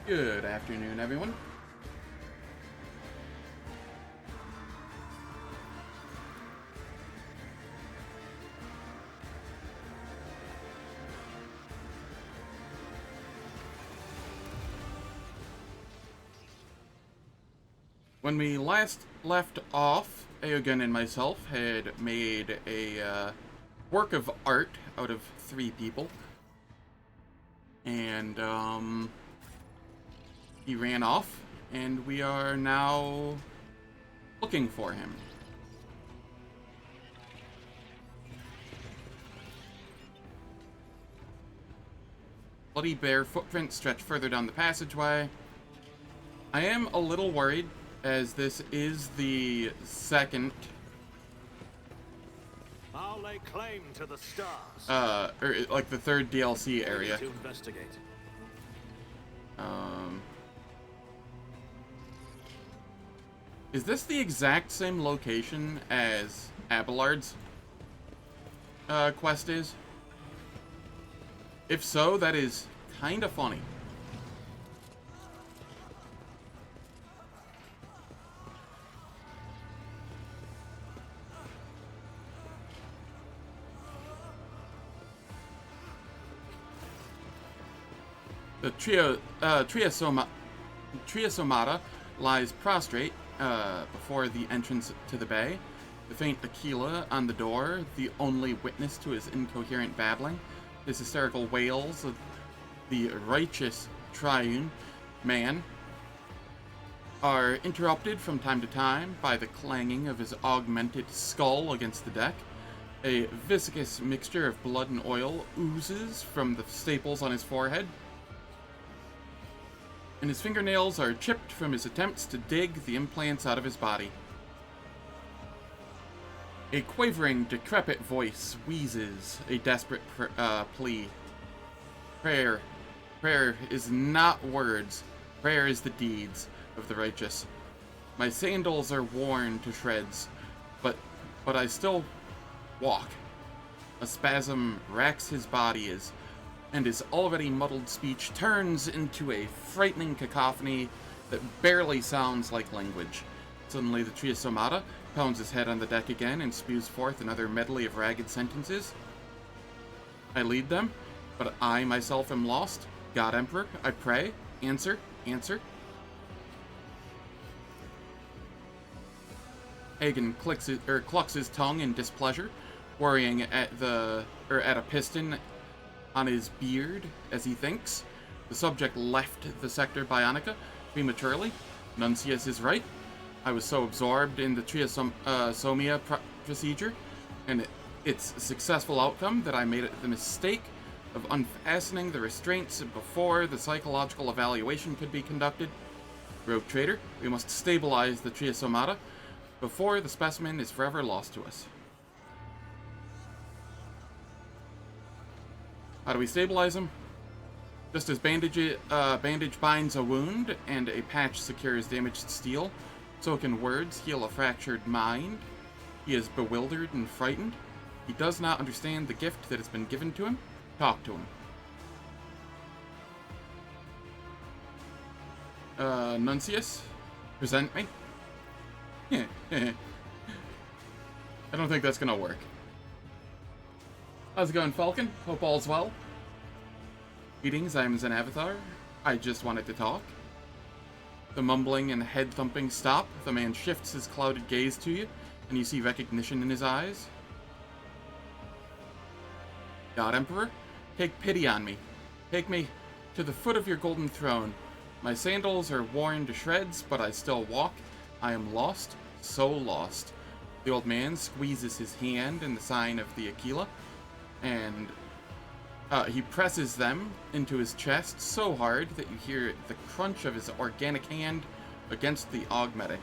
Good afternoon, everyone. When we last left off, Aogun and myself had made a work of art out of 3 people. And, he ran off, and we are now looking for him. Bloody bare footprints stretch further down the passageway. I am a little worried, as this is the second... I'll lay claim to the stars. or like the third DLC area. To investigate. Is this the exact same location as Abelard's quest is? If so, that is kinda funny. The Triasomata lies prostrate before the entrance to the bay. The faint Aquila on the door, the only witness to his incoherent babbling. His hysterical wails of the righteous triune man are interrupted from time to time by the clanging of his augmented skull against the deck. A viscous mixture of blood and oil oozes from the staples on his forehead, and his fingernails are chipped from his attempts to dig the implants out of his body. A quavering, decrepit voice wheezes a desperate plea. Prayer. Prayer is not words. Prayer is the deeds of the righteous. My sandals are worn to shreds, but I still walk. A spasm racks his body and his already muddled speech turns into a frightening cacophony that barely sounds like language. Suddenly the Triasomata pounds his head on the deck again and spews forth another medley of ragged sentences. I lead them, but I myself am lost. God Emperor, I pray. Answer, answer. Hagen clucks his tongue in displeasure, worrying at a piston on his beard as he thinks. The subject left the Sector Bionica prematurely. Nuncius is right. I was so absorbed in the Triasomia procedure and its successful outcome that I made the mistake of unfastening the restraints before the psychological evaluation could be conducted. Rogue Trader, we must stabilize the Triasomata before the specimen is forever lost to us. How do we stabilize him? Just as bandage binds a wound and a patch secures damaged steel, so can words heal a fractured mind. He is bewildered and frightened. He does not understand the gift that has been given to him. Talk to him. Nuncius, present me. I don't think that's gonna work. How's it going, Falcon? Hope all's well. Greetings, I'm Zen Avatar. I just wanted to talk. The mumbling and head thumping stop. The man shifts his clouded gaze to you, and you see recognition in his eyes. God Emperor, take pity on me. Take me to the foot of your golden throne. My sandals are worn to shreds, but I still walk. I am lost, so lost. The old man squeezes his hand in the sign of the Aquila, and he presses them into his chest so hard that you hear the crunch of his organic hand against the augmetic.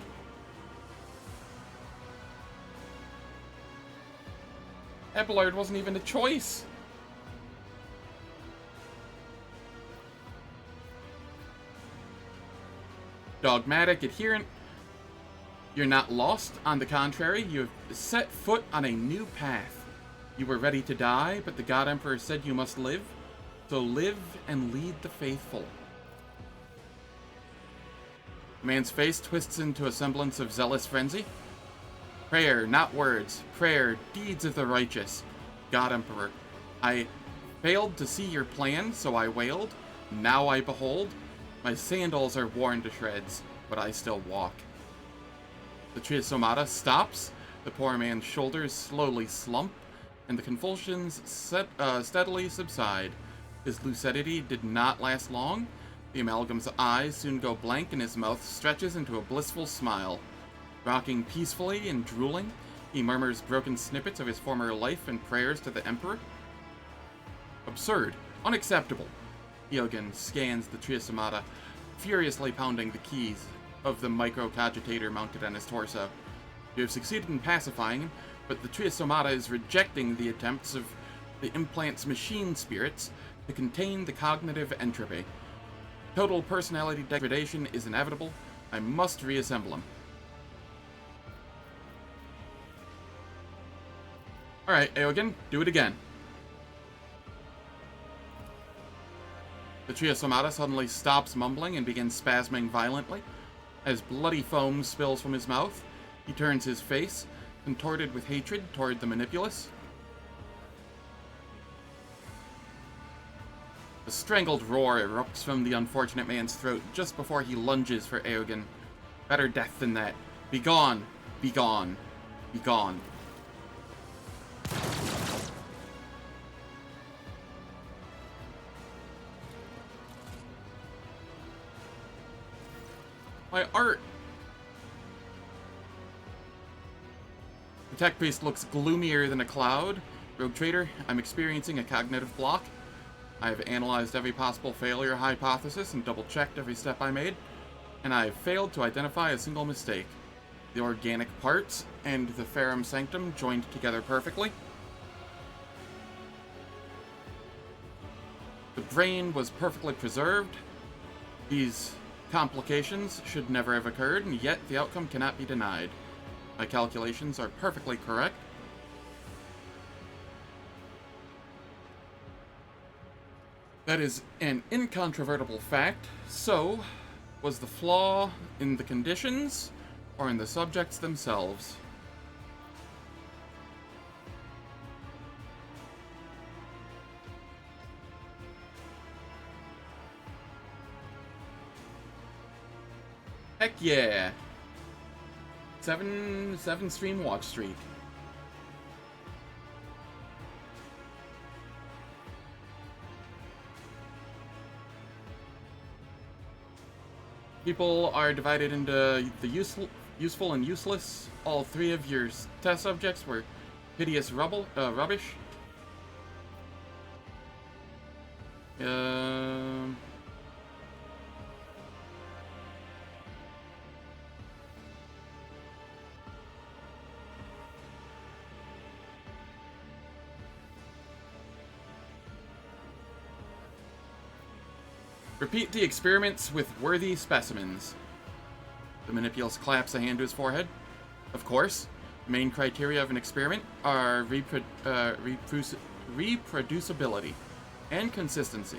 Abelard wasn't even a choice! Dogmatic adherent, you're not lost. On the contrary, you have set foot on a new path. You were ready to die, but the God Emperor said you must live. So live and lead the faithful. The man's face twists into a semblance of zealous frenzy. Prayer, not words. Prayer, deeds of the righteous. God Emperor, I failed to see your plan, so I wailed. Now I behold. My sandals are worn to shreds, but I still walk. The Triasomata stops. The poor man's shoulders slowly slump, and the convulsions steadily subside. His lucidity did not last long. The amalgam's eyes soon go blank, and his mouth stretches into a blissful smile. Rocking peacefully and drooling, he murmurs broken snippets of his former life and prayers to the Emperor. Absurd. Unacceptable. Eogan scans the Triasomata, furiously pounding the keys of the microcogitator mounted on his torso. You have succeeded in pacifying him, but the Triasomata is rejecting the attempts of the implant's machine spirits to contain the cognitive entropy. Total personality degradation is inevitable. I must reassemble him. Alright, Eogan, do it again. The Triasomata suddenly stops mumbling and begins spasming violently. As bloody foam spills from his mouth, he turns his face, contorted with hatred, toward the Manipulus. A strangled roar erupts from the unfortunate man's throat just before he lunges for Eogan. Better death than that. Be gone! Be gone! Be gone! My art! The tech priest looks gloomier than a cloud. Rogue Trader, I'm experiencing a cognitive block. I have analyzed every possible failure hypothesis and double-checked every step I made, and I have failed to identify a single mistake. The organic parts and the Ferrum Sanctum joined together perfectly. The brain was perfectly preserved. These complications should never have occurred, and yet the outcome cannot be denied. My calculations are perfectly correct. That is an incontrovertible fact. So, was the flaw in the conditions or in the subjects themselves? Heck yeah! 7 stream watch streak. People are divided into the useful and useless. All three of your test subjects were hideous rubbish. Repeat the experiments with worthy specimens. The Manipulus claps a hand to his forehead. Of course, the main criteria of an experiment are reproducibility and consistency.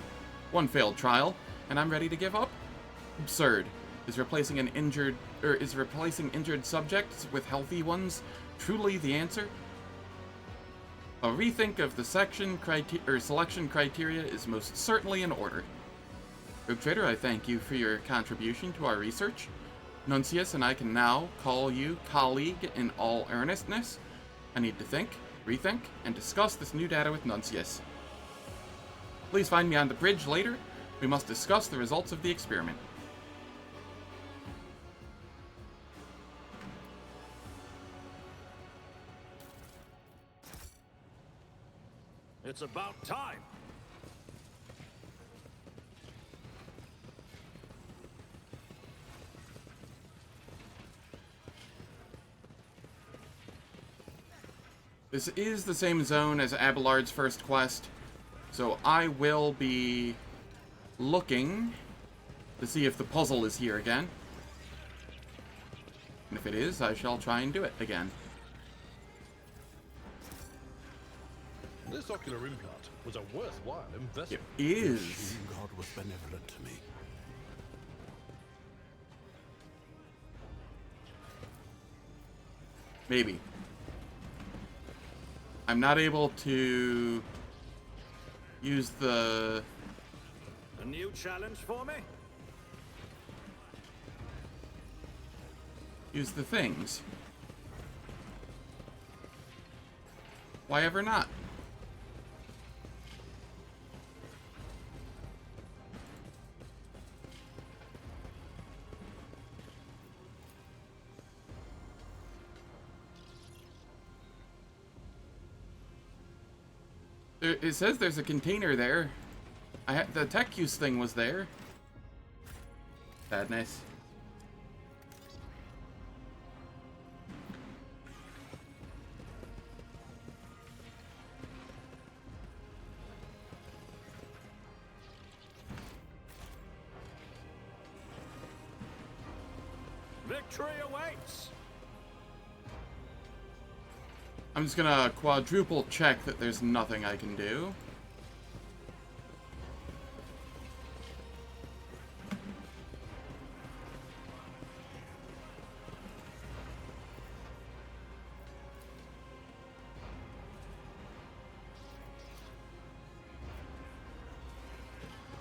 One failed trial, and I'm ready to give up? Absurd. Is replacing injured subjects with healthy ones truly the answer? A rethink of the selection criteria is most certainly in order. Rogue Trader, I thank you for your contribution to our research. Nuncius and I can now call you colleague in all earnestness. I need to think, rethink, and discuss this new data with Nuncius. Please find me on the bridge later. We must discuss the results of the experiment. It's about time. This is the same zone as Abelard's first quest, so I will be looking to see if the puzzle is here again. And if it is, I shall try and do it again. This ocular implant was a worthwhile investment. It is. God was benevolent to me. Maybe. I'm not able to use the... A new challenge for me? Use the things. Why ever not? It says there's a container there. The tech use thing was there. Sadness. Victory awaits! I'm just gonna quadruple check that there's nothing I can do.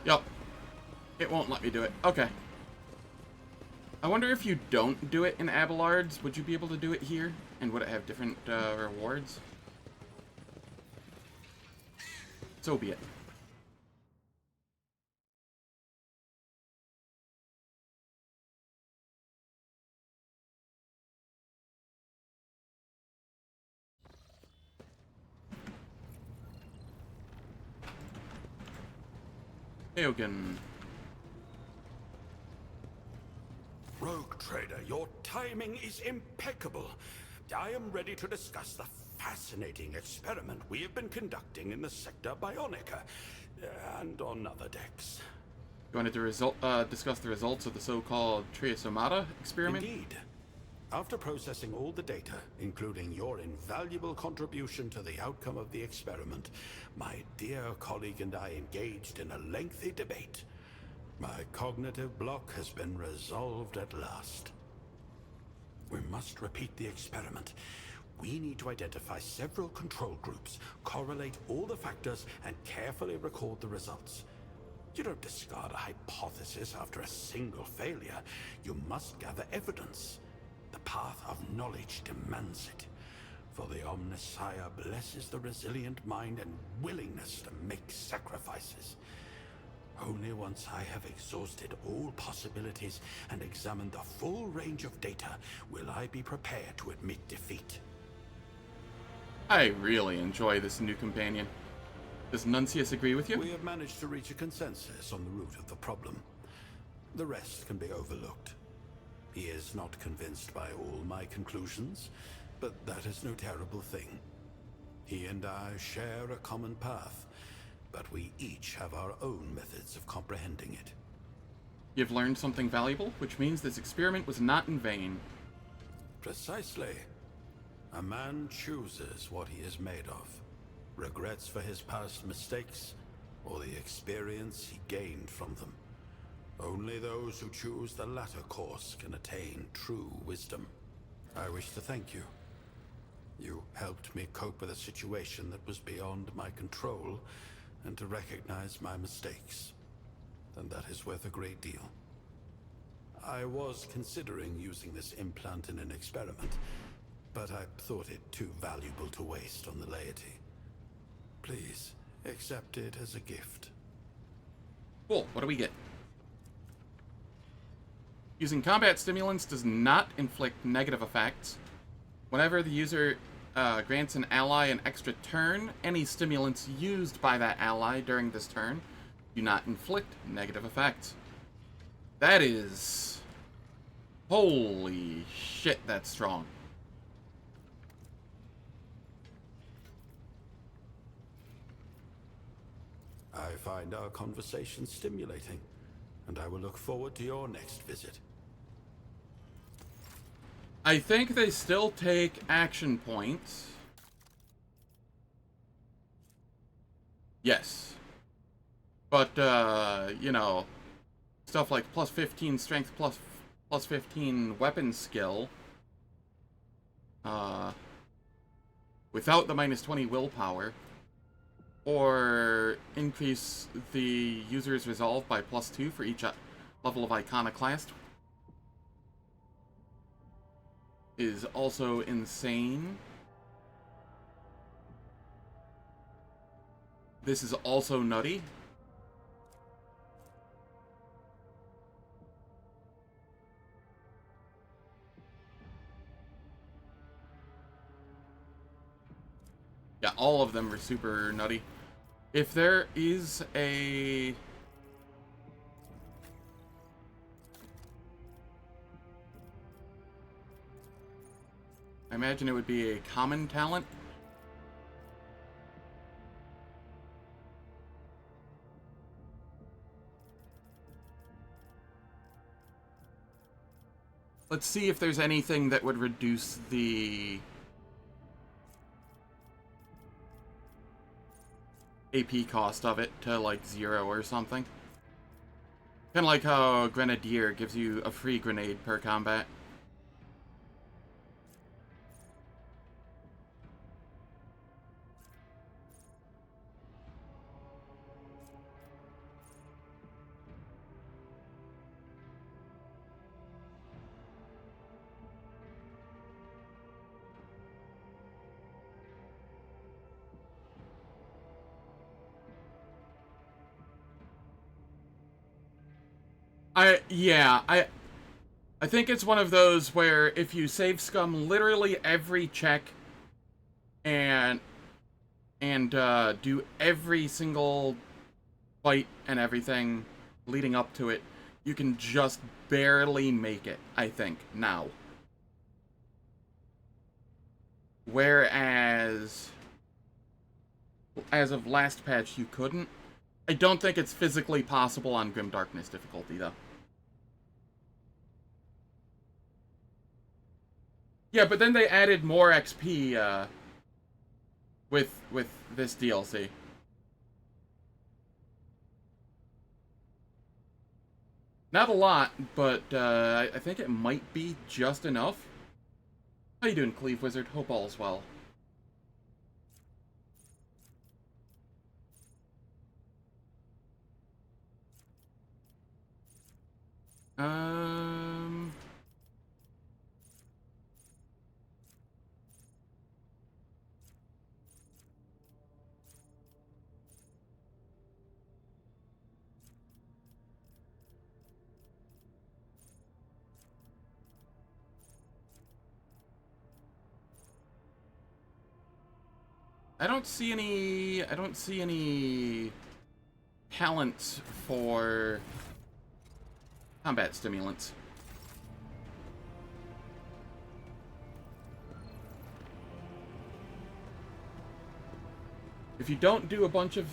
Yup. It won't let me do it. Okay. I wonder if you don't do it in Abelard's, would you be able to do it here? And would it have different rewards? So be it. Eogan. Rogue Trader, your timing is impeccable. I am ready to discuss the fascinating experiment we have been conducting in the Sector Bionica, and on other decks. You wanted to discuss the results of the so-called Triasomata experiment? Indeed. After processing all the data, including your invaluable contribution to the outcome of the experiment, my dear colleague and I engaged in a lengthy debate. My cognitive block has been resolved at last. We must repeat the experiment. We need to identify several control groups, correlate all the factors, and carefully record the results. You don't discard a hypothesis after a single failure. You must gather evidence. The path of knowledge demands it. For the Omnissiah blesses the resilient mind and willingness to make sacrifices. Only once I have exhausted all possibilities and examined the full range of data will I be prepared to admit defeat. I really enjoy this new companion. Does Nuncius agree with you? We have managed to reach a consensus on the root of the problem. The rest can be overlooked. He is not convinced by all my conclusions, but that is no terrible thing. He and I share a common path, but we each have our own methods of comprehending it. You've learned something valuable, which means this experiment was not in vain. Precisely. A man chooses what he is made of. Regrets for his past mistakes, or the experience he gained from them. Only those who choose the latter course can attain true wisdom. I wish to thank you. You helped me cope with a situation that was beyond my control, and to recognize my mistakes. And that is worth a great deal. I was considering using this implant in an experiment, but I thought it too valuable to waste on the laity. Please, accept it as a gift. Cool, what do we get? Using combat stimulants does not inflict negative effects. Whenever the user grants an ally an extra turn, any stimulants used by that ally during this turn do not inflict negative effects. That is... Holy shit, that's strong. I find our conversation stimulating, and I will look forward to your next visit. I think they still take action points. Yes. But, you know, stuff like plus 15 strength, plus 15 weapon skill without the -20 willpower, or increase the user's resolve by +2 for each level of Iconoclast, is also insane. This is also nutty. Yeah, all of them are super nutty. If there is a... I imagine it would be a common talent. Let's see if there's anything that would reduce the AP cost of it to, like, 0 or something. Kinda like how Grenadier gives you a free grenade per combat. I think it's one of those where if you save scum literally every check and do every single fight and everything leading up to it, you can just barely make it, I think, now. Whereas, as of last patch, you couldn't. I don't think it's physically possible on Grim Darkness difficulty, though. Yeah, but then they added more XP, with this DLC. Not a lot, but I think it might be just enough. How you doing, Cleve Wizard? Hope all's well. I don't see any talents for combat stimulants. If you don't do a bunch of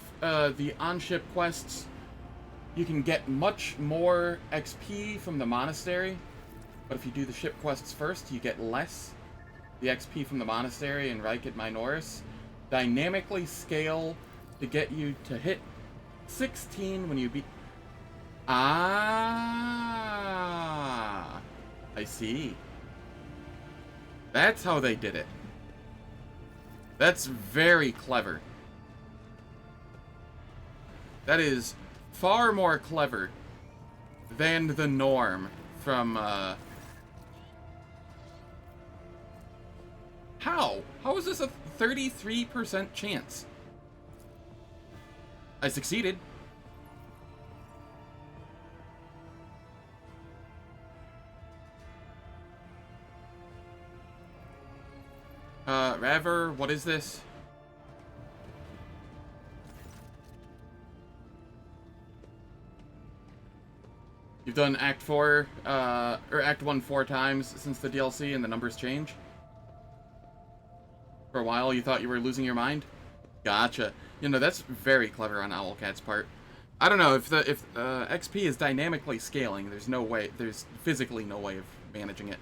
the on-ship quests, you can get much more XP from the monastery, but if you do the ship quests first, you get less. The XP from the monastery and Rykit Minoris dynamically scale to get you to hit 16 when you beat... Ah, I see. That's how they did it. That's very clever. That is far more clever than the norm from, How? How is this a 33% chance? I succeeded. Raver, what is this? You've done Act 4, or Act 1 4 times since the DLC and the numbers change? For a while, you thought you were losing your mind? Gotcha. You know, that's very clever on Owlcat's part. I don't know, if XP is dynamically scaling, there's physically no way of managing it.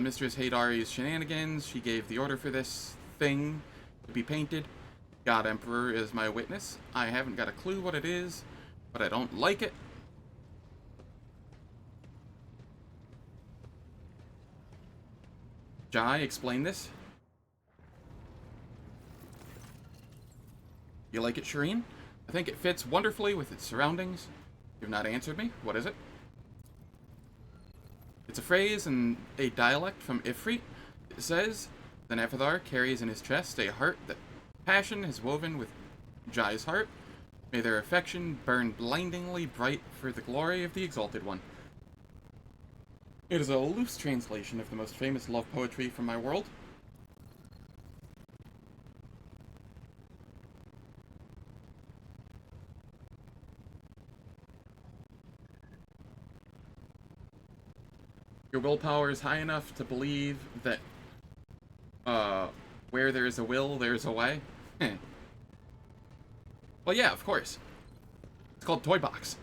Mistress Haydari's shenanigans. She gave the order for this thing to be painted. God Emperor is my witness. I haven't got a clue what it is, but I don't like it. Jai, explain this. You like it, Shireen? I think it fits wonderfully with its surroundings. You've not answered me. What is it? It's a phrase and a dialect from Ifrit. It says, the Nephthar carries in his chest a heart that passion has woven with Jai's heart. May their affection burn blindingly bright for the glory of the Exalted One. It is a loose translation of the most famous love poetry from my world. Your willpower is high enough to believe that, where there is a will, there is a way? Well, yeah, of course. It's called Toy Box.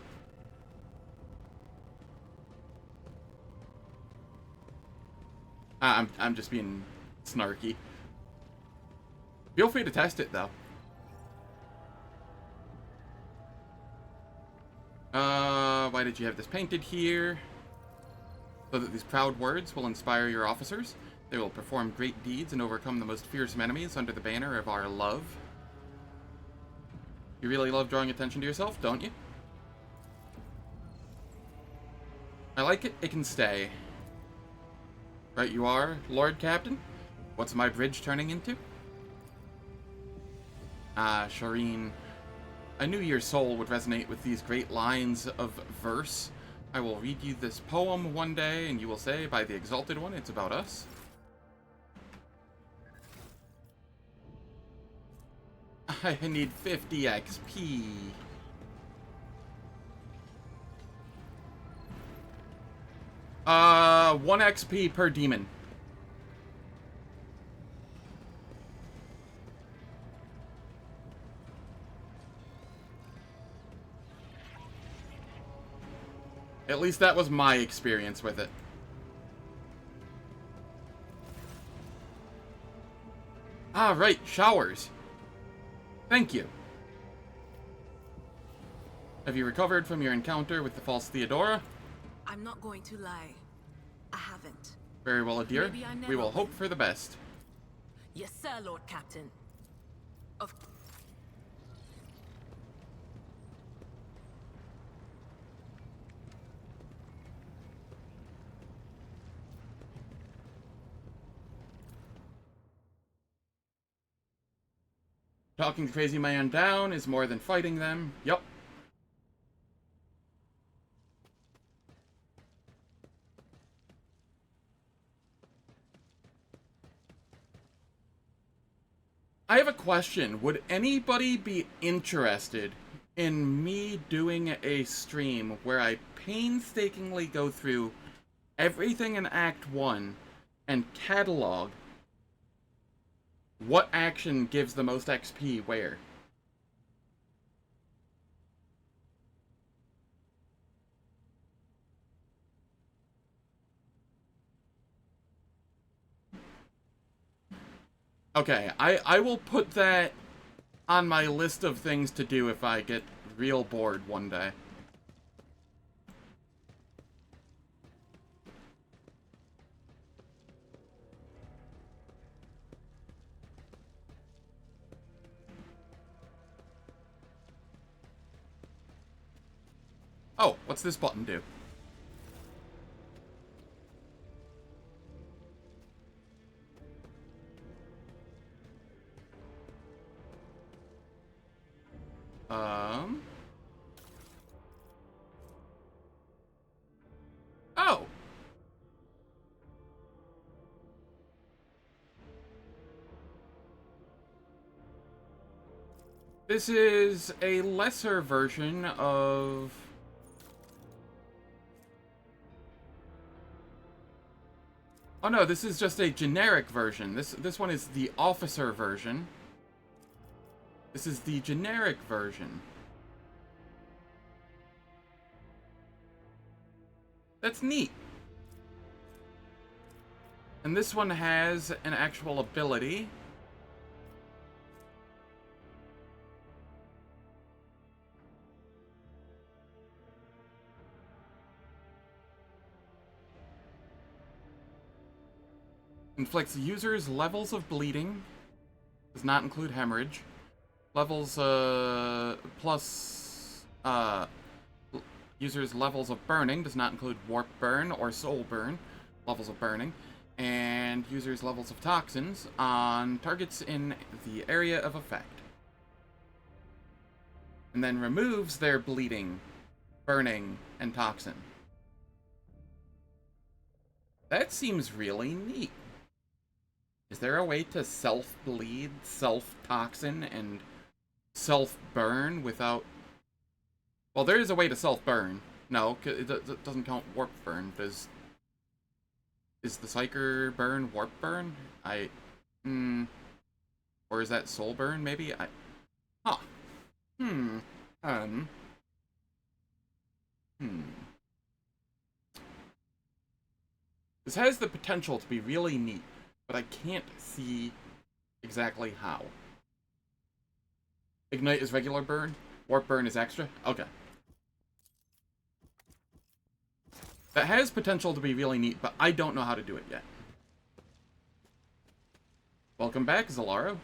I'm just being snarky. Feel free to test it, though. Why did you have this painted here? So that these proud words will inspire your officers. They will perform great deeds and overcome the most fearsome enemies under the banner of our love. You really love drawing attention to yourself, don't you? I like it. It can stay. Right you are, Lord Captain. What's my bridge turning into? Ah, Shireen. I knew your soul would resonate with these great lines of verse. I will read you this poem one day, and you will say, by the Exalted One, it's about us. I need 50 XP. One XP per demon. At least that was my experience with it. Ah, right, showers. Thank you. Have you recovered from your encounter with the false Theodora? I'm not going to lie. I haven't. Very well, dear. Maybe I never We will will. hope for the best. Yes, sir, Lord Captain. Of Talking the crazy man down is more than fighting them. Yup. I have a question. Would anybody be interested in me doing a stream where I painstakingly go through everything in Act 1 and catalog what action gives the most XP where? Okay, I will put that on my list of things to do if I get real bored one day. Oh, what's this button do? Oh! This is a lesser version of... Oh no, this is just a generic version. This one is the officer version. This is the generic version. That's neat. And this one has an actual ability. Inflicts users levels of bleeding. Does not include hemorrhage. Levels, plus, users levels of burning. Does not include warp burn or soul burn. Levels of burning. And users levels of toxins on targets in the area of effect. And then removes their bleeding, burning, and toxin. That seems really neat. Is there a way to self-bleed, self-toxin, and self-burn without... Well, there is a way to self-burn. No, it doesn't count warp burn. Is the Psyker burn warp burn? Or is that soul burn, maybe? Huh. This has the potential to be really neat, but I can't see exactly how. Ignite is regular burn, warp burn is extra? Okay. That has potential to be really neat, but I don't know how to do it yet. Welcome back, Zalaro.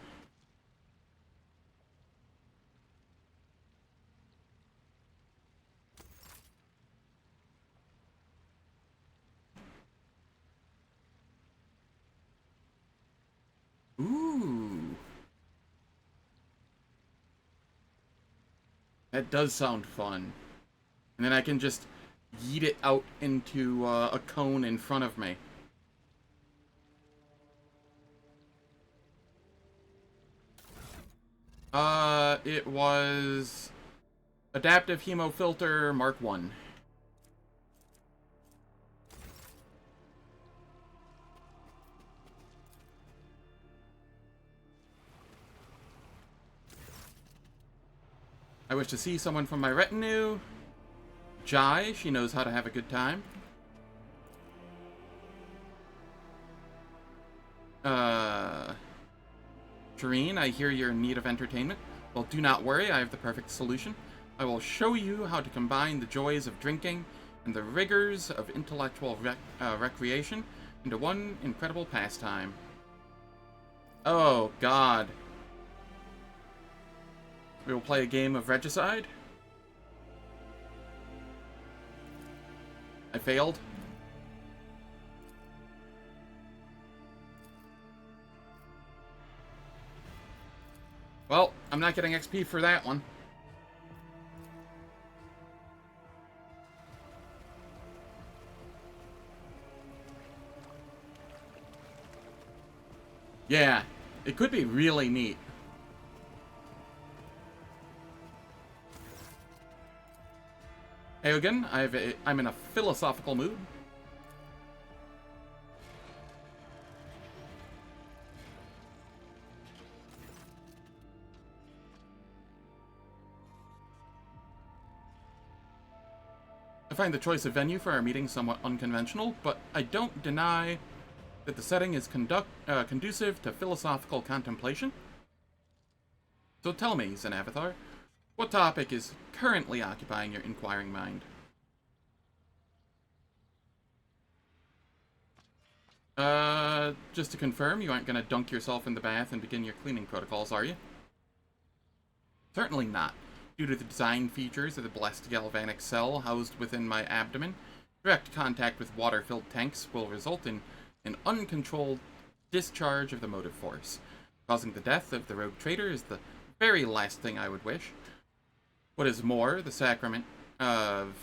Ooh. That does sound fun. And then I can just yeet it out into a cone in front of me. It was Adaptive Hemofilter Mark 1. I wish to see someone from my retinue. Jai, she knows how to have a good time. Shireen, I hear you're in need of entertainment. Well, do not worry, I have the perfect solution. I will show you how to combine the joys of drinking and the rigors of intellectual recreation into one incredible pastime. Oh, God. We will play a game of regicide. I failed. Well, I'm not getting XP for that one. Yeah, it could be really neat. Hey again, I'm in a philosophical mood. I find the choice of venue for our meeting somewhat unconventional, but I don't deny that the setting is conducive to philosophical contemplation. So tell me, Zenavathar, what topic is currently occupying your inquiring mind? Just to confirm, you aren't going to dunk yourself in the bath and begin your cleaning protocols, are you? Certainly not. Due to the design features of the blessed galvanic cell housed within my abdomen, direct contact with water-filled tanks will result in an uncontrolled discharge of the motive force. Causing the death of the rogue trader is the very last thing I would wish. What is more, the sacrament of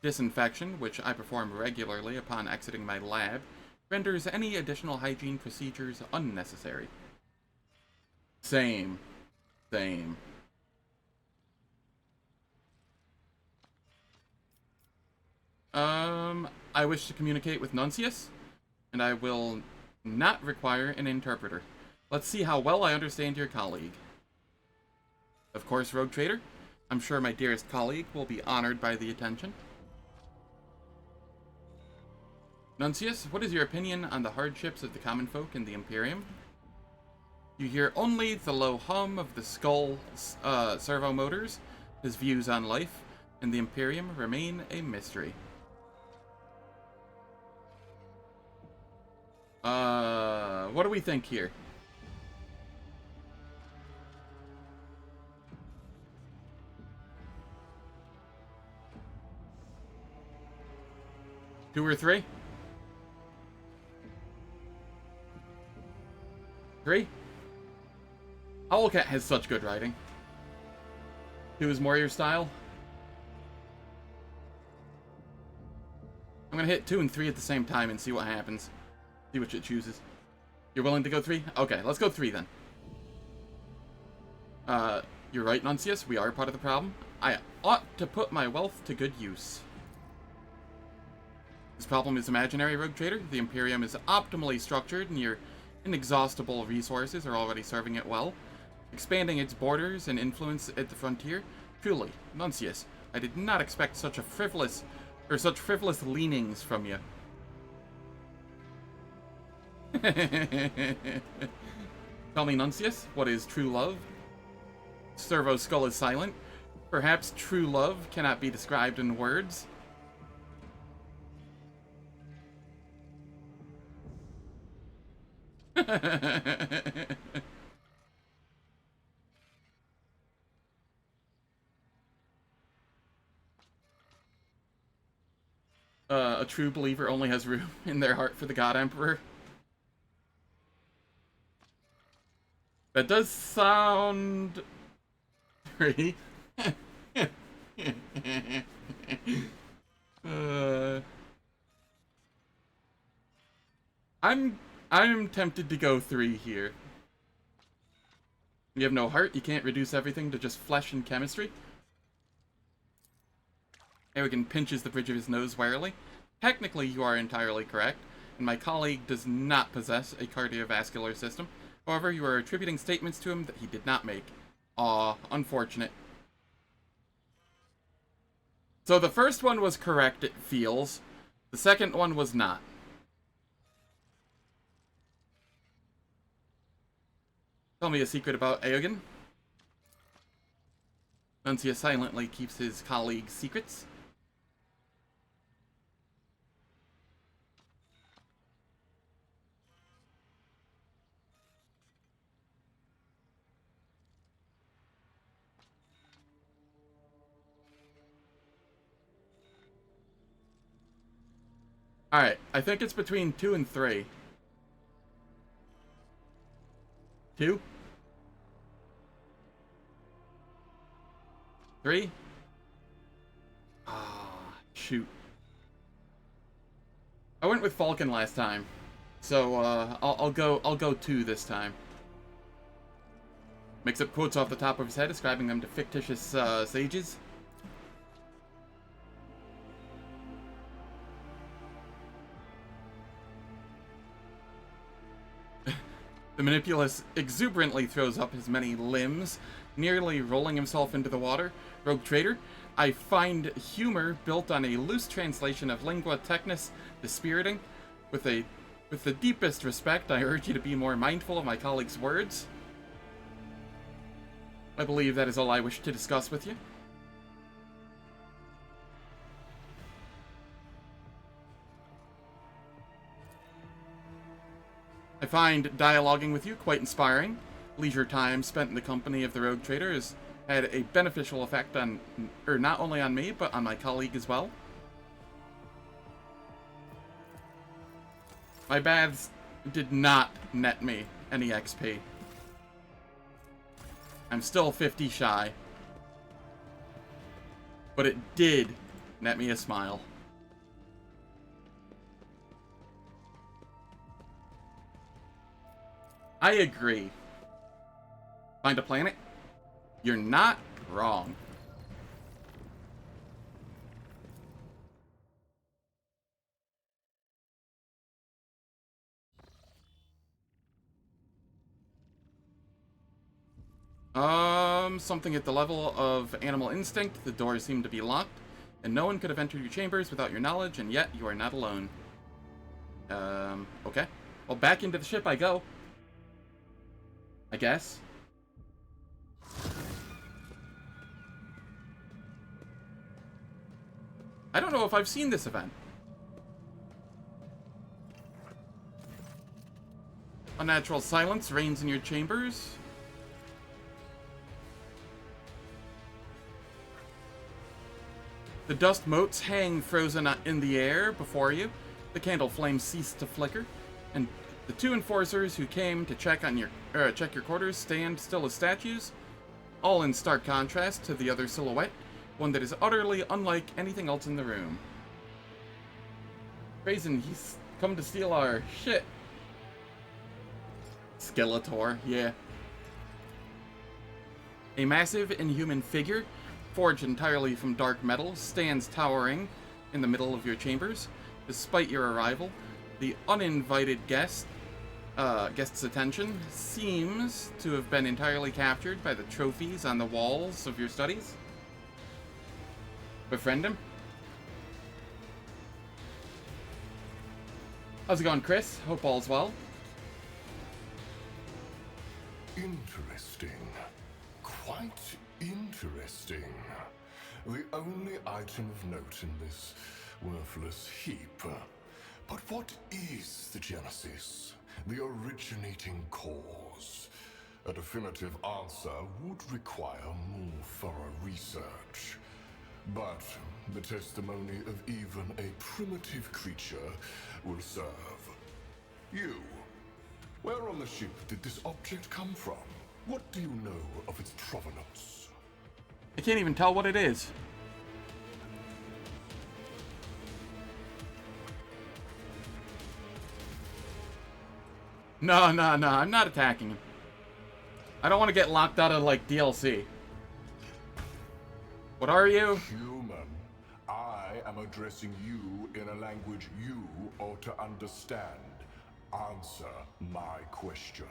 disinfection, which I perform regularly upon exiting my lab, renders any additional hygiene procedures unnecessary. Same. I wish to communicate with Nuncius, and I will not require an interpreter. Let's see how well I understand your colleague. Of course, Rogue Trader. I'm sure my dearest colleague will be honored by the attention. Nuncius, what is your opinion on the hardships of the common folk in the Imperium? You hear only the low hum of the skull servo motors. His views on life and the Imperium remain a mystery. What do we think here? Two or three? Three? Owlcat has such good writing. Two is more your style. I'm gonna hit 2 and 3 at the same time and see what happens. See which it chooses. You're willing to go 3? Okay, let's go 3 then. You're right, Nuncius. We are part of the problem. I ought to put my wealth to good use. This problem is imaginary, Rogue Trader. The Imperium is optimally structured, and your inexhaustible resources are already serving it well. Expanding its borders and influence at the frontier? Truly, Nuncius, I did not expect such frivolous leanings from you. Tell me, Nuncius, what is true love? Servo Skull is silent. Perhaps true love cannot be described in words. A true believer only has room in their heart for the God Emperor. That does sound... Three. I'm tempted to go 3 here. You have no heart, you can't reduce everything to just flesh and chemistry. Arrogin pinches the bridge of his nose warily. Technically, you are entirely correct, and my colleague does not possess a cardiovascular system. However, you are attributing statements to him that he did not make. Aw, unfortunate. So the first one was correct, it feels. The second one was not. Tell me a secret about Aogen. Nuncia silently keeps his colleague's secrets. Alright, I think it's between 2 and 3. 2? 3? Ah, shoot. I went with Falcon last time, so I'll go 2 this time. Makes up quotes off the top of his head, ascribing them to fictitious sages. The Manipulus exuberantly throws up his many limbs, nearly rolling himself into the water. Rogue Trader, I find humor built on a loose translation of lingua technis dispiriting. With the deepest respect, I urge you to be more mindful of my colleague's words. I believe that is all I wish to discuss with you. I find dialoguing with you quite inspiring. Leisure time spent in the company of the Rogue Trader has had a beneficial effect on, not only on me, but on my colleague as well. My baths did not net me any XP. I'm still 50 shy. But it did net me a smile. I agree. Find a planet? You're not wrong. Something at the level of animal instinct. The doors seem to be locked, and no one could have entered your chambers without your knowledge, and yet you are not alone. Okay. Well, back into the ship I go. I guess. I don't know if I've seen this event. Unnatural silence reigns in your chambers. The dust motes hang frozen in the air before you. The candle flames cease to flicker, and the two enforcers who came to check your quarters stand still as statues, all in stark contrast to the other silhouette, one that is utterly unlike anything else in the room. Brazen, he's come to steal our shit. Skeletor, yeah. A massive, inhuman figure, forged entirely from dark metal, stands towering in the middle of your chambers. Despite your arrival, the uninvited guest's attention seems to have been entirely captured by the trophies on the walls of your studies. Befriend him. How's it going, Chris? Hope all's well. Interesting. Quite interesting. The only item of note in this worthless heap. But what is the genesis? The originating cause? A definitive answer would require more thorough research. But the testimony of even a primitive creature will serve. You. Where on the ship did this object come from? What do you know of its provenance? I can't even tell what it is. No, I'm not attacking him. I don't want to get locked out of, like, DLC. What are you? Human. I am addressing you in a language you ought to understand. Answer my question.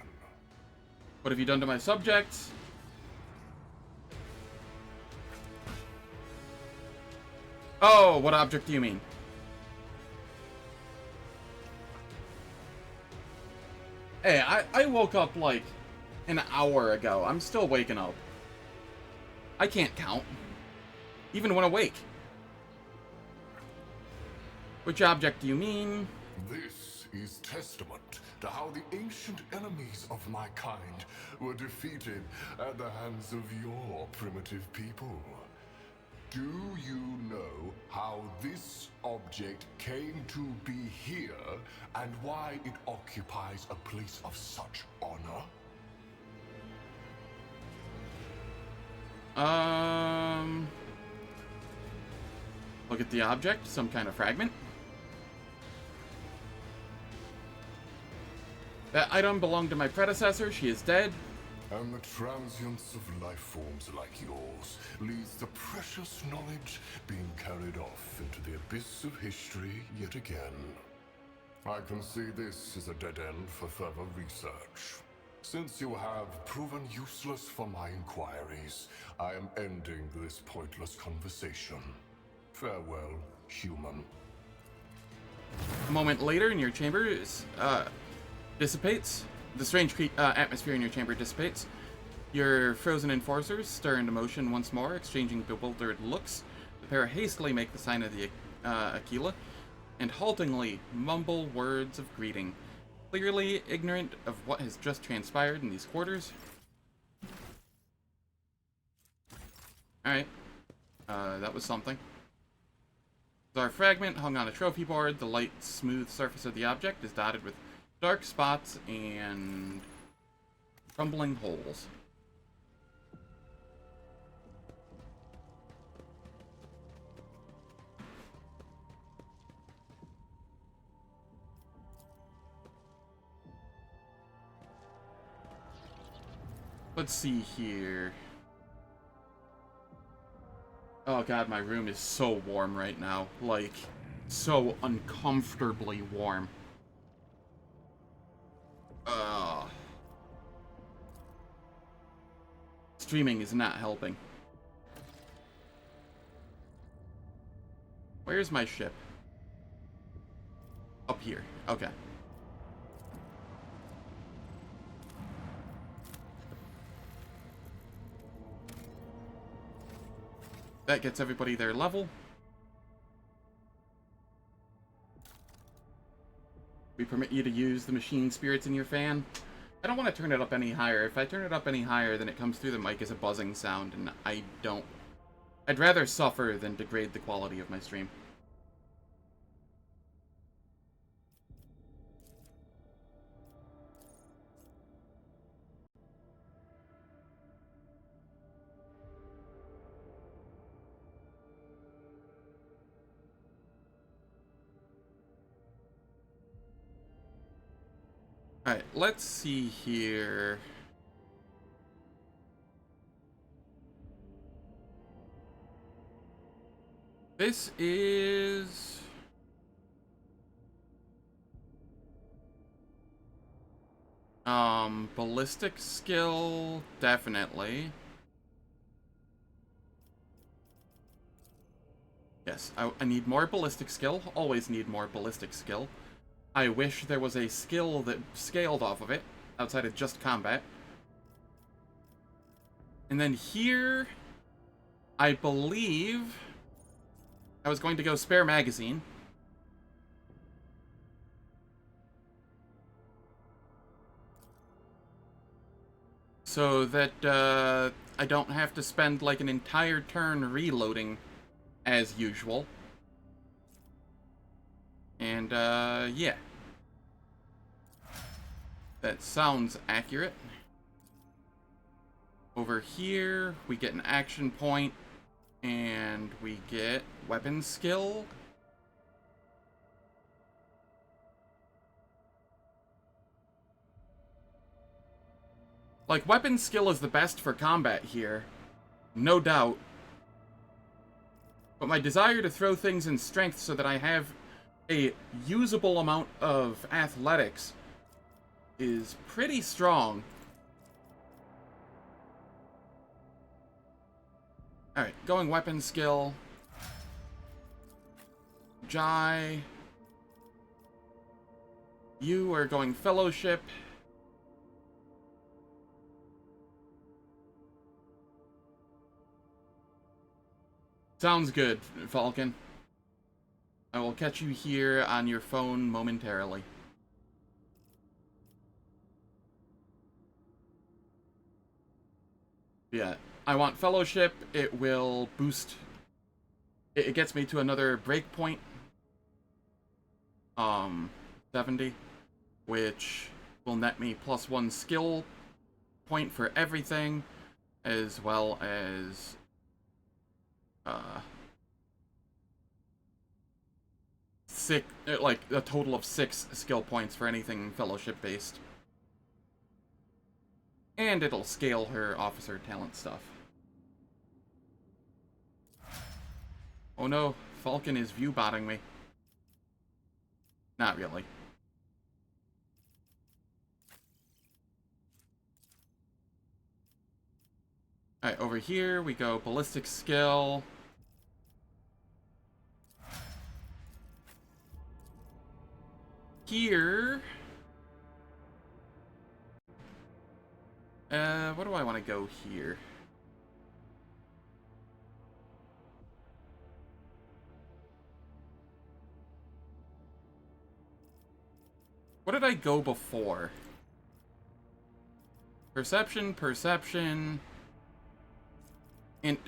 What have you done to my subjects? Oh, what object do you mean? Hey, I woke up like an hour ago. I'm still waking up. I can't count. Even when awake. Which object do you mean? This is testament to how the ancient enemies of my kind were defeated at the hands of your primitive people. Do you know how this object came to be here and why it occupies a place of such honor? Look at the object, some kind of fragment. That item belonged to my predecessor, she is dead. And the transience of life forms like yours leaves the precious knowledge being carried off into the abyss of history yet again. I can see this is a dead end for further research. Since you have proven useless for my inquiries, I am ending this pointless conversation. Farewell, human. A moment later, in your chamber dissipates. The strange atmosphere in your chamber dissipates. Your frozen enforcers stir into motion once more, exchanging bewildered looks. The pair hastily make the sign of the Aquila, and haltingly mumble words of greeting, clearly ignorant of what has just transpired in these quarters. Alright. That was something. Our fragment hung on a trophy board. The light, smooth surface of the object is dotted with dark spots and crumbling holes. Let's see here. Oh god, my room is so warm right now. Like, so uncomfortably warm. Streaming is not helping. Where's my ship? Up here. Okay. That gets everybody their level. We permit you to use the machine spirits in your fan. I don't want to turn it up any higher. If I turn it up any higher, then it comes through the mic as a buzzing sound, and I don't... I'd rather suffer than degrade the quality of my stream. Alright, let's see here. This is... ballistic skill, definitely. Yes, I need more ballistic skill. Always need more ballistic skill. I wish there was a skill that scaled off of it, outside of just combat. And then here, I believe I was going to go spare magazine. So that I don't have to spend like an entire turn reloading as usual. And yeah. That sounds accurate. Over here, we get an action point, and we get weapon skill. Like, weapon skill is the best for combat here, no doubt. But my desire to throw things in strength so that I have a usable amount of athletics is pretty strong. Alright, going weapon skill. Jai. You are going fellowship. Sounds good, Falcon. I will catch you here on your phone momentarily. Yeah, I want fellowship. It will boost. It gets me to another breakpoint. 70, which will net me +1 skill point for everything, as well as like a total of 6 skill points for anything fellowship based. And it'll scale her officer talent stuff. Oh no, Falcon is view-botting me. Not really. Alright, over here we go ballistic skill. Here... what do I want to go here? What did I go before? Perception, perception... Int.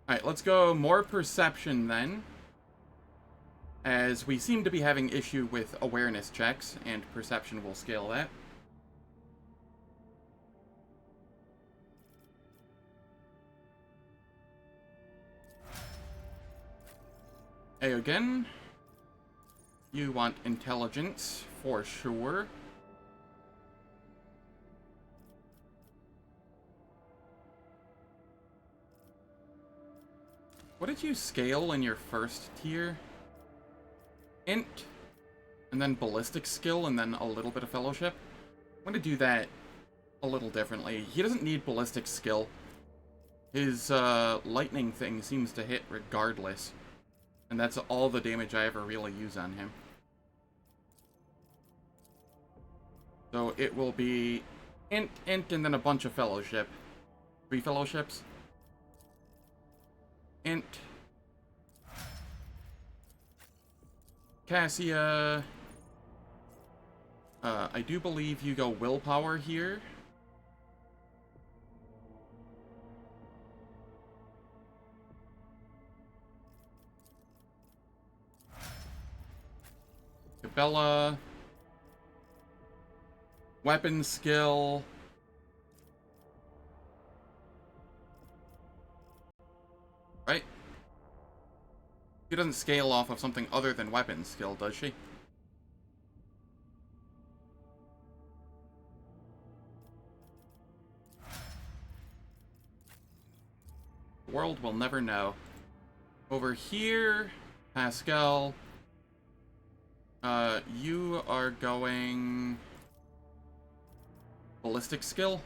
Alright, let's go more perception then. As we seem to be having issue with awareness checks, and perception will scale that. Hey, again. You want intelligence, for sure. What did you scale in your first tier? Int, and then ballistic skill, and then a little bit of fellowship. I'm going to do that a little differently. He doesn't need ballistic skill. His lightning thing seems to hit regardless. And that's all the damage I ever really use on him. So it will be int, and then a bunch of fellowship. 3 fellowships. Int. Cassia. I do believe you go willpower here. Cabela. Weapon skill. Right? She doesn't scale off of something other than weapon skill, does she? The world will never know. Over here, Pascal. You are going... ballistic skill?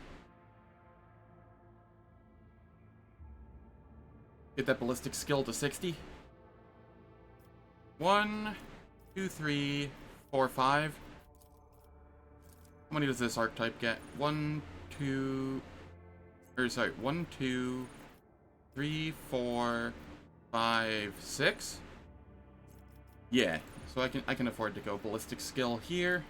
Get that ballistic skill to 60. 1, 2, 3, 4, 5. How many does this archetype get? 1, 2... Or, sorry, 1, 2, 3, 4, 5, 6? Yeah, so I can afford to go ballistic skill here.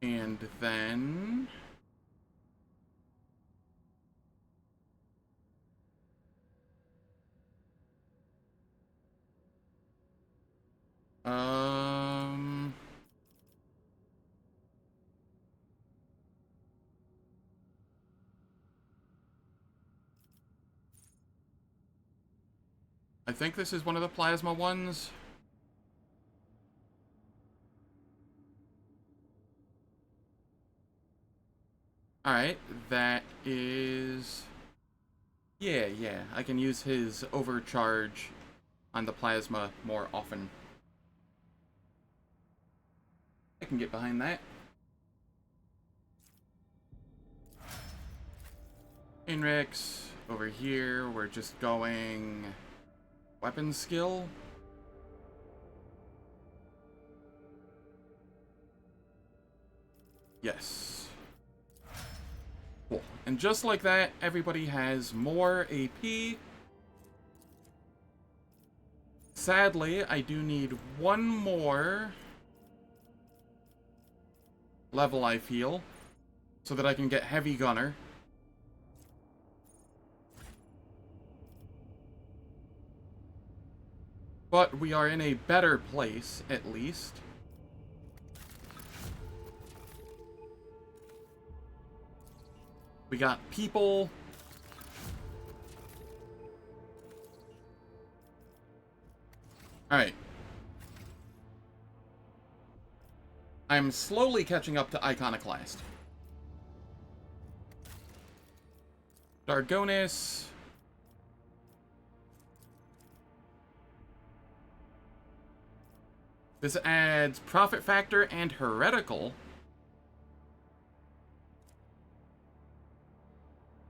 And then... I think this is one of the plasma ones. Alright, that is... Yeah, I can use his overcharge on the plasma more often. I can get behind that. Inrix, over here, we're just going... weapon skill? Yes. Cool. And just like that, everybody has more AP. Sadly, I do need one more level, I feel, so that I can get Heavy Gunner. But we are in a better place, at least. We got people. Alright. I'm slowly catching up to Iconoclast. Dargonis. This adds Profit Factor and Heretical.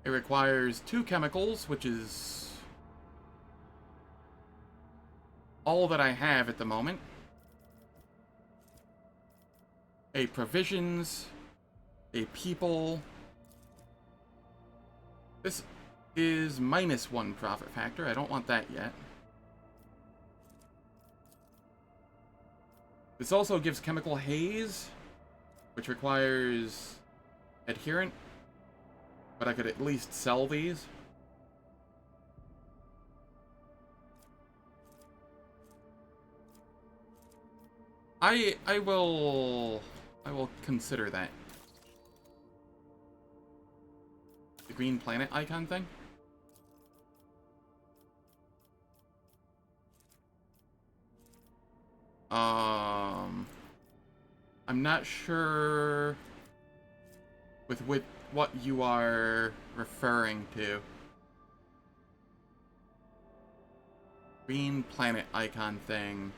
It requires 2 chemicals, which is all that I have at the moment. A provisions, a people. This is -1 profit factor. I don't want that yet. This also gives chemical haze, which requires adherent. But I could at least sell these. I will consider that. The green planet icon thing? I'm not sure with what you are referring to. Green planet icon thing.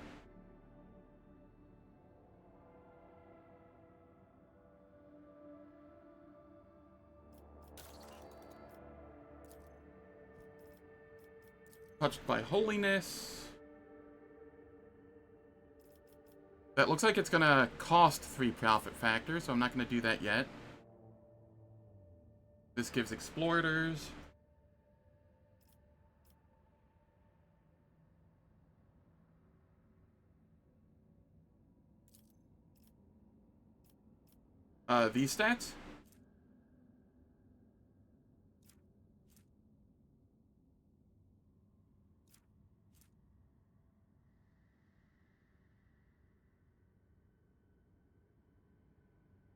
Touched by holiness. That looks like it's gonna cost 3 profit factors, so I'm not gonna do that yet. This gives explorators. These stats?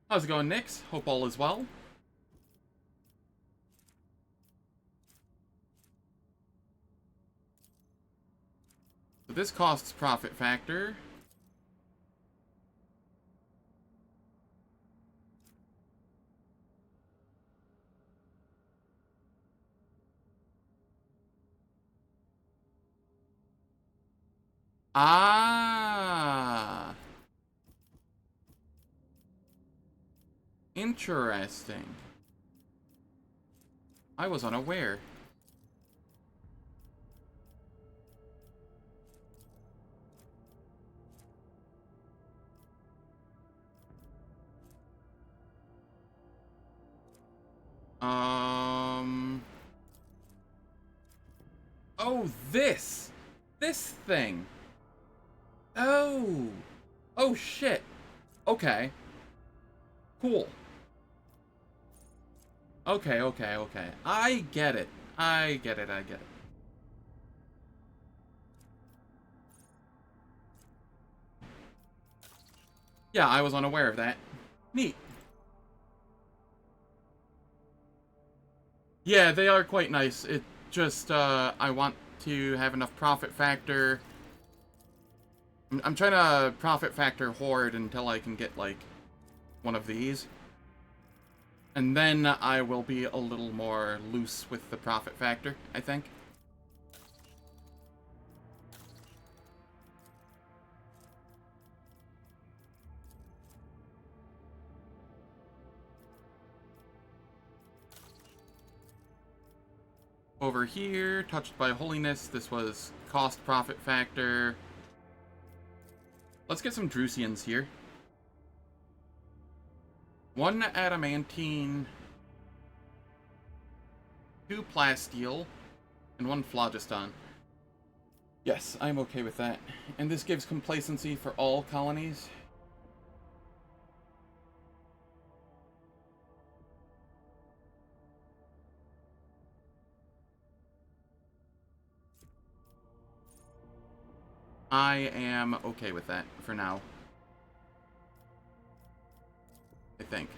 How's it going, Nix? Hope all is well. So this costs profit factor. Ah. Interesting. I was unaware. Oh, this! This thing! Oh! Oh, shit! Okay. Cool. Okay, okay, okay. I get it. I get it, I get it. Yeah, I was unaware of that. Neat. Yeah, they are quite nice. It just, I want to have enough profit factor. I'm trying to profit factor Horde until I can get, like, one of these. And then I will be a little more loose with the profit factor, I think. Over here, touched by holiness, this was cost profit factor. Let's get some Drusians here. 1 adamantine, 2 plasteel, and 1 phlogiston. Yes, I'm okay with that. And this gives complacency for all colonies. I am okay with that for now. I think.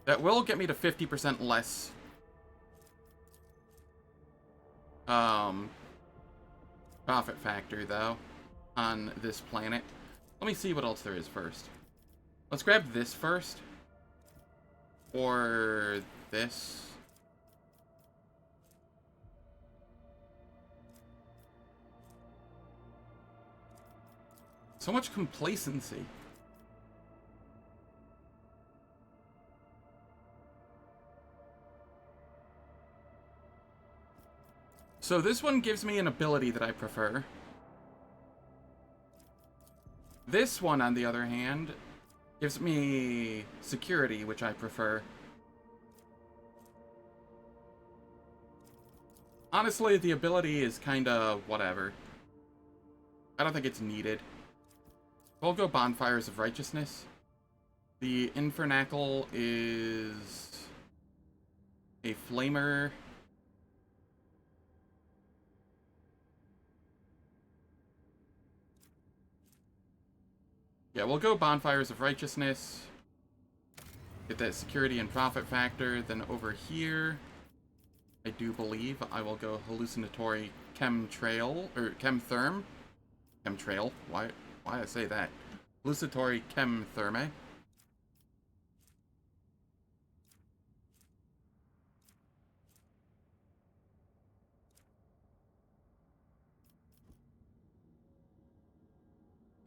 That will get me to 50% less profit factor, though, on this planet. Let me see what else there is first. Let's grab this first. Or this. So much complacency. So this one gives me an ability that I prefer. This one, on the other hand, gives me security, which I prefer. Honestly, the ability is kinda whatever. I don't think it's needed. We'll go Bonfires of Righteousness. The Infernacle is a Flamer. Yeah, we'll go Bonfires of Righteousness. Get that security and profit factor. Then over here, I do believe I will go Hallucinatory Chemtrail, or Chemtherm. Chemtrail, why I say that? Hallucinatory Chemtherme.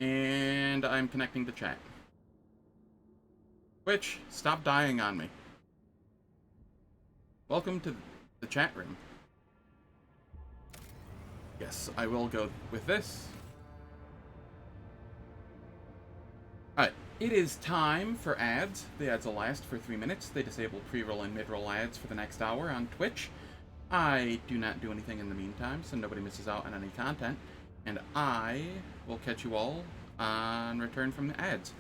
And I'm connecting to chat. Twitch, stop dying on me. Welcome to the chat room. Yes, I will go with this. Alright, it is time for ads. The ads will last for 3 minutes. They disable pre-roll and mid-roll ads for the next hour on Twitch. I do not do anything in the meantime, so nobody misses out on any content. And I will catch you all on return from the ads.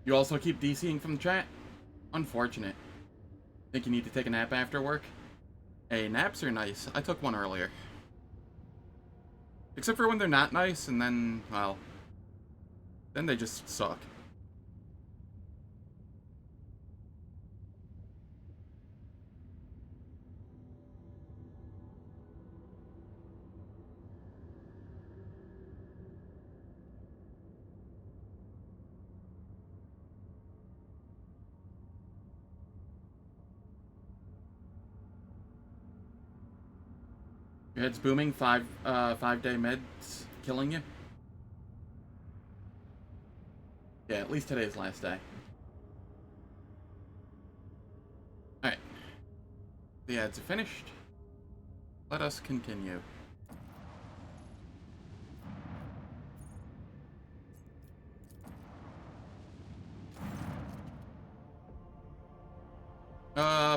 You also keep DCing from the chat? Unfortunate. Think you need to take a nap after work? Hey, naps are nice. I took one earlier. Except for when they're not nice, and then, well, then they just suck. Your head's booming, 5-day meds killing you? Yeah, at least today's last day. Alright. The ads are finished. Let us continue.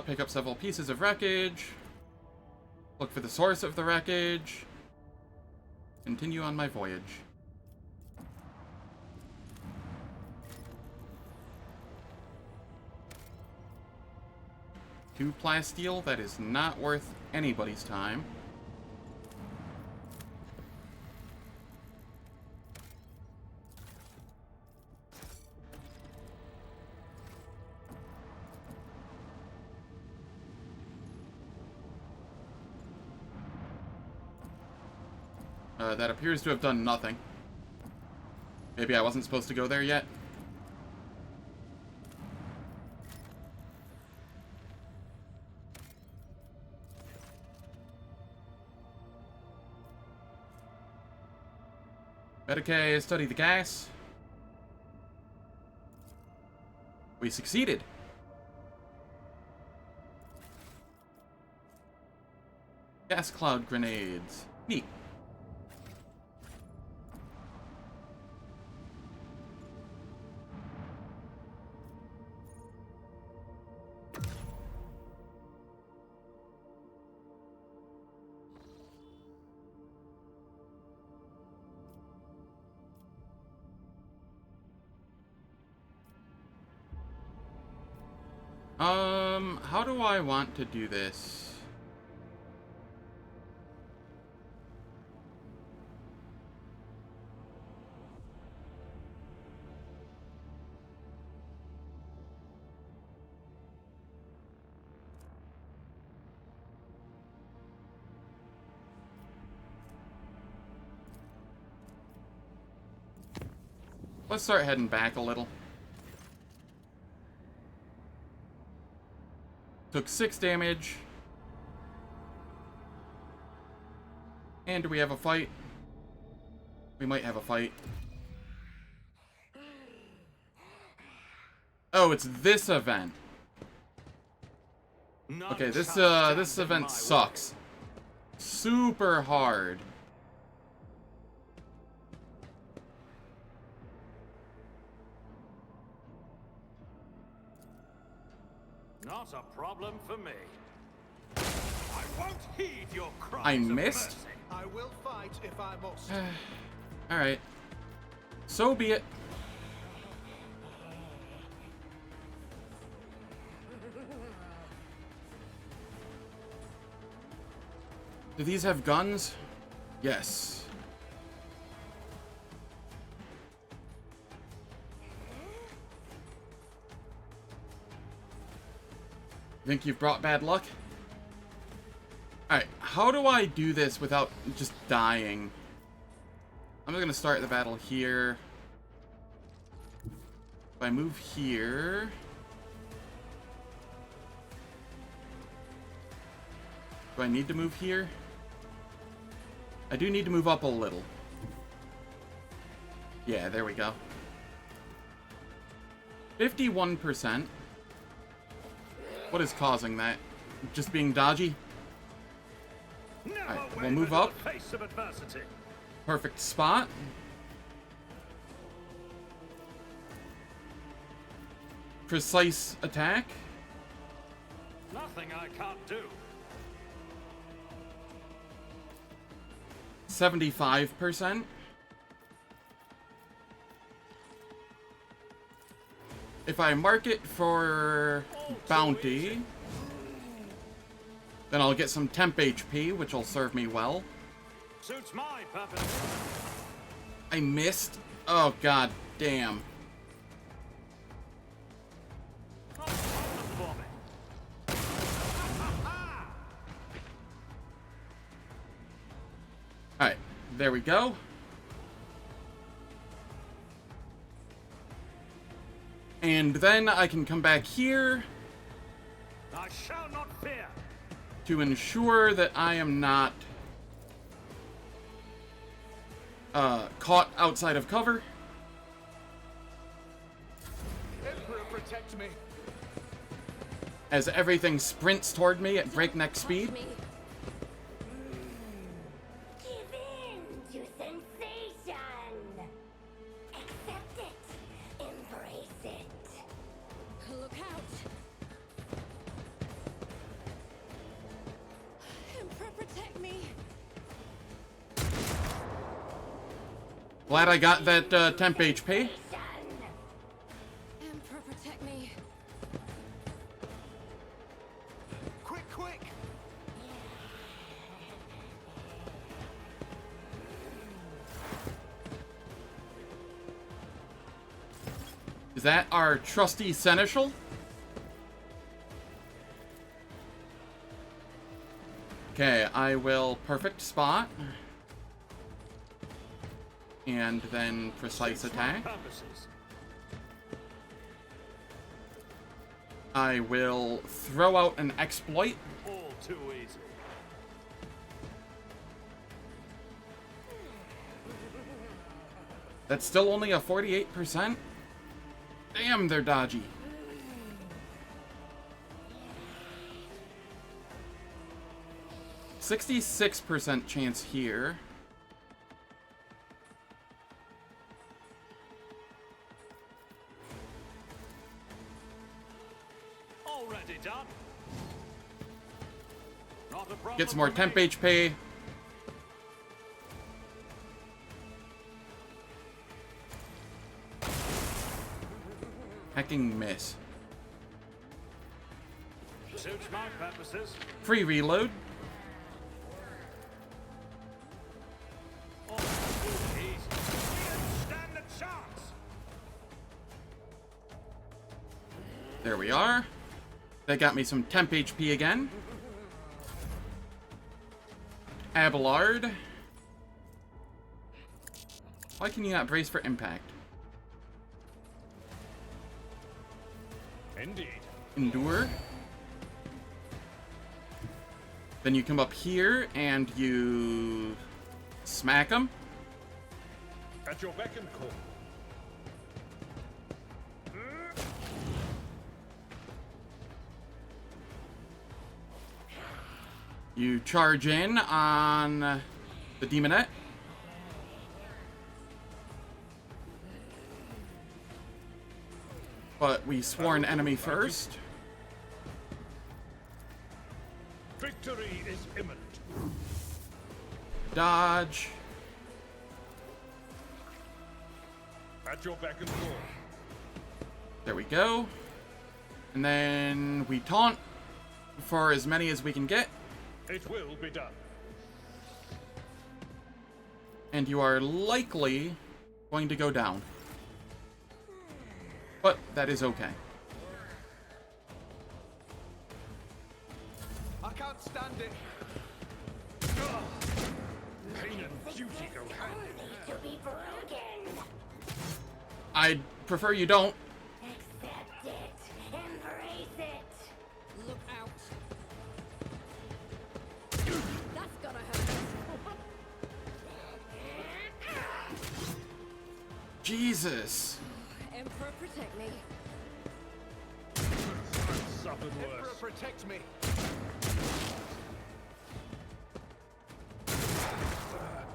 Pick up several pieces of wreckage. Look for the source of the wreckage. Continue on my voyage. Two plasteel, that is not worth anybody's time. That appears to have done nothing. Maybe I wasn't supposed to go there yet. Medicae, study the gas. We succeeded. Gas cloud grenades. Neat. How do I want to do this? Let's start heading back a little. Took 6 damage. And do we have a fight? We might have a fight. Oh, it's this event. Okay, this event sucks. Super hard. Not a problem for me. I won't heed your cries. I of missed? mercy. I will fight if I must. Alright. So be it. Do these have guns? Yes. Think you've brought bad luck? Alright, how do I do this without just dying? I'm gonna start the battle here. If I move here... Do I need to move here? I do need to move up a little. Yeah, there we go. 51%. What is causing that? Just being dodgy? Alright, we'll move up. Face of adversity. Perfect spot. Precise attack. Nothing I can't do. 75%. If I mark it for bounty, then I'll get some temp HP, which will serve me well. Suits my purpose. I missed. Oh, god damn. Not a problem for me. Alright, there we go. And then I can come back here I shall not fear. to ensure that I am not caught outside of cover. Emperor, protect me. As everything sprints toward me at breakneck speed. Give in to sensation. Accept it. Embrace it. Look out! Emperor, protect me! Glad I got that temp HP. Emperor, protect me! Quick, quick. Is that our trusty seneschal? Okay, I will perfect spot. And then precise attack. Purposes. I will throw out an exploit. All too easy. That's still only a 48%. Damn, they're dodgy. %66% chance here. Already done. Not a problem. Get some more for temp me. HP. Hacking miss. Suits my purposes. Free reload. Oh, easy. Didn't stand a chance. There we are. That got me some temp HP again. Abelard. Why can you not brace for impact? Indeed. Endure. Then you come up here and you smack them. At your beck and call. You charge in on the demonette. But we swore an enemy first. Victory is imminent. Dodge. At your beck and call. There we go. And then we taunt for as many as we can get. It will be done. And you are likely going to go down. But that is okay. I can't stand it. Pain and duty go hand in hand. To be broken. I'd prefer you don't. Accept it. Embrace it. Look out. That's gonna hurt. Jesus. Emperor, protect me. I've suffered worse. Protect me.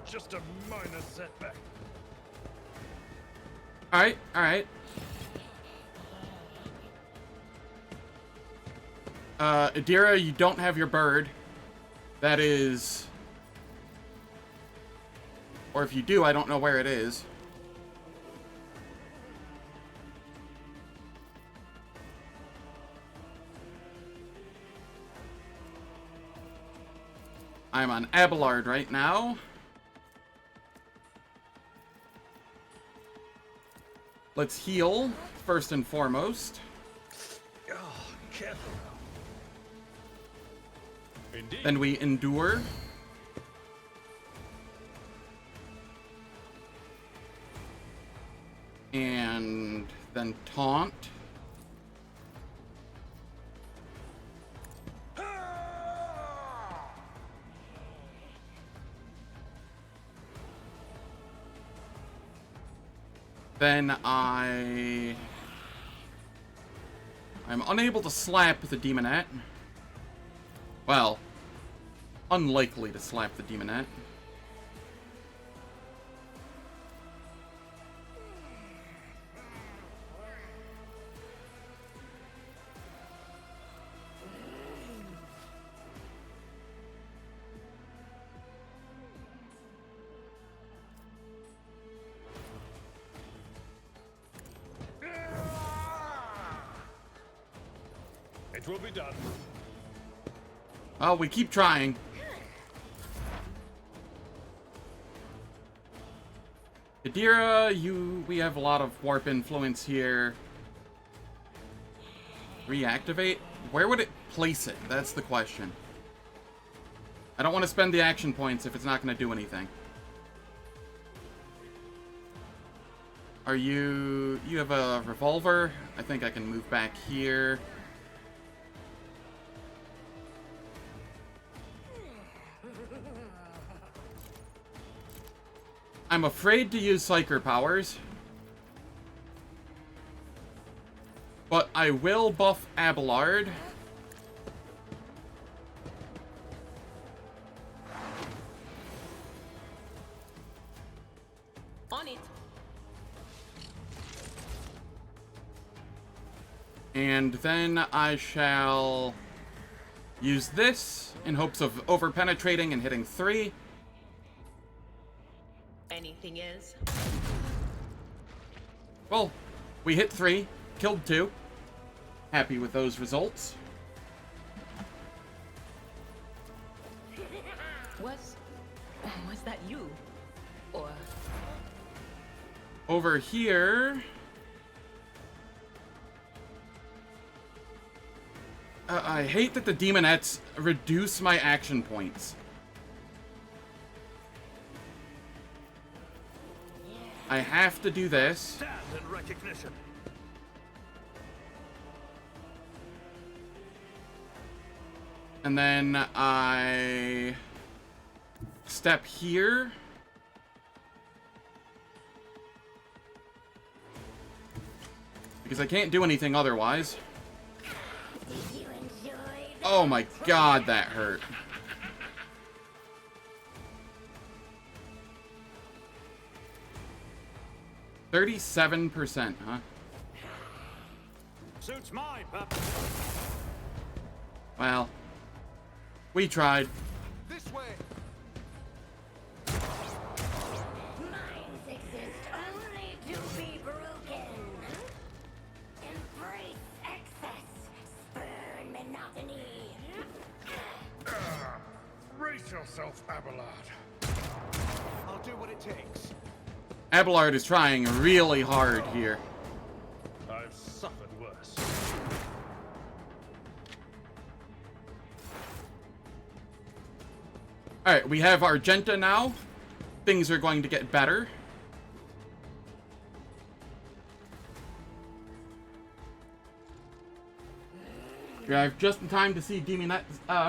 Just a minor setback. Alright, alright. Adira, you don't have your bird. That is... Or if you do, I don't know where it is. I'm on Abelard right now. Let's heal, first and foremost. Oh, careful. Indeed. Then we endure. And then taunt. Then I'm unable to slap the demonette. Well, unlikely to slap the demonette. It will be done. Oh, we keep trying. Adira, we have a lot of warp influence here. Reactivate? Where would it place it? That's the question. I don't want to spend the action points if it's not going to do anything. Are you have a revolver? I think I can move back here. I'm afraid to use Psyker powers. But I will buff Abelard. On it. And then I shall use this in hopes of over-penetrating and hitting 3. Anything is. Well, we hit 3, killed 2. Happy with those results. Was that you? Or Over here... I hate that the demonettes reduce my action points. I have to do this. Stand in recognition. And then I step here. Because I can't do anything otherwise. Did you enjoy Oh my god, that hurt. $37%, huh? Suits my purpose. Well, we tried. This way! Minds exist only to be broken. Embrace excess. Spurn monotony. Brace yourself, Abelard. I'll do what it takes. Abelard is trying really hard here. I've suffered worse. Alright, we have Argenta now. Things are going to get better. We arrived just in time to see Demonette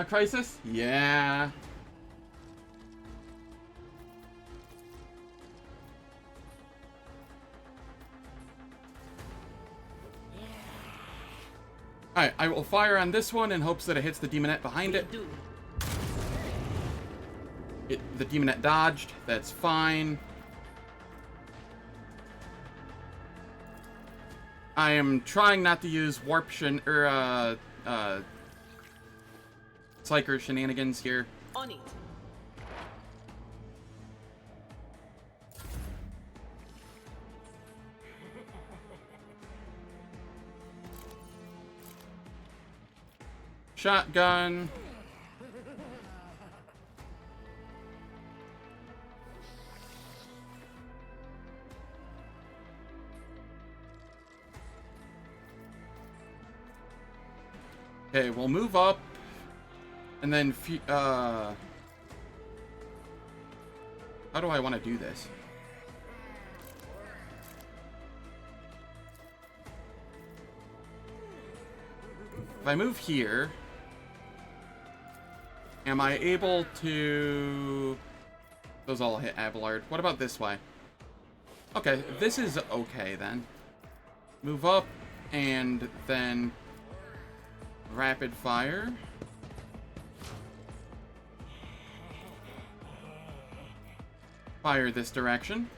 Crisis. Yeah. Alright, I will fire on this one in hopes that it hits the Demonette behind it. do? The Demonette dodged. That's fine. I am trying not to use warp Psyker shenanigans here. On it. Shotgun. Okay, we'll move up, and then, how do I want to do this? If I move here, am I able to... Those all hit Abelard. What about this way? Okay, this is okay then. Move up, and then... Rapid fire. Fire this direction.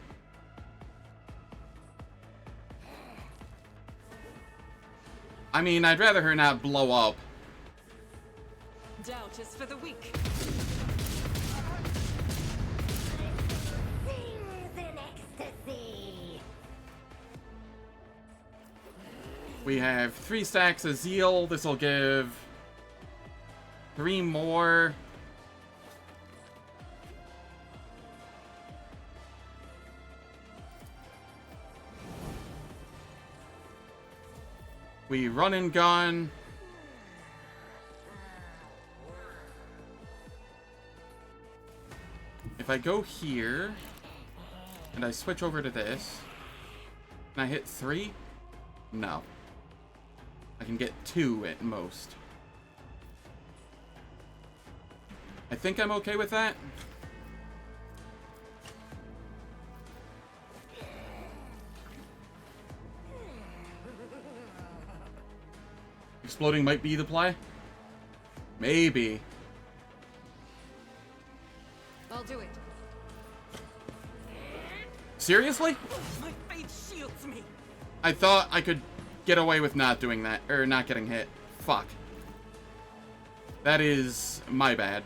I mean, I'd rather her not blow up. Doubt is for the weak. Sings in ecstasy. We have 3 stacks of Zeal. This will give 3 more. We run and gun. If I go here and I switch over to this, can I hit 3? No. I can get 2 at most. I think I'm okay with that. Exploding might be the play. Maybe. I'll do it. Seriously? My fate shields me. I thought I could get away with not doing that, or not getting hit. Fuck. That is my bad.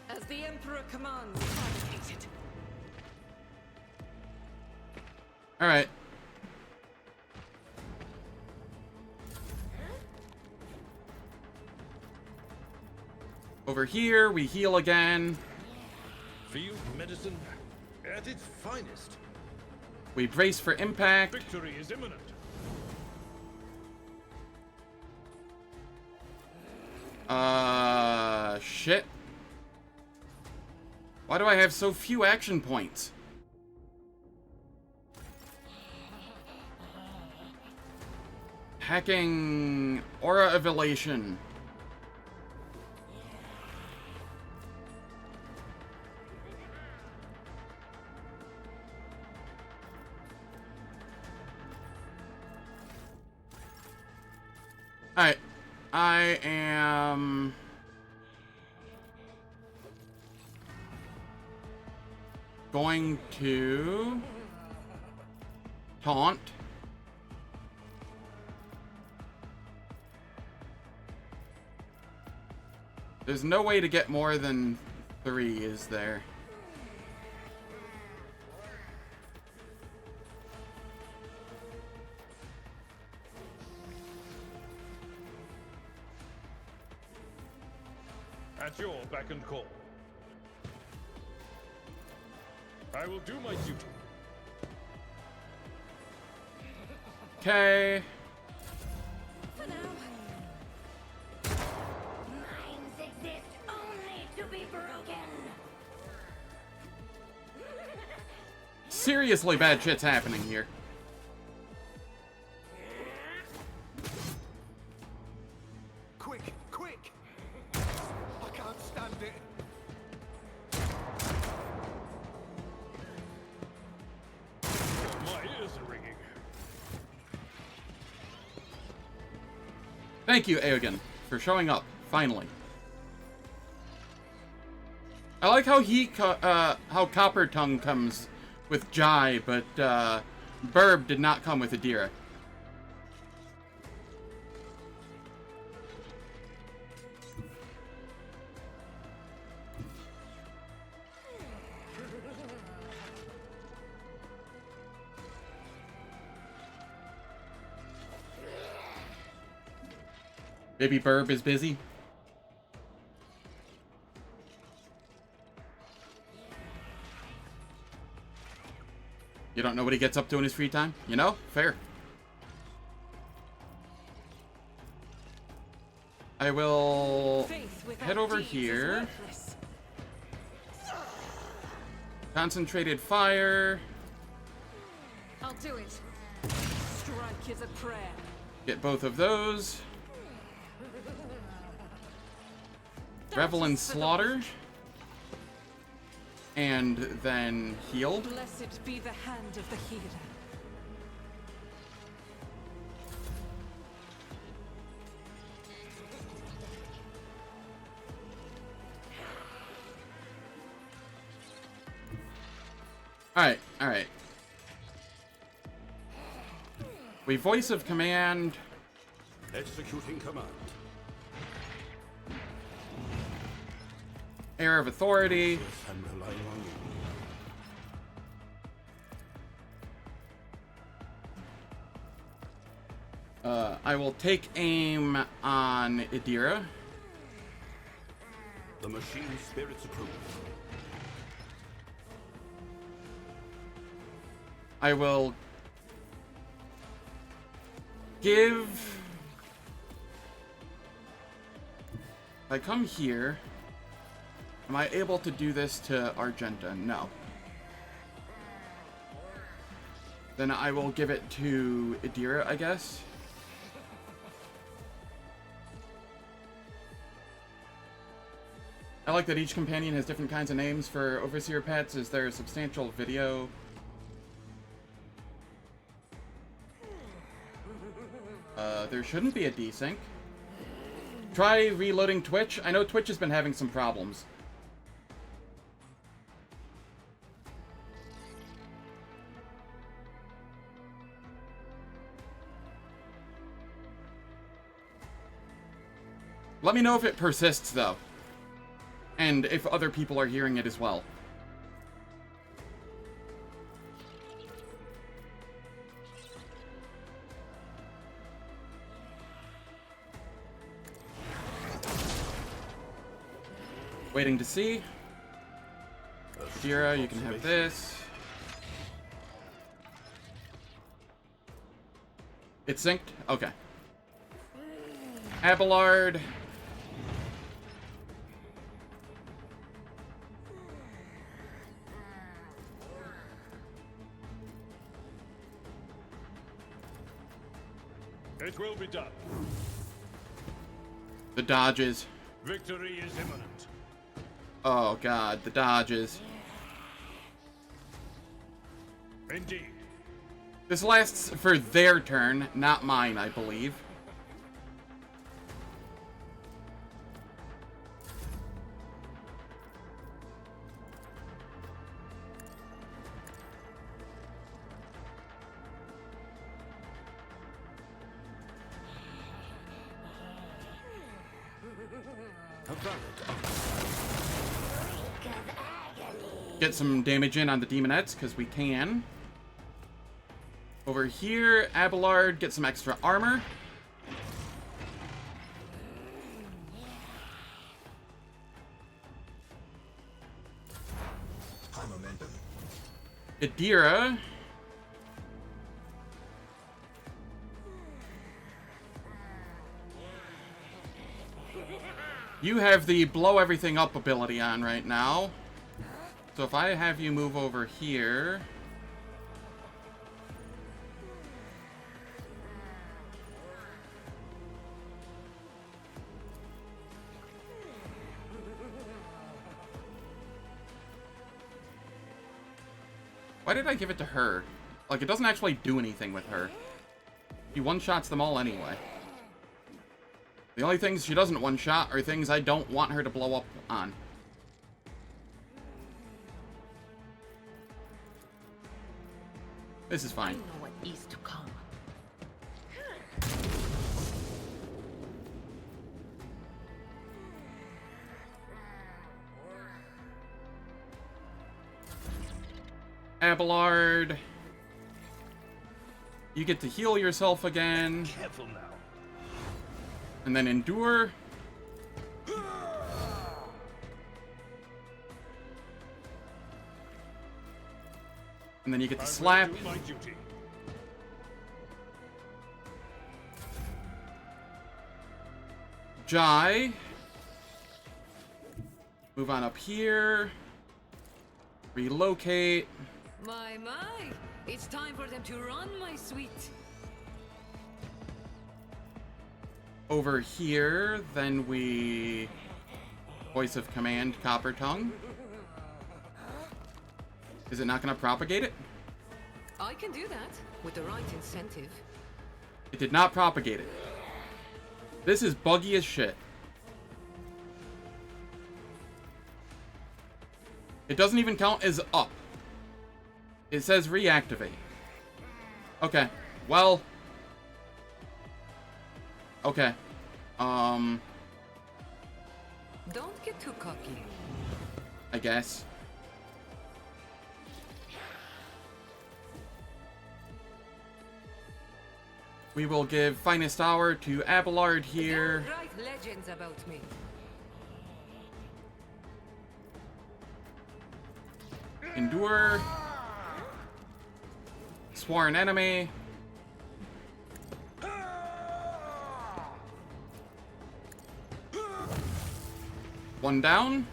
As the Emperor commands, fabricated. Alright. Over here, we heal again. Field medicine at its finest. We brace for impact. Victory is imminent. Shit. Why do I have so few action points? Hacking Aura of Elation. Alright. I am going to taunt. There's no way to get more than 3, is there? At your beck and call. I will do my duty. Okay. For now. Minds exist only to be broken. Seriously bad shit's happening here. Quick, quick! I can't stand it. My ears are ringing. Thank you, Aogen, for showing up, finally. I like how how Copper Tongue comes with Jai, but, Burb did not come with Adira. Maybe Burb is busy. You don't know what he gets up to in his free time? You know? Fair. I will head over here. Concentrated fire. I'll do it. Strike is a prayer. Get both of those. Revel in Slaughter. And then healed. Blessed be the hand of the healer. Alright, alright. We voice of command. Executing command. Air of authority. Yes, I'm relying on you. I will take aim on Adira. The machine spirits approve. I will give... If I come here, am I able to do this to Argenta? No. Then I will give it to Adira, I guess. I like that each companion has different kinds of names for Overseer pets. Is there a substantial video? There shouldn't be a desync. Try reloading Twitch. I know Twitch has been having some problems. Let me know if it persists, though. And if other people are hearing it as well. A Waiting to see. Adira, you can have this. It's synced? Okay. Abelard. It will be done. The dodges. Victory is imminent. Oh god, the dodges. Indeed. This lasts for their turn, not mine, I believe. Get some damage in on the demonettes, because we can. Over here, Abelard, get some extra armor. High momentum. Adira. You have the blow everything up ability on right now. So if I have you move over here... Why did I give it to her? Like, it doesn't actually do anything with her. He one-shots them all anyway. The only things she doesn't one-shot are things I don't want her to blow up on. This is fine. I know what is to come. Abelard. You get to heal yourself again. Careful now. And then endure. And then you get to slap. Do my duty. Jai. Move on up here. Relocate. My, it's time for them to run, my sweet. Over here, then we... Voice of Command, Copper Tongue. Is it not going to propagate it? I can do that with the right incentive. It did not propagate it. This is buggy as shit. It doesn't even count as up. It says reactivate. Okay. Well. Okay. Don't get too cocky. I guess. We will give Finest Hour to Abelard here. Don't write legends about me. Endure. Sworn enemy. One down.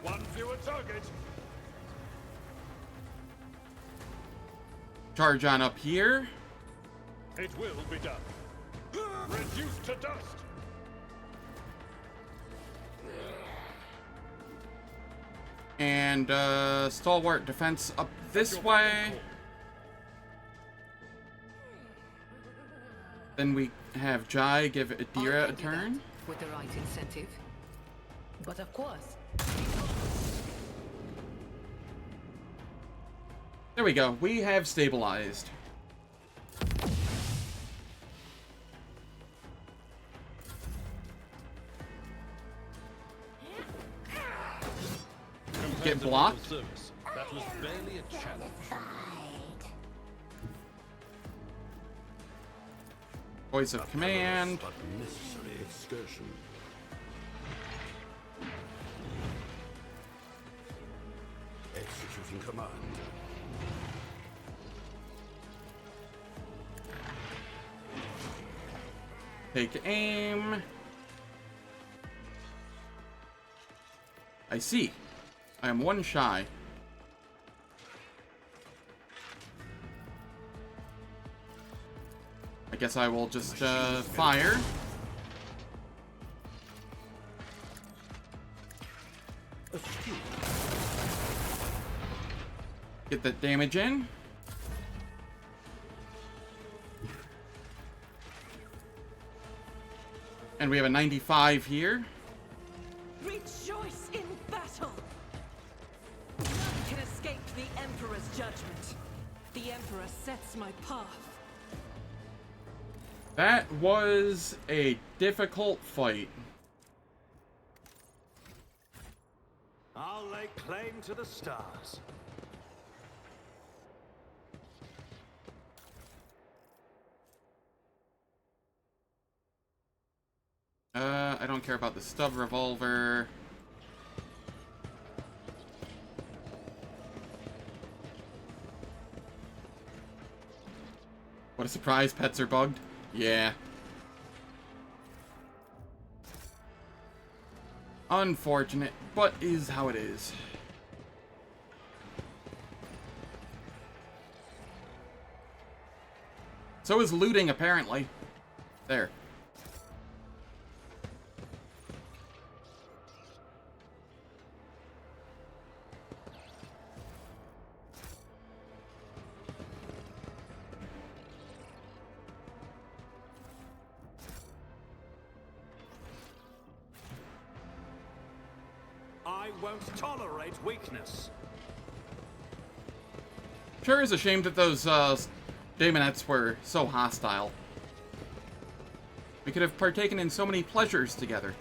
One fewer target. Charge on up here. It will be done. Reduced to dust. And stalwart defense up this way. Then we have Jai give Adira a I can do turn. that with the right incentive. But of course. There we go. We have stabilized. Get blocked. Service. That was barely a challenge. Voice of command. But necessary excursion. Executing command. Take aim. I see. I am one shy. I guess I will just fire. Get that damage in. And we have a 95 here. Rejoice in battle! None can escape the Emperor's judgment. The Emperor sets my path. That was a difficult fight. I'll lay claim to the stars. I don't care about the stub revolver. What a surprise, pets are bugged. Yeah. Unfortunate, but is how it is. So is looting, apparently. There. I won't tolerate weakness. Sure is a shame that those daemonettes were so hostile. We could have partaken in so many pleasures together.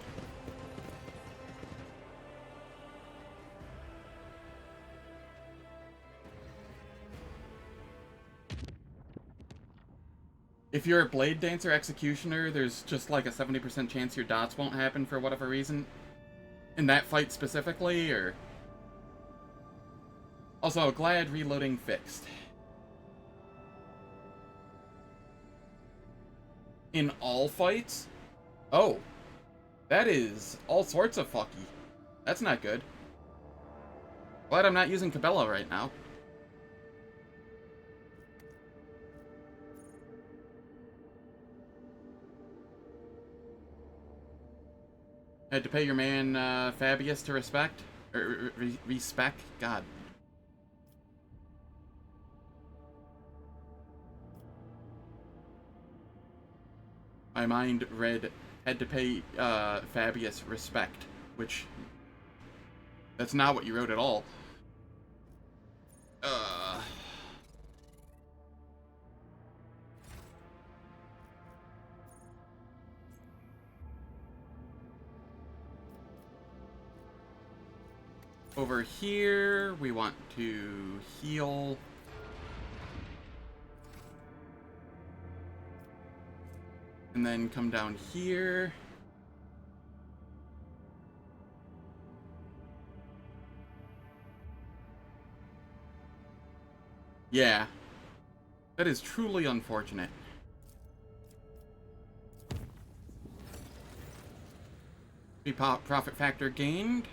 If you're a Blade Dancer Executioner, there's just like a 70% chance your dots won't happen for whatever reason. In that fight specifically, or... Also, glad reloading fixed. In all fights? Oh. That is all sorts of fucky. That's not good. Glad I'm not using Cabela right now. Had to pay your man, Fabius to respect? Or, respect? God. My mind read, had to pay, Fabius respect, which... That's not what you wrote at all. Over here, we want to heal. And then come down here. Yeah. That is truly unfortunate. Profit factor gained.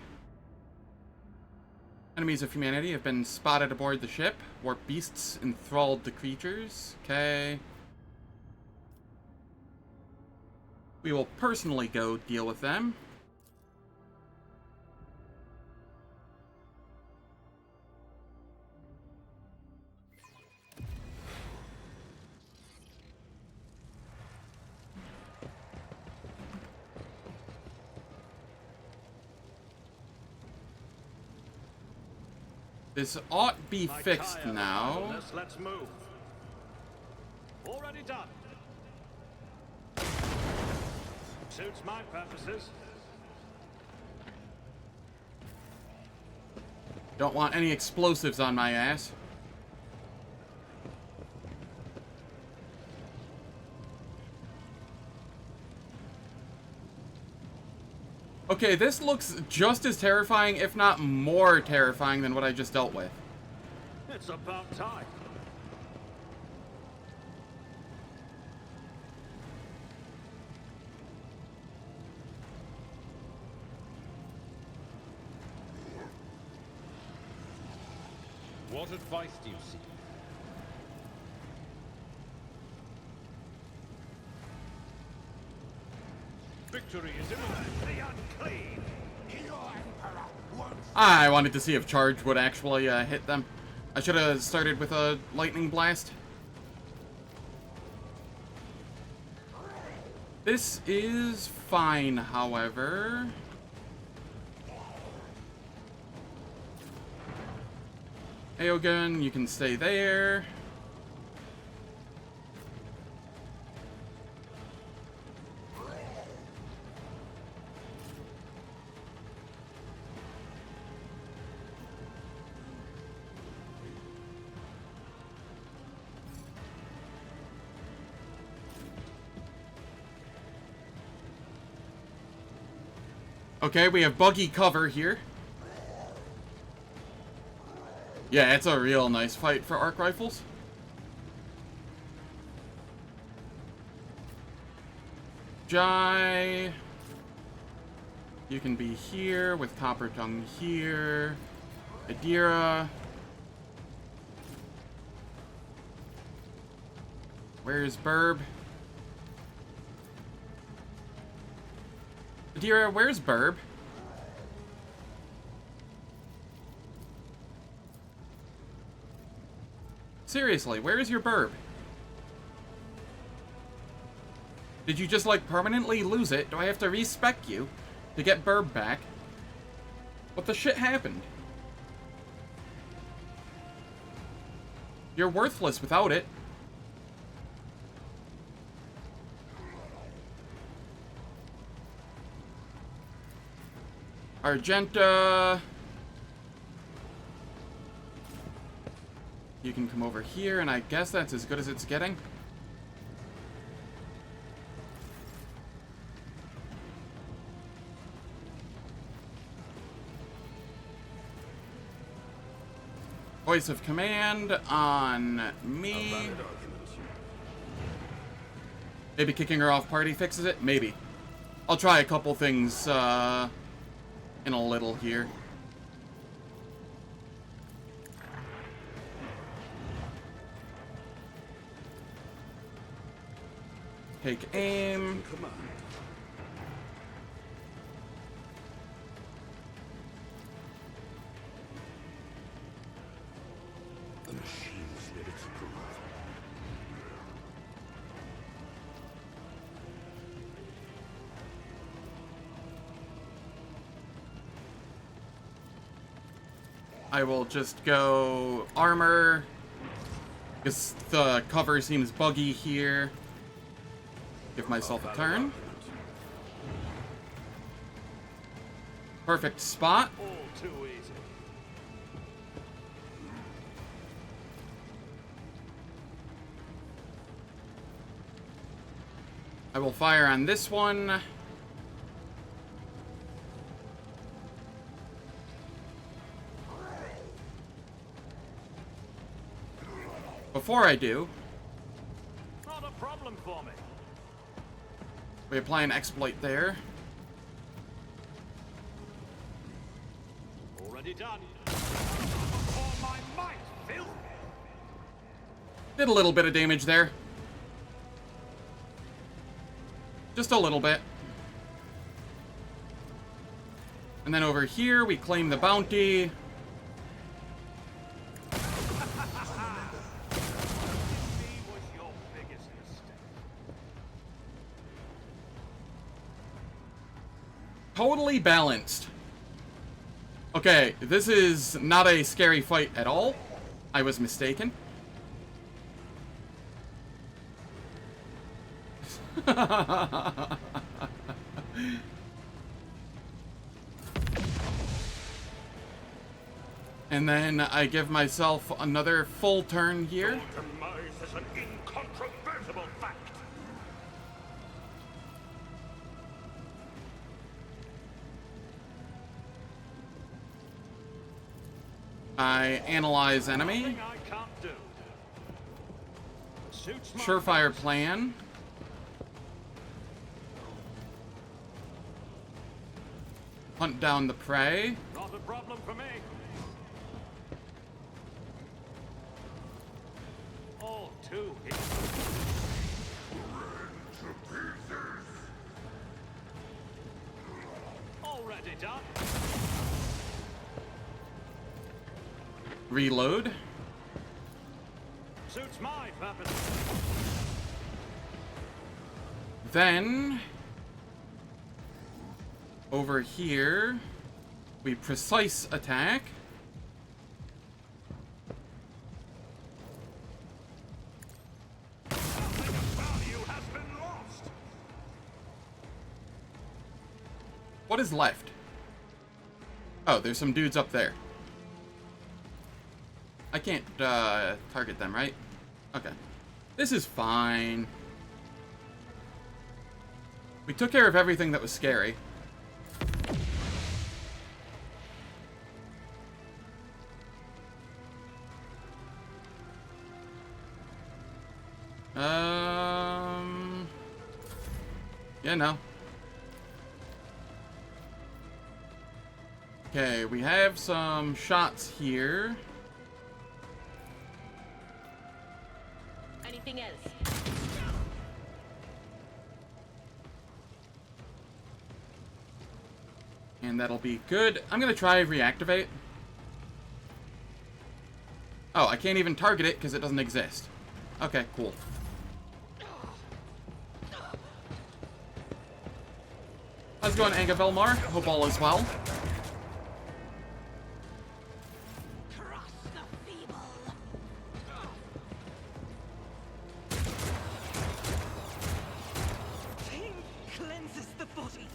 Enemies of humanity have been spotted aboard the ship. Warp beasts enthralled the creatures. Okay. We will personally go deal with them. This ought be fixed now. Let's move. Already done. Suits my purposes. Don't want any explosives on my ass. Okay, this looks just as terrifying, if not more terrifying than what I just dealt with. It's about time. What advice do you seek? Victory is imminent. The unclean. I wanted to see if charge would actually hit them. I should have started with a lightning blast. This is fine, however. Aogun, you can stay there. Okay, we have buggy cover here. Yeah, it's a real nice fight for arc rifles. Jai. You can be here with Copper Tongue here. Adira. Where's Burb? Adira, where's Burb? Seriously, where is your Burb? Did you just, like, permanently lose it? Do I have to respec you to get Burb back? What the shit happened? You're worthless without it. Argenta. You can come over here, and I guess that's as good as it's getting. Voice of command on me. Maybe kicking her off party fixes it? Maybe. I'll try a couple things, in a little here. Take aim. The machine spirits approve. I will just go armor, because the cover seems buggy here. Give myself a turn. Perfect spot. All too easy. I will fire on this one. Before I do, Not a problem for me. we apply an exploit there. Already done. For my might, Phil. Did a little bit of damage there. Just a little bit. And then over here, we claim the bounty. Totally balanced. Okay, this is not a scary fight at all. I was mistaken. And then I give myself another full turn here. Your demise is an incontrovertible fact. I analyze enemy. Nothing I can't do. Suits my Surefire purpose. plan. Hunt down the prey. Not a problem for me. All too easy. Already done. Reload. Suits my purpose. Then, over here, we precise attack. Nothing of value has been lost. What is left? Oh, there's some dudes up there. I can't target them, right? Okay. This is fine. We took care of everything that was scary. Yeah, no. Okay, we have some shots here. Anything else? And that'll be good. I'm gonna try reactivate. Oh, I can't even target it because it doesn't exist. Okay, cool. How's it going, Anga Velmar? Hope all is well. Crush the feeble. Pain cleanses the body.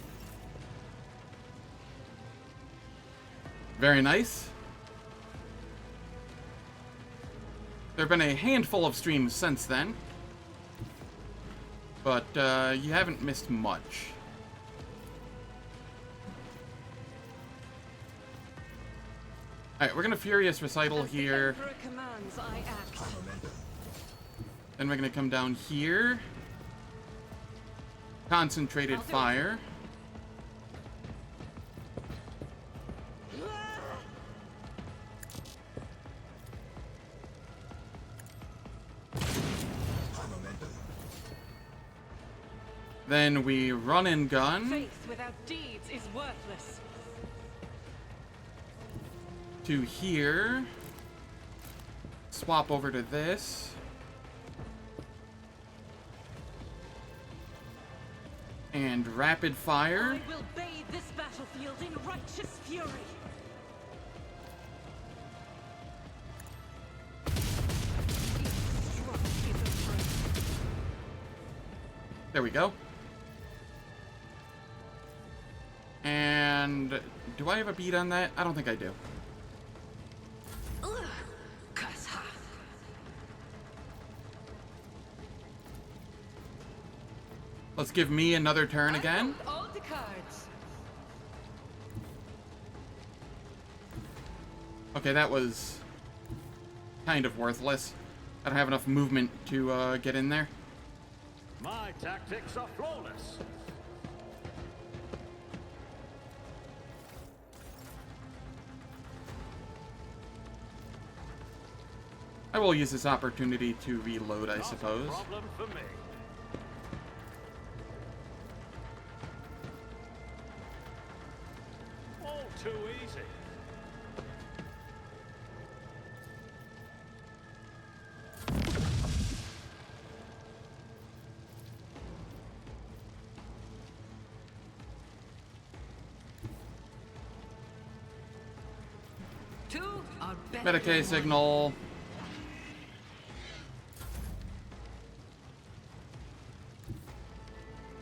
Very nice. There have been a handful of streams since then. But you haven't missed much. Alright, we're gonna Furious Recital As the here. Emperor commands, I act. Then we're gonna come down here. Concentrated I'll do it. fire. Then we run and gun Faith without deeds is worthless. to here. Swap over to this. And rapid fire. I will bathe this battlefield in righteous fury. Each stroke is a prayer. There we go. And do I have a beat on that? I don't think I do. Let's give me another turn again. I hold all the cards. Okay, that was kind of worthless. I don't have enough movement to get in there. My tactics are flawless. I will use this opportunity to reload, I Not suppose. a problem for me. All too easy. Two are better Medicaid than one. signal.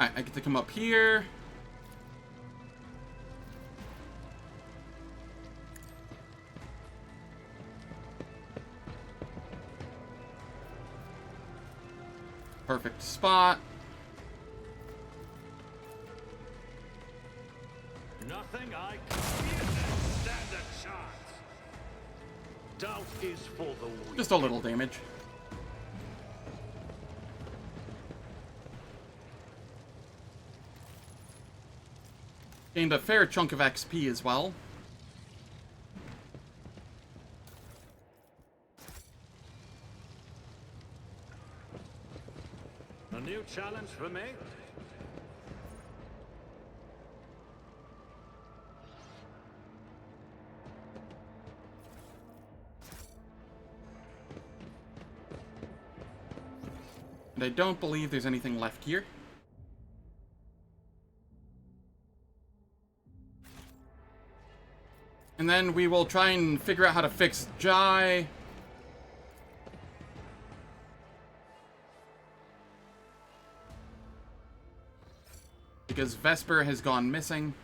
Alright, I get to come up here. Perfect spot. Nothing I can't stand a chance. Doubt is for the weak. Just a little damage. Gained a fair chunk of XP as well. A new challenge for me? And I don't believe there's anything left here. And then we will try and figure out how to fix Jai. Because Vesper has gone missing.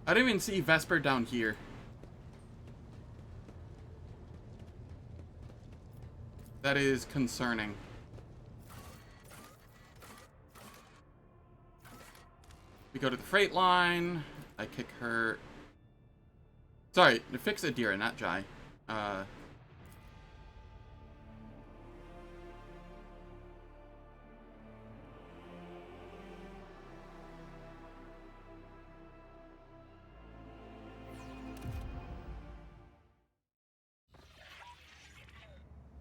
I don't even see Vesper down here. That is concerning. We go to the freight line. I kick her. Sorry, to fix Adira, not Jai.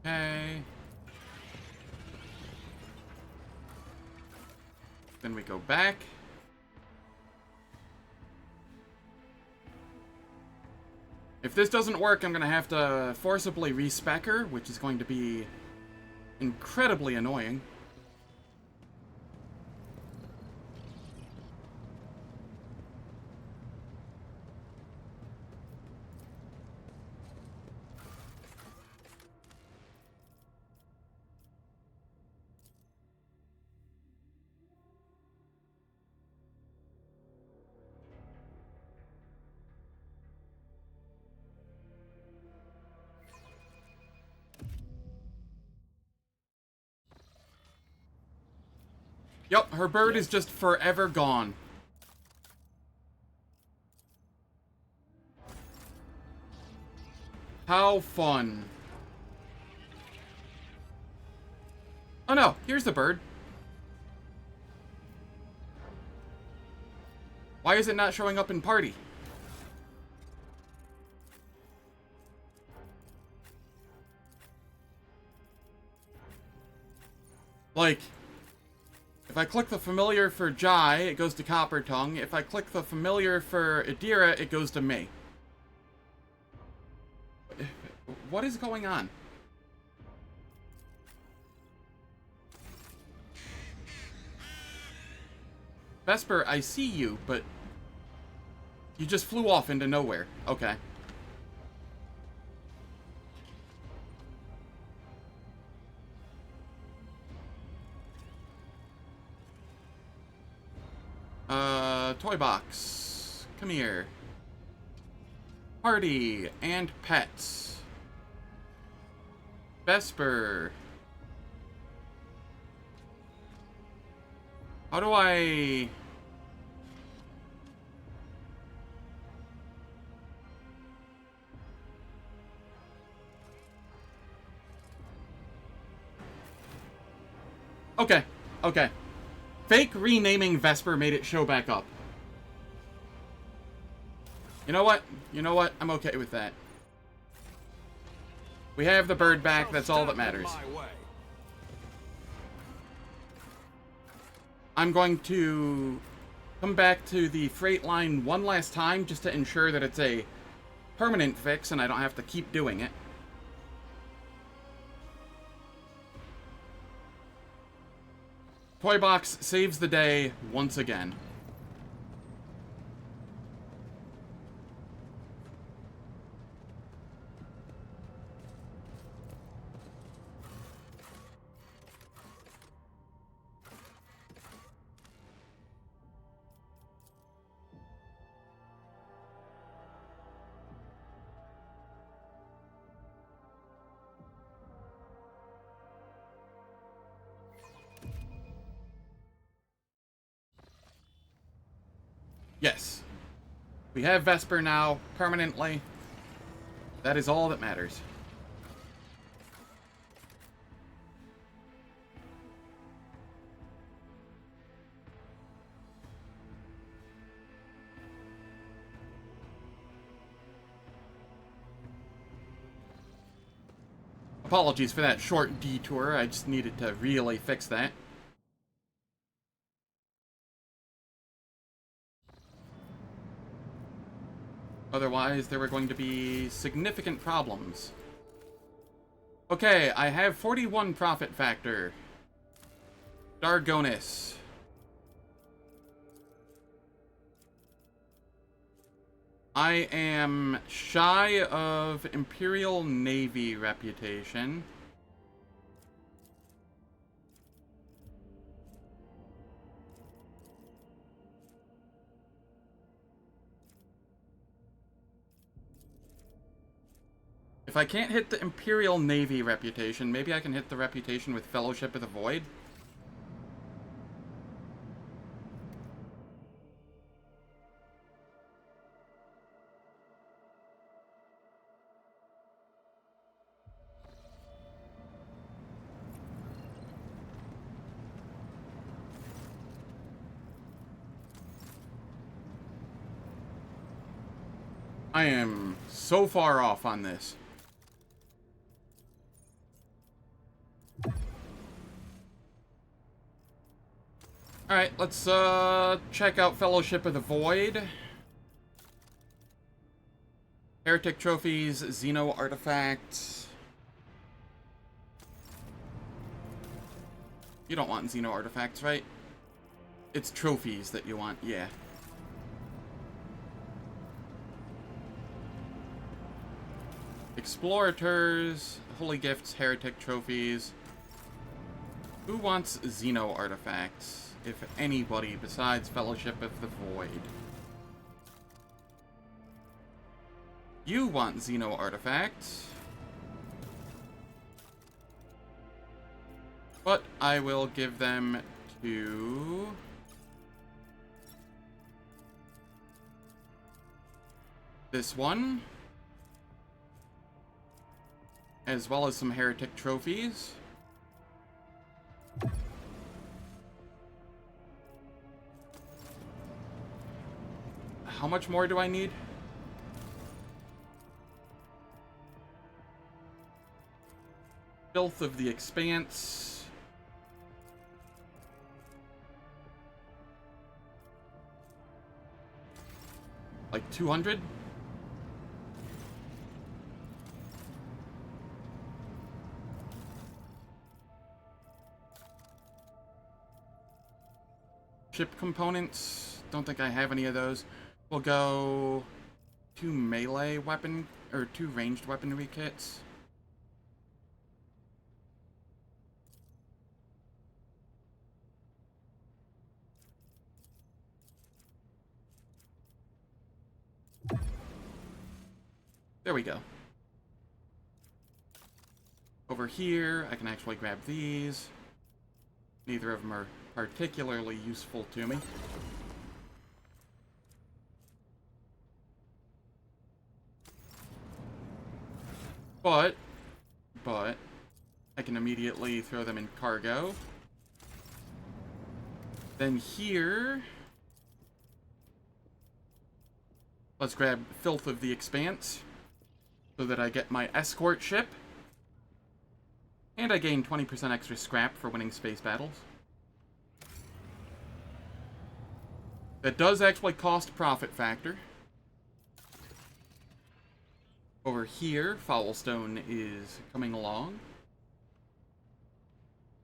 Okay. Then we go back. If this doesn't work, I'm gonna have to forcibly respec her, which is going to be incredibly annoying. Yep, her bird is just forever gone. How fun. Oh no, here's the bird. Why is it not showing up in party? Like, if I click the familiar for Jai, it goes to Copper Tongue. If I click the familiar for Adira, it goes to me. What is going on? Vesper, I see you, but you just flew off into nowhere. Okay. Toy box. Come here. Party and pets. Vesper. How do I... Okay, okay. Fake renaming Vesper made it show back up. You know what? You know what? I'm okay with that. We have the bird back, that's all that matters. I'm going to come back to the freight line one last time just to ensure that it's a permanent fix and I don't have to keep doing it. Toy box saves the day once again. Yes. We have Vesper now, permanently. That is all that matters. Apologies for that short detour, I just needed to really fix that. Otherwise, there were going to be significant problems. Okay, I have 41 profit factor. Dargonis. I am shy of Imperial Navy reputation. If I can't hit the Imperial Navy reputation, maybe I can hit the reputation with Fellowship of the Void. I am so far off on this. Alright, let's check out Fellowship of the Void. Heretic Trophies, Xeno Artifacts. You don't want Xeno Artifacts, right? It's trophies that you want, yeah. Explorators, Holy Gifts, Heretic Trophies. Who wants Xeno Artifacts, if anybody, besides Fellowship of the Void? You want Xeno Artifacts. But I will give them to... this one. As well as some Heretic Trophies. How much more do I need? Filth of the Expanse. Like 200? Ship components. Don't think I have any of those. We'll go 2 melee weapon, or 2 ranged weaponry kits. There we go. Over here, I can actually grab these. Neither of them are particularly useful to me. But, I can immediately throw them in cargo. Then here, let's grab Filth of the Expanse, so that I get my escort ship. And I gain 20% extra scrap for winning space battles. That does actually cost profit factor. Over here, Foulstone is coming along.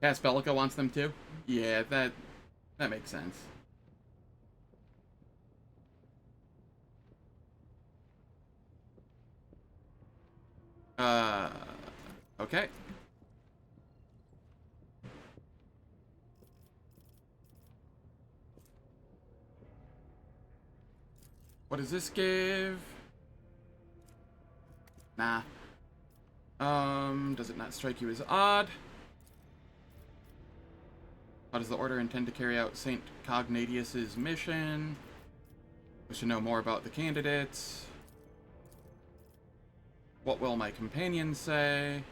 Cass Bellica wants them too? Yeah, that makes sense. Okay. What does this give? Nah. Does it not strike you as odd? How does the Order intend to carry out St. Cognatius's mission? I should know more about the candidates. What will my companions say?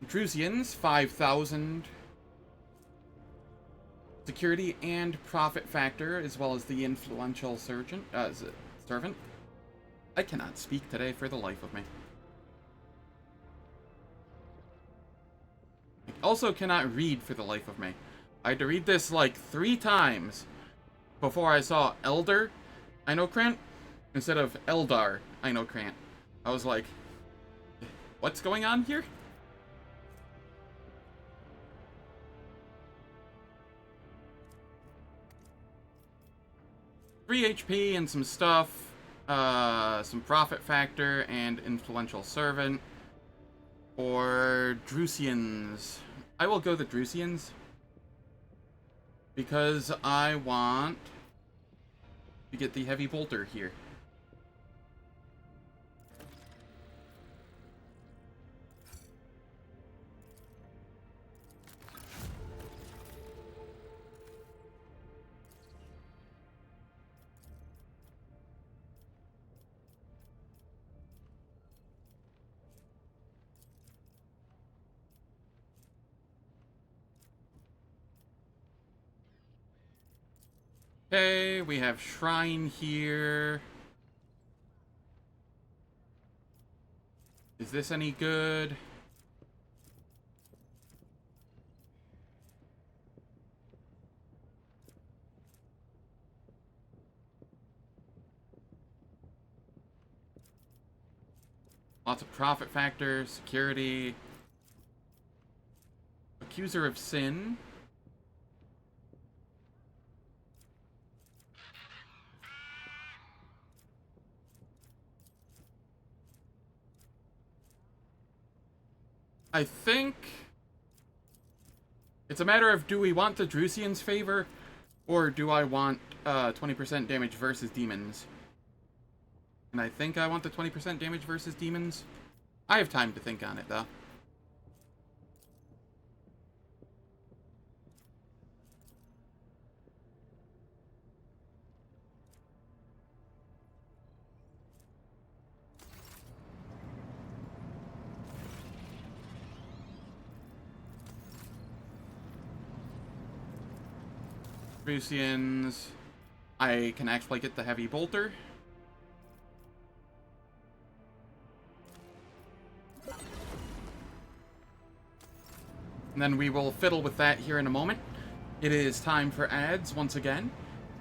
Drusians, 5,000. Security and profit factor, as well as the influential servant. I cannot speak today for the life of me. I also cannot read for the life of me. I had to read this like 3 times before I saw Elder Einokrant instead of Eldar Einokrant. I was like, what's going on here? HP and some stuff, some profit factor and influential servant, or Drusians. I will go the Drusians because I want to get the heavy bolter here. Okay, we have Shrine here. Is this any good? Lots of profit factor, security. Accuser of Sin. I think it's a matter of, do we want the Drusian's favor, or do I want 20% damage versus demons? And I think I want the 20% damage versus demons. I have time to think on it, though. Drusians. I can actually get the heavy bolter. And then we will fiddle with that here in a moment. It is time for ads once again.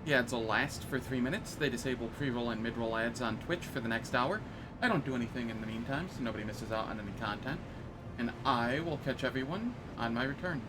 The ads will last for 3 minutes. They disable pre-roll and mid-roll ads on Twitch for the next hour. I don't do anything in the meantime, so nobody misses out on any content. And I will catch everyone on my return.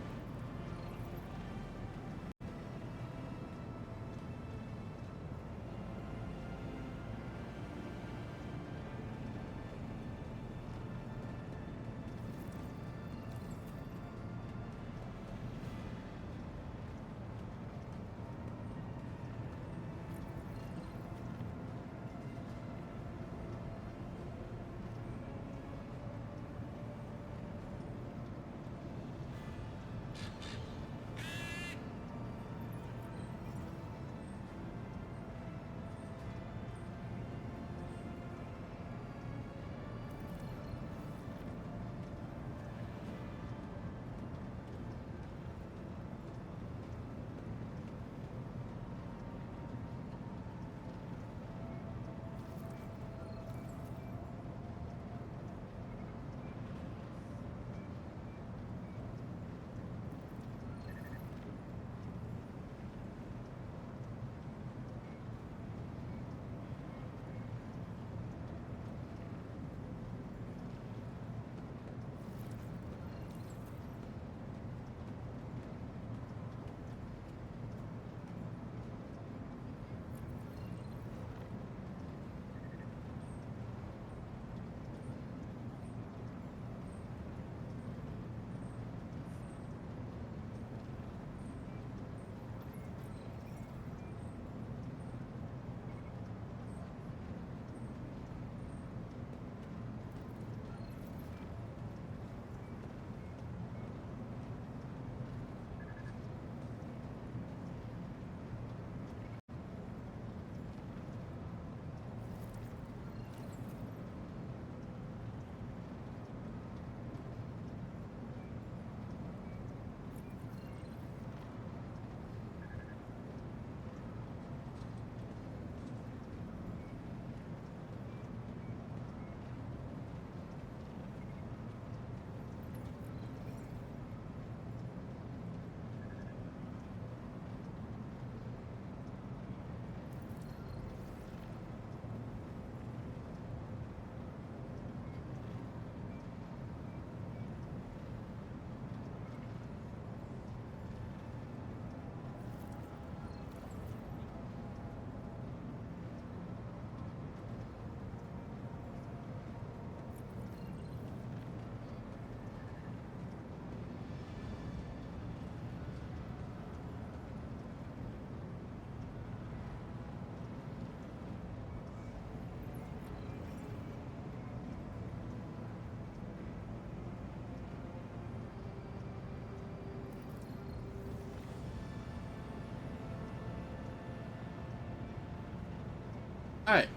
Alright.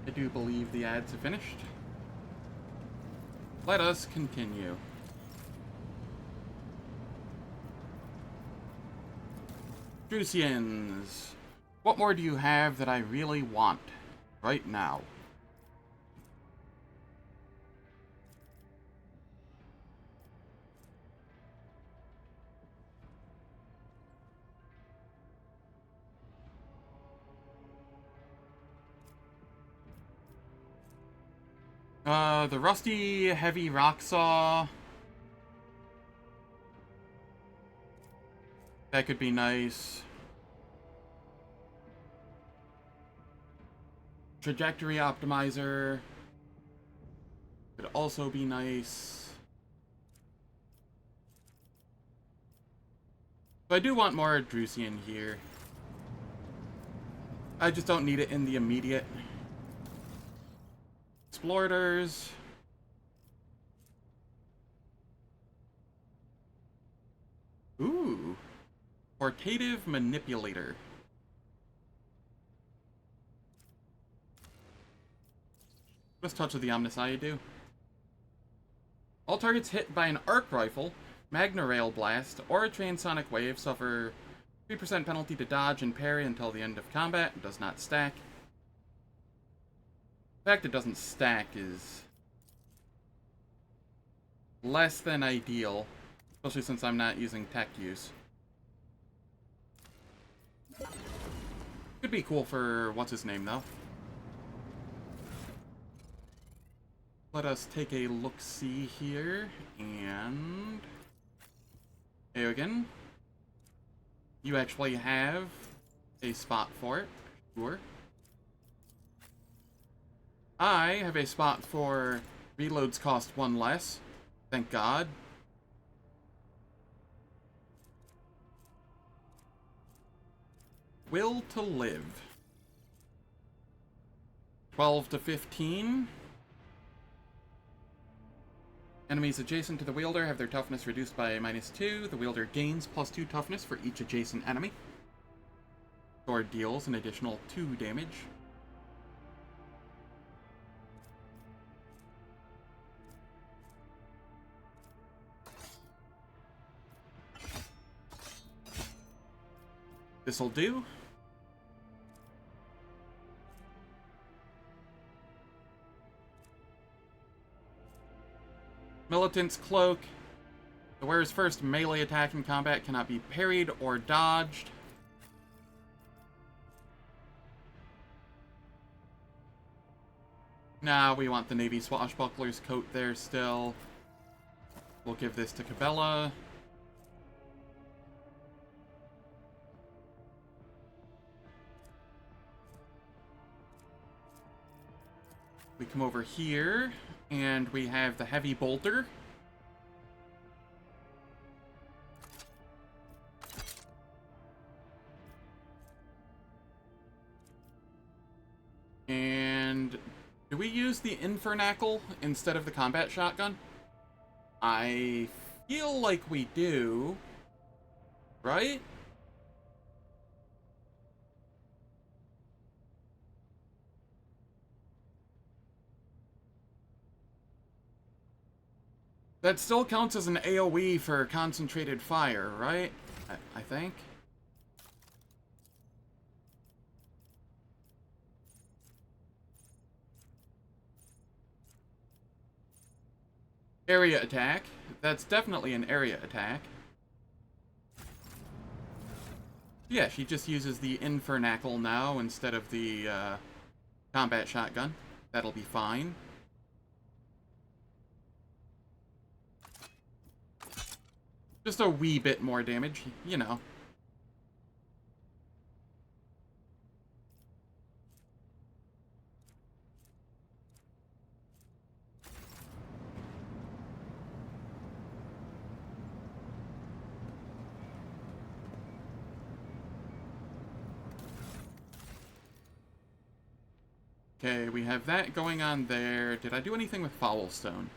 I do believe the ads are finished. Let us continue. Drusians. What more do you have that I really want right now? The rusty heavy rock saw. That could be nice. Trajectory optimizer could also be nice. But I do want more Drusian here. I just don't need it in the immediate. Explorators. Ooh. Portative manipulator. What does Touch of the Omnissiah do? All targets hit by an arc rifle, Magna Rail Blast, or a transonic wave suffer 3% penalty to dodge and parry until the end of combat. It does not stack. The fact it doesn't stack is less than ideal, especially since I'm not using tech use. Could be cool for what's his name though. Let us take a look-see here, and again, you actually have a spot for it, sure. I have a spot for reloads cost 1 less, thank God. Will to live. 12 to 15. Enemies adjacent to the wielder have their toughness reduced by -2. The wielder gains +2 toughness for each adjacent enemy. Sword deals an additional 2 damage. This'll do. Militant's Cloak. The wearer's first melee attack in combat cannot be parried or dodged. Nah, we want the Navy Swashbuckler's coat there still. We'll give this to Cabela. We come over here, and we have the Heavy Bolter. And do we use the Infernacle instead of the combat shotgun? I feel like we do, right? That still counts as an AoE for concentrated fire, right? I think. Area attack. That's definitely an area attack. Yeah, she just uses the Infernacle now instead of the combat shotgun. That'll be fine. Just a wee bit more damage, you know. Okay, we have that going on there. Did I do anything with Foulstone?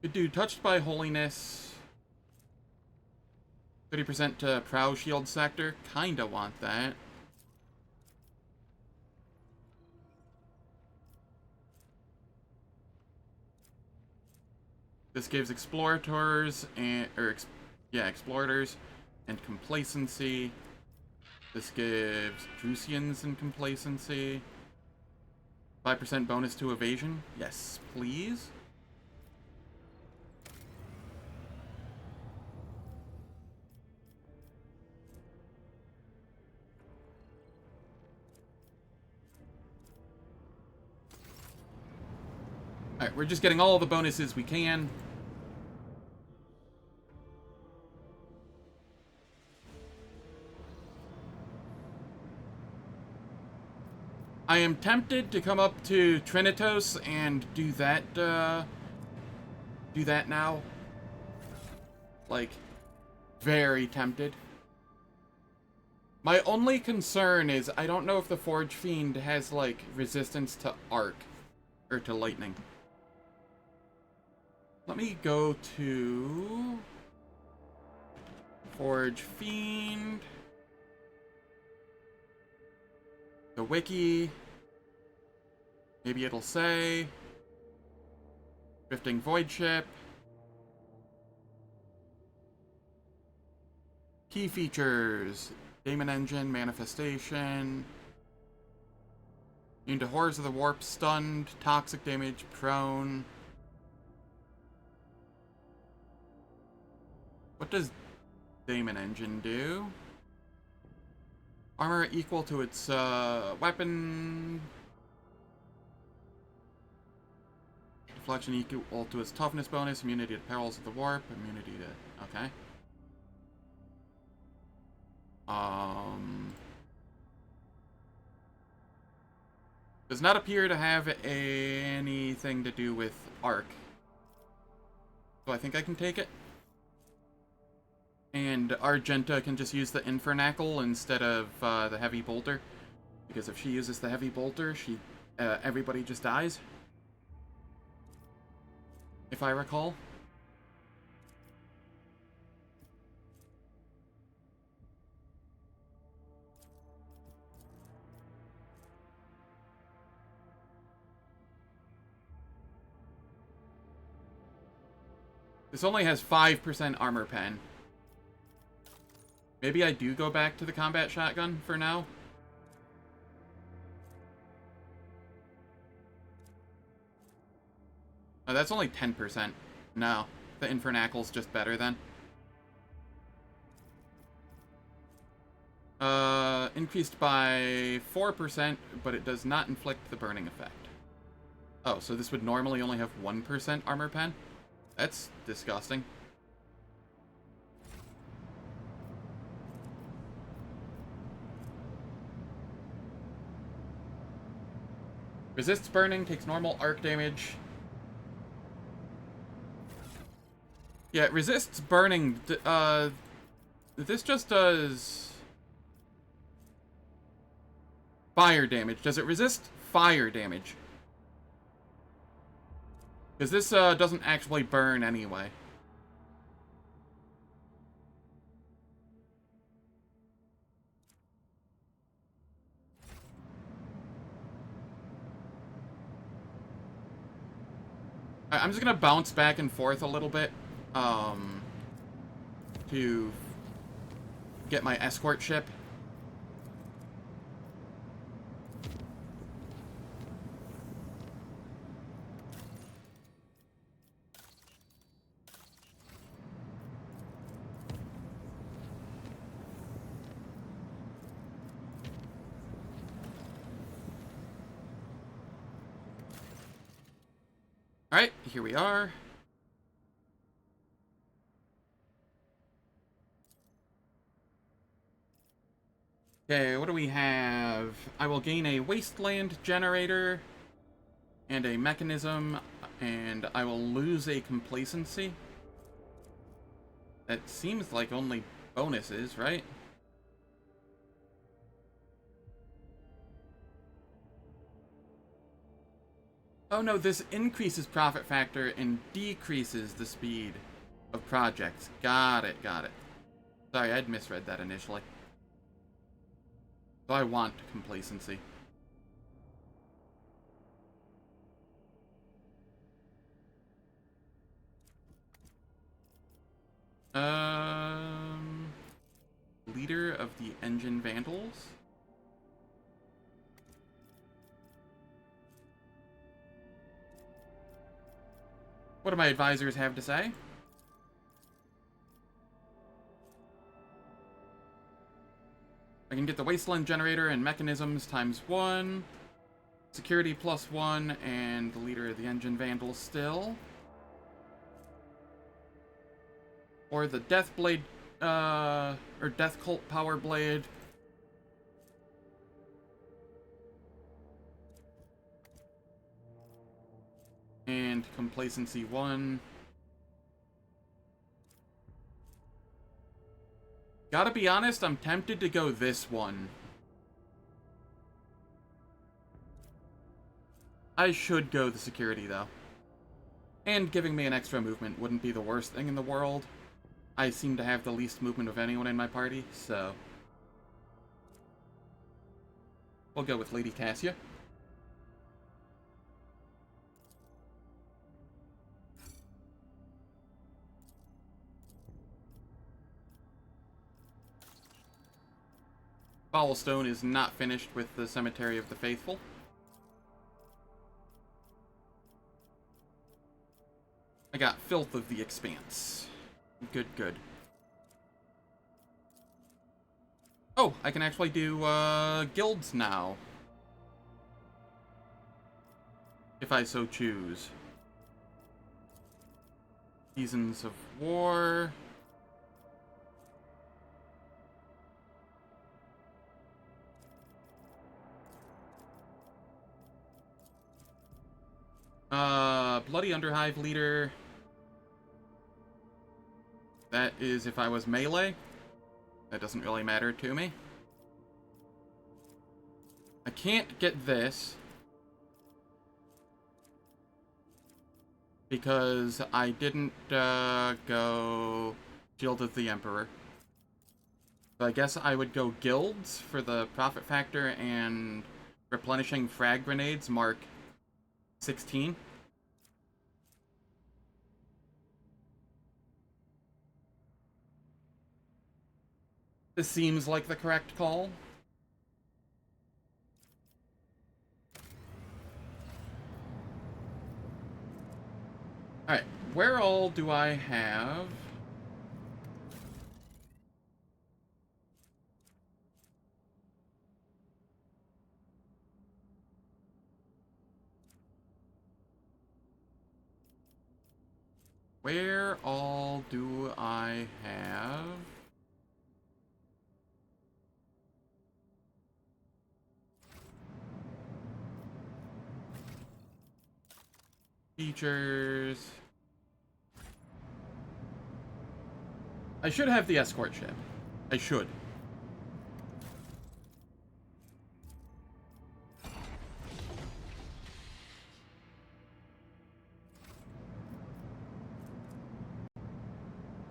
Could do Touched by Holiness. 30% to Prow Shield Sector. Kinda want that. This gives explorators and explorators and complacency. This gives Drusians and complacency. 5% bonus to evasion. Yes, please. Alright, we're just getting all the bonuses we can. I am tempted to come up to Trinitos and do that now. Like, very tempted. My only concern is I don't know if the Forge Fiend has, like, resistance to arc, or to lightning. Let me go to Forge Fiend. The wiki. Maybe it'll say Drifting Voidship. Key features. Daemon Engine, Manifestation. Immune to Horrors of the Warp, Stunned, Toxic Damage, Prone. What does Daemon Engine do? Armor equal to its weapon. Deflection equal to its toughness bonus. Immunity to perils of the warp. Immunity to... okay. Does not appear to have anything to do with arc. So I think I can take it. And Argenta can just use the Infernacle instead of the Heavy Bolter. Because if she uses the Heavy Bolter, everybody just dies. If I recall. This only has 5% armor pen. Maybe I do go back to the combat shotgun for now. Oh, that's only 10%. No, the Infernacle's just better then. Increased by 4%, but it does not inflict the burning effect. Oh, so this would normally only have 1% armor pen? That's disgusting. Resists burning, takes normal arc damage. Yeah, it resists burning. This just does fire damage. Does it resist fire damage? Because this doesn't actually burn anyway. I'm just gonna bounce back and forth a little bit to get my escort ship. Alright, here we are. Okay, what do we have? I will gain a wasteland generator and a mechanism, and I will lose a complacency. That seems like only bonuses, right? Oh no, this increases profit factor and decreases the speed of projects. Got it, got it. Sorry, I'd misread that initially. So I want complacency. Leader of the Engine Vandals. What do my advisors have to say? I can get the Wasteland Generator and Mechanisms ×1. Security +1, and the Leader of the Engine Vandals still. Or the Death Blade, or Death Cult Power Blade. And Complacency 1. Gotta be honest, I'm tempted to go this one. I should go the security, though. And giving me an extra movement wouldn't be the worst thing in the world. I seem to have the least movement of anyone in my party, so... we'll go with Lady Cassia. Foulstone is not finished with the Cemetery of the Faithful. I got Filth of the Expanse. Good, good. Oh, I can actually do, guilds now. If I so choose. Seasons of War. Bloody Underhive Leader. That is if I was melee. That doesn't really matter to me. I can't get this. Because I didn't, go Shield of the Emperor. So I guess I would go guilds for the profit factor and replenishing frag grenades mark 16. This seems like the correct call. Alright, where all do I have... Where all do I have... features... I should have the escort ship. I should.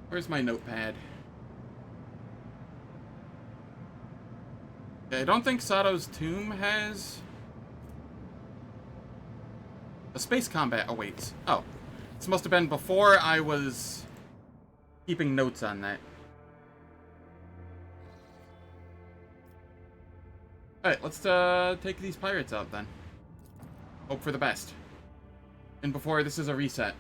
Where's my notepad? I don't think Sato's tomb has... a space combat awaits. Oh. This must have been before I was keeping notes on that. Alright, let's take these pirates out then. Hope for the best. And before this is a reset.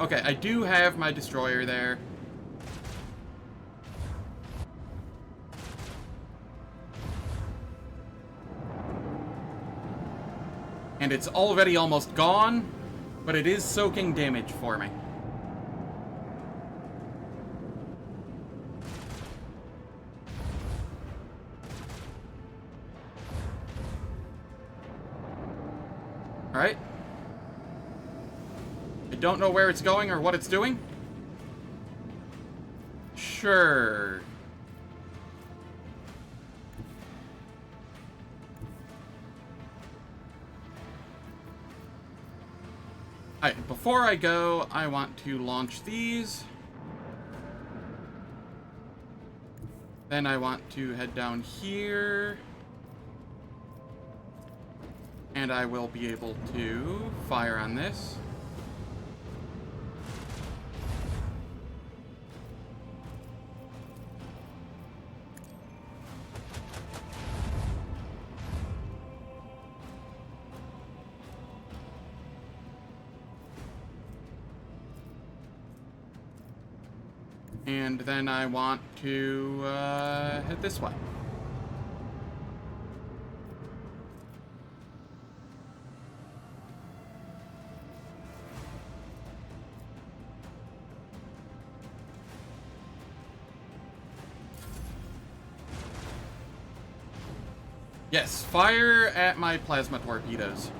Okay, I do have my destroyer there. And it's already almost gone, but it is soaking damage for me. Alright. I don't know where it's going or what it's doing. Sure. Alright, before I go, I want to launch these. Then I want to head down here. And I will be able to fire on this. And then I want to head this way. Yes, fire at my plasma torpedoes.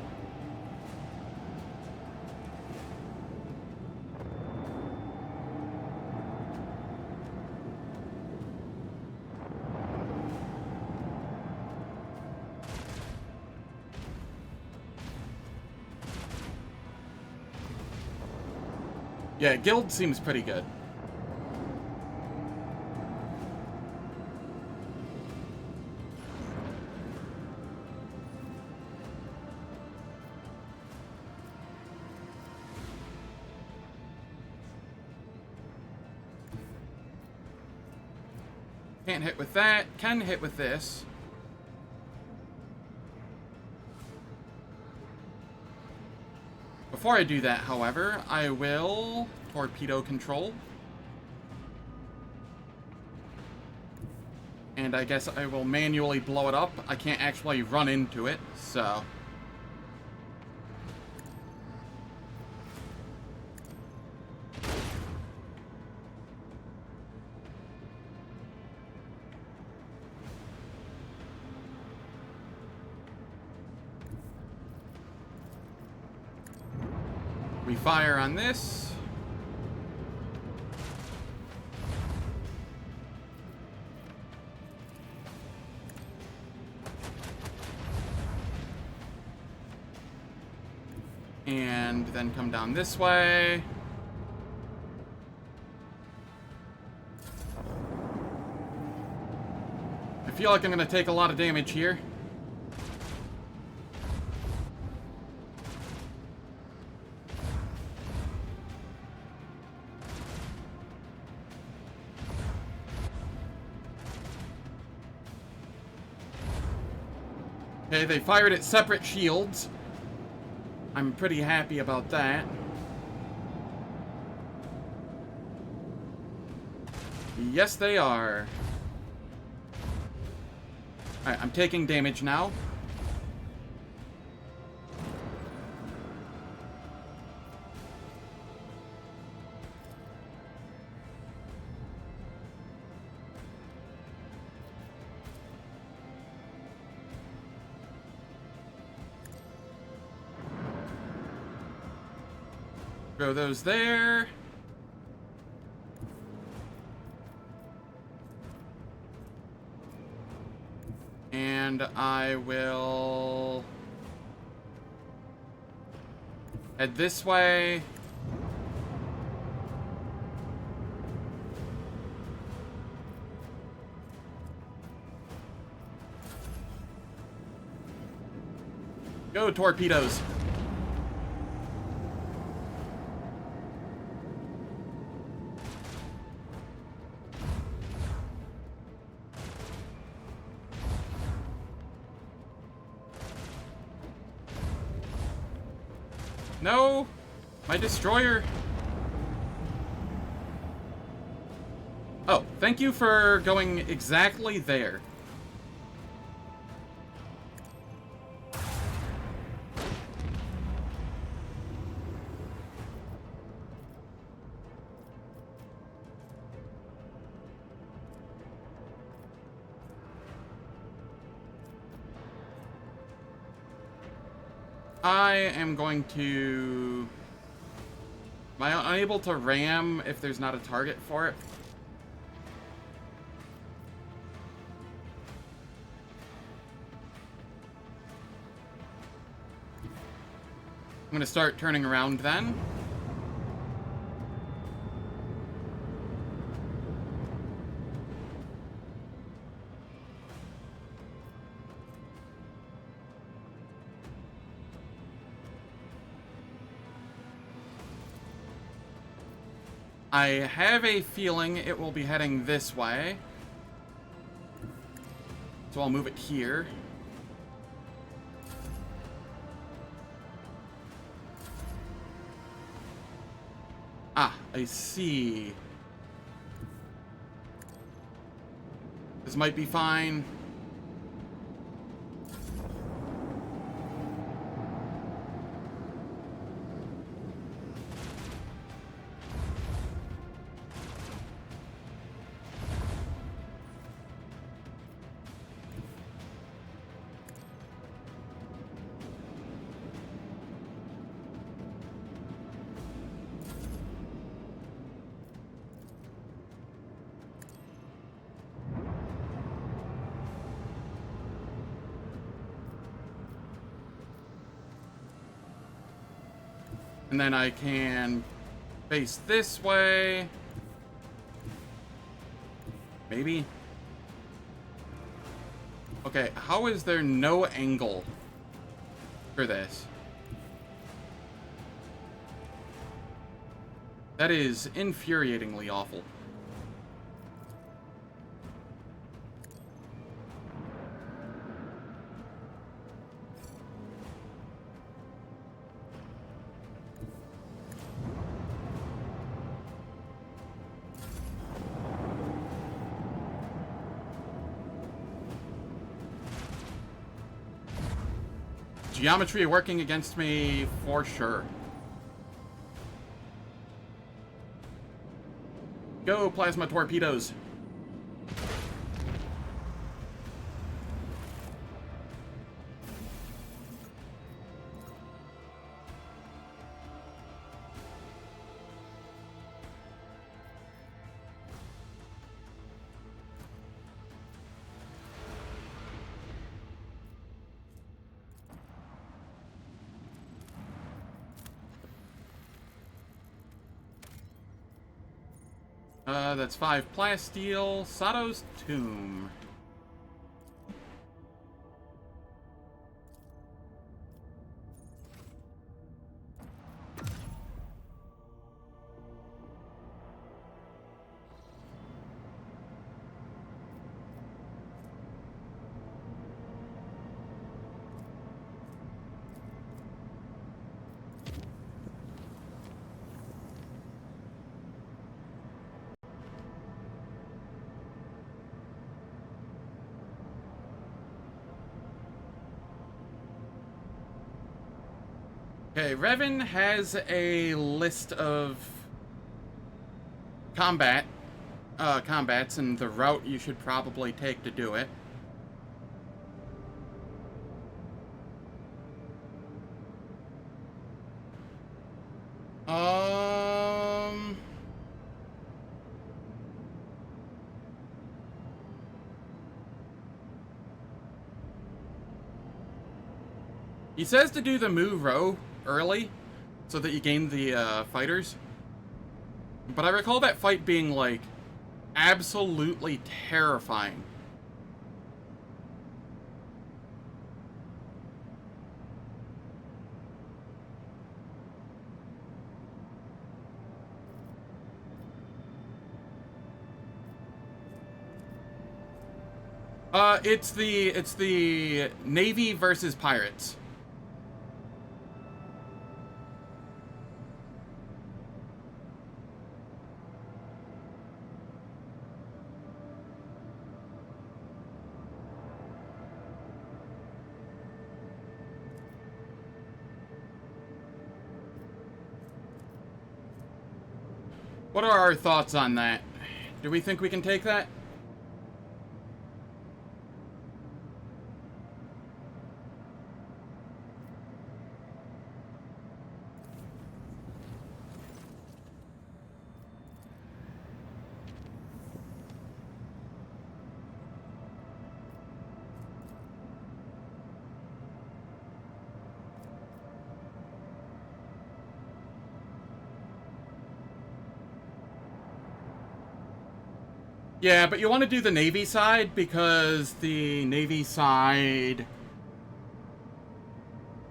Yeah, guild seems pretty good. Can't hit with that. Can hit with this. Before I do that, however, I will torpedo control. And I guess I will manually blow it up. I can't actually run into it, so... We fire on this. And then come down this way. I feel like I'm going to take a lot of damage here. Okay, they fired at separate shields. I'm pretty happy about that. Yes, they are. Alright, I'm taking damage now. Throw those there. And I will head this way. Go, torpedoes. No! My destroyer! Oh, thank you for going exactly there. I am going to... Am I unable to ram if there's not a target for it? I'm going to start turning around then. I have a feeling it will be heading this way. So I'll move it here. Ah, I see. This might be fine. And then I can face this way. Maybe. Okay, how is there no angle for this? That is infuriatingly awful. Geometry working against me for sure. Go, plasma torpedoes. That's 5 plasteel. Sato's tomb. Okay, Revan has a list of combats and the route you should probably take to do it. He says to do the move row early so that you gain the fighters. But I recall that fight being, like, absolutely terrifying. It's the Navy versus Pirates. What are our thoughts on that? Do we think we can take that? Yeah, but you want to do the Navy side because the Navy side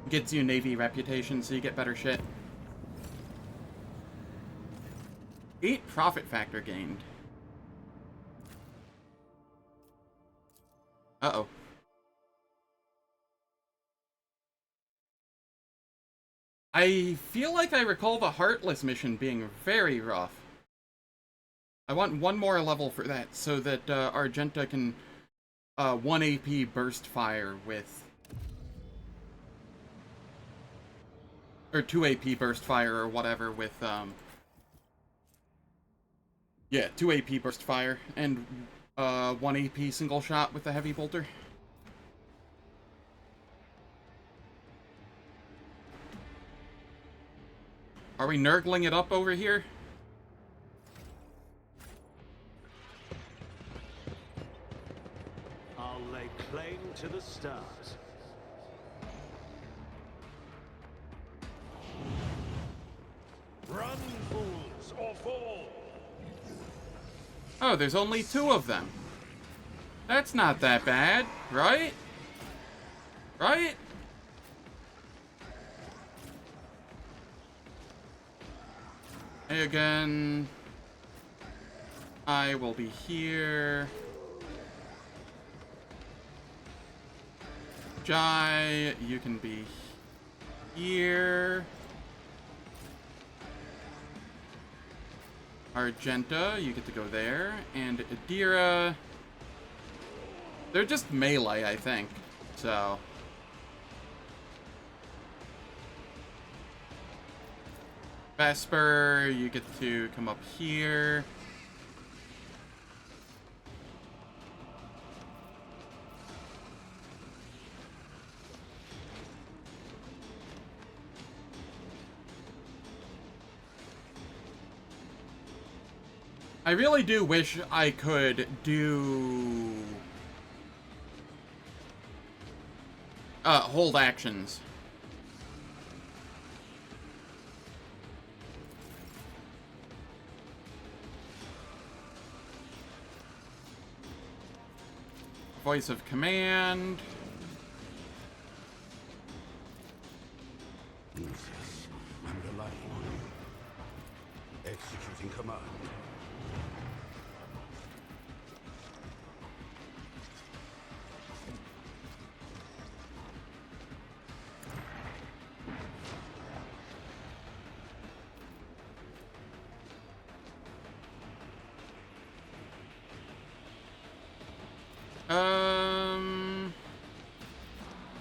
gets you Navy reputation, so you get better shit. 8 profit factor gained. Uh-oh. I feel like I recall the Heartless mission being very rough. I want one more level for that, so that Argenta can 1 AP burst fire with... Or 2 AP burst fire or whatever with, yeah, 2 AP burst fire, and 1 AP single shot with the heavy bolter. Are we nurgling it up over here? I'll lay claim to the stars. Run, fools, or fall! Oh, there's only 2 of them. That's not that bad, right? Right? Again, I will be here. Jai, you can be here. Argenta, you get to go there. And Adira, they're just melee, I think. So... Vesper, you get to come up here. I really do wish I could do... hold actions. Voice of command. Yes, I'm relying on you. Executing command.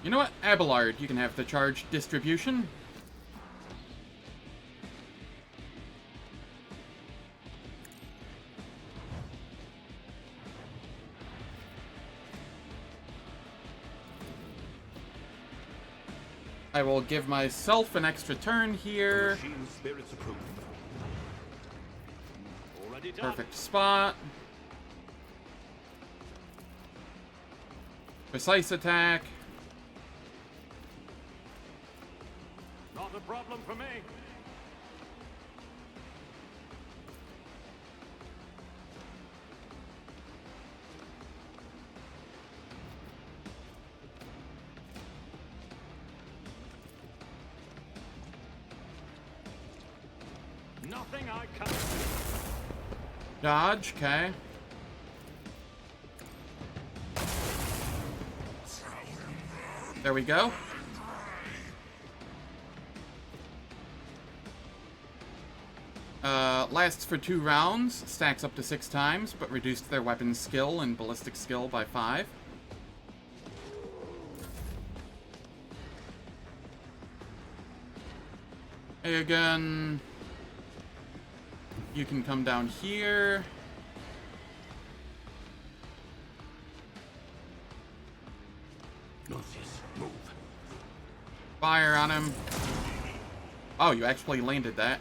You know what? Abelard, you can have the charge distribution. I will give myself an extra turn here. Machine spirits approved. Already done. Perfect spot. Precise attack. Not a problem for me. Nothing I can't do. Dodge, okay. There we go. Lasts for 2 rounds, stacks up to 6 times, but reduced their weapon skill and ballistic skill by 5. Again, you can come down here. Lucius, move. Fire on him. Oh, you actually landed that.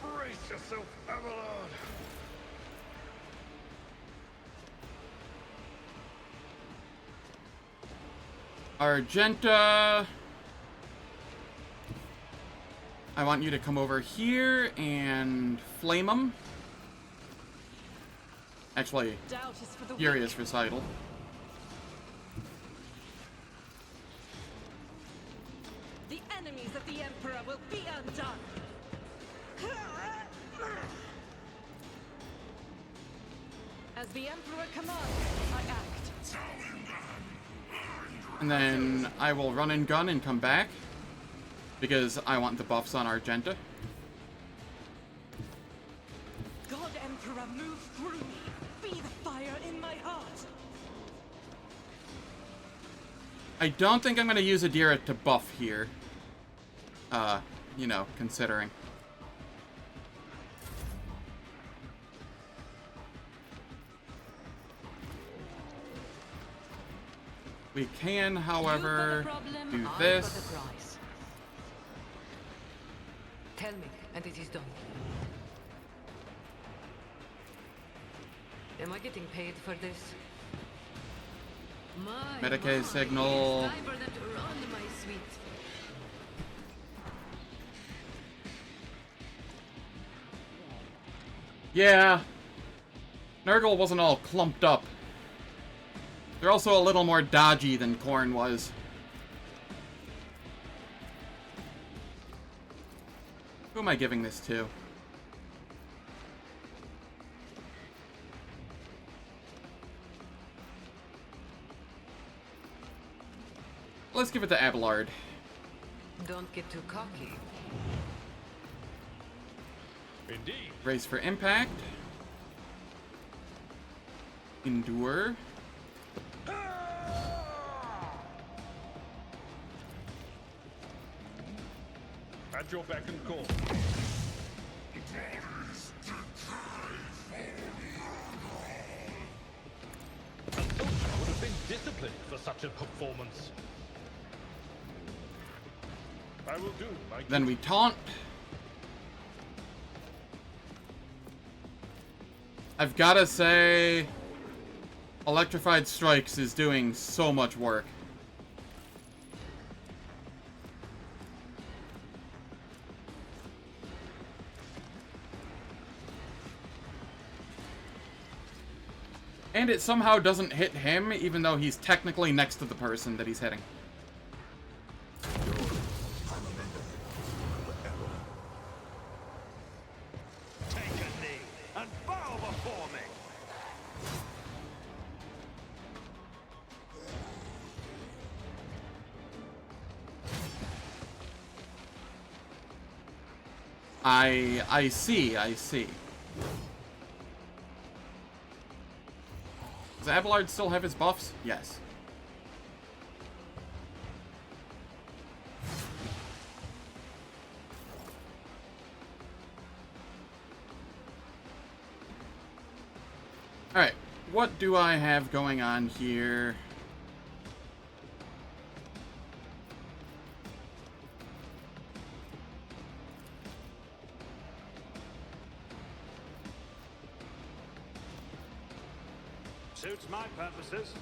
Brace yourself, Abelard! Argenta, I want you to come over here and flame them. Actually, Doubt is for the weak. Furious Recital. The enemies of the Emperor will be undone. As the Emperor commands, I act. And then I will run and gun and come back. Because I want the buffs on Argenta. God Emperor, move through me. Be the fire in my heart. I don't think I'm going to use Adira to buff here. You know, considering. We can, however, do this. Tell me, and it is done. Am I getting paid for this? Medicaid signal. It's time for them to run, my sweet. Yeah. Nurgle wasn't all clumped up. They're also a little more dodgy than Khorne was. Who am I giving this to? Let's give it to Abelard. Don't get too cocky. Indeed. Brace for impact. Endure. At your beck and call. A soldier would have been disciplined for such a performance. I will do my Then we taunt. I've gotta say, Electrified Strikes is doing so much work. And it somehow doesn't hit him, even though he's technically next to the person that he's hitting. Take a knee and bow before me. I see. Does Abelard still have his buffs? Yes. Alright, what do I have going on here? Suits my purposes.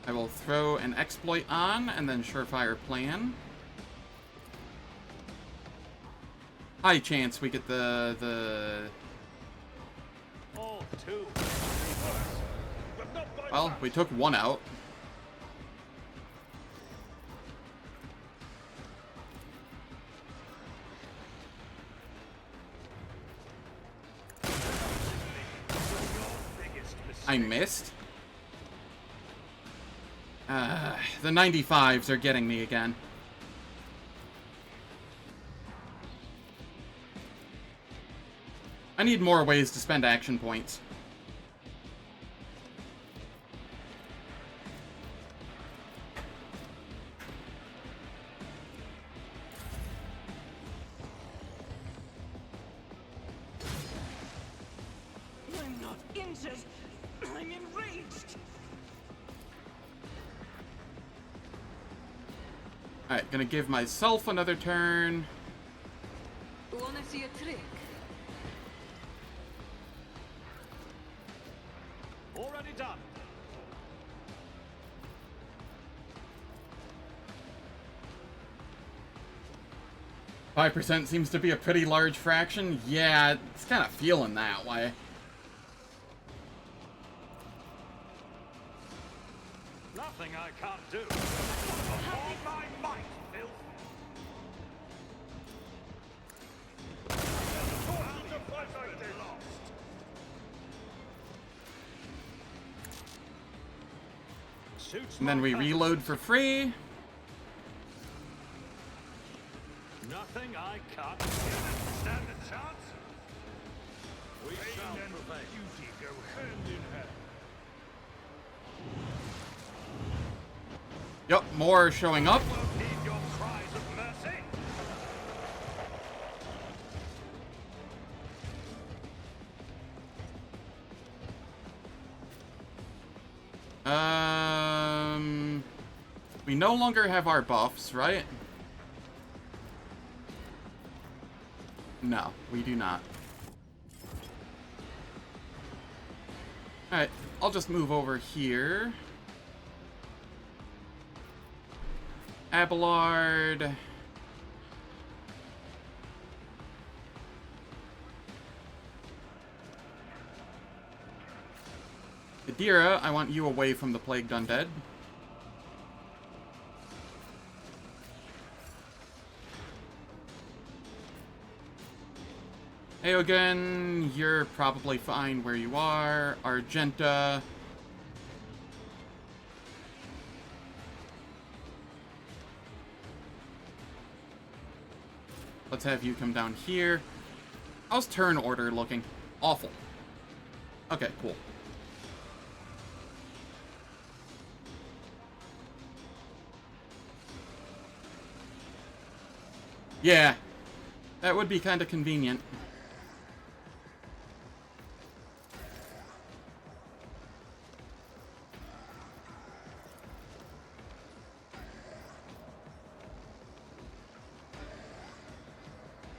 I will throw an exploit on, and then surefire plan. High chance we get the... All two. But not by Well, we took one out. I missed. The 95s are getting me again. I need more ways to spend action points. I'm not injured. I'm enraged. Alright, gonna give myself another turn. Wanna see a trick? already done. 5% seems to be a pretty large fraction. Yeah, it's kind of feeling that way. Nothing I can't do. All my might, filth. And then we reload for free. Nothing I can't stand a chance. We shall prevail. Duty go hand in hand. Yep, more showing up. Won't need your cries of mercy. We no longer have our buffs, right? No, we do not. Alright, I'll just move over here. Abelard. Adira, I want you away from the plagued undead. Eogan, you're probably fine where you are. Argenta. Let's have you come down here. How's turn order looking? Awful. Okay, cool. Yeah, that would be kind of convenient.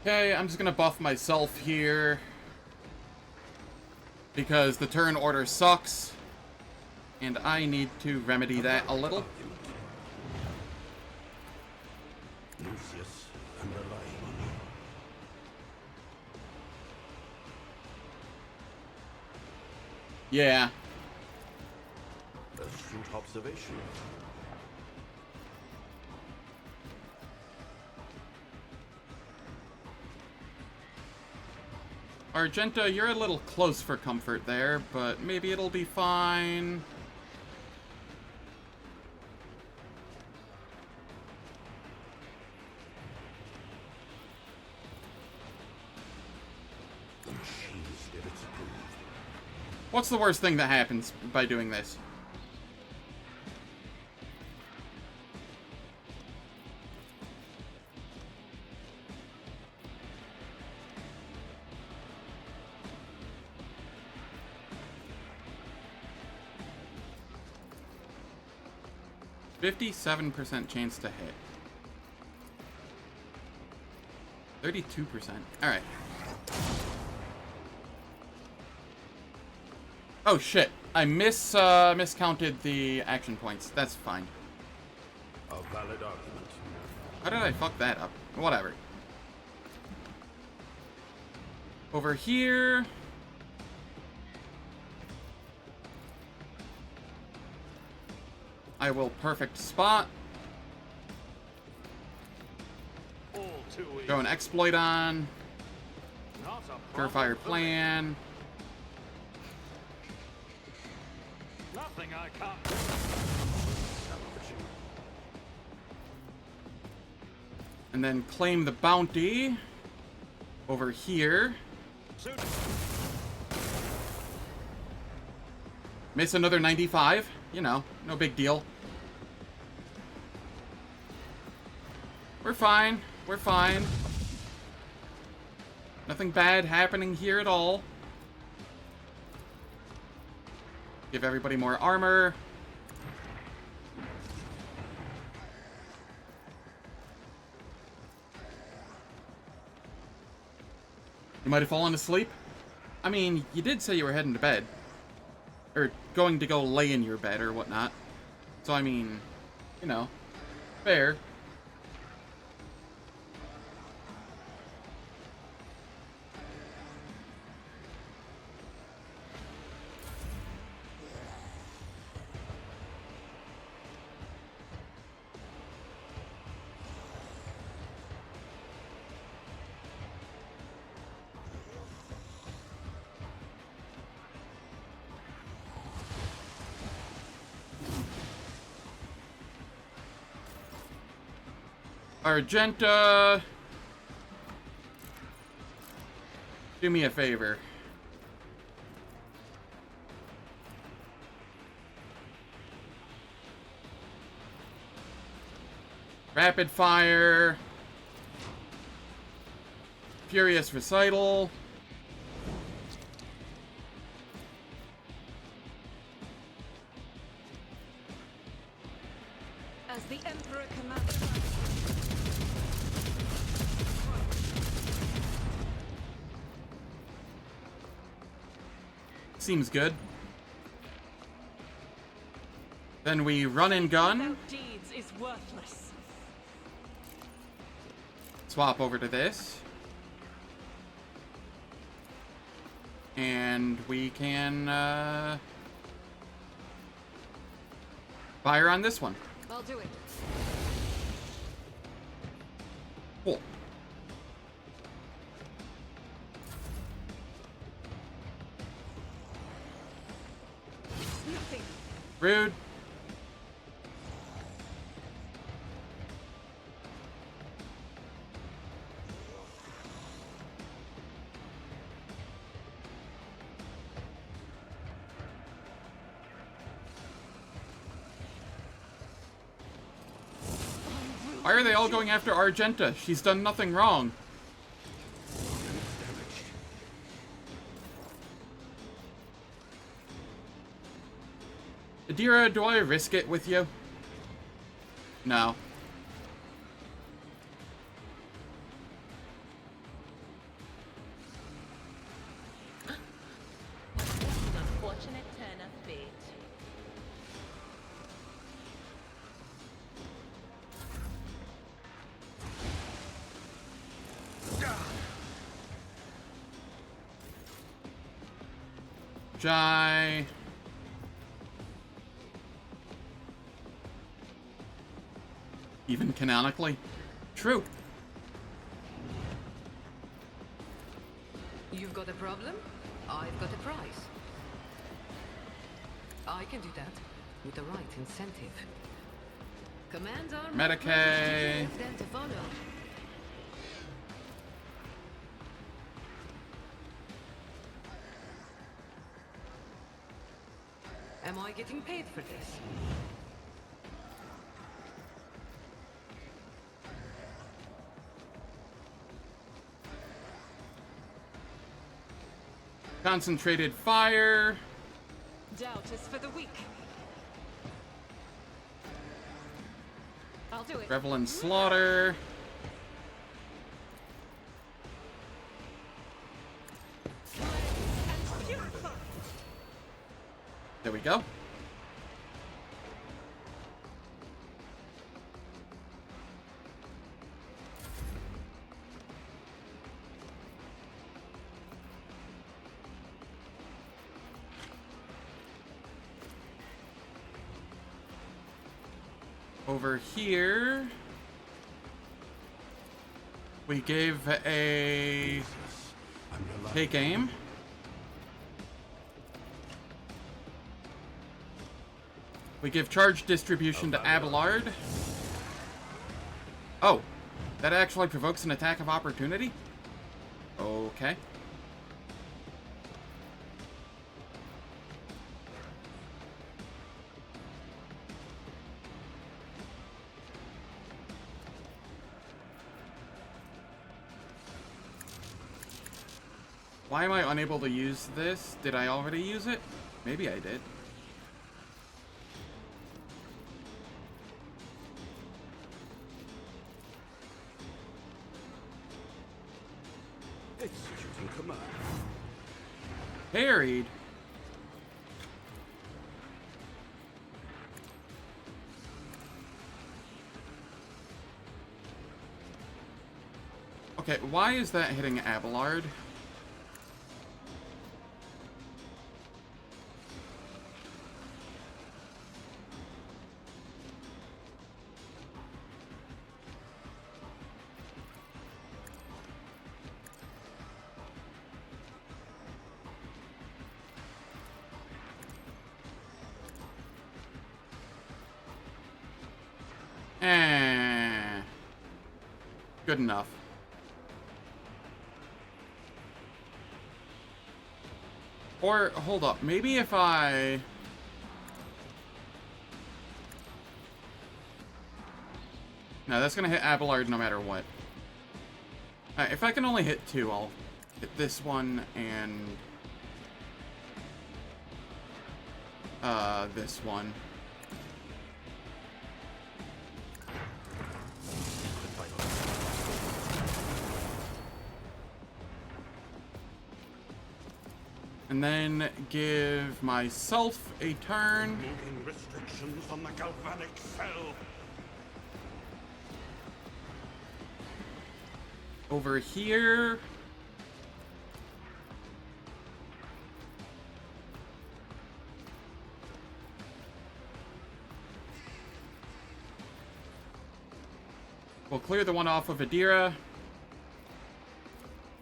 Okay, I'm just gonna buff myself here because the turn order sucks and I need to remedy that a little. Lucius, I'm relying on you. Yeah. Astute observation. Argenta, you're a little close for comfort there, but maybe it'll be fine. What's the worst thing that happens by doing this? %57% chance to hit. 32%. Alright. Oh shit. I miscounted the action points. That's fine. A valid argument. How did I fuck that up? Whatever. Over here. I will perfect spot. All too easy. Throw an exploit on. Not a Purifier problem for me. plan. Nothing I can't do. And then claim the bounty. Over here. Suit. Miss another 95. You know, no big deal. We're fine. We're fine. Nothing bad happening here at all. Give everybody more armor. You might have fallen asleep. I mean, you did say you were heading to bed. Or going to go lay in your bed or whatnot. So, I mean, you know, fair. Argenta, do me a favor. Rapid fire. Furious recital. As the Emperor commands. Seems good. Then we run and gun. Without deeds is worthless. Swap over to this. And we can fire on this one. I'll do it. Cool. It's nothing. Rude. Why are they all going after Argenta? She's done nothing wrong. Adira, do I risk it with you? No. An unfortunate turn of fate. Jai. Even canonically. True. You've got a problem? I've got a prize. I can do that with the right incentive. Commands are more Medicaid. precious to give than to follow. Am I getting paid for this? Concentrated fire. Doubt is for the weak. I'll do it. Revel in slaughter. There we go. Over here, we gave a take aim. We give charge distribution to Abelard. Oh, that actually provokes an attack of opportunity? Okay. Why am I unable to use this? Did I already use it? Maybe I did. Executing command. Parried. Okay, why is that hitting Abelard? Good enough. Or, hold up, maybe if I... No, that's gonna hit Abelard no matter what. If I can only hit 2, I'll hit this one and... this one. And then give myself a turn. Removing restrictions on the galvanic cell. Over here. We'll clear the one off of Adira.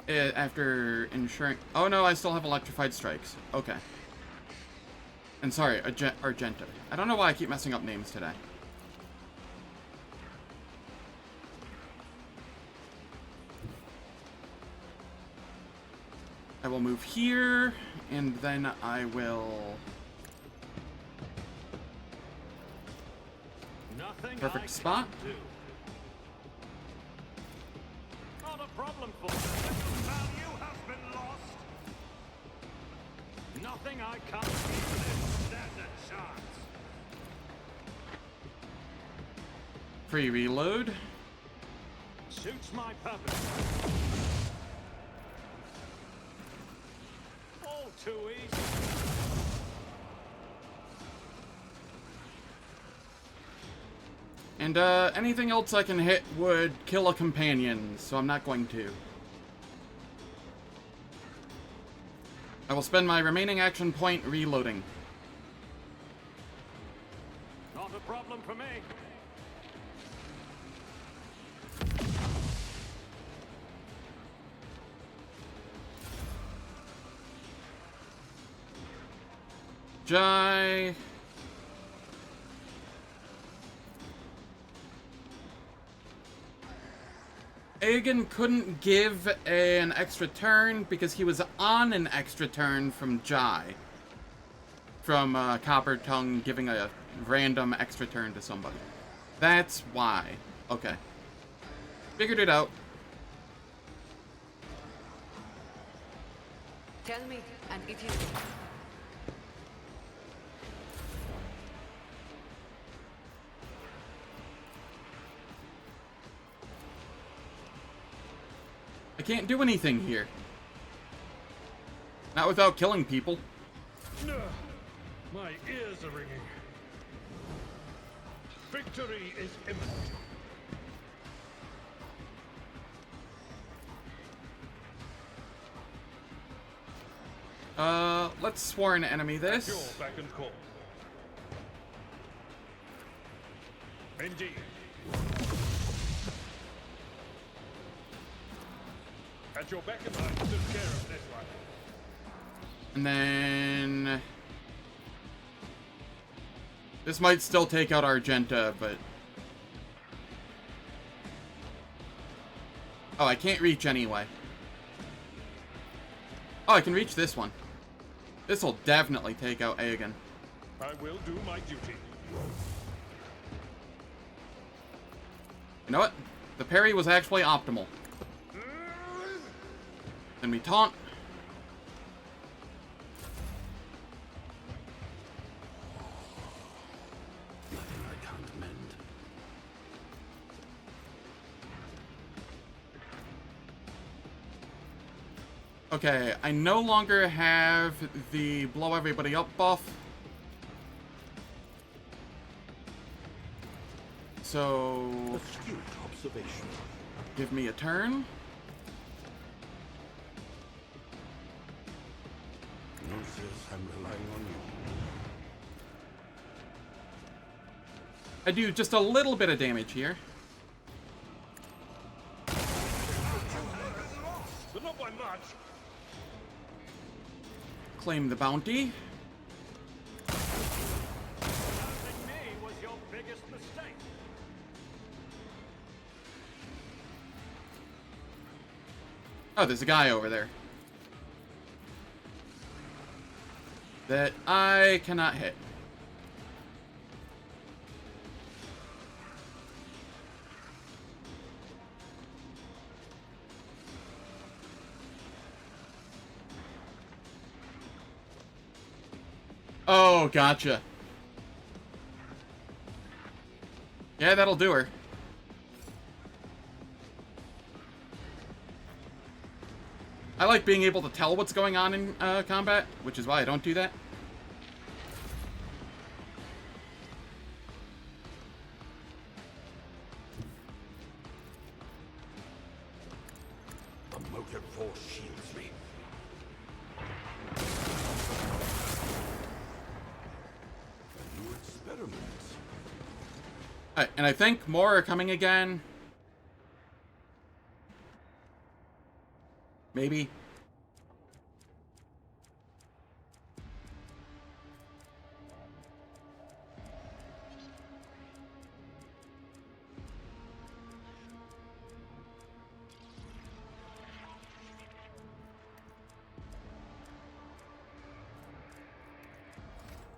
After ensuring... Oh no, I still have electrified strikes. Okay. And sorry, Argenta. I don't know why I keep messing up names today. I will move here, and then I will... Nothing Perfect spot. Not a problem for them. Value has been lost. Nothing I can't even stand a chance. Free reload. Suits my purpose. All too easy. And anything else I can hit would kill a companion, so I'm not going to. I will spend my remaining action point reloading. Not a problem for me. Jai. Aegon couldn't give an extra turn because he was on an extra turn from Jai. From Copper Tongue giving a random extra turn to somebody. That's why. Okay. Figured it out. Tell me, and it is. I can't do anything here. Not without killing people. My ears are ringing. Victory is imminent. Let's sworn enemy this. You're back and call. Indeed. At your beck and I took care of this one. And then... This might still take out Argenta, but... Oh, I can't reach anyway. Oh, I can reach this one. This will definitely take out Aegon. I will do my duty. You know what? The parry was actually optimal. Then we taunt. Nothing I can't mend. Okay, I no longer have the blow everybody up buff. So... Astute observation. Give me a turn. Nonsense, I'm relying on you. I do just a little bit of damage here. But not by much. Claim the bounty. Losing me was your biggest mistake. Oh, there's a guy over there that I cannot hit. Oh, gotcha. Yeah, that'll do her. I like being able to tell what's going on in combat, which is why I don't do that. The motive force shields me. A new experiment. Alright, and I think more are coming again. Maybe.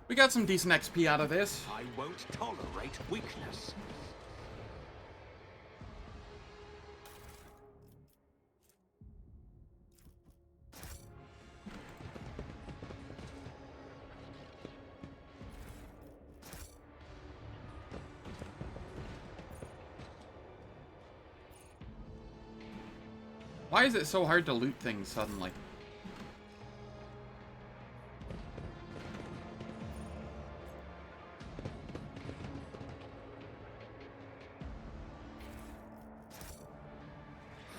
We got some decent XP out of this. I won't tolerate weakness. Why is it so hard to loot things suddenly?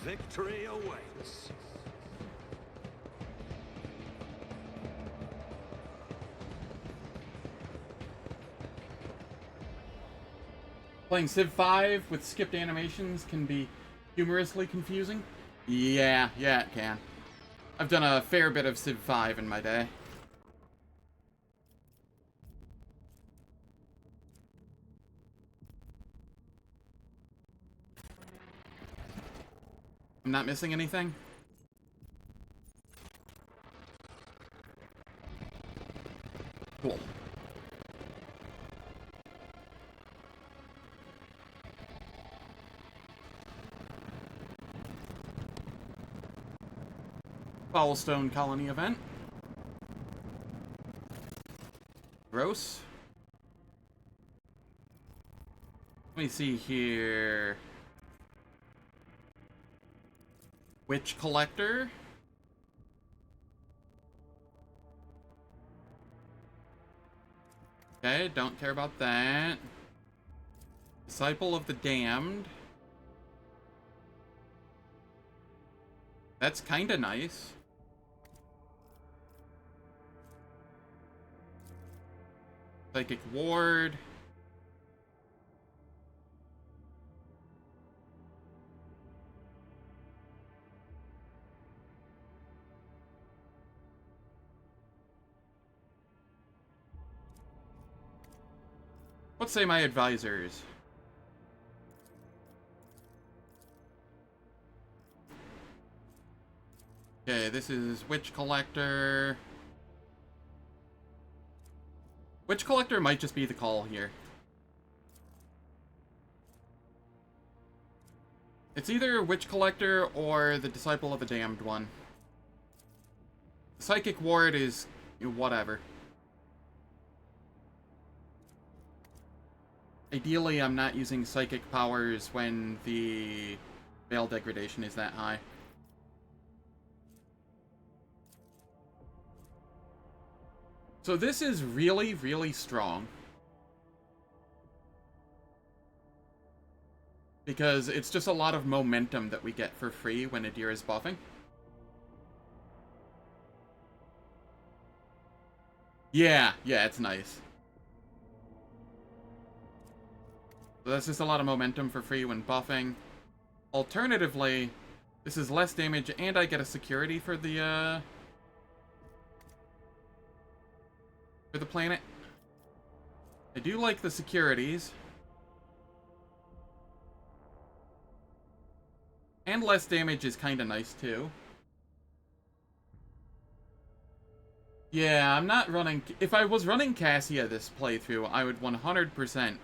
Victory awaits. Playing Civ 5 with skipped animations can be humorously confusing. Yeah, it can. I've done a fair bit of Civ 5 in my day. I'm not missing anything? Cool. Foulstone Colony event. Gross. Let me see here. Witch Collector. Okay, don't care about that. Disciple of the Damned. That's kinda nice. Psychic Ward. What say my advisors? Okay, this is Witch Collector. Witch Collector might just be the call here. It's either Witch Collector or the Disciple of the Damned one. Psychic Ward is whatever. Ideally, I'm not using psychic powers when the Veil degradation is that high. So this is really, really strong. Because it's just a lot of momentum that we get for free when Adir is buffing. Yeah, it's nice. So that's just a lot of momentum for free when buffing. Alternatively, this is less damage and I get a security for the planet. I do like the securities. And less damage is kind of nice too. Yeah, I'm not running... If I was running Cassia this playthrough, I would 100%...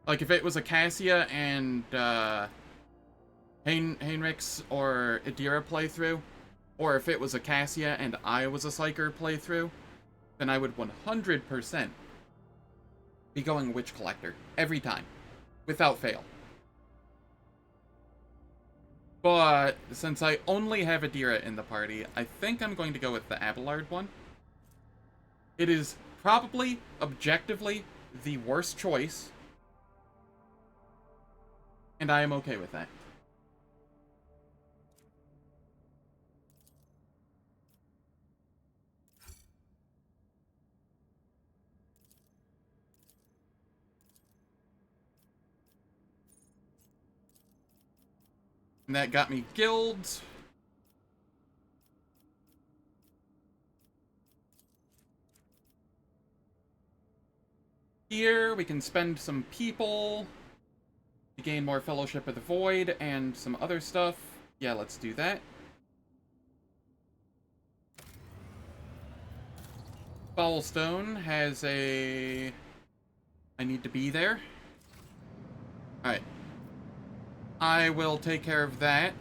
Like, if it was a Cassia and, Heinrichs or Idira playthrough, or if it was a Cassia and I was a Psyker playthrough, then I would 100% be going Witch Collector. Every time. Without fail. But, since I only have Idira in the party, I think I'm going to go with the Abelard one. It is probably, objectively, the worst choice. And I am okay with that. And that got me guilds. Here, we can spend some people to gain more Fellowship of the Void and some other stuff. Yeah, let's do that. Foulstone has a... I need to be there. Alright. I will take care of that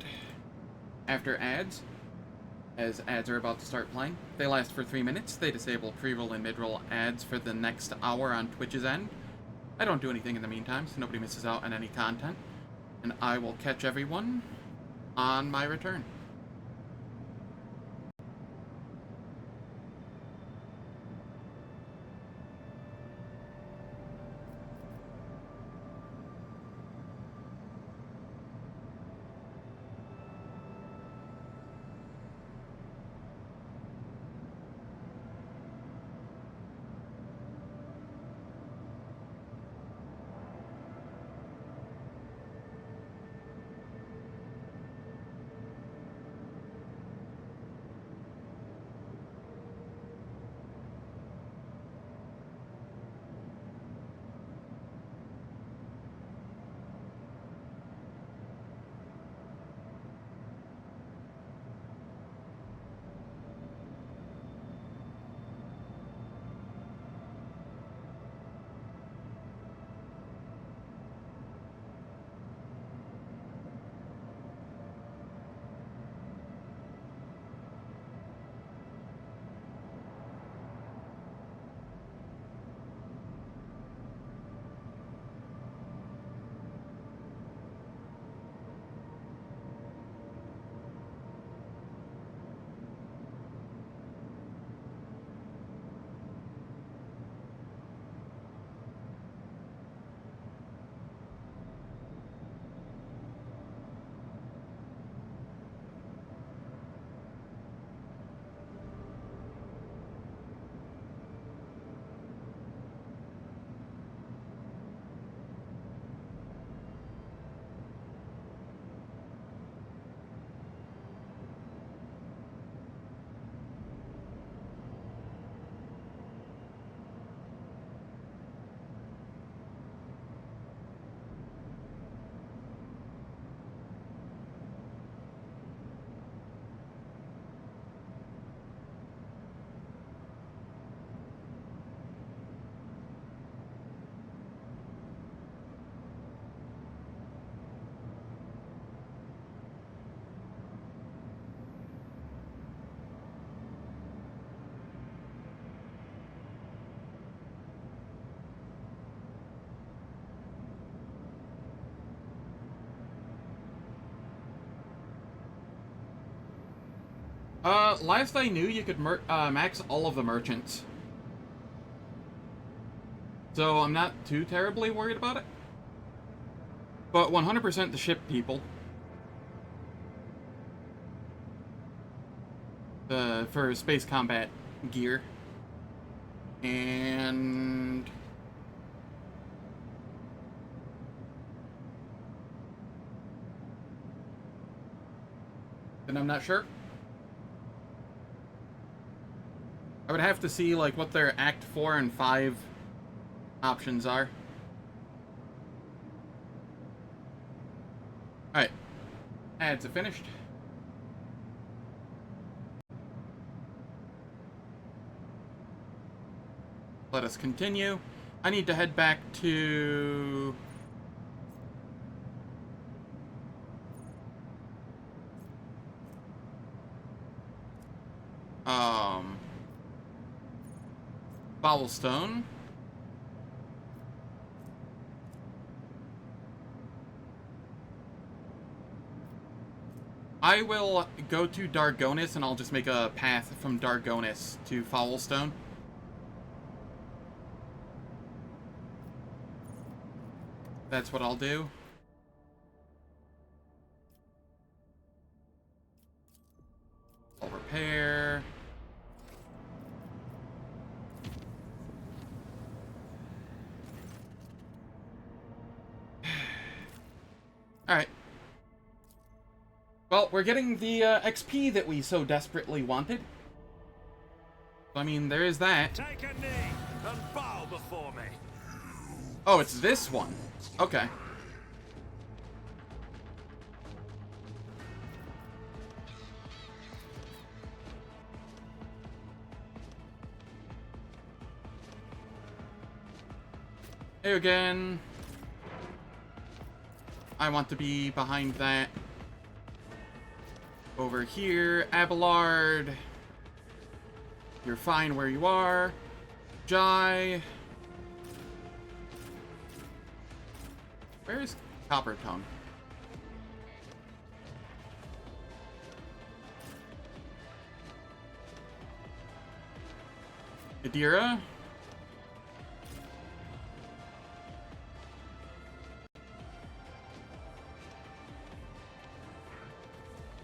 after ads, as ads are about to start playing. They last for 3 minutes. They disable pre-roll and mid-roll ads for the next hour on Twitch's end. I don't do anything in the meantime, so nobody misses out on any content. And I will catch everyone on my return. Last I knew, you could max all of the merchants. So I'm not too terribly worried about it. But 100% the ship people. For space combat gear. And... and I'm not sure. I would have to see, like, what their Act 4 and 5 options are. Alright. Ads are finished. let us continue. I need to head back to... Bowelstone. I will go to Dargonis, and I'll just make a path from Dargonis to Foulstone. That's what I'll do. I'll repair. Alright. Well, we're getting the XP that we so desperately wanted. I mean, there is that. Take a knee and bow before me. Oh, it's this one. Okay. Hey again. I want to be behind that. Over here, Abelard. You're fine where you are. Jai. Where is Copper Tongue? Adira.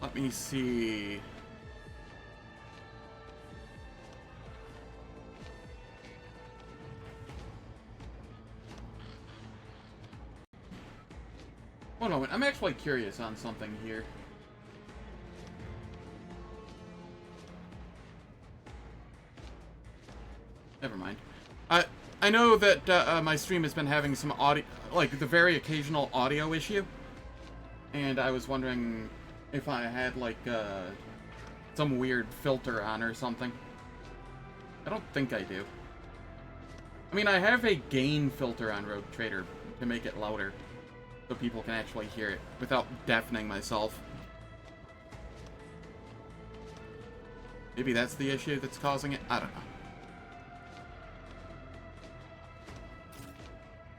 Let me see. One moment, I'm actually curious on something here. Never mind. I know that my stream has been having some audio, like the very occasional audio issue, and I was wondering if I had like some weird filter on or something. I don't think I do. I mean, I have a gain filter on Rogue Trader to make it louder, so people can actually hear it without deafening myself. Maybe that's the issue that's causing it? I don't know.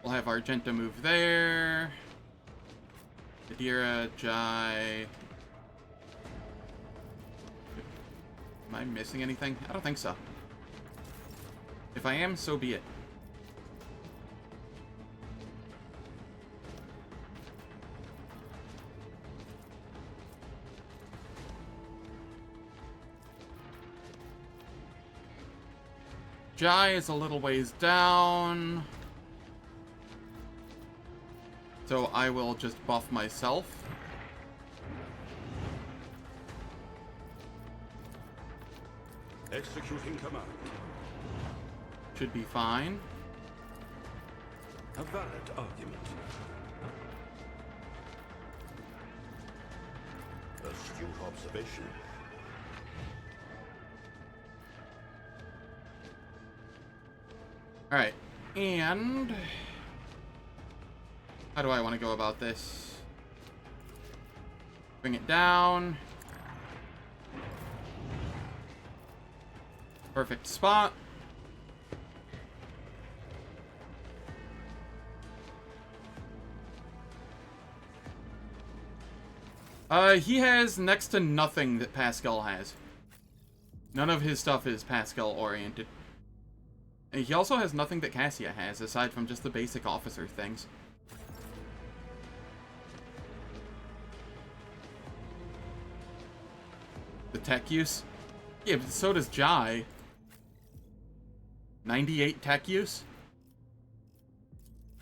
We'll have Argenta move there. Adira, Jai. Am I missing anything? I don't think so. If I am, so be it. Jai is a little ways down. So I will just buff myself. Executing command. Should be fine. A valid argument. Astute observation. Alright, and... how do I want to go about this? Bring it down. Perfect spot. He has next to nothing that Pascal has. None of his stuff is Pascal-oriented. And he also has nothing that Cassia has, aside from just the basic officer things. The tech use? Yeah, but so does Jai. 98 tech use?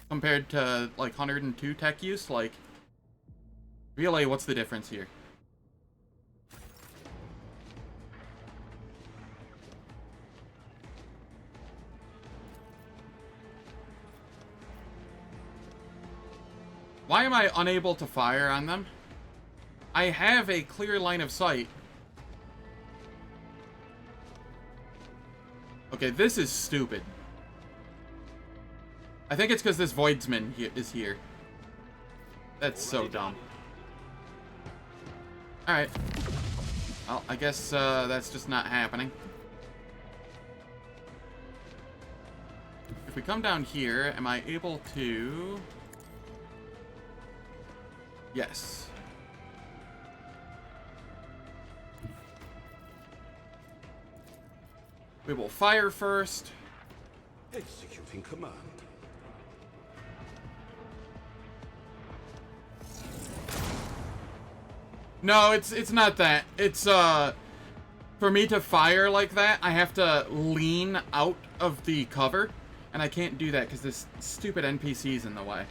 Compared to, like, 102 tech use? Like, really, what's the difference here? Why am I unable to fire on them? I have a clear line of sight. Okay, this is stupid. I think it's because this Voidsman is here. That's so dumb. Alright. Well, I guess that's just not happening. If we come down here, am I able to... Yes. We will fire first. Executing command. No, it's not that. It's for me to fire like that, I have to lean out of the cover, and I can't do that because this stupid NPC's in the way.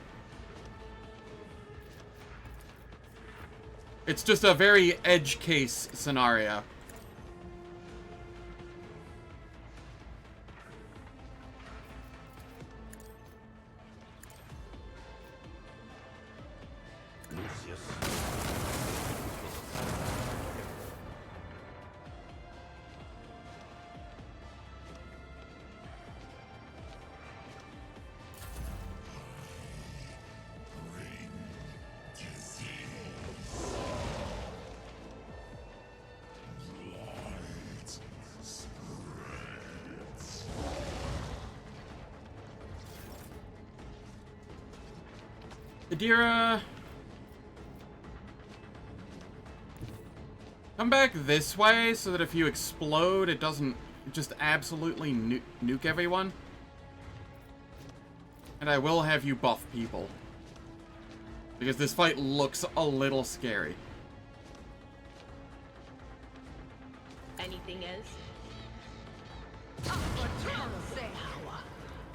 It's just a very edge case scenario. Adira, come back this way so that if you explode, it doesn't just absolutely nuke everyone. And I will have you buff people, because this fight looks a little scary. Anything else?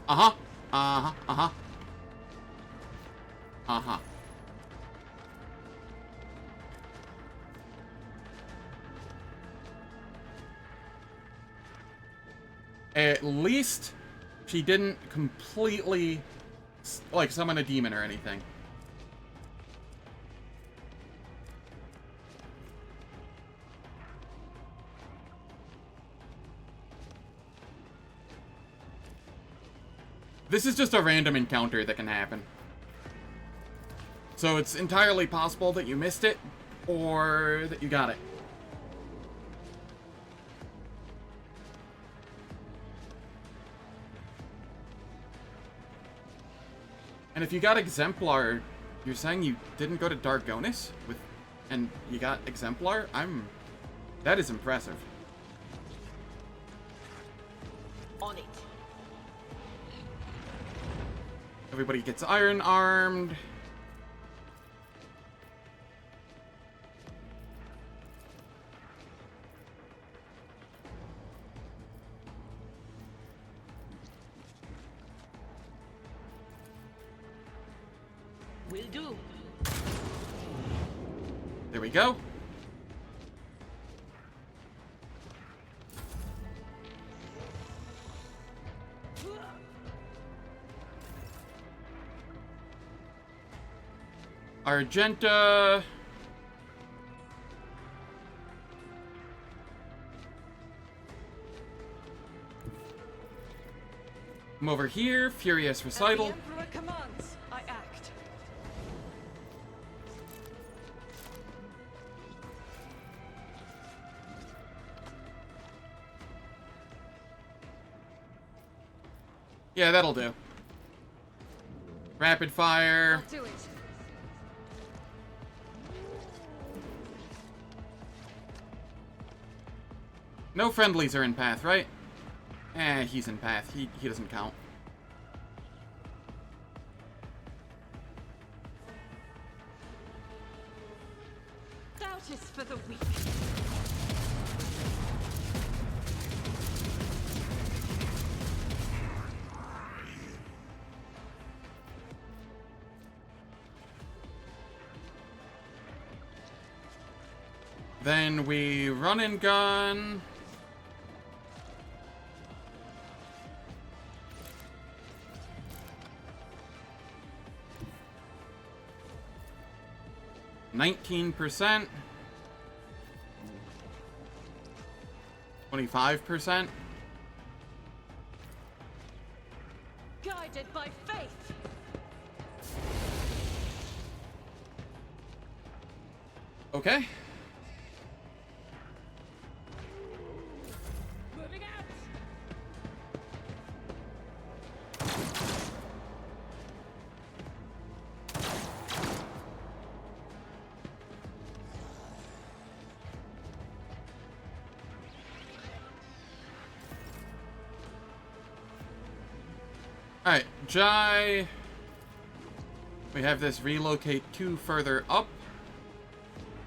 Uh-huh. Uh-huh. Uh-huh. Uh-huh. At least she didn't completely, like, summon a demon or anything. This is just a random encounter that can happen. So it's entirely possible that you missed it, or that you got it. And if you got Exemplar, you're saying you didn't go to Dargonis with, and you got Exemplar? That is impressive. On it. Everybody gets iron armed. Will do. There we go. Argenta. I'm over here. Furious Recital. As the Emperor commands, I act. Yeah, that'll do. Rapid fire. I'll do it. No friendlies are in path, right? He's in path. He doesn't count. Doubt is for the weak. Then we run and gun. %, 25%. Guide guided by faith. Okay. Moving out. Alright, Jai. We have this relocate 2 further up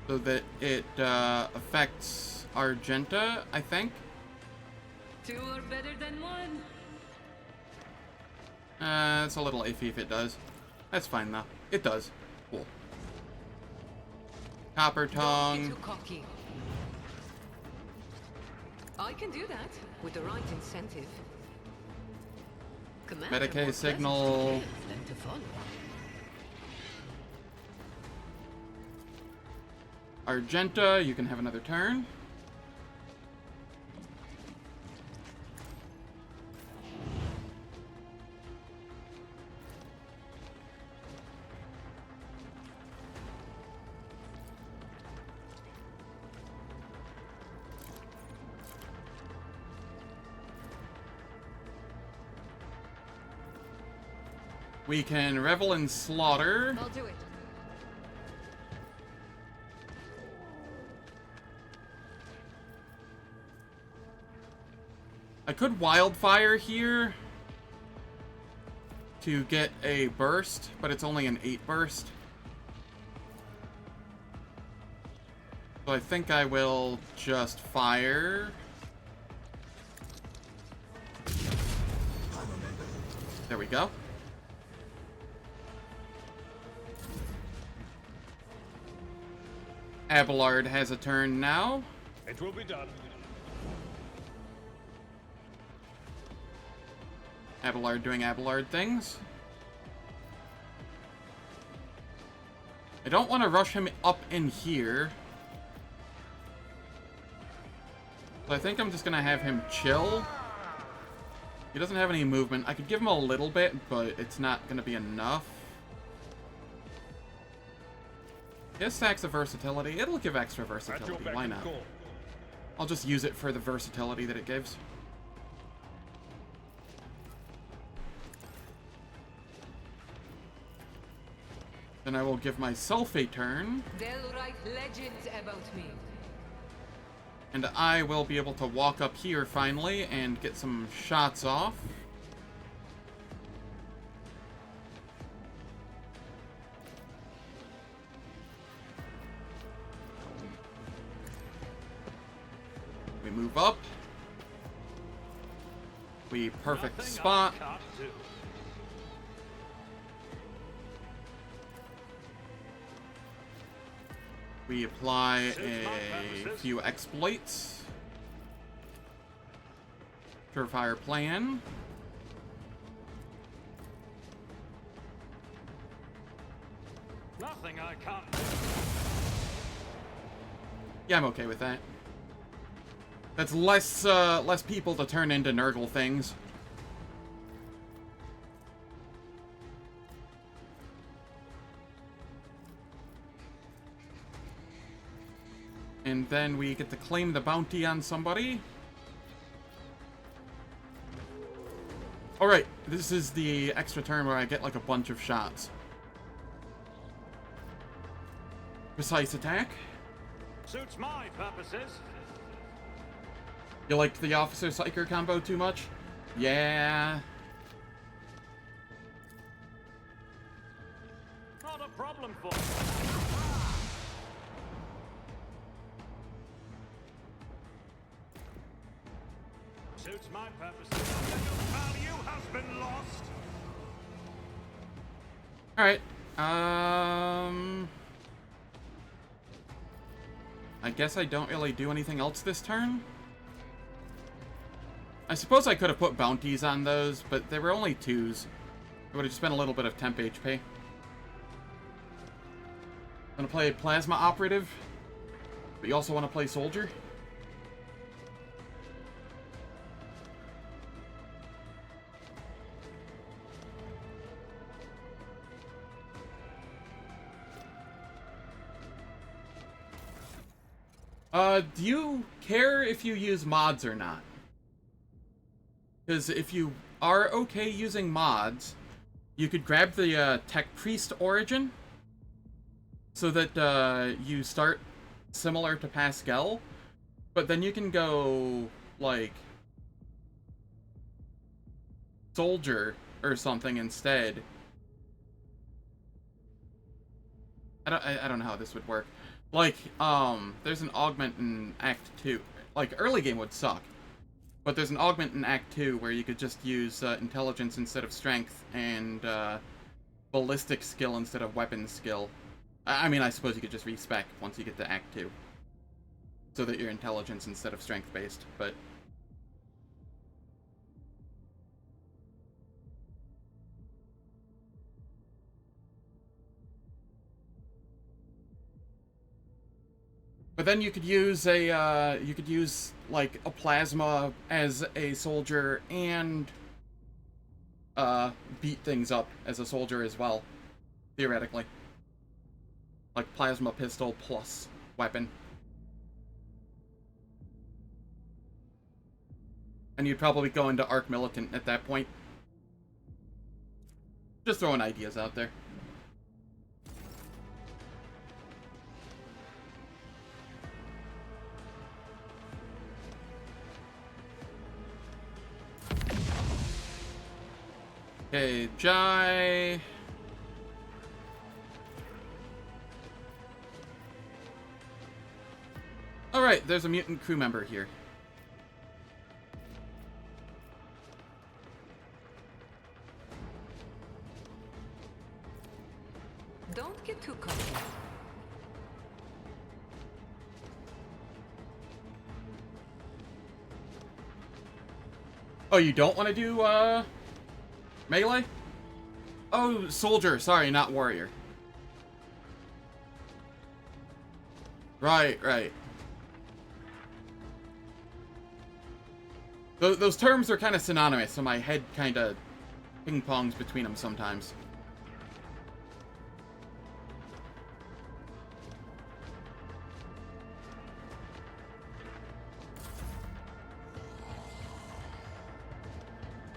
so that it affects Argenta, I think. 2 are better than 1. It's a little iffy if it does. That's fine though. It does. Cool. Copper Don't get Tongue. too cocky. I can do that with the right incentive. Commander, Medicaid more signal. pleasant to give than to follow. Argenta, you can have another turn. We can revel in slaughter. I'll do it. I could wildfire here to get a burst, but it's only an 8 burst. So I think I will just fire. There we go. Abelard has a turn now. It will be done. Abelard doing Abelard things. I don't want to rush him up in here. So I think I'm just going to have him chill. He doesn't have any movement. I could give him a little bit, but it's not going to be enough. He has stacks of versatility. It'll give extra versatility. Why not? I'll just use it for the versatility that it gives. Then I will give myself a turn. They'll write legends about me. And I will be able to walk up here finally and get some shots off. We move up. We perfect Nothing spot. I can't do. We apply a few exploits. Surefire plan. Nothing I can't do. Yeah, I'm okay with that. That's less people to turn into Nurgle things. And then we get to claim the bounty on somebody. Alright, this is the extra turn where I get like a bunch of shots. Precise attack. Suits my purposes. You liked the Officer Psyker combo too much? Yeah. Not a problem for me. Suits my purposes. The value has been lost. Alright. I guess I don't really do anything else this turn. I suppose I could have put bounties on those, but they were only 2s. It would have just been a little bit of temp HP. I'm gonna play Plasma Operative, but you also want to play Soldier. Do you care if you use mods or not? Because if you are okay using mods, you could grab the Tech Priest origin so that you start similar to Pascal, but then you can go, like, Soldier or something instead. I don't know how this would work. Like, there's an augment in Act 2. Like, early game would suck. But there's an augment in Act 2 where you could just use intelligence instead of strength and ballistic skill instead of weapon skill. I mean, I suppose you could just respec once you get to Act 2. So that you're intelligence instead of strength based, but... But then you could use like a plasma as a soldier and beat things up as a soldier as well, theoretically. Like plasma pistol plus weapon. And you'd probably go into Arc Militant at that point. Just throwing ideas out there. Okay, Jai. Alright, there's a mutant crew member here. Don't get too cocky. Oh, you don't want to do, melee? Oh, soldier. Sorry, not warrior. Right, right. Those terms are kind of synonymous, so my head kind of ping-pongs between them sometimes.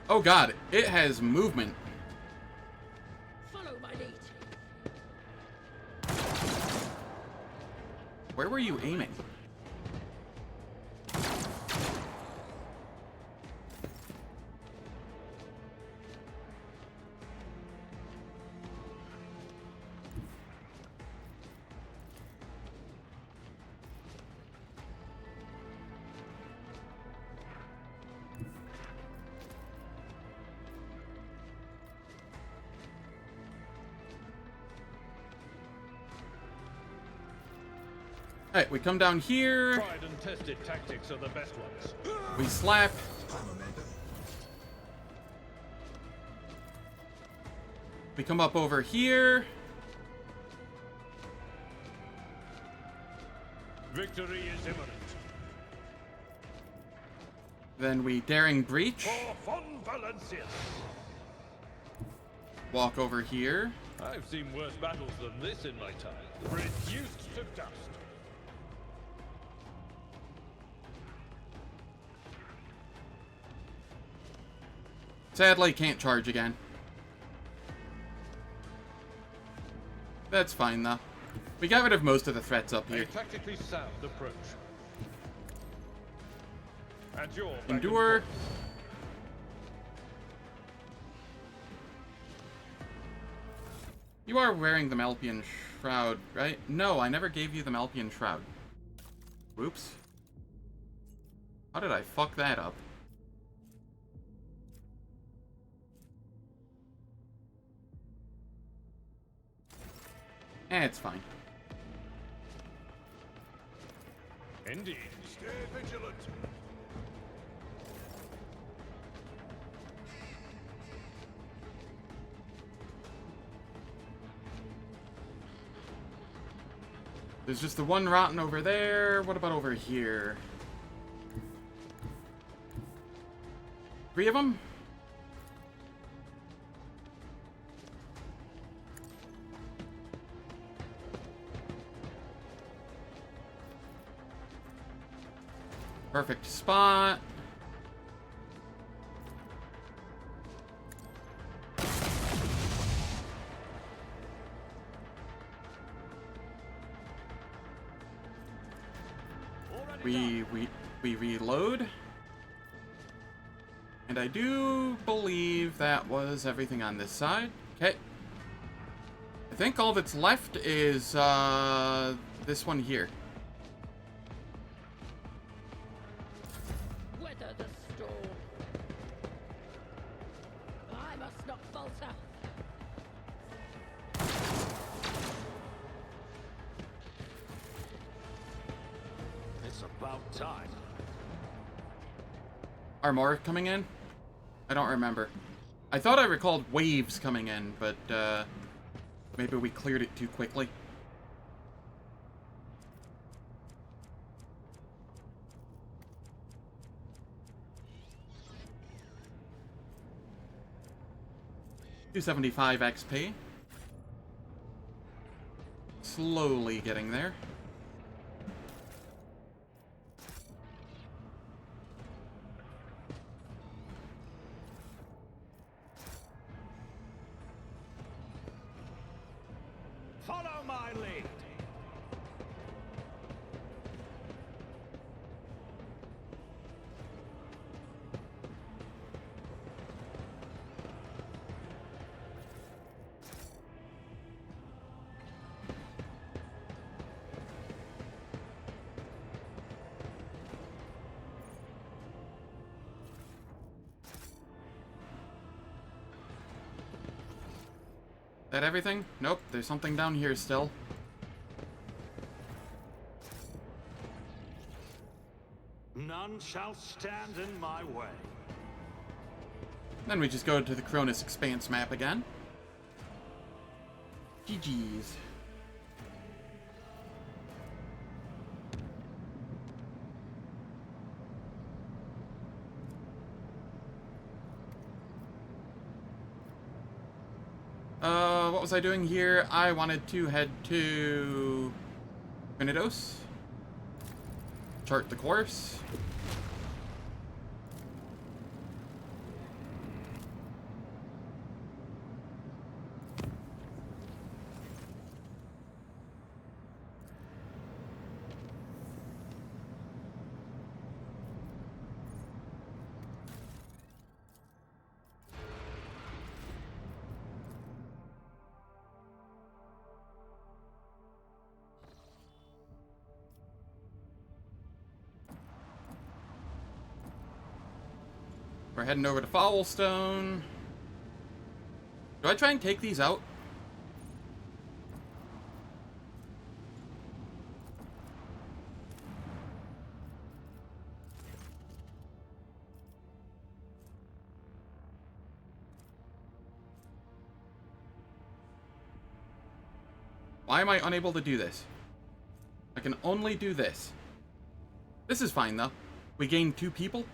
Oh god, it has movement. Follow my lead. Where were you aiming? Alright, we come down here. Tried and tested tactics are the best ones. We slap. We come up over here. Victory is imminent. Then we daring breach. For Von Valencius. Walk over here. I've seen worse battles than this in my time. Reduced to dust. Sadly, can't charge again. That's fine, though. We got rid of most of the threats up here. A tactically sound approach. And you're back Endure. in force. You are wearing the Malpian Shroud, right? No, I never gave you the Malpian Shroud. Whoops. How did I fuck that up? It's fine. Indeed. Stay vigilant. There's just the one rotten over there. What about over here? 3 of them? Perfect spot. We reload. And I do believe that was everything on this side. Okay. I think all that's left is this one here. Weather the storm. I must not falter. It's about time. Are more coming in? I don't remember. I thought I recalled waves coming in, but maybe we cleared it too quickly. $275 XP. Slowly getting there. Follow my lead. That everything? Nope, there's something down here still. None shall stand in my way. Then we just go to the Cronus Expanse map again. GG's. What was I doing here? I wanted to head to Trinidos. Chart the course. We're heading over to Foulstone. Do I try and take these out? Why am I unable to do this? I can only do this. This is fine, though. We gained 2 people.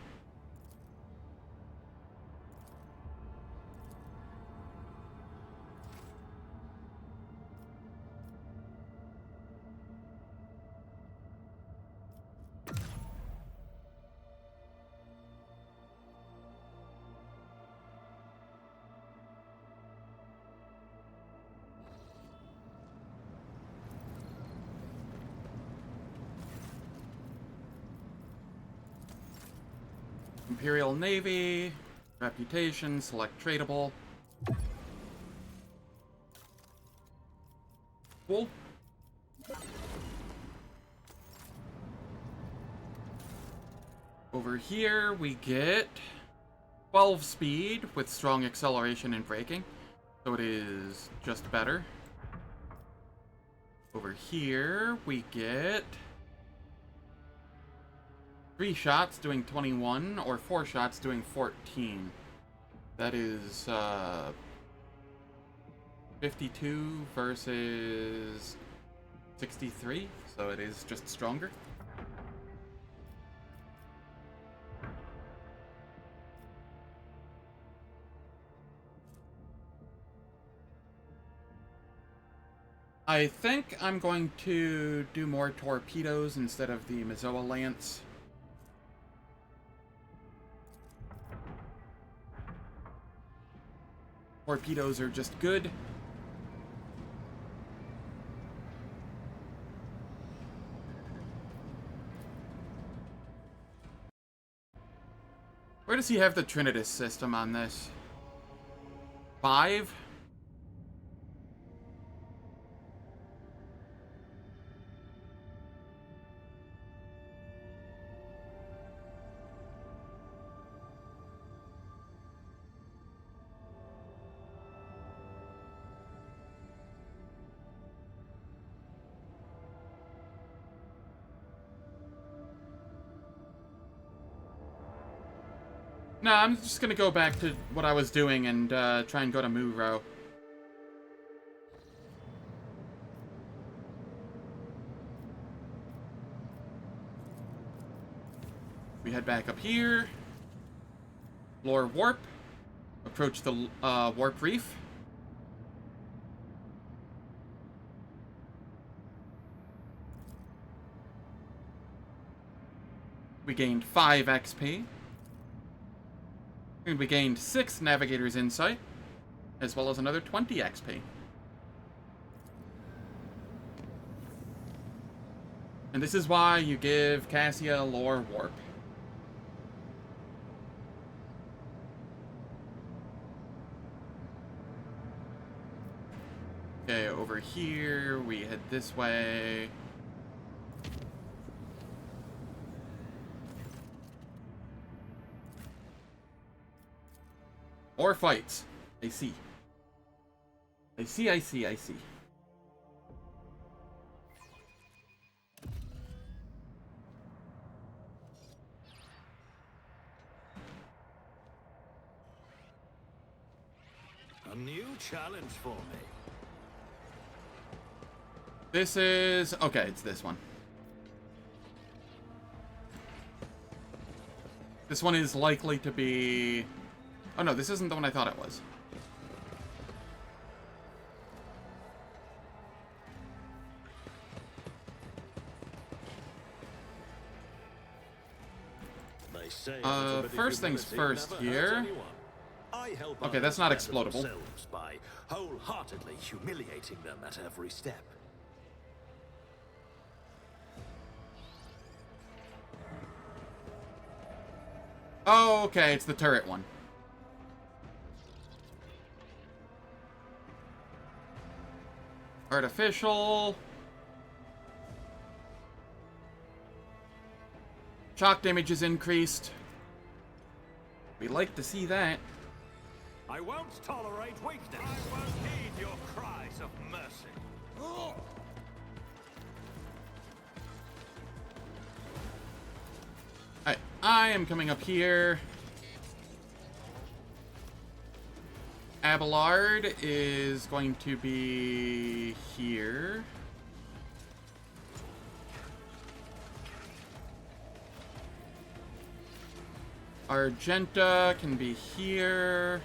Imperial Navy, reputation, select tradable. Cool. Over here we get 12 speed with strong acceleration and braking, so it is just better. Over here we get 3 shots doing 21, or 4 shots doing 14. That is 52 versus 63, so it is just stronger. I think I'm going to do more torpedoes instead of the Mazoa Lance. Torpedoes are just good. Where does he have the Trinitas system on this? 5? No, I'm just gonna go back to what I was doing and try and go to Muro. We head back up here. Explore warp. Approach the warp reef. We gained 5 XP. And we gained 6 Navigator's Insight, as well as another 20 XP. And this is why you give Cassia Lore Warp. Okay, over here, we head this way. More fights. I see. I see, I see, I see. A new challenge for me. This is... okay, it's this one. This one is likely to be... oh no, this isn't the one I thought it was. They say first things first here. Okay, that's not explodable. By wholeheartedly humiliating them at every step. Oh, okay, it's the turret one. Artificial. Shock damage is increased. We like to see that. I won't tolerate weakness. I won't heed your cries of mercy. Alright, I am coming up here. Abelard is going to be here. Argenta can be here.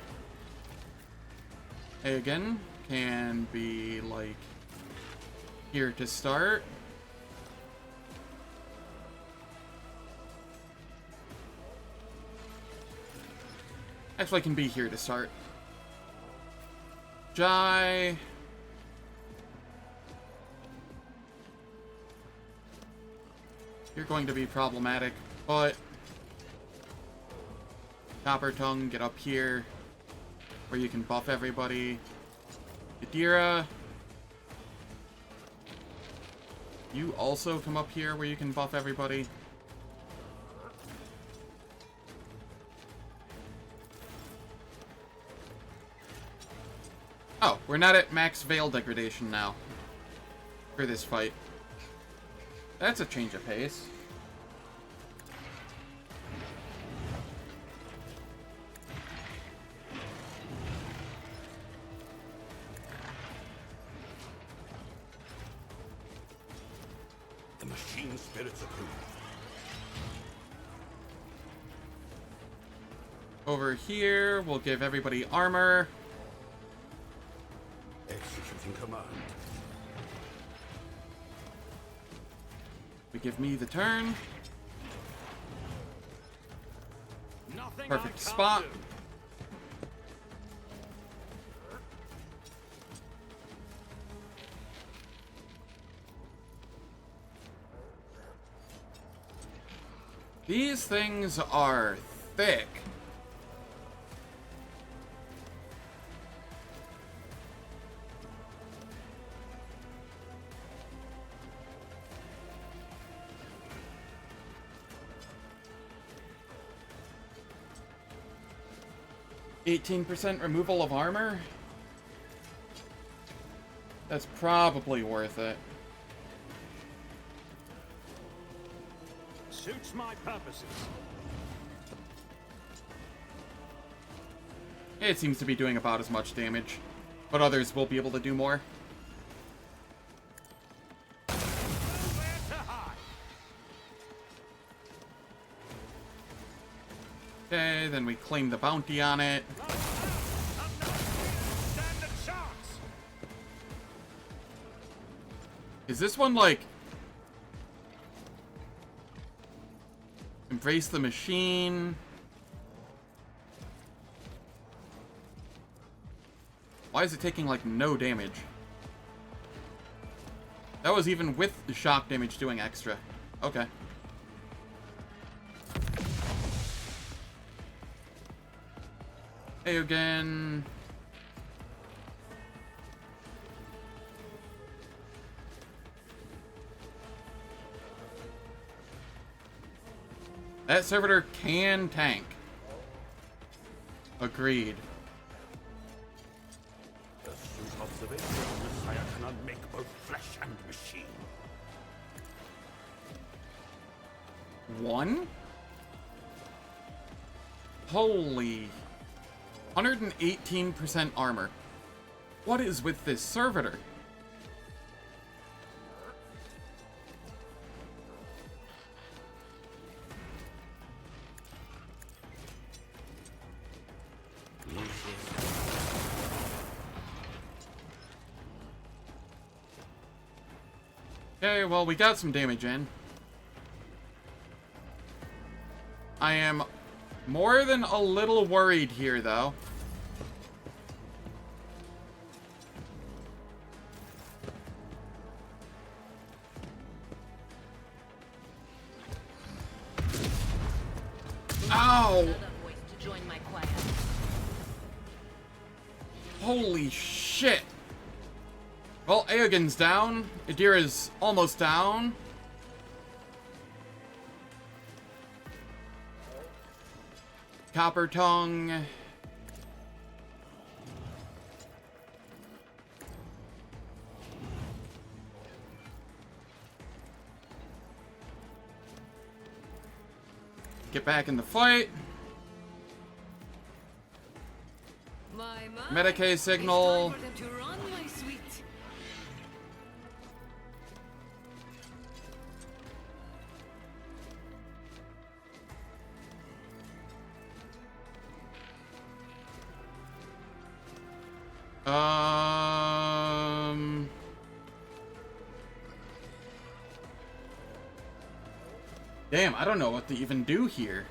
Hagen can be, like, here to start. Actually, can be here to start. Jai. You're going to be problematic, but... Copper Tongue, get up here, where you can buff everybody. Yadira. You also come up here where you can buff everybody. Oh, we're not at max Veil degradation now for this fight. That's a change of pace. The machine spirits approve. Over here, we'll give everybody armor. Executing command. We give me the turn. Nothing Perfect I can't spot. do. These things are thick. %removal of armor? That's probably worth it. Suits my purposes. It seems to be doing about as much damage, but others will be able to do more. Nowhere to hide. Okay, then we claim the bounty on it. Stand a chance. Is this one like... Embrace the machine? Why is it taking like no damage? That was even with the shock damage doing extra. Okay. Hey again. That servitor can tank. Agreed. The suit observation Messiah cannot make both flesh and machine. One? Holy. 118% armor. What is with this servitor? Okay, well, we got some damage in. I am more than a little worried here, though. Ow! Another voice to join my choir. Holy shit! Well, Aogen's down. Adira's almost down. Copper Tongue. Get back in the fight. Medicaid signal. It's time for them to run, my sweet. Damn, I don't know what to even do here.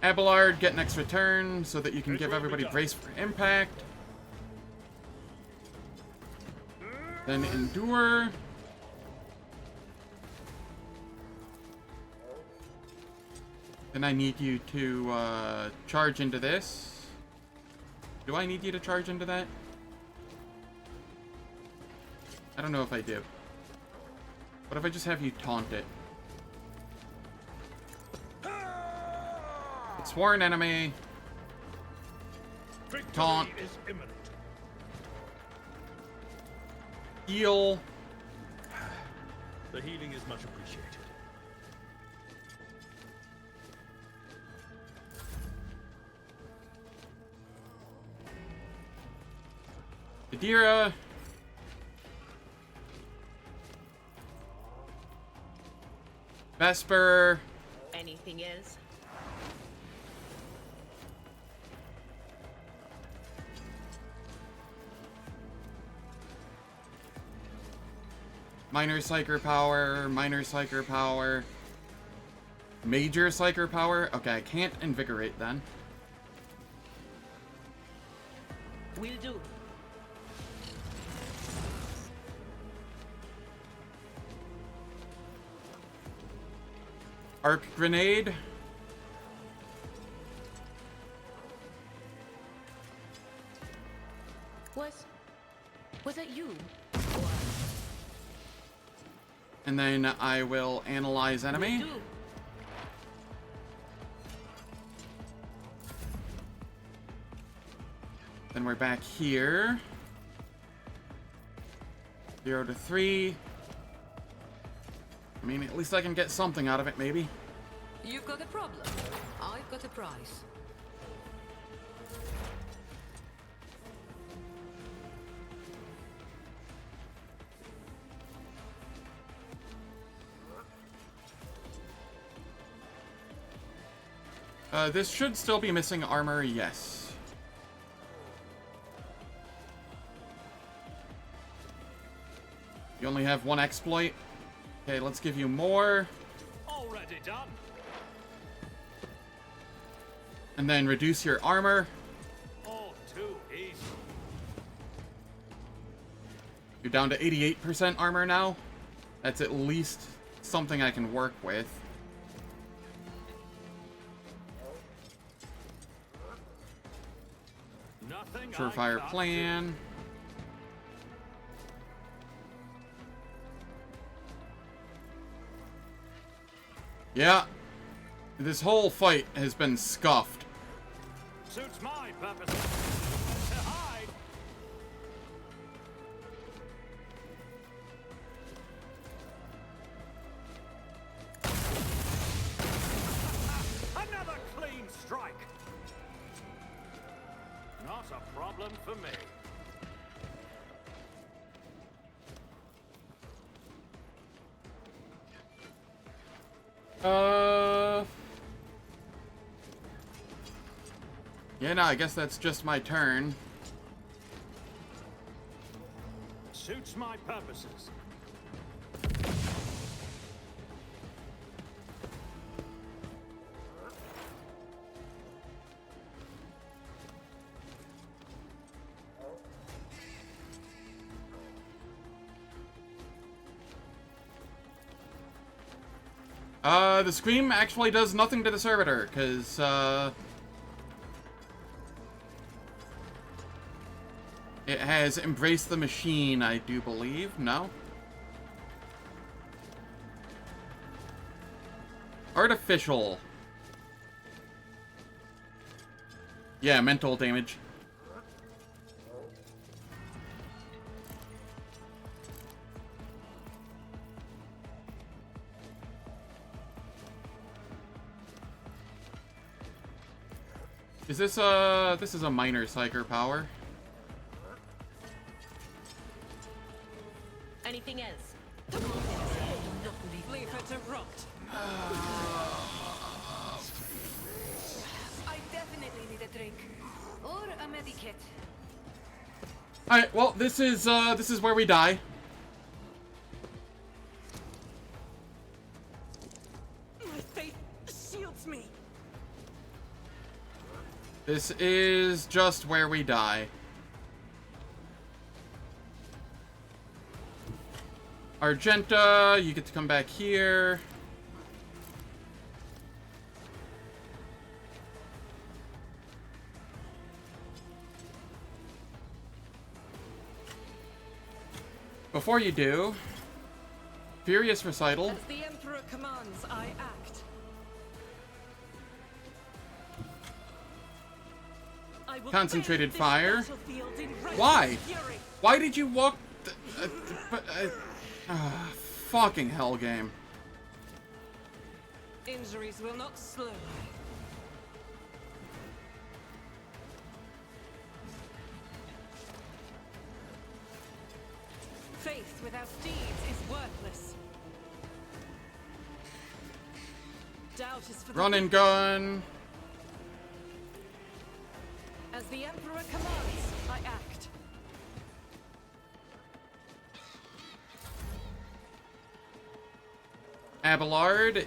Abelard, get an extra turn so that you can give everybody brace for impact. Then endure. Then I need you to charge into this. Do I need you to charge into that? I don't know if I do. What if I just have you taunt it? Sworn enemy. Taunt. Victory is imminent. Heal. The healing is much appreciated. Adira. Vesper. Anything is. Minor Psyker Power, Minor Psyker Power, Major Psyker Power. Okay, I can't Invigorate then. Will do. Arc Grenade. Was that you? And then I will Analyze Enemy. Will do. Then we're back here. 0 to 3. I mean, at least I can get something out of it, maybe. You've got a problem. I've got a prize. This should still be missing armor, yes. You only have one exploit. Okay, let's give you more. Already done. And then reduce your armor. All too easy. You're down to 88% armor now. That's at least something I can work with. Nothing Surefire I can't Plan. Yeah. This whole fight has been scuffed. do. Suits my purpose. To hide. Another clean strike. Not a problem for me. Yeah, no, I guess that's just my turn. Suits my purposes. The Scream actually does nothing to the servitor, because, it has embraced the machine, I do believe. No? Artificial. Yeah, mental damage. Is this is a minor psyker power? Anything else? Leave her to rot. I definitely need a drink. Or a medikit. Alright, well, this is where we die. My faith shields me. This is just where we die. Argenta, you get to come back here. Before you do, Furious Recital. As the Emperor commands, I act. I will Concentrated bathe this fire. battlefield in righteous Why? fury. Why did you walk? Fucking hell game. Injuries will not slow. Faith without deeds is worthless. Doubt is for the Run and gun. As the Emperor commands, I act. Abelard,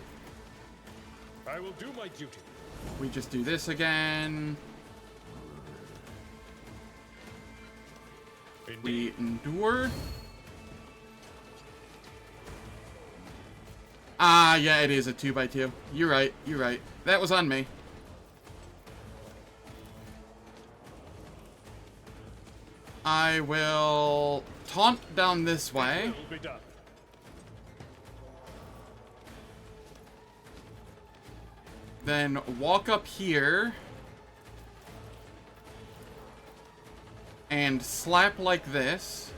I will do my duty. we just do this again. We endure. Ah, yeah, it is a 2x2. You're right, you're right. That was on me. I will taunt down this way. Will be done. Then walk up here. And slap like this.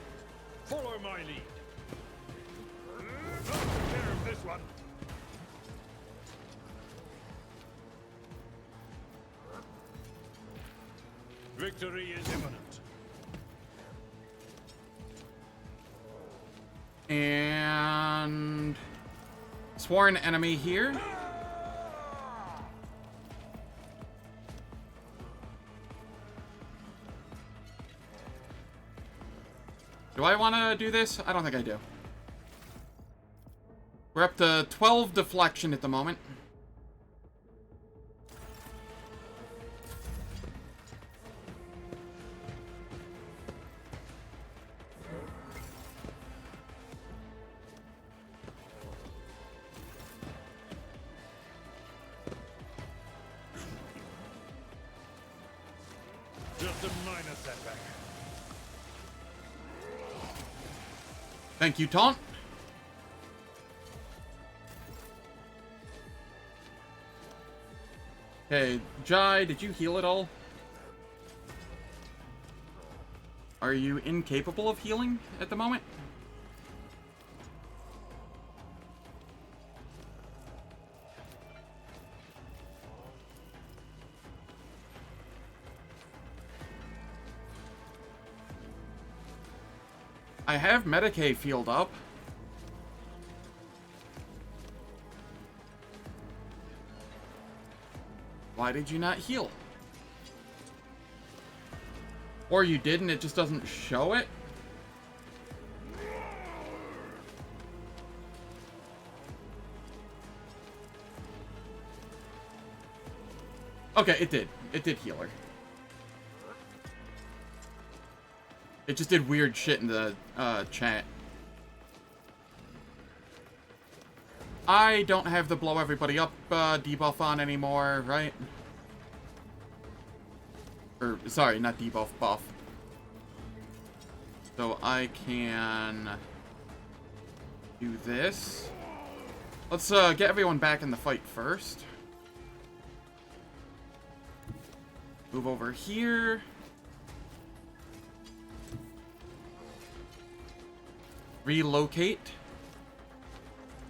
Follow my lead. I'll take care of this one. Victory is imminent. And sworn enemy here. Do I want to do this? I don't think I do. We're up to 12 deflection at the moment. Just a minor setback. Thank you, Taunt. Okay, Jai, did you heal at all? Are you incapable of healing at the moment? I have Medicaid field up. Why did you not heal? Or you did and it just doesn't show it? Okay, it did. It did heal her. It just did weird shit in the chat. I don't have the blow everybody up debuff on anymore, right? Or, sorry, not debuff, buff. So I can do this. Let's get everyone back in the fight first. Move over here. Relocate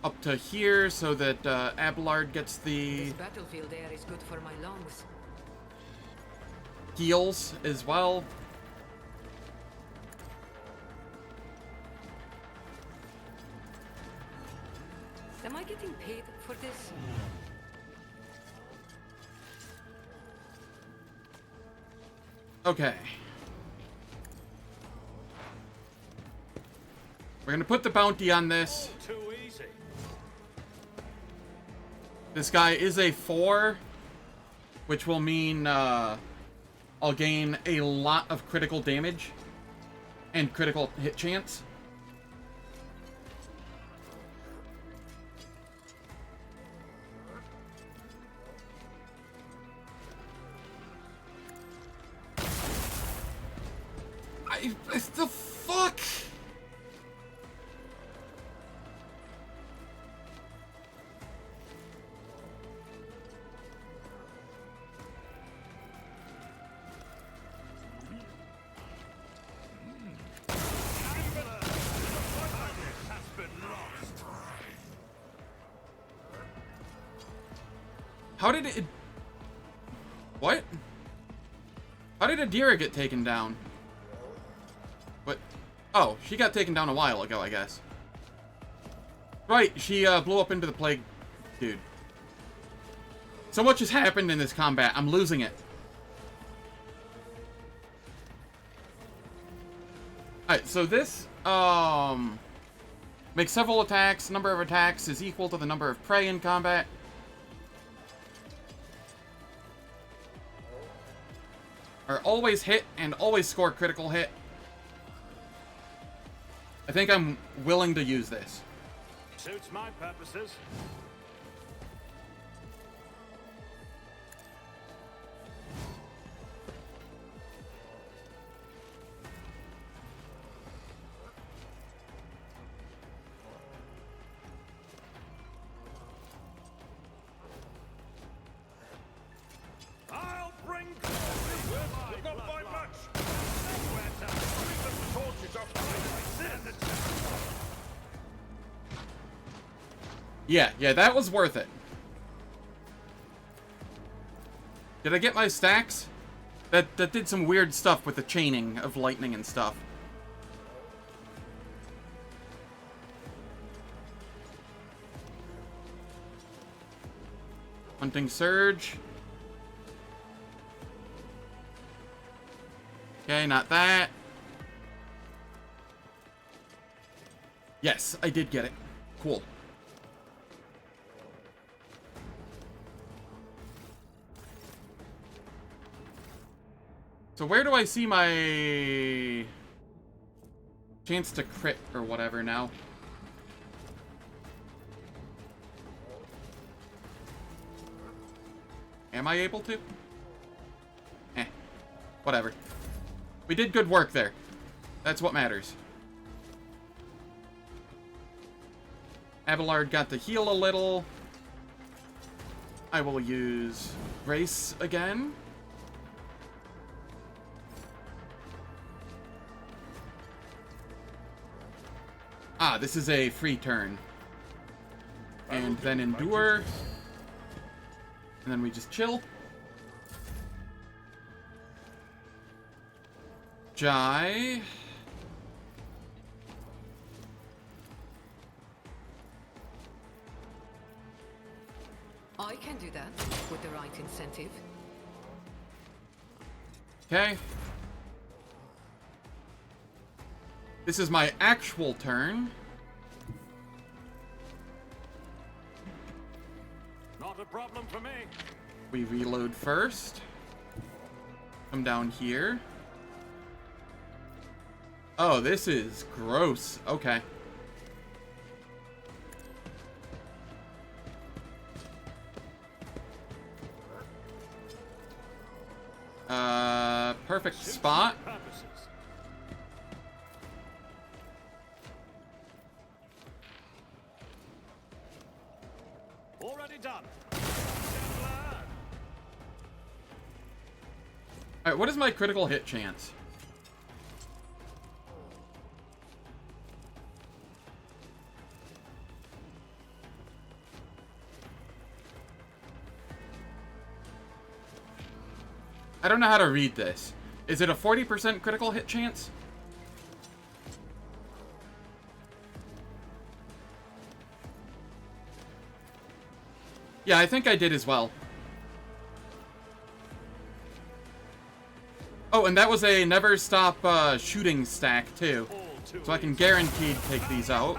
up to here so that Abelard gets the This battlefield air is good for my lungs. heals as well. Am I getting paid for this? Okay. We're gonna put the bounty on this. Too easy. This guy is a 4, which will mean I'll gain a lot of critical damage and critical hit chance. The fuck? How did it... What? How did Adira get taken down? What? Oh, she got taken down a while ago, I guess. Right, she blew up into the plague dude. So much has happened in this combat. I'm losing it. Alright, so this, Make several attacks. Number of attacks is equal to the number of prey in combat. Or always hit and always score critical hit. I think I'm willing to use this. Suits my purposes. I'll bring You've got by much. Bring the torches up. Yeah, that was worth it. Did I get my stacks? That did some weird stuff with the chaining of lightning and stuff. Hunting Surge. Okay, not that. Yes, I did get it. Cool. So where do I see my chance to crit or whatever now? Am I able to? Whatever. We did good work there. That's what matters. Abelard got to heal a little. I will use Grace again. Ah, this is a free turn. And then Endure. And then we just chill. Jai. I can do that with the right incentive. Okay. This is my actual turn. Not a problem for me. We reload first. Come down here. Oh, this is gross. Okay. Perfect spot. Already done. Alright, what is my critical hit chance? I don't know how to read this. Is it a 40% critical hit chance? Yeah, I think I did as well. Oh, and that was a never stop shooting stack too. So I can guaranteed take these out.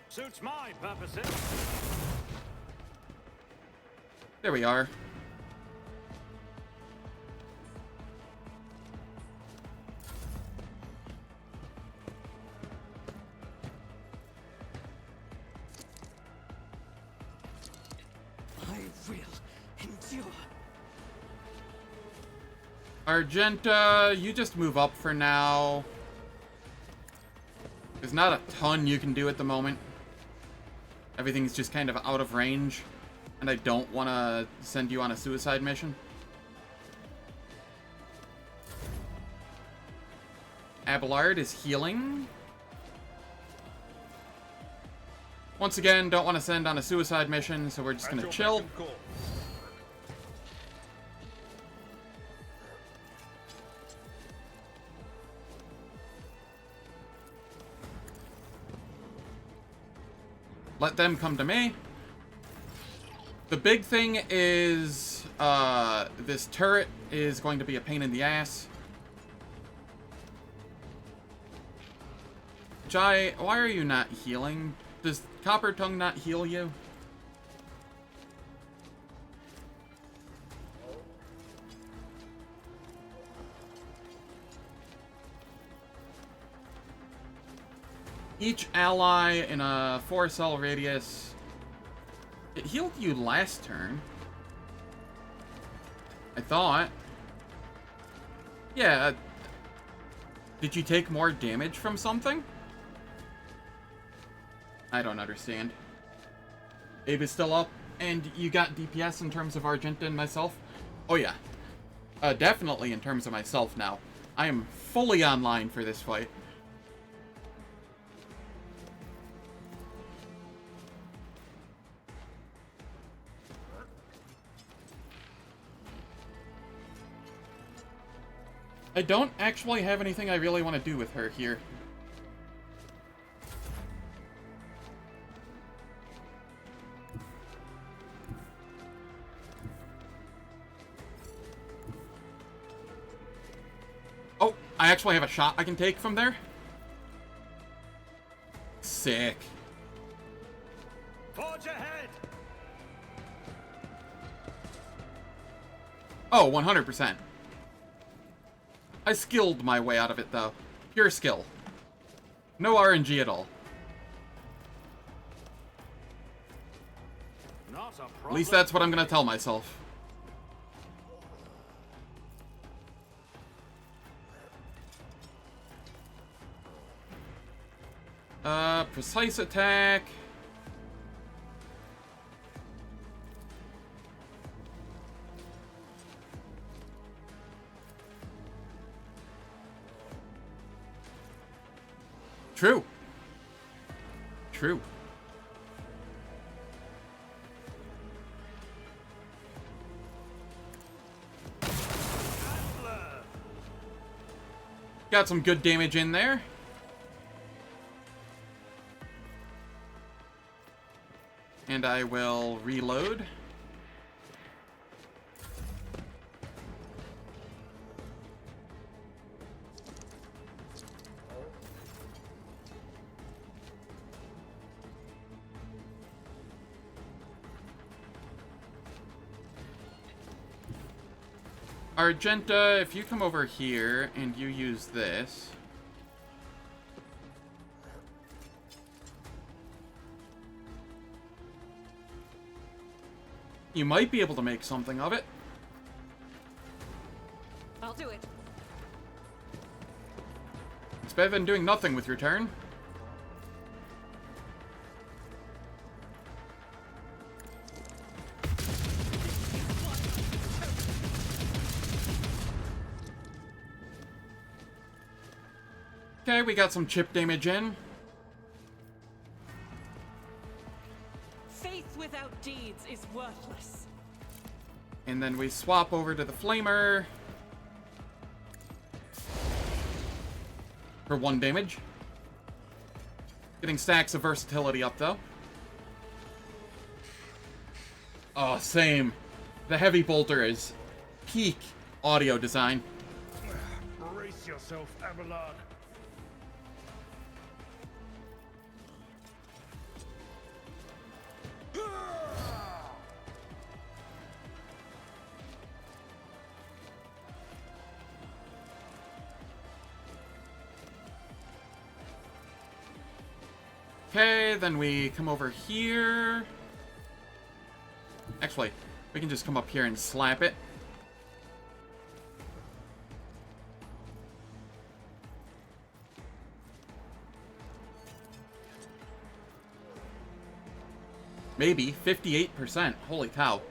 Suits my purposes. There we are. I will endure. Argenta, you just move up for now. There's not a ton you can do at the moment. Everything's just kind of out of range. And I don't want to send you on a suicide mission. Abelard is healing. Once again, don't want to send on a suicide mission, so we're just going to chill. Let them come to me. The big thing is this turret is going to be a pain in the ass. Jai, why are you not healing? Does Copper Tongue not heal you? Each ally in a 4-cell radius. It healed you last turn. I thought. Yeah. Did you take more damage from something? I don't understand. Abe is still up, and you got DPS in terms of Argenta and myself? Oh yeah. Definitely in terms of myself now. I am fully online for this fight. I don't actually have anything I really want to do with her here. Oh, I actually have a shot I can take from there? Sick. Forge ahead! Oh, 100%. I skilled my way out of it, though. Pure skill. No RNG at all. Not a problem. At least that's what I'm gonna tell myself. Precise attack. True. True. Got some good damage in there. And I will reload. Argenta, if you come over here and you use this. You might be able to make something of it. I'll do it. It's better than doing nothing with your turn. Okay, we got some chip damage in. Faith without deeds is worthless. And then we swap over to the Flamer. For 1 damage. Getting stacks of versatility up, though. Oh, same. The Heavy Bolter is peak audio design. Brace yourself, Abelard. Okay, then we come over here. Actually, we can just come up here and slap it. Maybe 58%. Holy cow.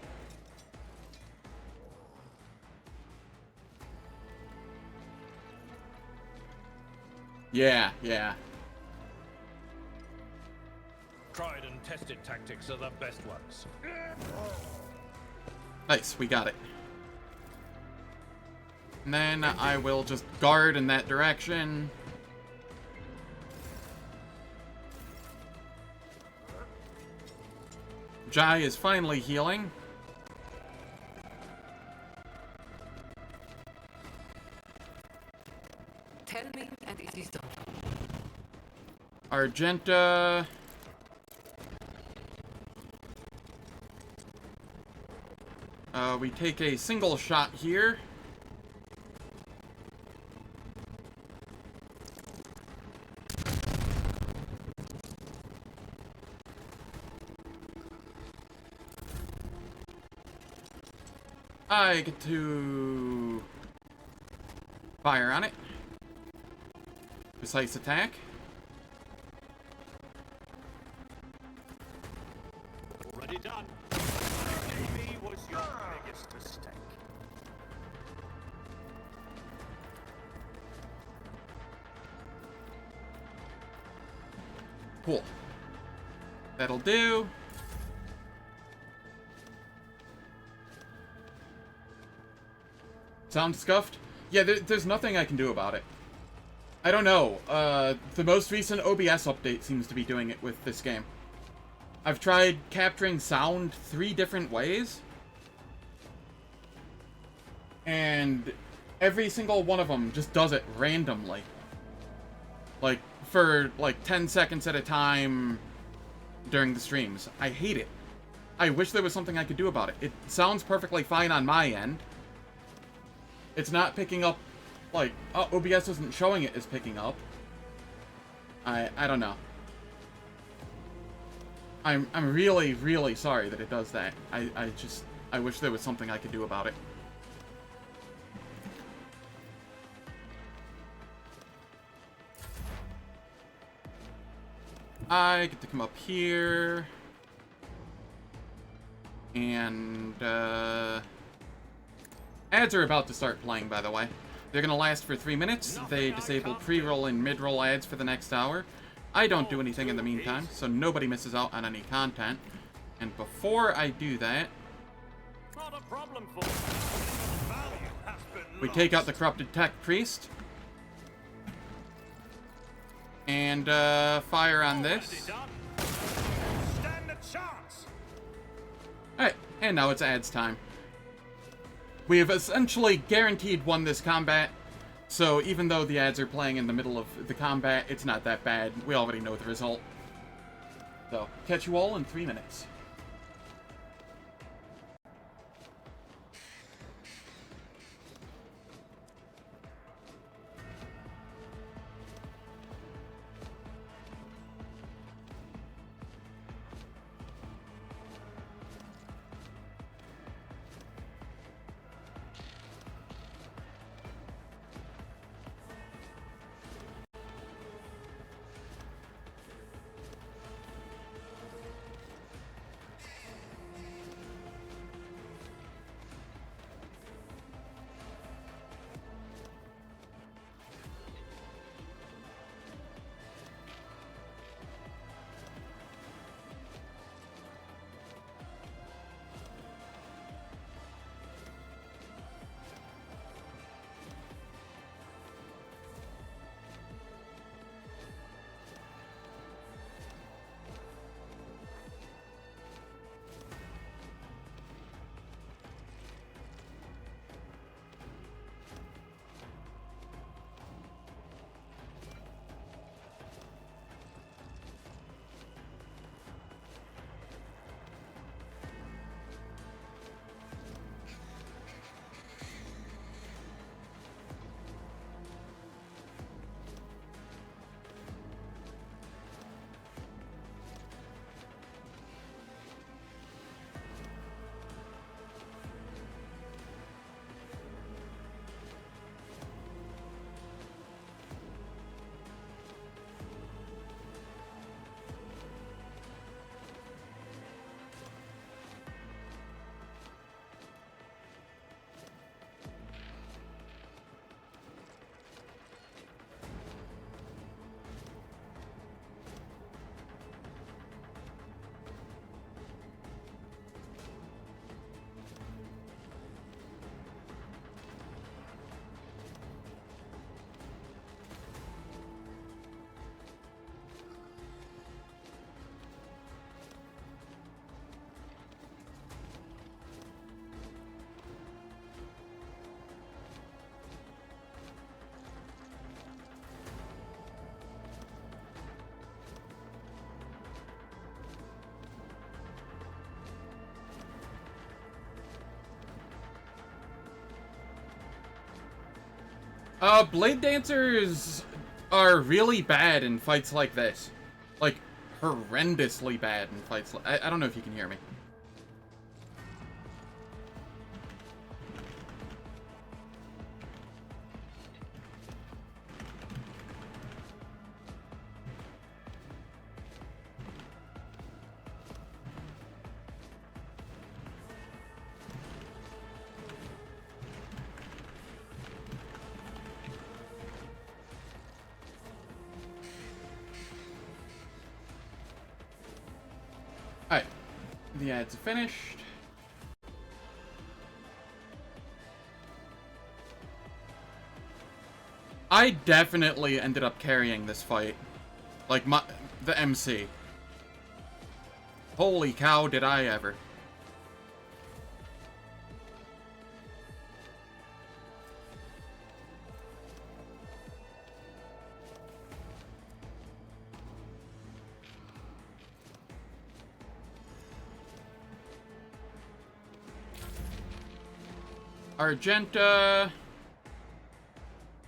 Yeah, yeah. Tried and tested tactics are the best ones. Nice, we got it. And then I will just guard in that direction. Jai is finally healing. Tell me, and it is done. Argenta. We take a single shot here. I get to fire on it. Precise attack. Already done. Enemy was your biggest mistake. Cool. That'll do. Sound scuffed? Yeah, there's nothing I can do about it. I don't know. The most recent OBS update seems to be doing it with this game. I've tried capturing sound 3 different ways. And every single one of them just does it randomly. Like, for, like, 10 seconds at a time during the streams. I hate it. I wish there was something I could do about it. It sounds perfectly fine on my end. It's not picking up, like, OBS isn't showing it as picking up. I don't know. I'm really, really sorry that it does that. I wish there was something I could do about it. I get to come up here. And, ads are about to start playing, by the way. They're gonna last for 3 minutes. They disable pre-roll and mid-roll ads for the next hour. I don't do anything in the meantime, so nobody misses out on any content. And before I do that, Not a problem for value has been we take out the corrupted tech priest. And, fire on this. Stand a chance. Alright, and now it's ads time. We have essentially guaranteed won this combat, so even though the ads are playing in the middle of the combat, it's not that bad. We already know the result. So, catch you all in 3 minutes. Blade Dancers are really bad in fights like this. Like, horrendously bad in fights like... I don't know if you can hear me. Alright, the ad's finished. I definitely ended up carrying this fight. Like, the MC. Holy cow, did I ever. Argenta.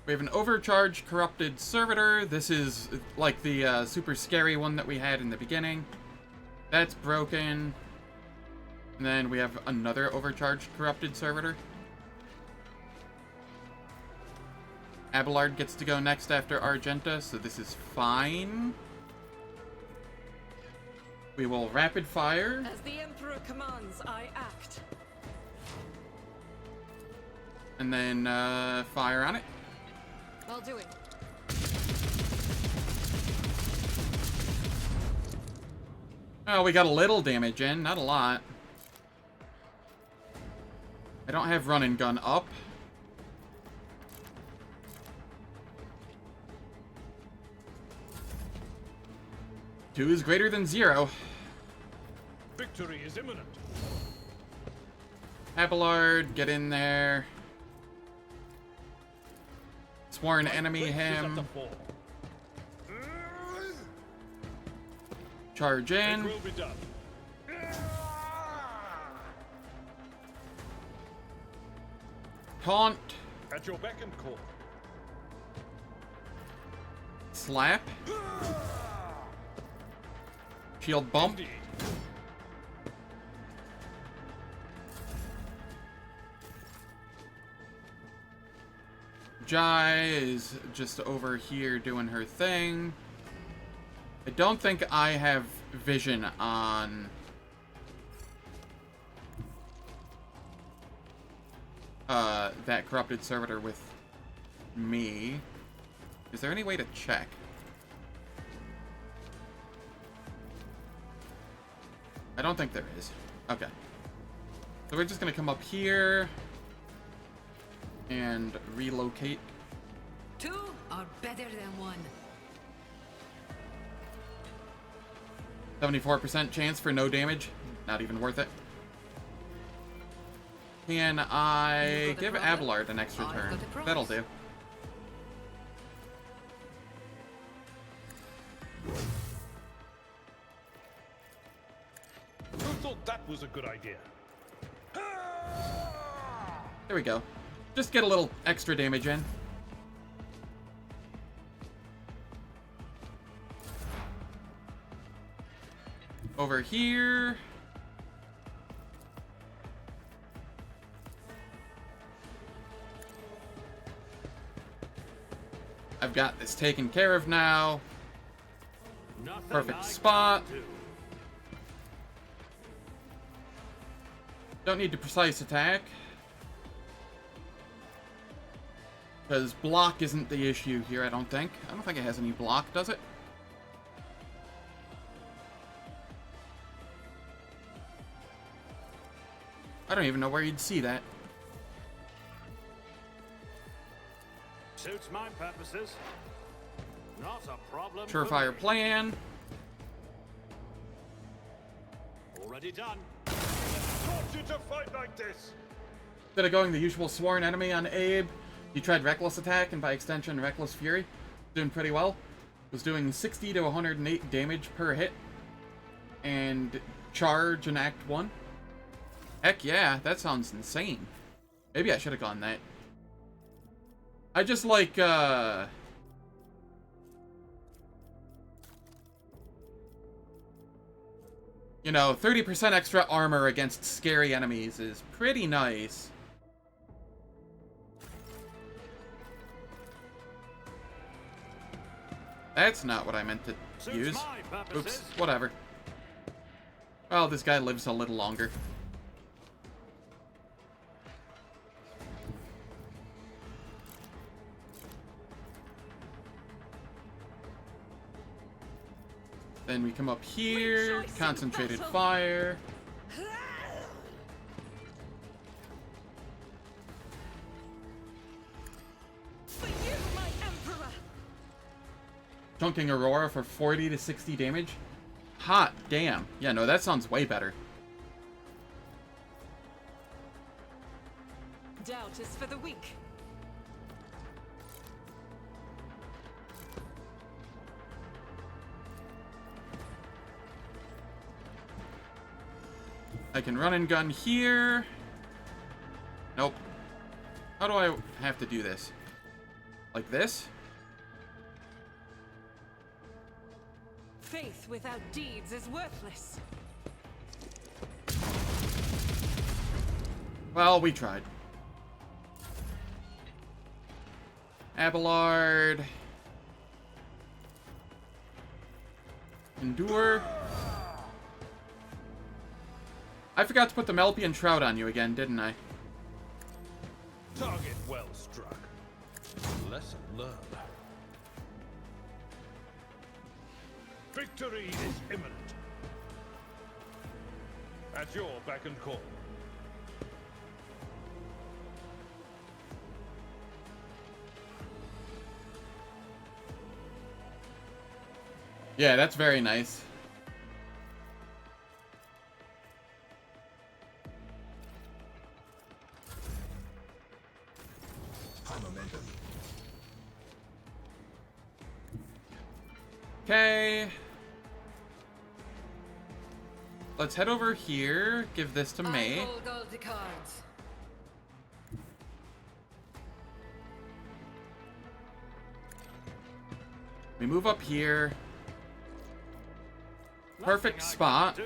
We have an overcharged corrupted servitor. This is like the super scary one that we had in the beginning. That's broken. And then we have another overcharged corrupted servitor. Abelard gets to go next after Argenta, so this is fine. We will rapid fire. As the Emperor commands, I act. And then fire on it. I'll do it. Oh, we got a little damage in, not a lot. I don't have run and gun up. Two is greater than 0. Victory is imminent. Abelard, get in there. Sworn enemy him. Charge in. It will be done. Taunt. At your beck and call. Slap. Shield bump. Indeed. Jai is just over here doing her thing. I don't think I have vision on that corrupted servitor with me. Is there any way to check? I don't think there is. Okay. So we're just gonna come up here and relocate. 2 are better than 1. 74% chance for no damage. Not even worth it. Can I give Abelard an extra turn? That'll do. Who thought that was a good idea? There we go. Just get a little extra damage in. Over here. I've got this taken care of now. Nothing Perfect I spot. can't do. Don't need to precise attack. Because block isn't the issue here, I don't think. I don't think it has any block, does it? I don't even know where you'd see that. Suits my purposes. Not a problem. Surefire plan. Already done. Taught you to fight like this. Instead of going the usual sworn enemy on Abe, you tried Reckless Attack and by extension Reckless Fury. Doing pretty well. Was doing 60 to 108 damage per hit. And charge in Act 1. Heck yeah, that sounds insane. Maybe I should have gone that. I just like, you know, 30% extra armor against scary enemies is pretty nice. That's not what I meant to use. Oops, whatever. Well, this guy lives a little longer. Then we come up here, concentrated fire. For you, my Emperor! Chunking Aurora for 40 to 60 damage. Hot damn. Yeah, no, that sounds way better. Doubt is for the weak. I can run and gun here. Nope. How do I have to do this? Like this? Faith without deeds is worthless. Well, we tried. Abelard. Endure. I forgot to put the Melpian Shroud on you again, didn't I? Target well struck. Lesson learned. Victory is imminent. At your beck and call. Yeah, that's very nice. Okay. Let's head over here. Give this to May. I hold all the cards. We move up here. Perfect spot.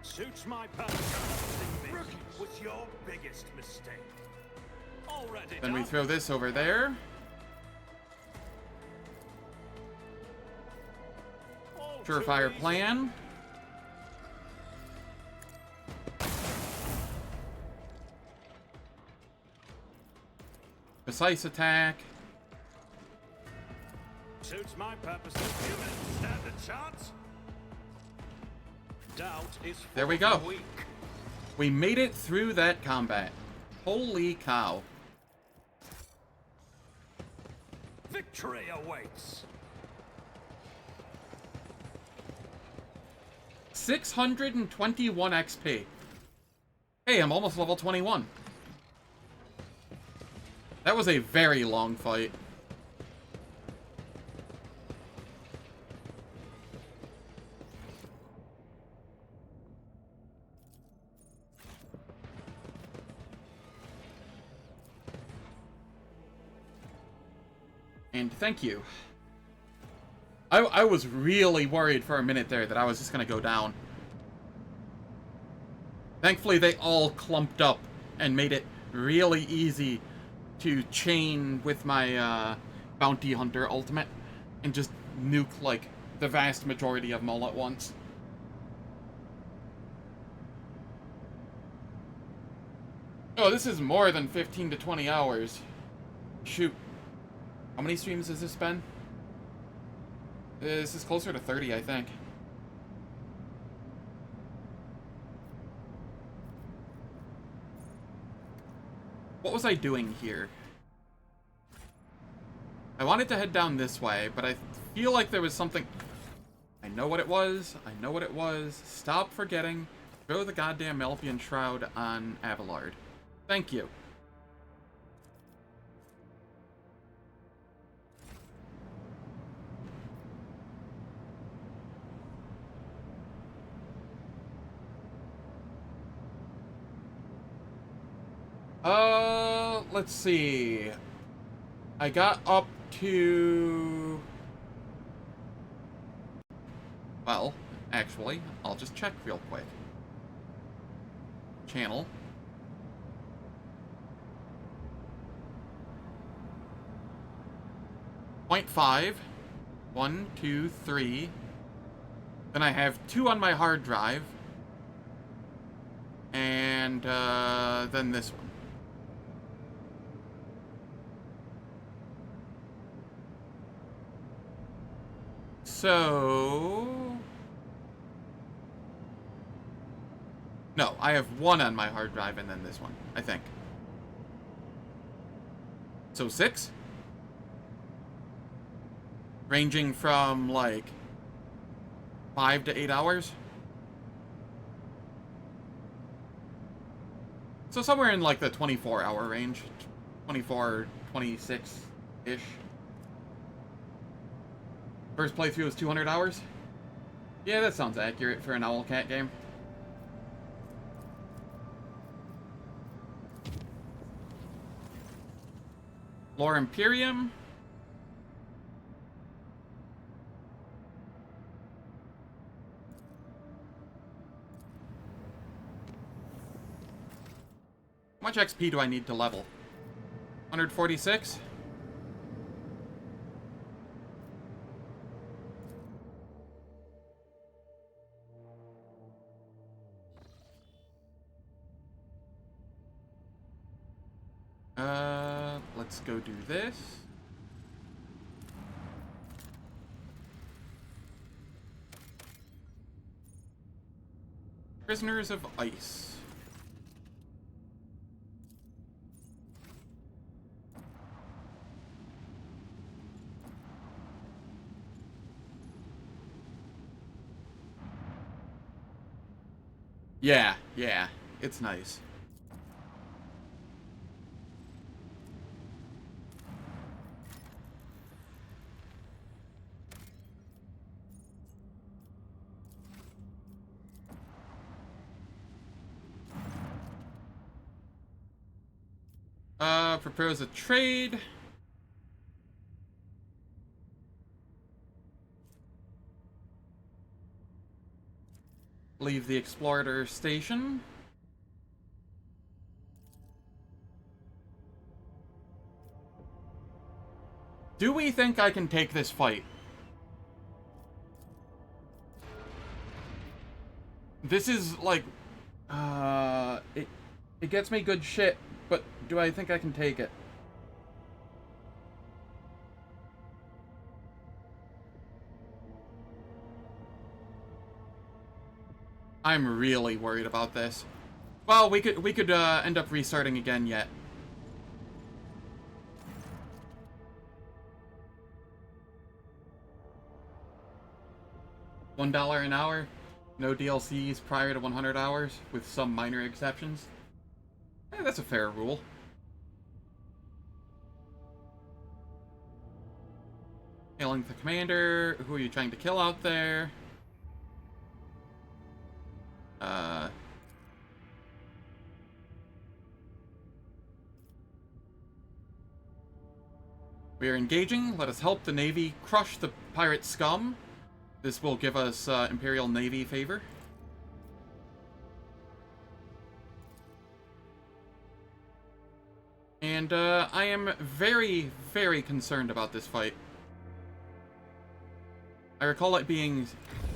Suits my purpose. Was your biggest mistake. Already Then we done. throw this over there. All Surefire too easy. plan. Precise attack. Suits my purposes. You didn't stand a chance. Doubt is for There we go. the weak. We made it through that combat. Holy cow. Victory awaits. 621 XP. Hey, I'm almost level 21. That was a very long fight. And thank you. I was really worried for a minute there that I was just gonna go down. Thankfully, they all clumped up and made it really easy to chain with my Bounty Hunter ultimate and just nuke, like, the vast majority of them all at once. Oh, this is more than 15 to 20 hours. Shoot. How many streams has this been? This is closer to 30, I think. What was I doing here? I wanted to head down this way, but I feel like there was something... I know what it was. I know what it was. Stop forgetting. Throw the goddamn Melpian Shroud on Abelard. Thank you. Let's see. I got up to... Well, actually, I'll just check real quick. Channel. .5. 1, 2, 3. Then I have 2 on my hard drive. And, then this one. So... No, I have 1 on my hard drive and then this one, I think. So 6? Ranging from, like, 5 to 8 hours? So somewhere in, like, the 24-hour range. 24, 26-ish. First playthrough was 200 hours? Yeah, that sounds accurate for an Owlcat game. Lore Imperium. How much XP do I need to level? 146? Let's go do this. Prisoners of Ice. Yeah, it's nice. Propose a trade. Leave the Explorer station. Do we think I can take this fight? This is like, it gets me good shit, but do I think I can take it? I'm really worried about this. Well, we could end up restarting again yet. $1 an hour, no DLCs prior to 100 hours, with some minor exceptions. That's a fair rule. Hailing the commander. Who are you trying to kill out there? We are engaging. Let us help the Navy crush the pirate scum. This will give us Imperial Navy favor. And I am very, very concerned about this fight. I recall it being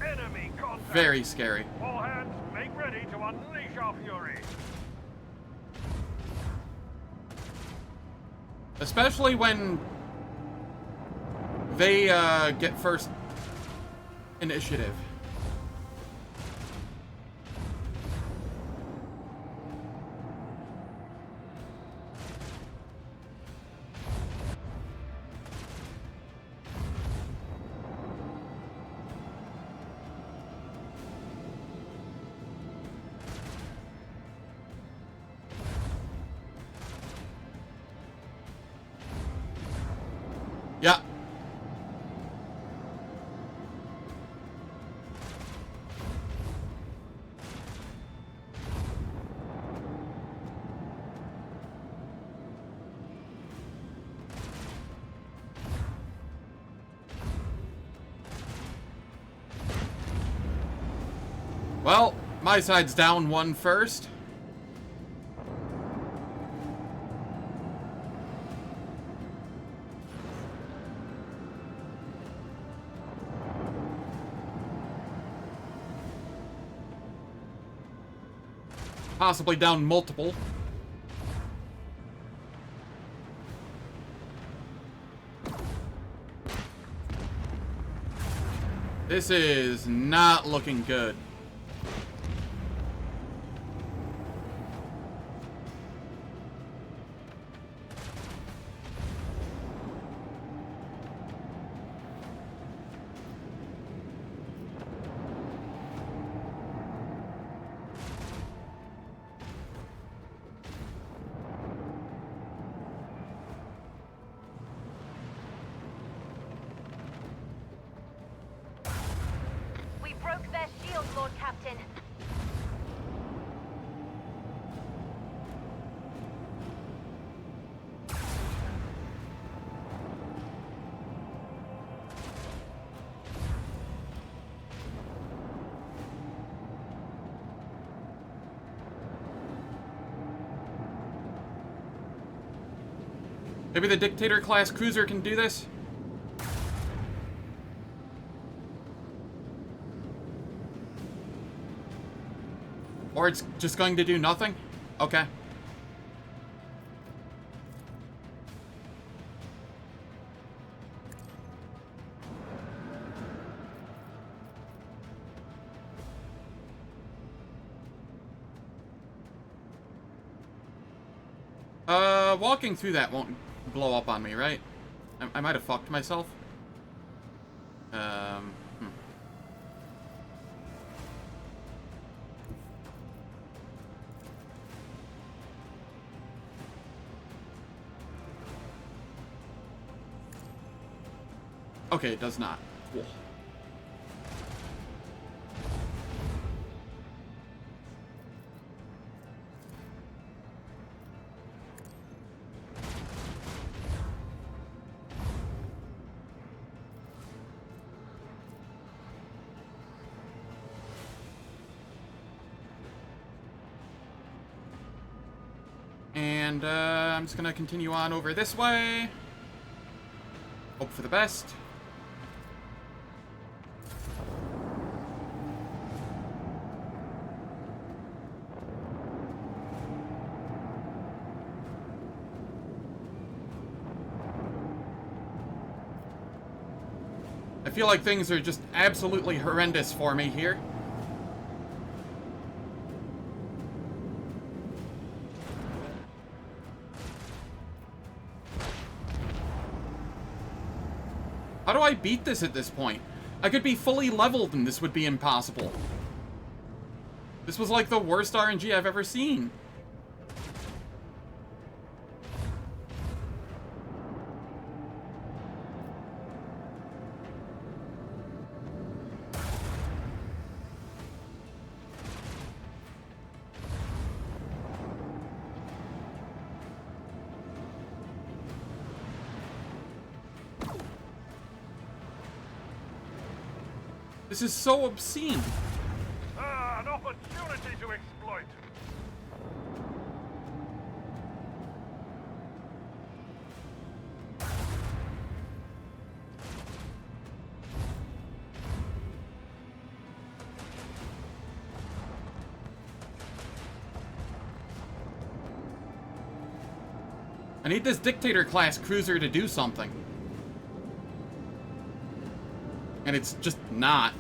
Enemy contact. Very scary. All hands, make ready to unleash our fury. Especially when they get first initiative. Yeah. Well, my side's down one first. Possibly down multiple. This is not looking good. Lord Captain. Maybe the Dictator-class cruiser can do this? Or it's just going to do nothing? Okay. Walking through that won't blow up on me, right? I might have fucked myself. Okay, it does not. Cool. And I'm just gonna continue on over this way. Hope for the best. I feel like things are just absolutely horrendous for me here. How do I beat this at this point? I could be fully leveled and this would be impossible. This was like the worst RNG I've ever seen. This is so obscene. Ah, an opportunity to exploit. I need this Dictator-class cruiser to do something. And it's just not.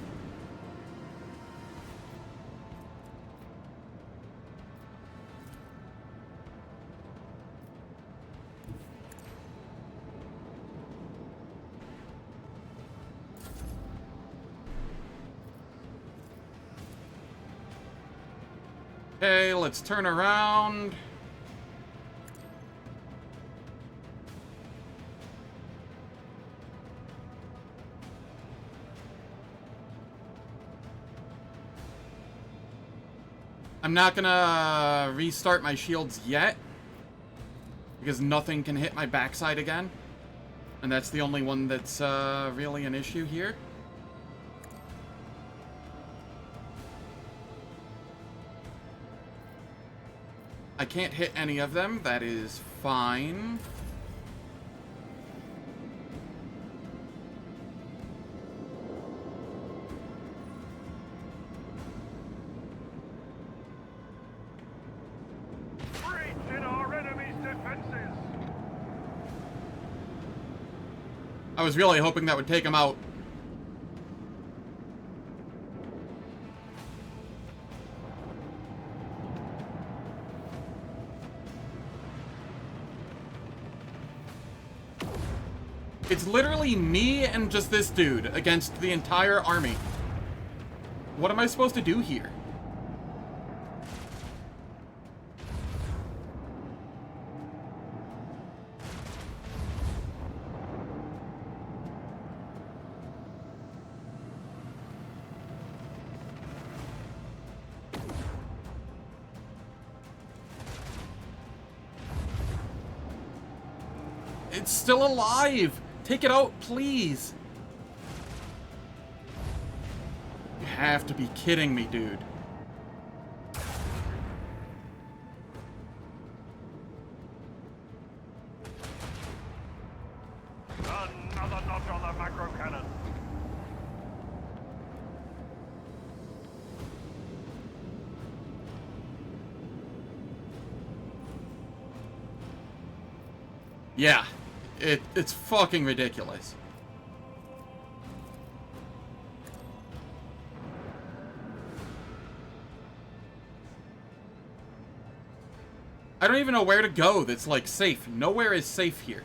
Okay, let's turn around. I'm not gonna restart my shields yet, because nothing can hit my backside again. And that's the only one that's really an issue here. I can't hit any of them. That is fine. Breach in our enemy's defenses! I was really hoping that would take him out. It's literally me and just this dude against the entire army. What am I supposed to do here? It's still alive! Take it out, please! You have to be kidding me, dude. Another notch on the macro cannon. Yeah, it's fucking ridiculous. I don't even know where to go that's, like, safe. Nowhere is safe here.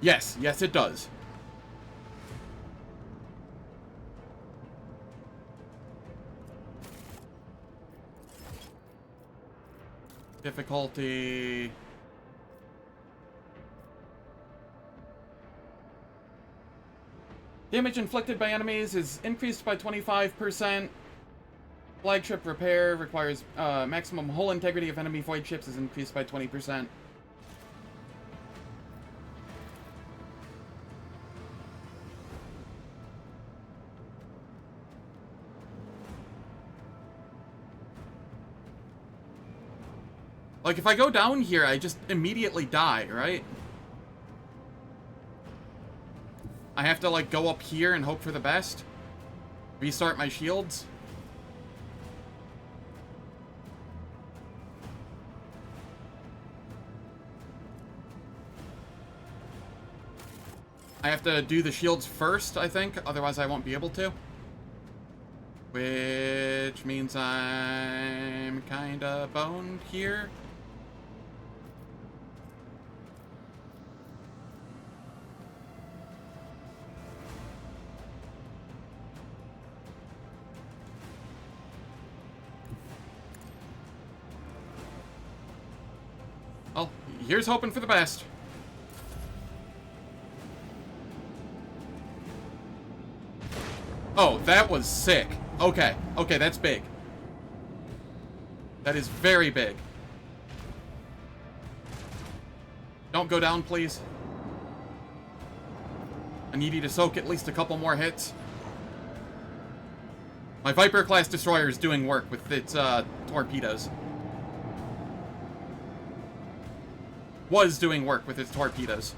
Yes, yes it does. Difficulty. Damage inflicted by enemies is increased by 25%. Flagship repair requires maximum hull integrity of enemy void ships is increased by 20%. Like, if I go down here, I just immediately die, right? I have to, like, go up here and hope for the best? Restart my shields? I have to do the shields first, I think, otherwise I won't be able to. Which means I'm kinda boned here. Well, here's hoping for the best. Oh, that was sick. Okay, okay, that's big. That is very big. Don't go down, please. I need you to soak at least a couple more hits. My Viper-class destroyer is doing work with its torpedoes. Was doing work with its torpedoes.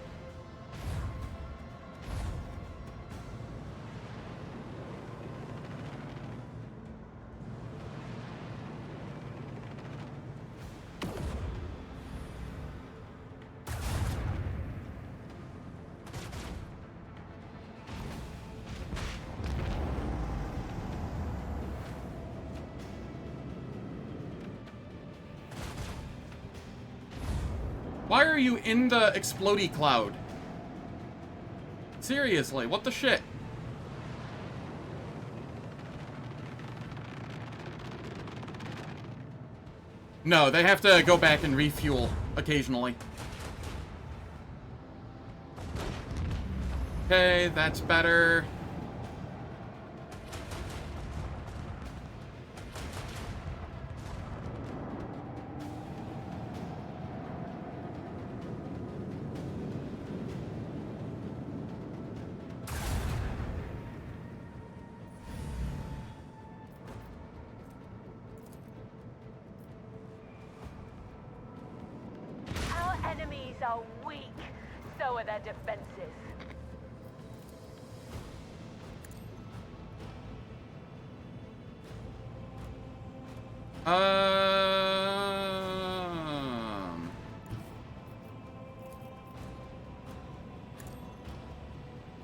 Why are you in the explodey cloud? Seriously, what the shit? No, they have to go back and refuel occasionally. Okay, that's better. are weak. So are their defenses.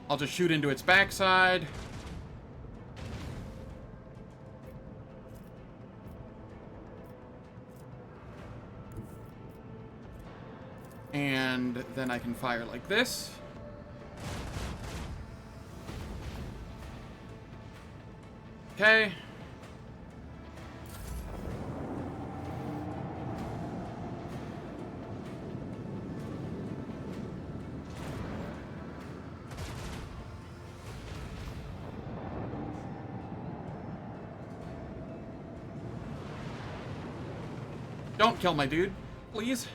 I'll just shoot into its backside. And then I can fire like this. Okay. Don't kill my dude, please.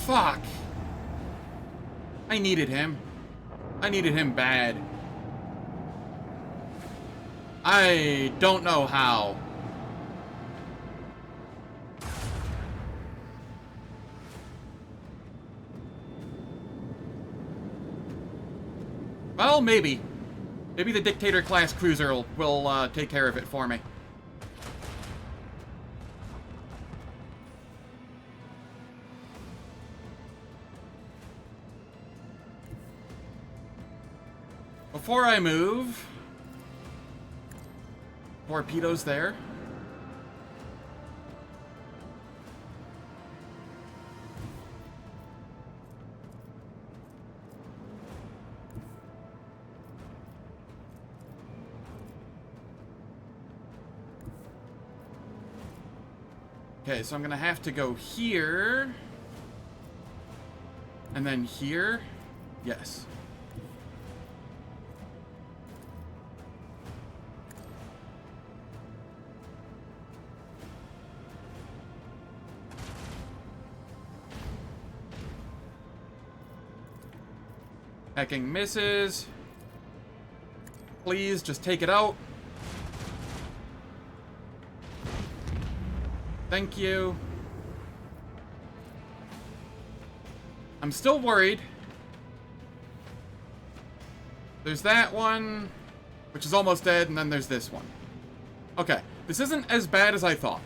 Fuck. I needed him. I needed him bad. I don't know how. Well, maybe. Maybe the Dictator class cruiser will take care of it for me. Before I move, torpedoes there. Okay, so I'm gonna have to go here. And then here. Yes. Hacking misses. Please, just take it out. Thank you. I'm still worried. There's that one, which is almost dead, and then there's this one. Okay, this isn't as bad as I thought.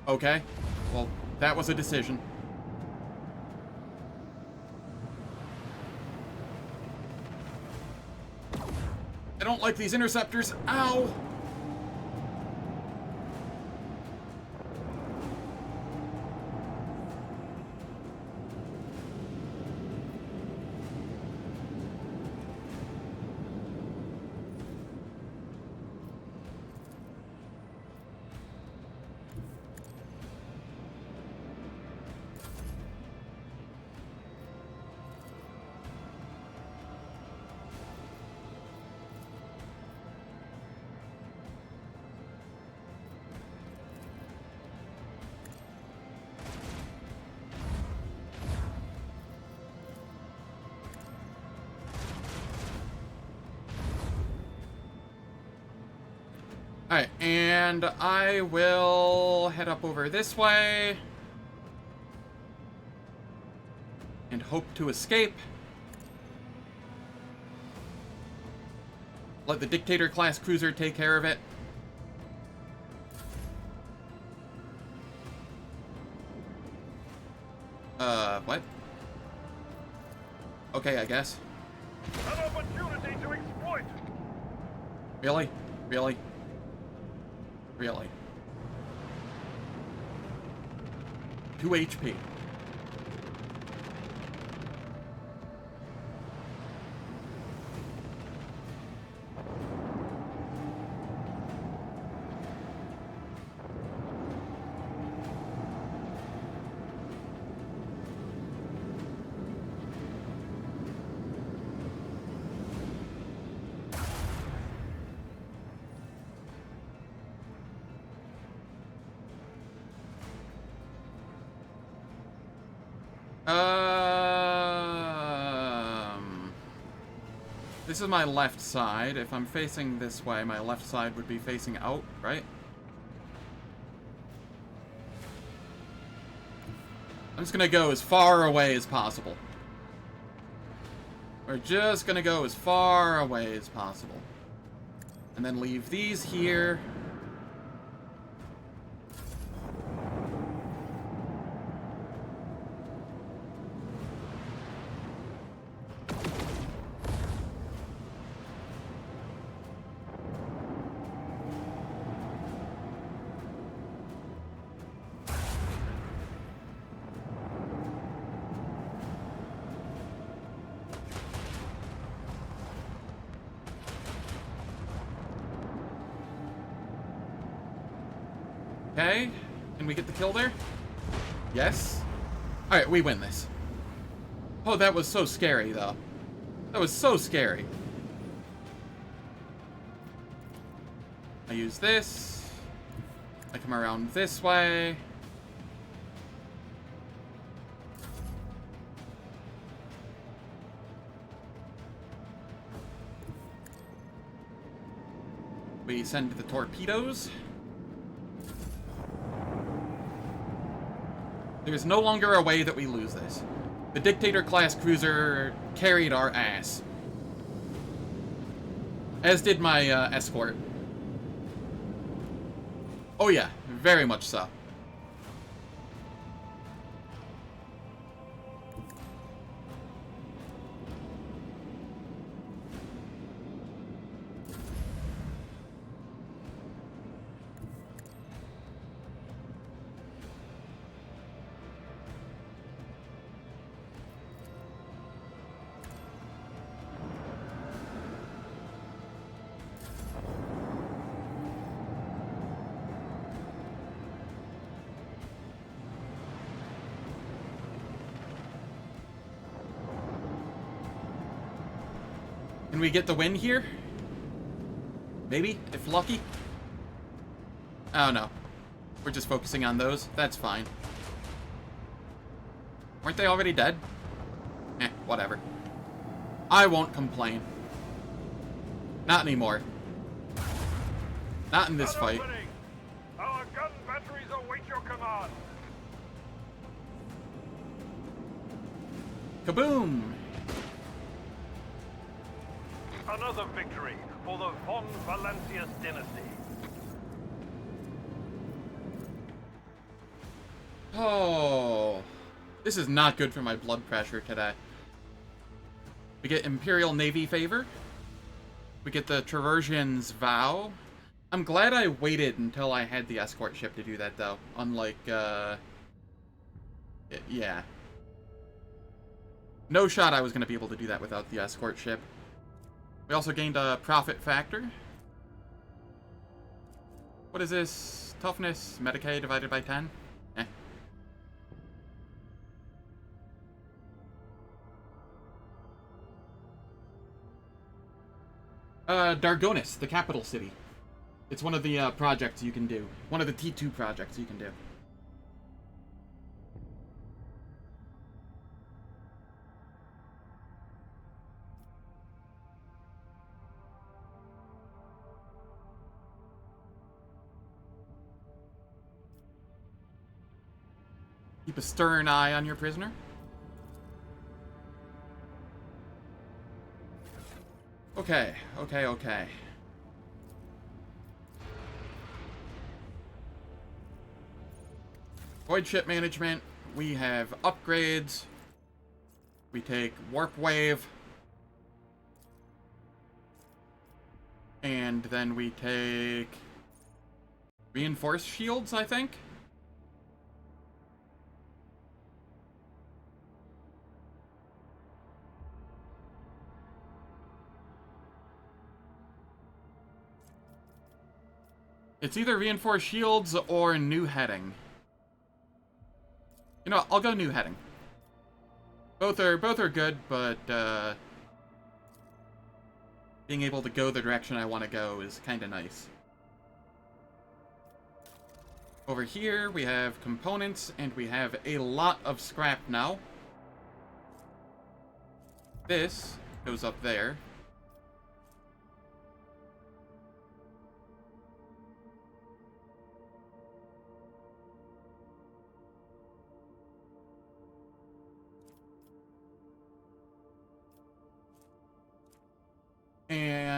Okay, well, that was a decision. I don't like these interceptors. Ow! Alright, and I will head up over this way and hope to escape. Let the Dictator class cruiser take care of it. What? Okay, I guess. An opportunity to exploit. Really? Really? Really? 2 HP. This is my left side. If I'm facing this way, my left side would be facing out, right? I'm just gonna go as far away as possible. We're just gonna go as far away as possible. And then leave these here. Okay, can we get the kill there? Yes. Alright, we win this. Oh, that was so scary, though. That was so scary. I use this. I come around this way. We send the torpedoes. There is no longer a way that we lose this. The Dictator-class cruiser carried our ass. As did my escort. Oh yeah, very much so. Can we get the win here? Maybe, if lucky. Oh no. We're just focusing on those. That's fine. Weren't they already dead? Eh, whatever. I won't complain. Not anymore. Not in this fight. Opening. Our gun batteries await your command. Kaboom! Another victory for the Von Valancius dynasty. Oh, this is not good for my blood pressure today. We get Imperial Navy favor. We get the Traversian's vow. I'm glad I waited until I had the escort ship to do that, though. Unlike, yeah. No shot I was going to be able to do that without the escort ship. We also gained a profit factor. What is this? Toughness, Medicaid divided by 10? Eh. Dargonis, the capital city. It's one of the projects you can do. One of the T2 projects you can do. Keep a stern eye on your prisoner. Okay, okay, okay. Voidship management. We have upgrades. We take warp wave. And then we take reinforced shields, I think. It's either reinforced shields or new heading. You know what, I'll go new heading. Both are good, but being able to go the direction I want to go is kind of nice. Over here we have components and we have a lot of scrap now. This goes up there.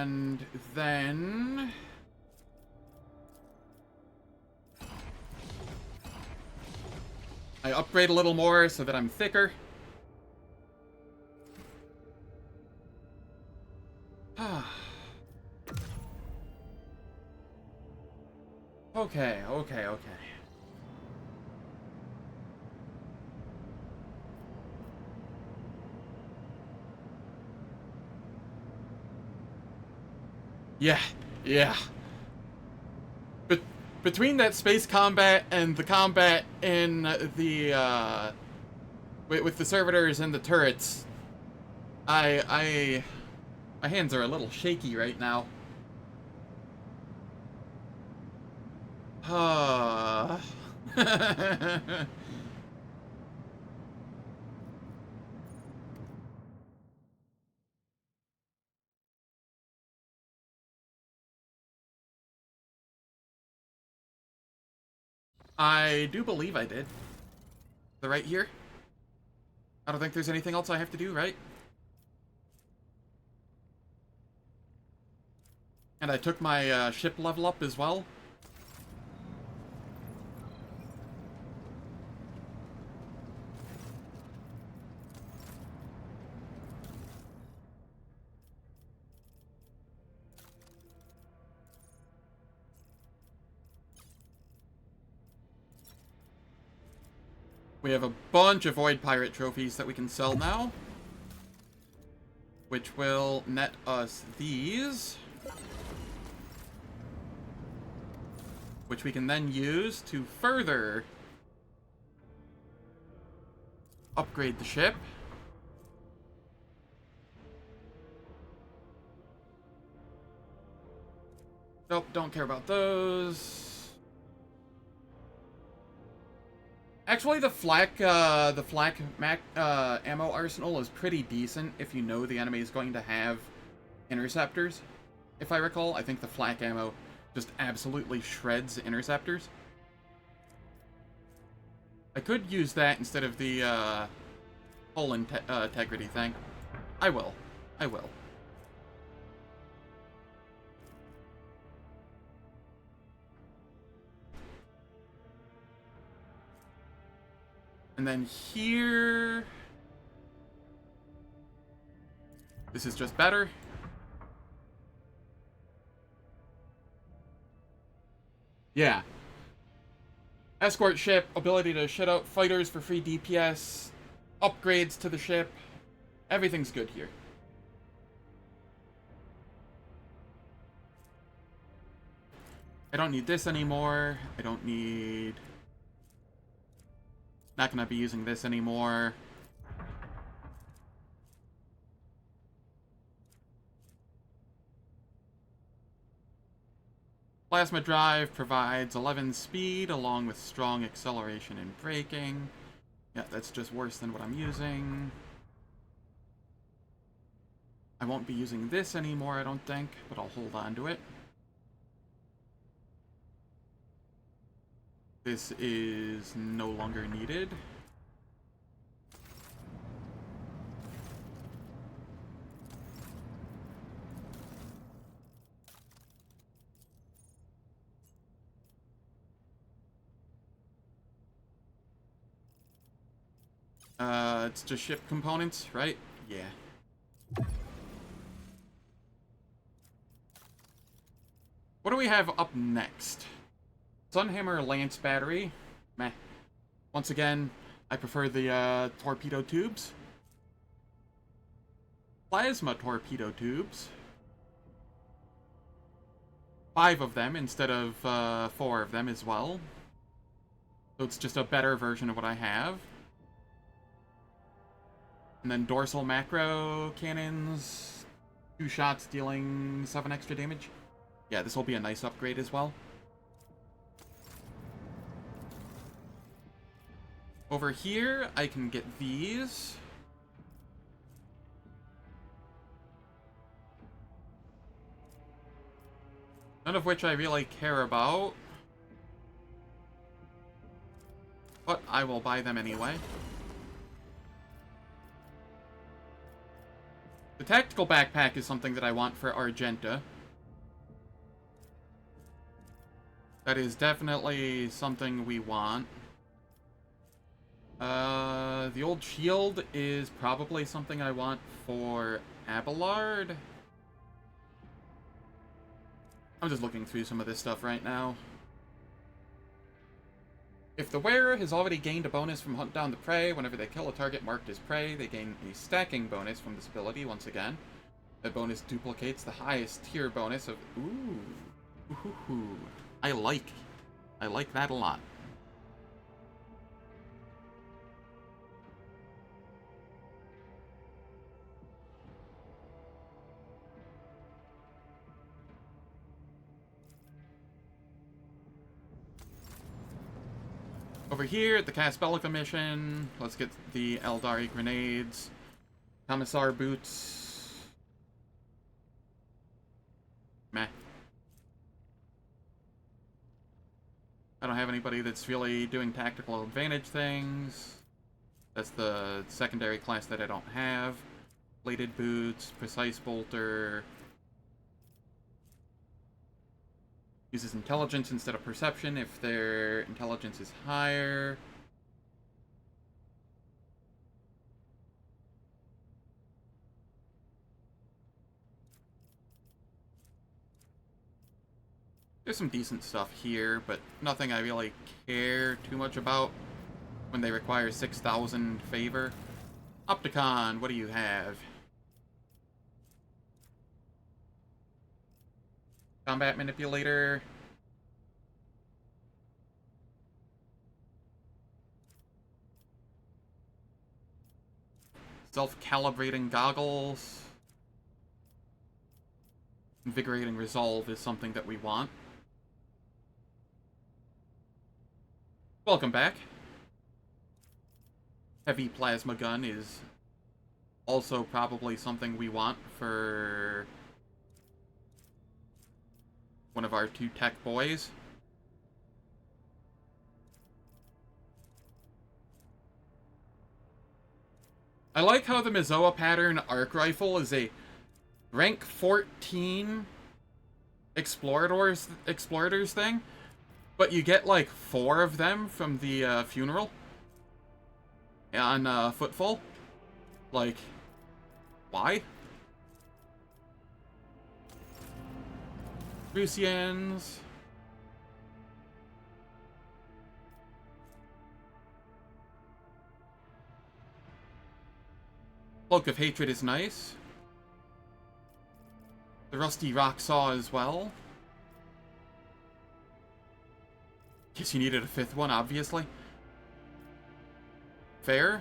And then... I upgrade a little more so that I'm thicker. Okay. Yeah. But between that space combat and the combat in the, with the servitors and the turrets, my hands are a little shaky right now. I do believe I did. The right here? I don't think there's anything else I have to do, right? And I took my ship level up as well. We have a bunch of Void Pirate trophies that we can sell now, which will net us these, which we can then use to further upgrade the ship. Nope, don't care about those. Actually, the flak ammo arsenal is pretty decent if you know the enemy is going to have interceptors. If I recall, I think the flak ammo just absolutely shreds interceptors. I could use that instead of the hull integrity thing. I will. And then here... This is just better. Yeah. Escort ship, ability to shut out fighters for free DPS, upgrades to the ship. Everything's good here. I don't need this anymore. I don't need... Not gonna be using this anymore. Plasma drive provides 11 speed along with strong acceleration and braking. Yeah, that's just worse than what I'm using. I won't be using this anymore, I don't think, but I'll hold on to it. This is no longer needed. It's just ship components, right? Yeah. What do we have up next? Sunhammer Lance Battery. Meh. Once again, I prefer the torpedo tubes. Plasma torpedo tubes. 5 of them instead of 4 of them as well. So it's just a better version of what I have. And then dorsal macro cannons. 2 shots dealing 7 extra damage. Yeah, this will be a nice upgrade as well. Over here, I can get these. None of which I really care about. But I will buy them anyway. The tactical backpack is something that I want for Argenta. That is definitely something we want. The old shield is probably something I want for Abelard. I'm just looking through some of this stuff right now. If the wearer has already gained a bonus from Hunt Down the Prey, whenever they kill a target marked as prey, they gain a stacking bonus from this ability once again. That bonus duplicates the highest tier bonus of... Ooh. Ooh. I like that a lot. Over here at the Caspelica mission, let's get the Eldari grenades. Commissar boots. Meh. I don't have anybody that's really doing tactical advantage things. That's the secondary class that I don't have. Bladed boots, precise bolter. Uses intelligence instead of perception if their intelligence is higher. There's some decent stuff here, but nothing I really care too much about when they require 6,000 favor. Opticon, what do you have? Combat manipulator. Self-calibrating goggles. Invigorating resolve is something that we want. Welcome back. Heavy plasma gun is also probably something we want for one of our two tech boys. I like how the Mizoa pattern arc rifle is a rank 14 explorators thing, but you get like 4 of them from the funeral on Footfall. Like, why? Rusians. Cloak of Hatred is nice. The Rusty Rock Saw as well. Guess you needed a 5th one, obviously. Fair.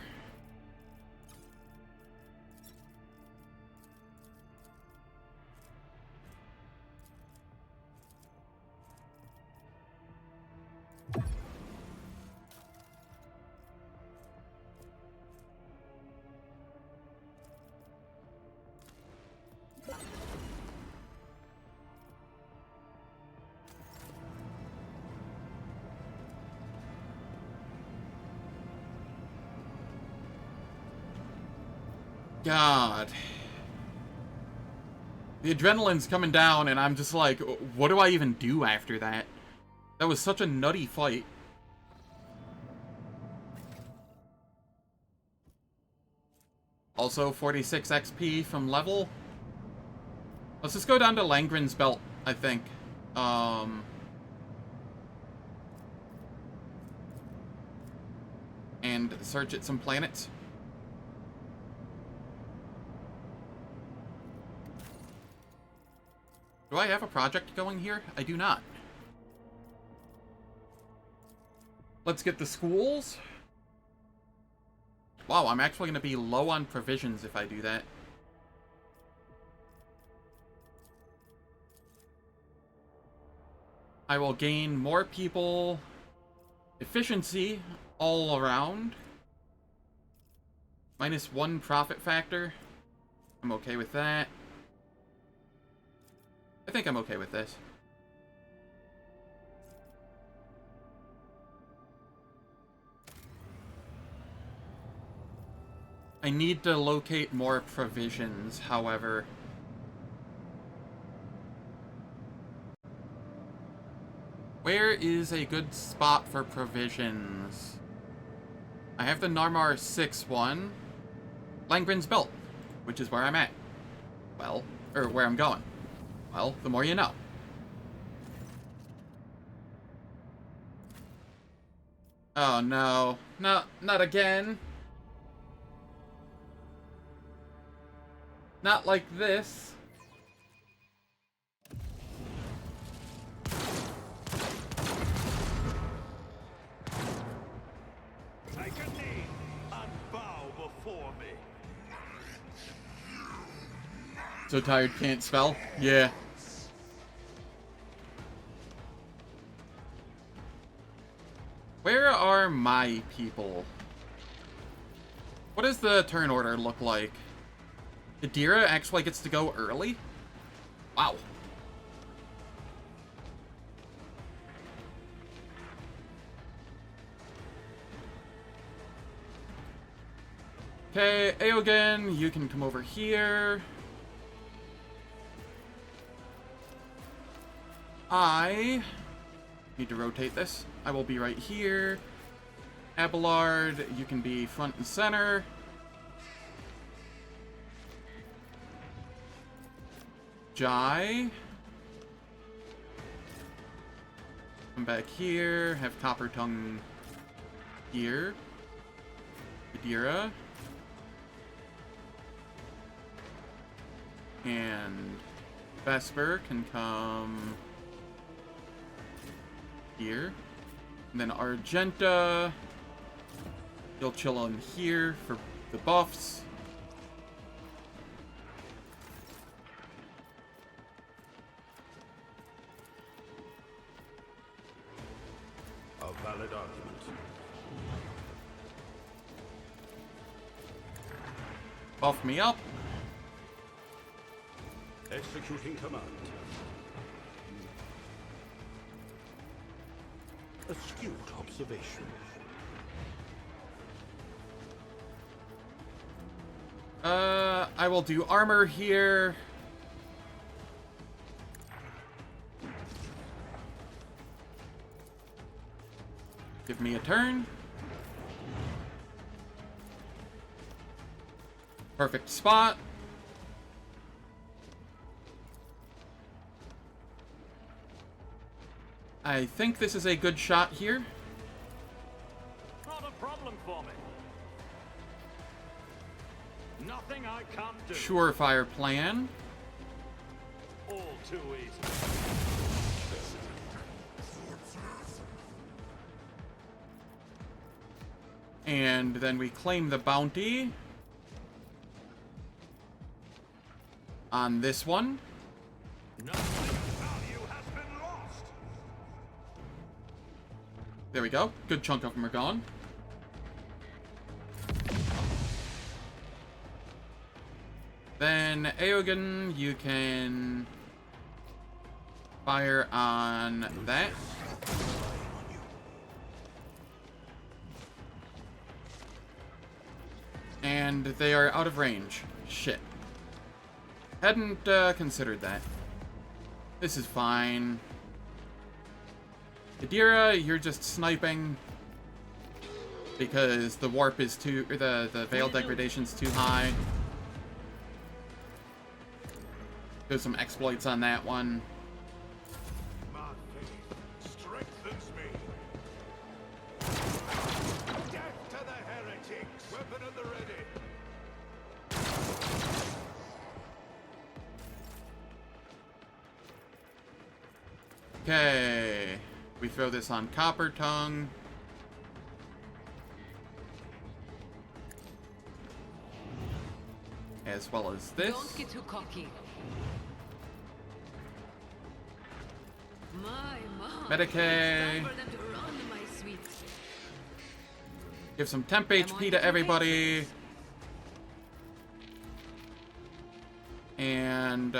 God. The adrenaline's coming down, and I'm just like, what do I even do after that? That was such a nutty fight. Also, 46 XP from level. Let's just go down to Langren's Belt, I think. And search at some planets. Do I have a project going here? I do not. Let's get the schools. Wow, I'm actually going to be low on provisions if I do that. I will gain more people, efficiency all around. -1 profit factor. I'm okay with that. I think I'm okay with this. I need to locate more provisions, however. Where is a good spot for provisions? I have the Narmar 6 one. Langren's Belt, which is where I'm at. Well, or where I'm going. Well, the more you know. Oh no. No, not again. Not like this. Take a knee and bow before me. So tired can't spell? Yeah. Where are my people? What does the turn order look like? Adira actually gets to go early? Wow. Okay, Aogen, you can come over here. I need to rotate this. I will be right here. Abelard, you can be front and center. Jai. Come back here. Have Copper Tongue here. Adira. And Vesper can come here. And then Argenta, you'll chill on here for the buffs. A valid argument. Buff me up. Executing command. Astute observation. I will do armor here. Give me a turn. Perfect spot. I think this is a good shot here. Not a problem for me. Nothing I can't do. Surefire plan. All too easy. And then we claim the bounty on this one. Nothing of value has been lost. There we go. Good chunk of them are gone. Then Aogen, you can fire on that. And they are out of range. Shit. Hadn't considered that. This is fine. Adira, you're just sniping because the warp is too, or the veil degradation's too high. Do some exploits on that one. My faith strengthens me. Death to the heretics. Weapon at the ready. Okay. We throw this on Copper Tongue. As well as this. Don't get too cocky. My. Medicae. Time for them to run, my sweet. Give some temp HP to everybody. And,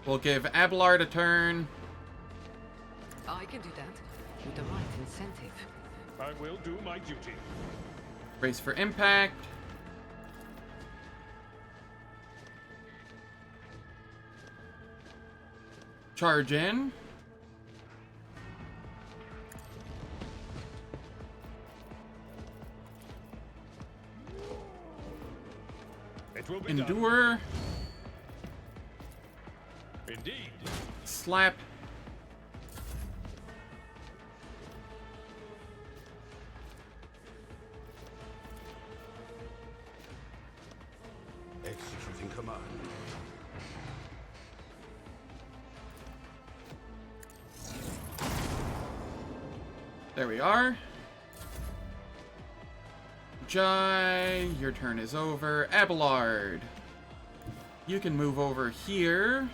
we'll give Abelard a turn. I I can do that with the right incentive. I will do my duty. Brace for impact. Charge in. It will be done. Endure. Indeed. Slap. Executing command. There we are. Jai, your turn is over. Abelard, you can move over here.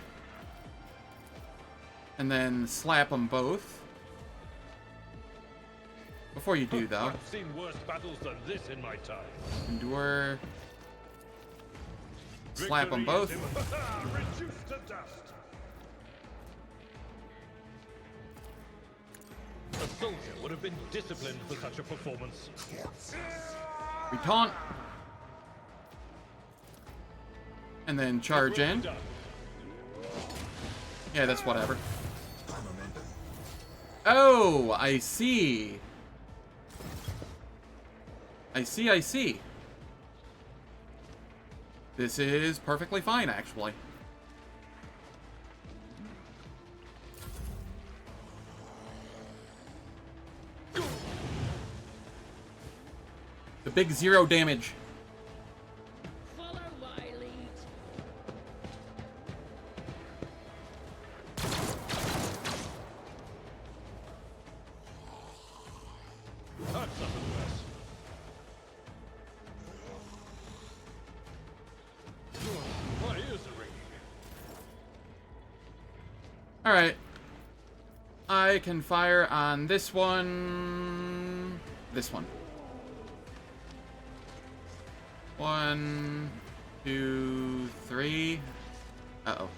And then slap them both. Before you do, though. I've seen worse battles than this in my time. Endure. Slap them both. Reduced to dust. A soldier would have been disciplined for such a performance. We taunt. And then charge in. Yeah, that's whatever. Oh, I see. I see. This is perfectly fine, actually. The big 0 damage. Follow my lead. That's nothing worse. My ears are ringing. Alright. I can fire on this one. This one. 1, 2, 3. Uh-oh.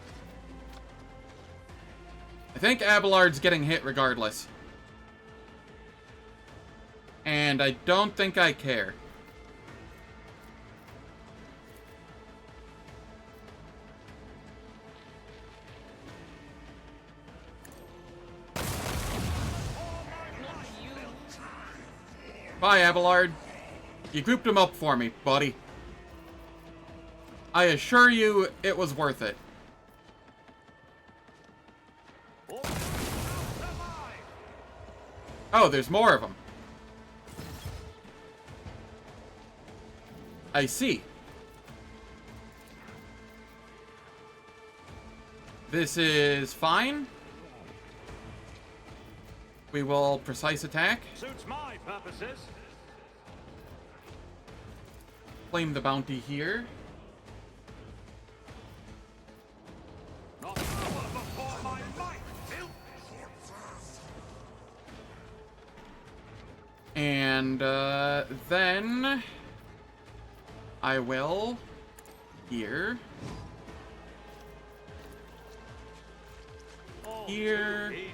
I think Abelard's getting hit regardless. And I don't think I care. Bye, Abelard. You grouped them up for me, buddy. I assure you, it was worth it. Oh, there's more of them. I see. This is fine. We will precise attack. Suits my purposes. Claim the bounty here. Not power before my might. And then I will here. Oh, Here. too easy.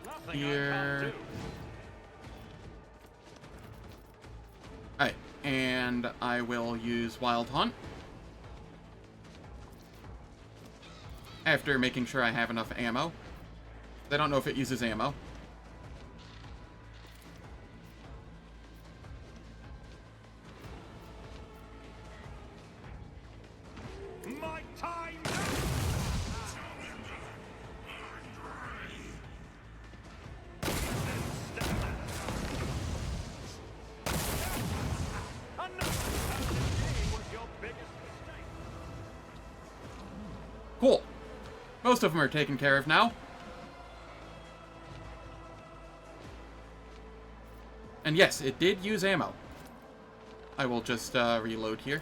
Nothing Here. I can't do. Alright, and I will use Wild Hunt. After making sure I have enough ammo. I don't know if it uses ammo. My time. Cool. Most of them are taken care of now. And yes, it did use ammo. I will just reload here.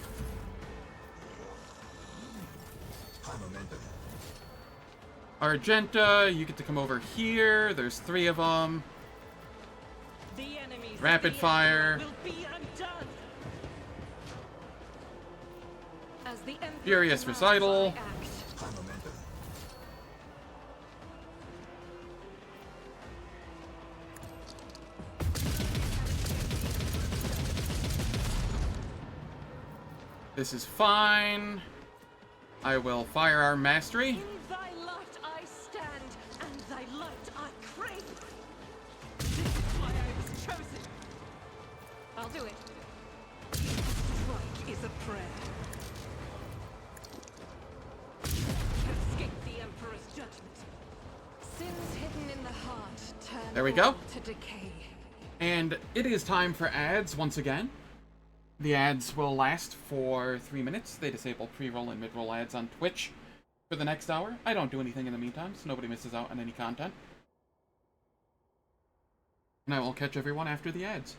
Argenta, you get to come over here. There's 3 of them. The enemies Rapid of the fire. Emperor will be undone. As the Emperor Furious demands, Recital. I act. This is fine. I will Firearm Mastery. In thy light I stand, and thy light I crave. This is why I was chosen. I'll do it. Strike is a prayer. Escape the Emperor's judgment. Sins hidden in the heart turn There we go. to decay. And it is time for ads once again. The ads will last for 3 minutes. They disable pre-roll and mid-roll ads on Twitch for the next hour. I don't do anything in the meantime, so nobody misses out on any content. And I will catch everyone after the ads.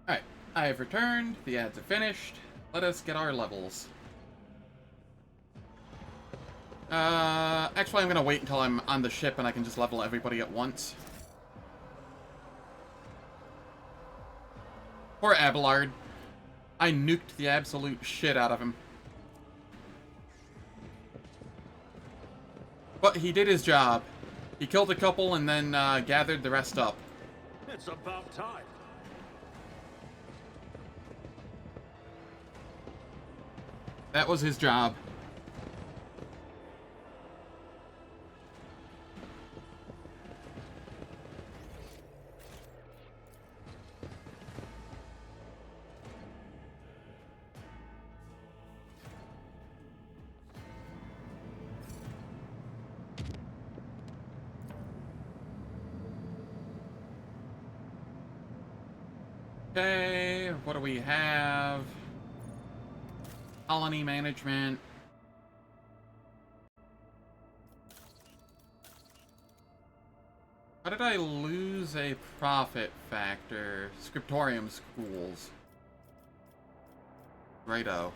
Alright, I have returned, the ads are finished. Let us get our levels. Actually I'm gonna wait until I'm on the ship and I can just level everybody at once. Poor Abelard. I nuked the absolute shit out of him. But he did his job. He killed a couple and then gathered the rest up. It's about time. That was his job. Okay, what do we have? Colony management. How did I lose a profit factor? Scriptorium schools. Righto.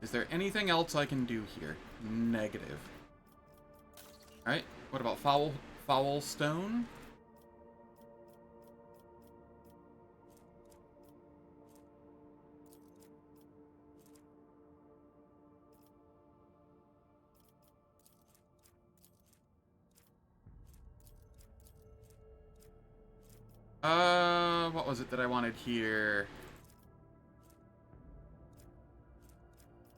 Is there anything else I can do here? Negative. Alright, what about foul stone? What was it that I wanted here?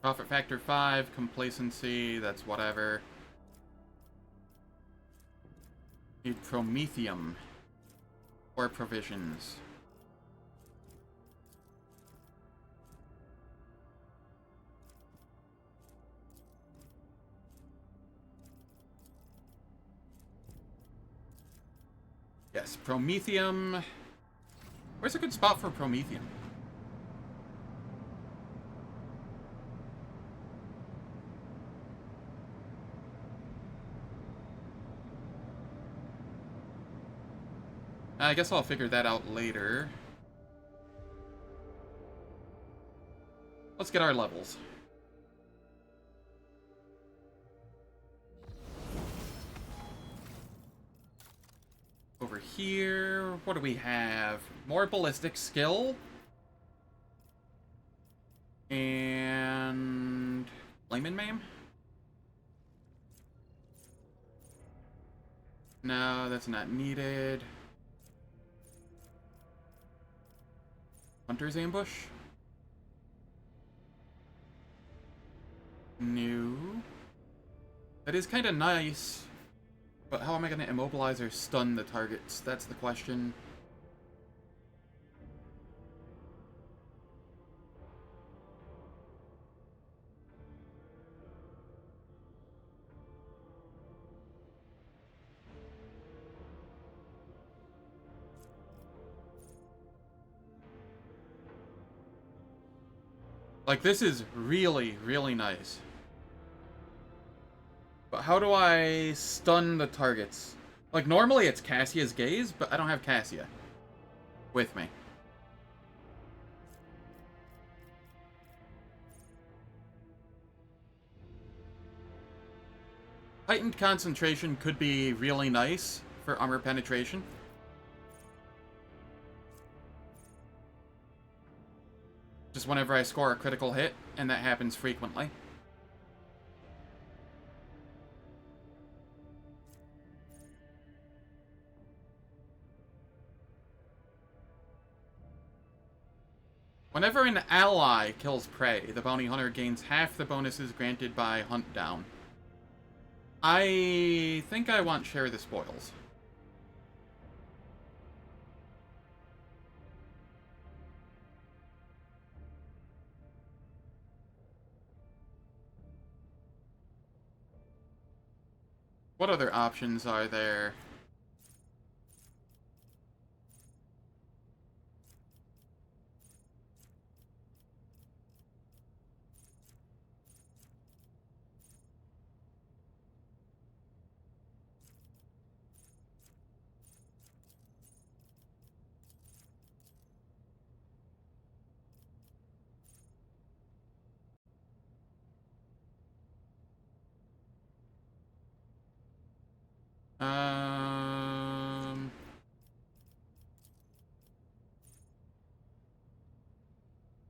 Profit factor 5, complacency, that's whatever. Need promethium. Or provisions. Yes, promethium. Where's a good spot for promethium? I guess I'll figure that out later. Let's get our levels. Over here, what do we have? More ballistic skill. And Layman Maim? No, that's not needed. Hunter's Ambush? New. That is kind of nice. But how am I going to immobilize or stun the targets? That's the question. Like, this is really, really nice. But how do I stun the targets? Like, normally it's Cassia's Gaze, but I don't have Cassia with me. Heightened concentration could be really nice for armor penetration. Just whenever I score a critical hit, and that happens frequently. Whenever an ally kills prey, the bounty hunter gains half the bonuses granted by hunt down. I think I want share the spoils. What other options are there?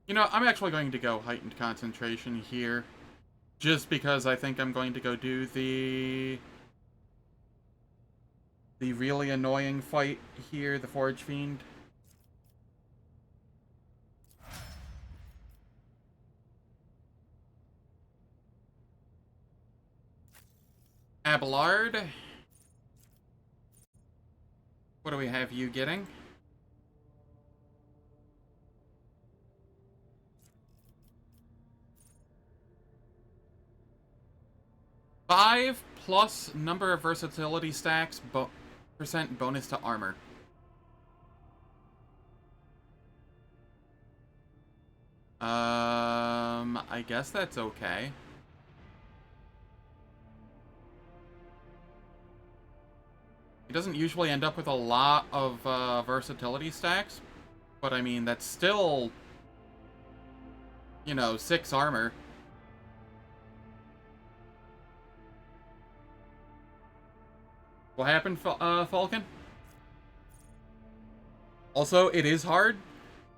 You know, I'm actually going to go heightened concentration here. Just because I think I'm going to go do the really annoying fight here, the Forge Fiend. Abelard. What do we have you getting? Five plus number of versatility stacks, percent bonus to armor. I guess that's okay. He doesn't usually end up with a lot of versatility stacks, but I mean, that's still, you know, 6 armor. What happened, Falcon? Also, it is hard.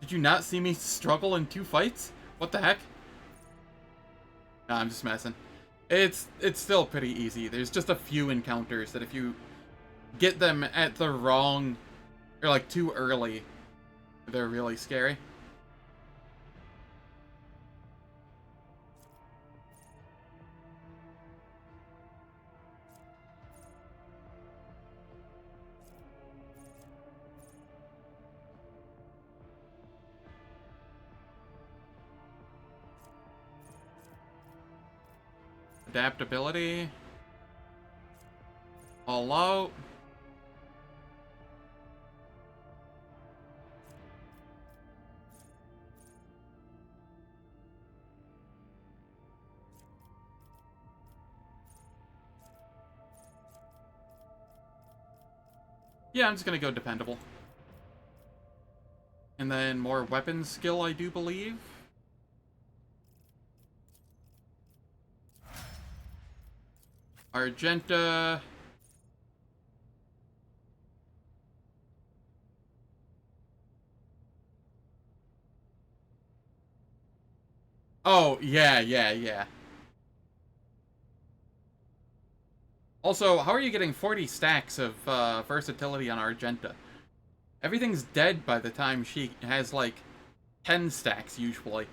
Did you not see me struggle in 2 fights? What the heck? Nah, I'm just messing. It's still pretty easy. There's just a few encounters that if you get them at the wrong, or like too early, they're really scary. Adaptability. All out. Yeah, I'm just gonna go dependable. And then more weapons skill, I do believe. Argenta. Oh, yeah. Also, how are you getting 40 stacks of versatility on Argenta? Everything's dead by the time she has, like, 10 stacks, usually.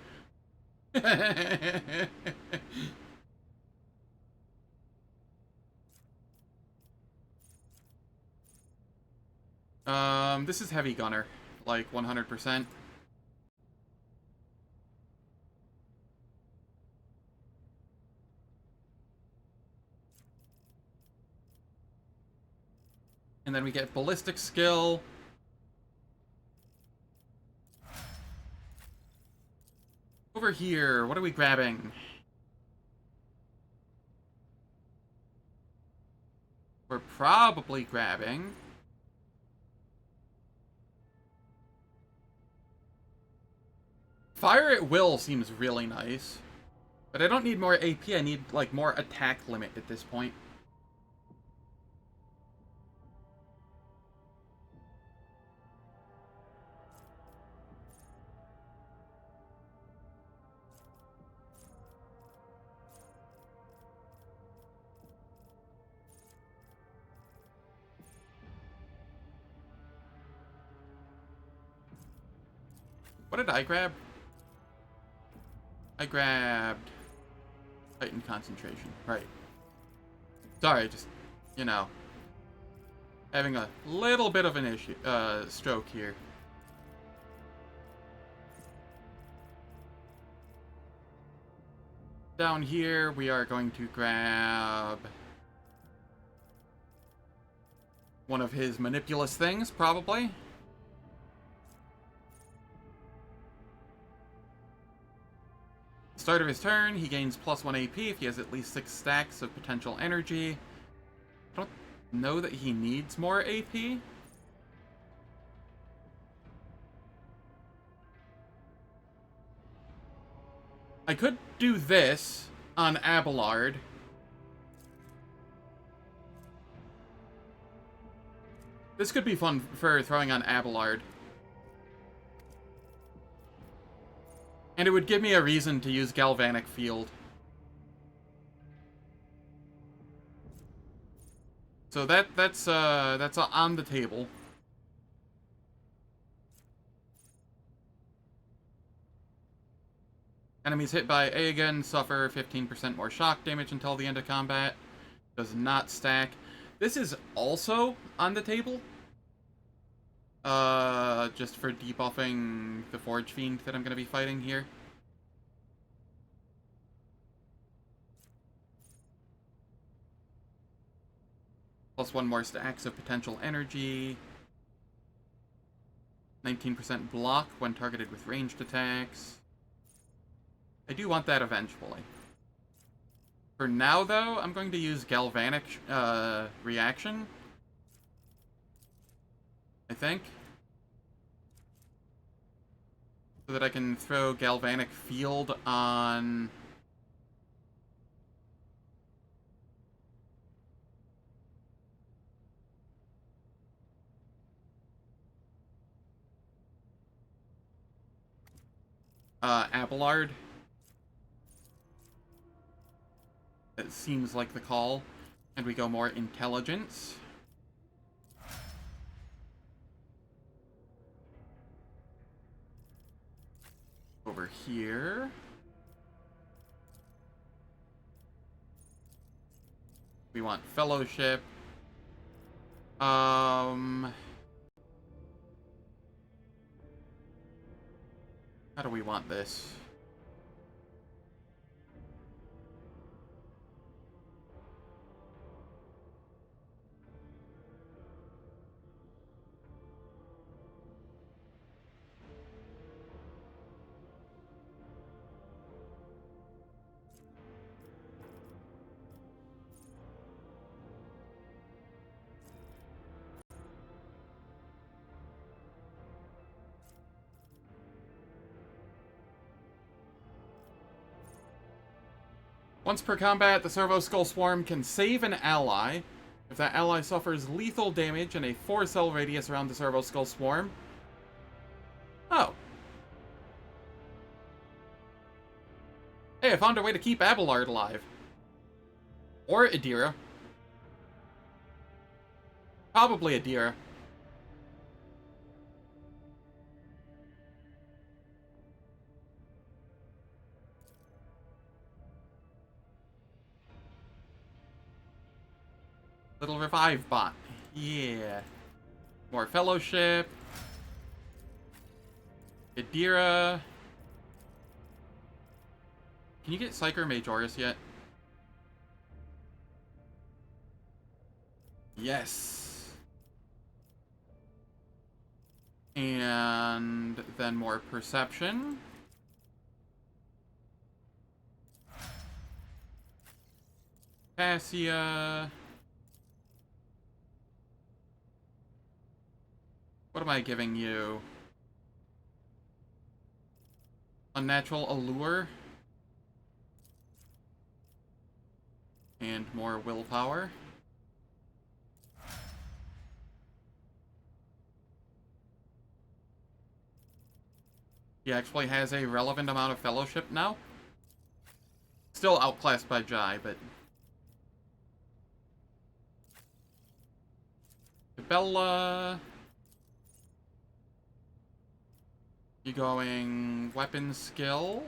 This is Heavy Gunner, like, 100%. And then we get Ballistic Skill. Over here, what are we grabbing? We're probably grabbing... Fire at Will seems really nice. But I don't need more AP, I need, like, more attack limit at this point. What did I grab? I grabbed Titan Concentration, right. Sorry, just, you know, having a little bit of an issue, stroke here. Down here, we are going to grab one of his manipulous things, probably. Start of his turn, he gains +1 AP if he has at least 6 stacks of potential energy. I don't know that he needs more AP. I could do this on Abelard. This could be fun for throwing on Abelard. And it would give me a reason to use Galvanic Field. So that's on the table. Enemies hit by Aegon suffer 15% more shock damage until the end of combat. Does not stack. This is also on the table. Just for debuffing the Forge Fiend that I'm going to be fighting here. +1 more stacks of potential energy. 19% block when targeted with ranged attacks. I do want that eventually. For now, though, I'm going to use Galvanic Reaction. I think. So that I can throw Galvanic Field on... Abelard. That seems like the call. And we go more intelligence. Over here. We want Fellowship. How do we want this? Once per combat, the Servo Skull Swarm can save an ally if that ally suffers lethal damage in a 4-cell radius around the Servo Skull Swarm. Oh. Hey, I found a way to keep Abelard alive. Or Adira. Probably Adira. Little revive bot. Yeah. More Fellowship. Adira. Can you get Psyker Majoris yet? Yes. And then more Perception. Cassia. What am I giving you? Unnatural Allure. And more Willpower. He actually has a relevant amount of Fellowship now. Still outclassed by Jai, but... Bella... You going weapon skill,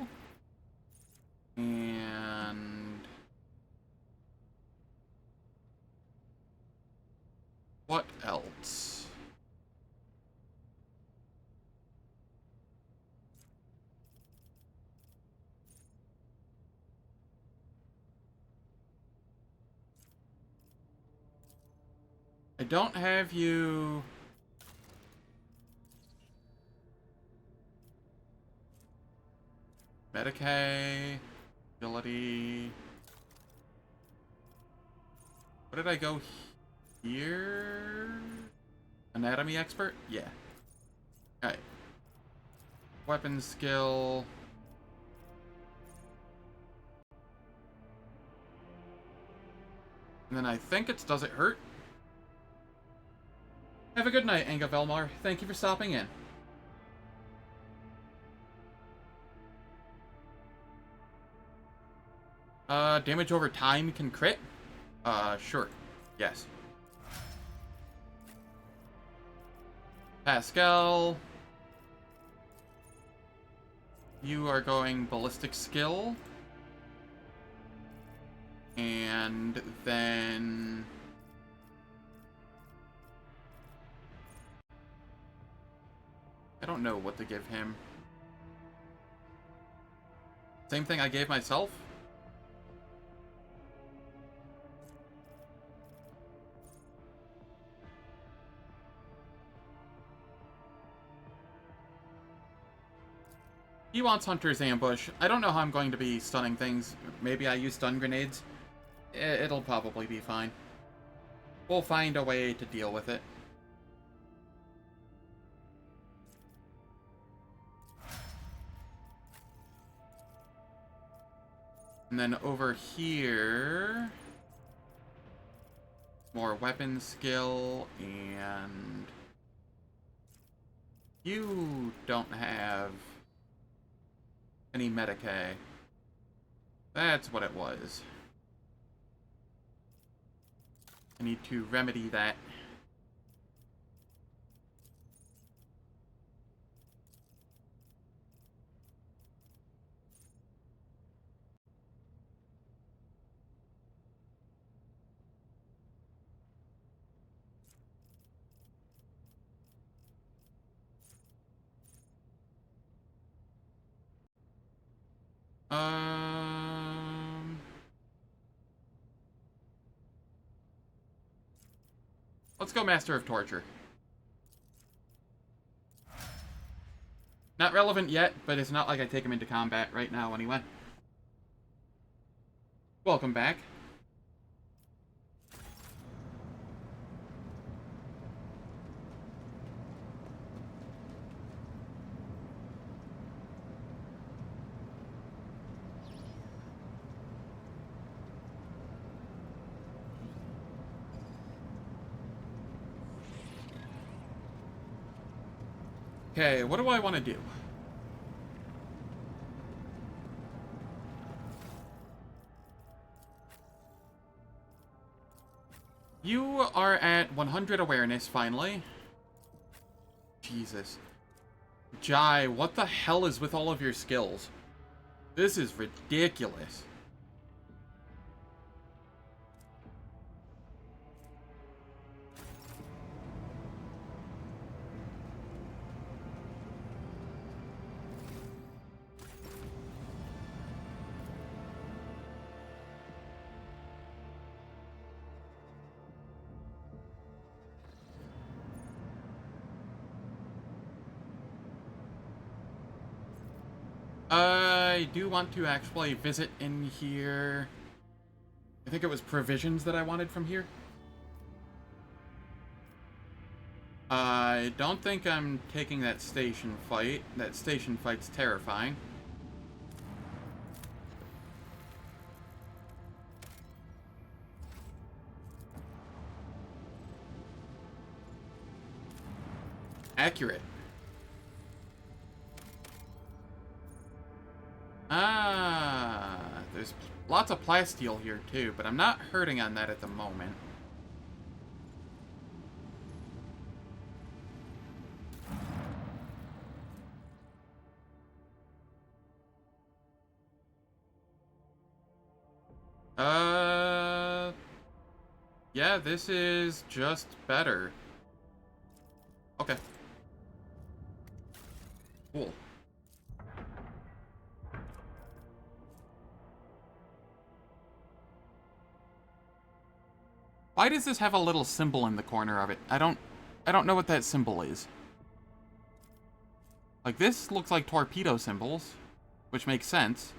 and what else? I don't have you... Medicae, agility. What did I go here? Anatomy expert? Yeah. Alright. Weapon skill. And then I think it's Does It Hurt? Have a good night, Anga Velmar. Thank you for stopping in. Damage over time can crit? Sure. Yes. Pascal. You are going Ballistic Skill. And then... I don't know what to give him. Same thing I gave myself? He wants Hunter's Ambush. I don't know how I'm going to be stunning things. Maybe I use stun grenades. It'll probably be fine. We'll find a way to deal with it. And then over here, more weapon skill, and you don't have any Medicae. That's what it was. I need to remedy that. Let's go Master of Torture. Not relevant yet, but it's not like I take him into combat right now anyway. Welcome back. Okay, what do I want to do? You are at 100 awareness, finally. Jesus. Jai, what the hell is with all of your skills? This is ridiculous. I do want to actually visit in here. I think it was provisions that I wanted from here. I don't think I'm taking that station fight. That station fight's terrifying. Accurate. Ah, there's lots of plasteel here too, but I'm not hurting on that at the moment. Yeah, this is just better. Okay. Cool. Why does this have a little symbol in the corner of it? I don't know what that symbol is. Like, this looks like torpedo symbols, which makes sense,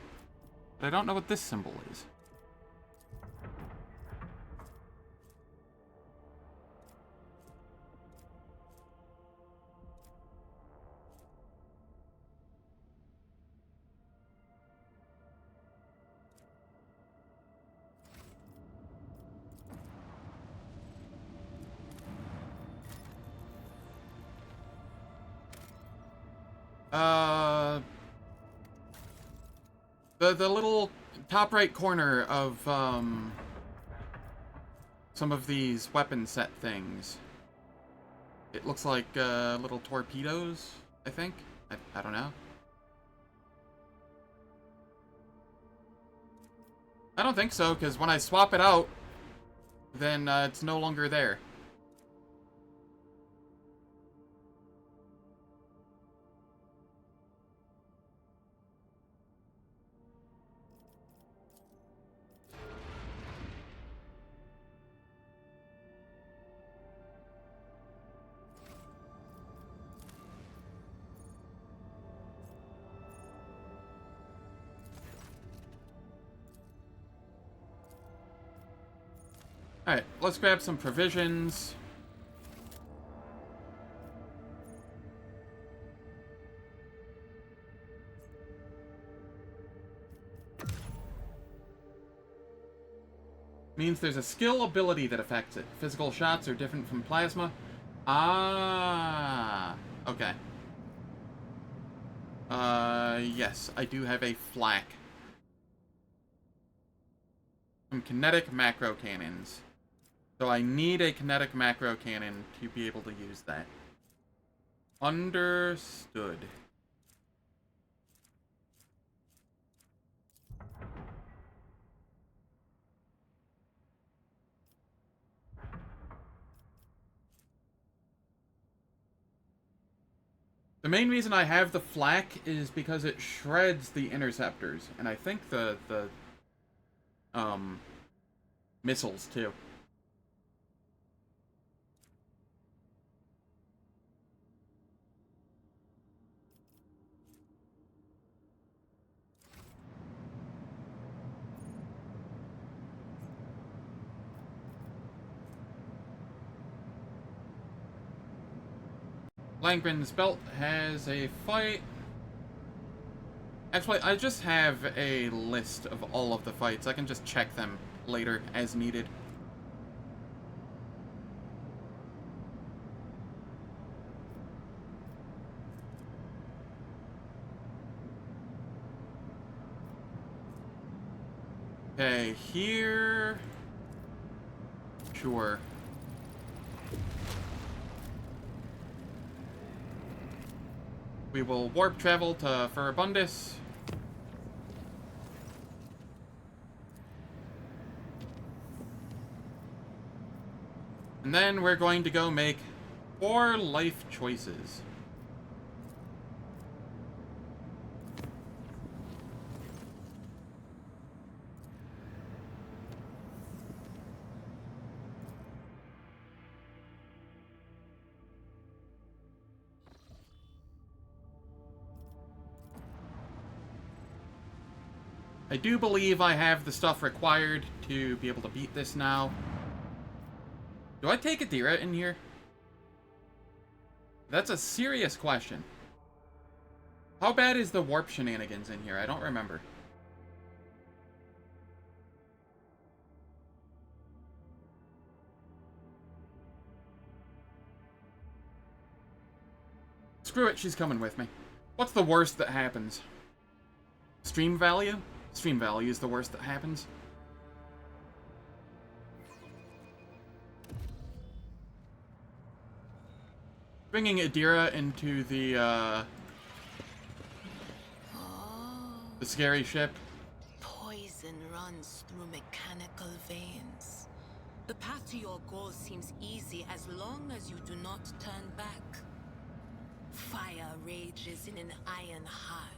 but I don't know what this symbol is. The little top right corner of, some of these weapon set things. It looks like, little torpedoes, I think? I don't know. I don't think so, because when I swap it out, then, it's no longer there. Alright, let's grab some provisions. Means there's a skill ability that affects it. Physical shots are different from plasma. Ah, okay. Yes, I do have a flak. Some kinetic macro cannons. So I need a kinetic macro cannon to be able to use that. Understood. The main reason I have the flak is because it shreds the interceptors, and I think the missiles too. Langren's belt has a fight. Actually, I just have a list of all of the fights. I can just check them later as needed. Okay, here... Sure. We will warp travel to Furibundus. And then we're going to go make 4 life choices. I do believe I have the stuff required to be able to beat this now. Do I take Adira in here? That's a serious question. How bad is the warp shenanigans in here? I don't remember. Screw it, she's coming with me. What's the worst that happens? Stream value? Stream value is the worst that happens. Bringing Adira into the scary ship. Poison runs through mechanical veins. The path to your goal seems easy as long as you do not turn back. Fire rages in an iron heart.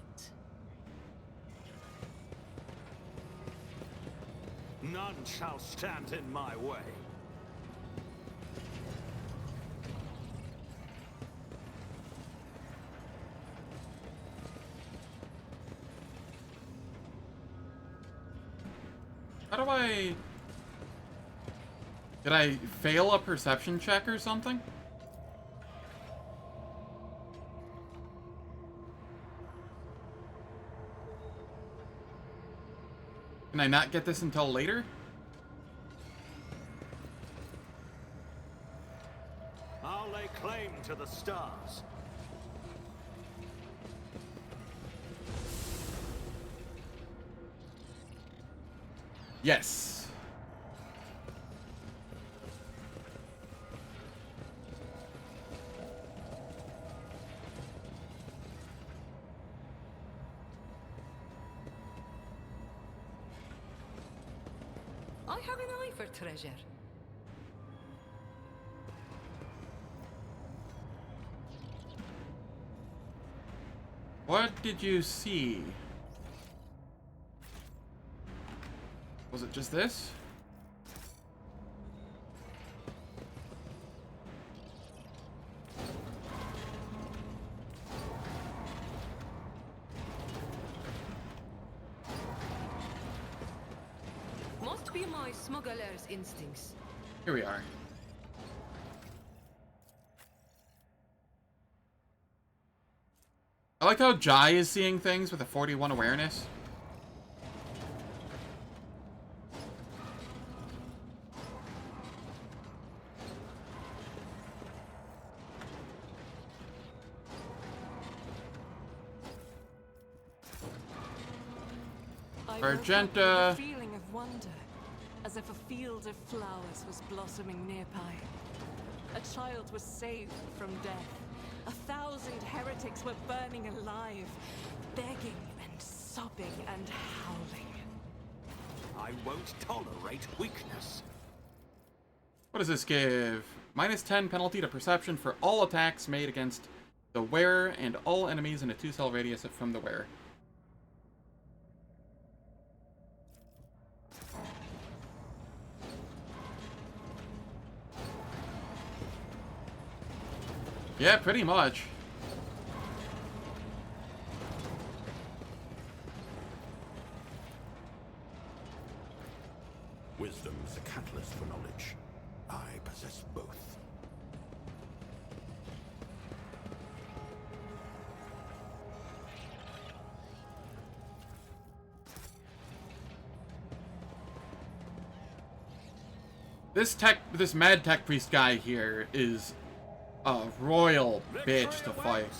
None shall stand in my way. How do I... Did I fail a perception check or something? Can I not get this until later? I'll lay claim to the stars. Yes. I have an eye for treasure. What did you see? Was it just this? Must be my smuggler's instincts. Here we are. I like how Jai is seeing things with a 41 awareness. Argenta. A feeling of wonder, as if a field of flowers was blossoming nearby. A child was saved from death. 1,000 heretics were burning alive, begging and sobbing and howling. I won't tolerate weakness. What does this give? -10 penalty to perception for all attacks made against the wearer and all enemies in a 2-cell radius from the wearer. Yeah, pretty much. Wisdom is a catalyst for knowledge. I possess both. This mad tech priest guy here is a royal bitch to fight.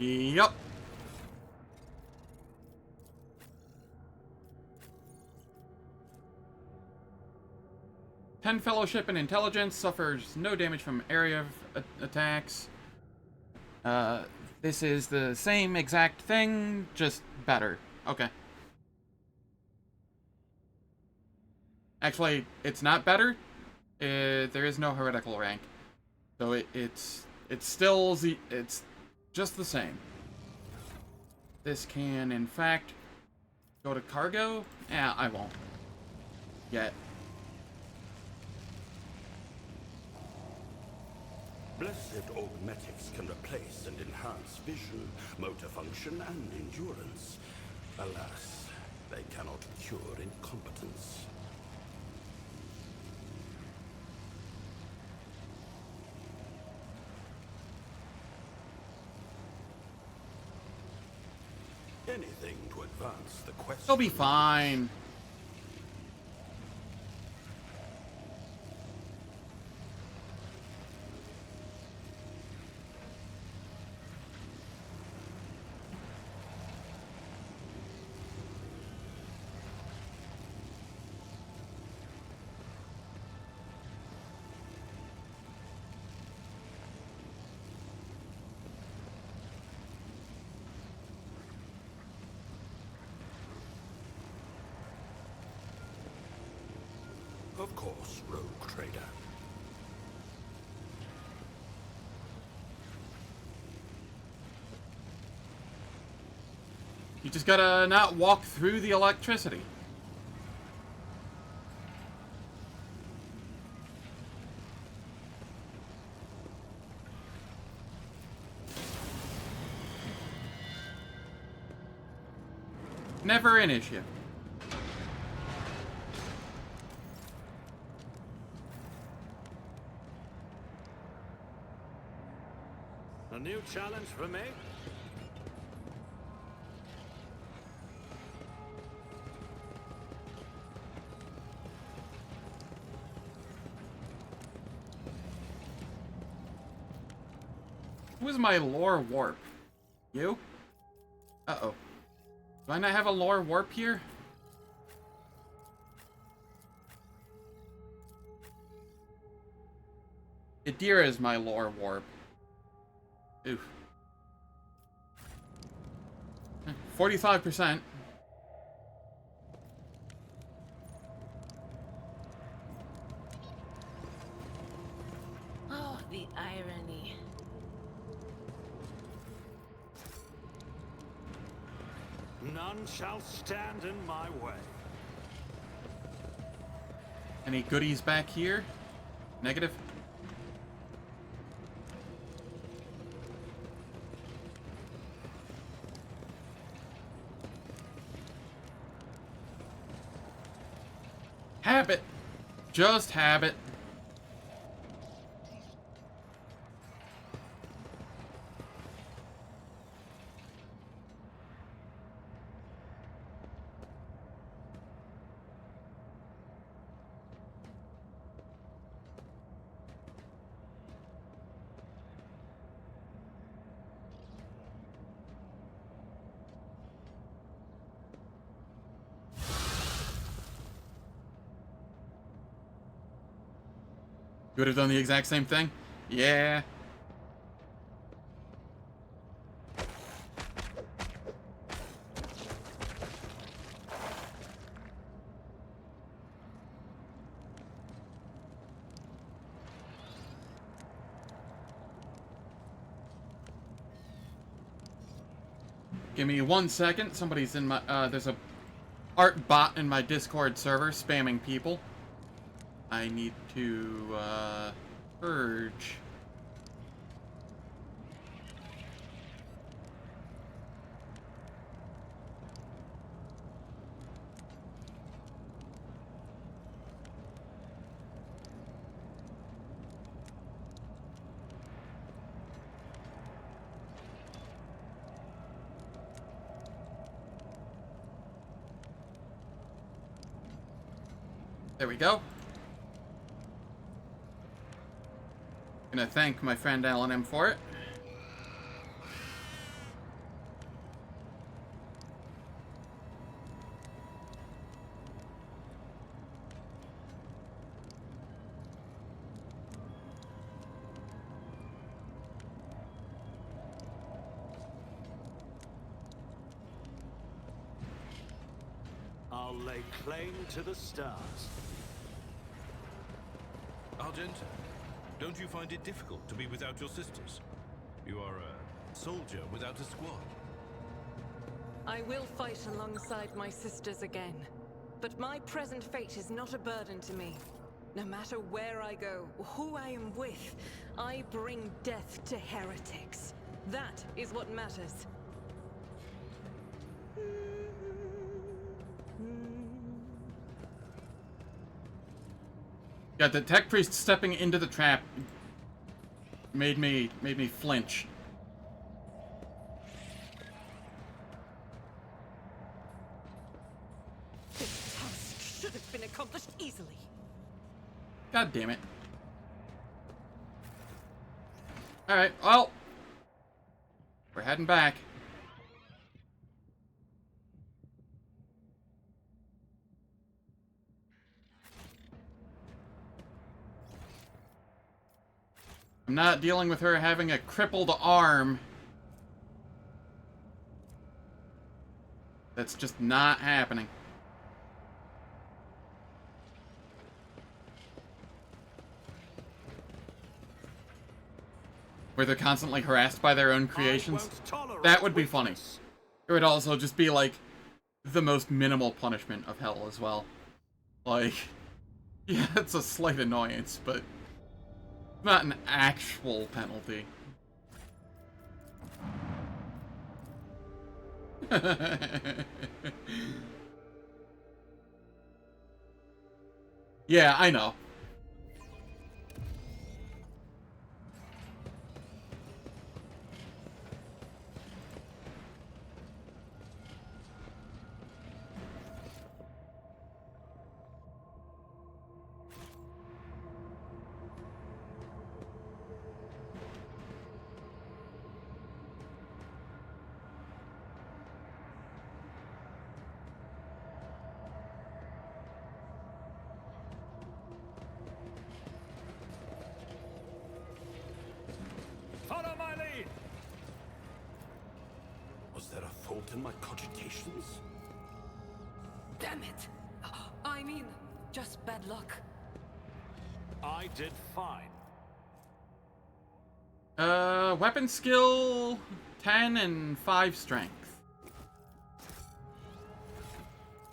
Yup. Ten fellowship and intelligence, suffers no damage from area attacks. This is the same exact thing, just better. Okay. Actually, it's not better. There is no heretical rank, so it's still it's just the same. This can, in fact, go to cargo? Yeah, I won't. Yet. Blessed augmetics can replace and enhance vision, motor function, and endurance. Alas, they cannot cure incompetence. Anything to advance the quest. They'll be fine. Of course, rogue trader. You just gotta not walk through the electricity. Never an issue. A new challenge for me? Who is my lore warp? You? Uh-oh. Do I not have a lore warp here? Idira is my lore warp. Oof. 45%. None shall stand in my way. Any goodies back here? Negative. Habit. Just habit. You would have done the exact same thing? Yeah. Give me 1 second. Somebody's in my, there's a art bot in my Discord server spamming people. I need to, purge. There we go. Gonna thank my friend Alan M for it. I'll lay claim to the stars. Argenta, don't you find it difficult to be without your sisters? You are a soldier without a squad. I will fight alongside my sisters again. But my present fate is not a burden to me. No matter where I go, or who I am with, I bring death to heretics. That is what matters. Yeah, the tech priest stepping into the trap made me flinch. This task should have been accomplished easily. God damn it. Alright, well. We're heading back. I'm not dealing with her having a crippled arm. That's just not happening. Where they're constantly harassed by their own creations. That would be funny. It would also just be like the most minimal punishment of hell as well. Like, yeah, it's a slight annoyance, but not an actual penalty. Yeah, I know. Follow my lead! Was there a fault in my cogitations? Damn it! I mean, just bad luck. I did fine. Weapon skill 10 and 5 strength.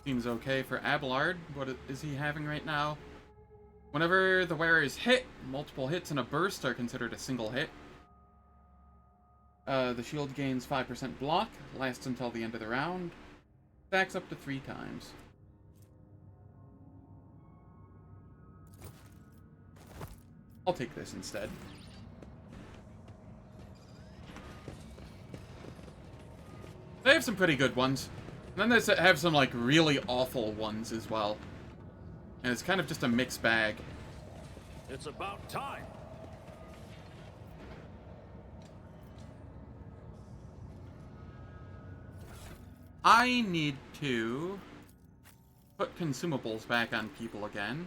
Seems okay for Abelard. What is he having right now? Whenever the wearer is hit, multiple hits in a burst are considered a single hit. The shield gains 5% block, lasts until the end of the round, stacks up to 3 times. I'll take this instead. They have some pretty good ones. And then they have some, like, really awful ones as well. And it's kind of just a mixed bag. It's about time. I need to put consumables back on people again.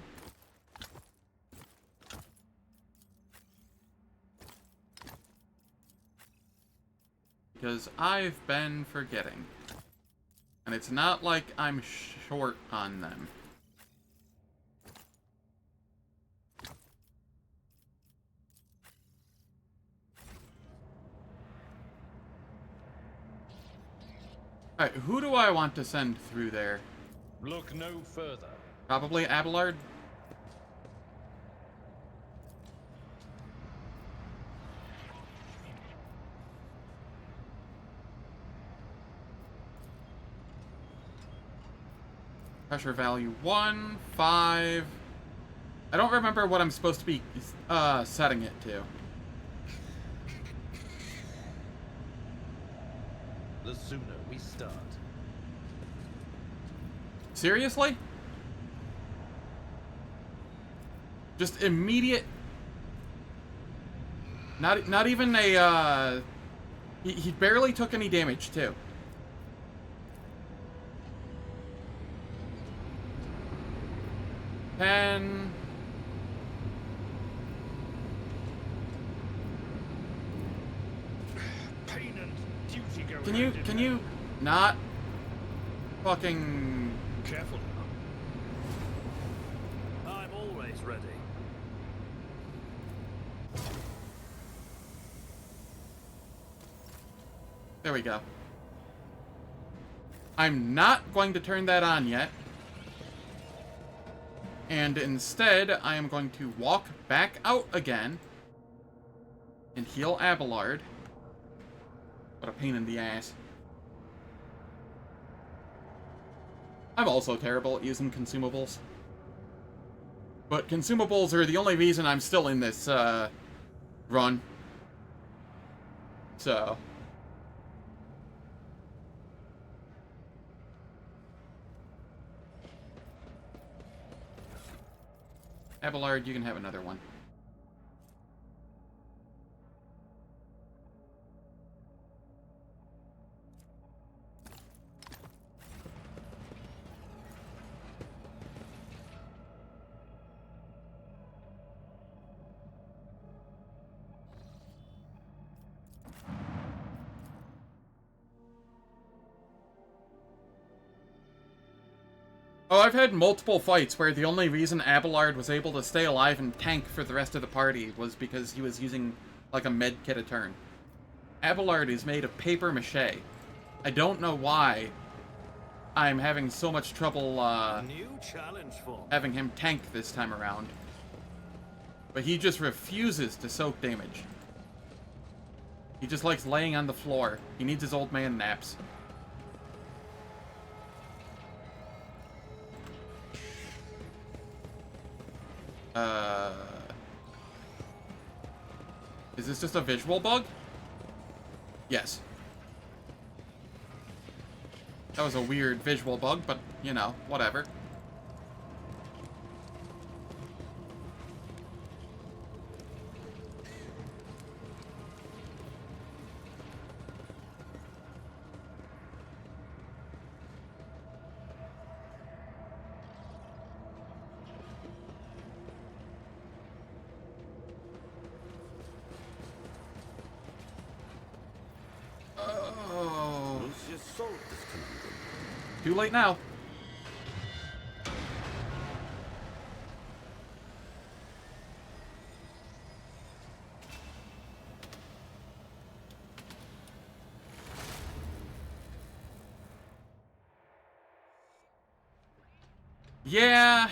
Because I've been forgetting. And it's not like I'm short on them. Alright, who do I want to send through there? Look no further. Probably Abelard? Pressure value 1, 5. I don't remember what I'm supposed to be setting it to. The sooner we start. Seriously? Just immediate. Not even a he barely took any damage too. Pain and duty go Can you not fucking Careful now. I'm always ready. There we go. I'm not going to turn that on yet. And instead, I am going to walk back out again and heal Abelard. What a pain in the ass. I'm also terrible at using consumables. But consumables are the only reason I'm still in this run. So... Abelard, you can have another one. Oh, I've had multiple fights where the only reason Abelard was able to stay alive and tank for the rest of the party was because he was using, like, a med kit a turn. Abelard is made of paper mache. I don't know why I'm having so much trouble, New challenge for me. having him tank this time around. But he just refuses to soak damage. He just likes laying on the floor. He needs his old man naps. Is this just a visual bug? Yes. That was a weird visual bug, but, you know, whatever. Too late now. Yeah,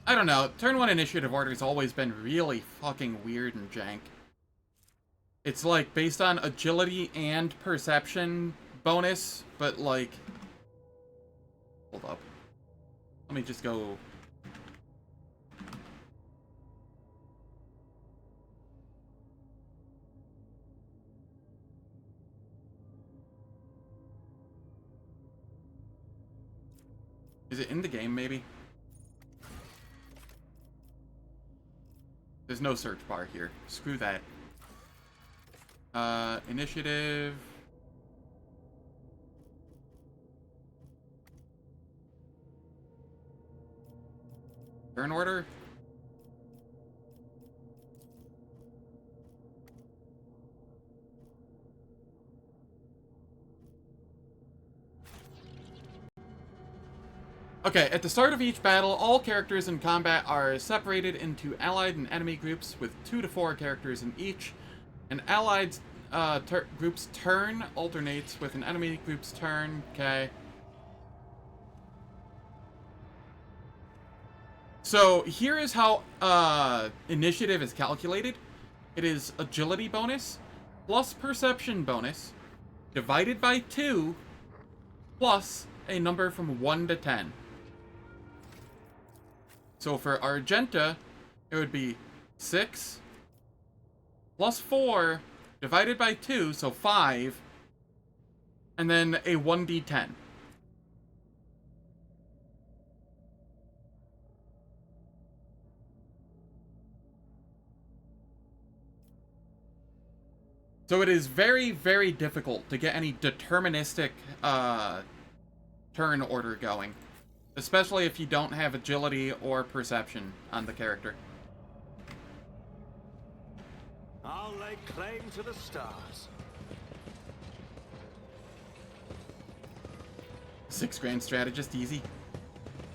I don't know. Turn 1 initiative order's always been really fucking weird and jank. It's like based on agility and perception bonus, but like... Hold up. Let me just go... Is it in the game, maybe? There's no search bar here. Screw that. Initiative... Turn order? Okay, at the start of each battle, all characters in combat are separated into allied and enemy groups with 2 to 4 characters in each. An allied group's turn alternates with an enemy group's turn. Okay. So here is how initiative is calculated. It is agility bonus plus perception bonus divided by 2 plus a number from 1 to 10. So for Argenta, it would be 6 plus 4 divided by 2, so 5, and then a 1d10. So it is very, very difficult to get any deterministic turn order going. Especially if you don't have agility or perception on the character. I'll lay claim to the stars. 6 grand strategist, easy.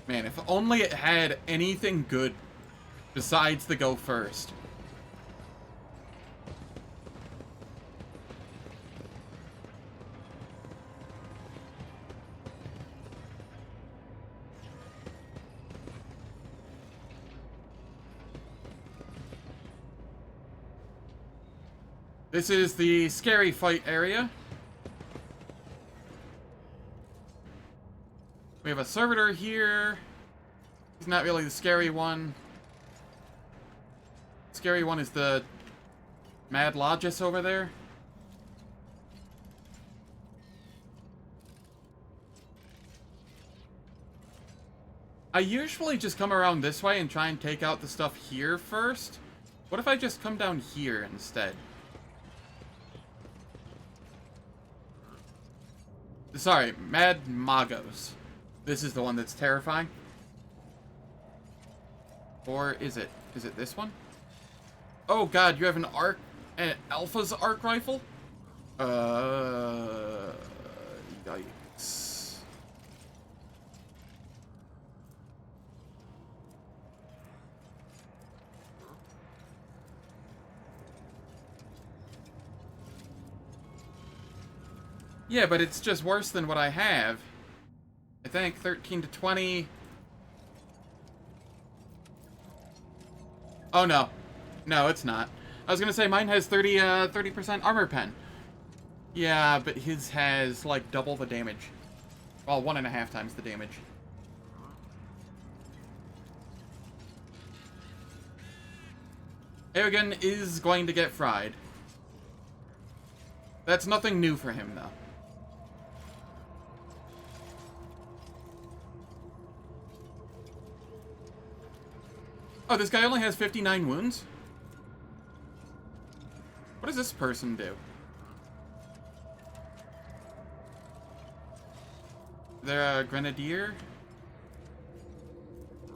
Man, if only it had anything good besides the go first. This is the scary fight area. We have a servitor here. He's not really the scary one. Scary one is the Mad Logis over there. I usually just come around this way and try and take out the stuff here first. What if I just come down here instead? Sorry, Mad Magos. This is the one that's terrifying. Or is it? Is it this one? Oh god, you have an Alpha's arc rifle? Yikes. Yeah, but it's just worse than what I have. I think 13 to 20. Oh no. No, it's not. I was gonna say mine has 30% armor pen. Yeah, but his has like double the damage. Well, 1.5 times the damage. Aragorn is going to get fried. That's nothing new for him, though. Oh, this guy only has 59 wounds? What does this person do? They're a grenadier?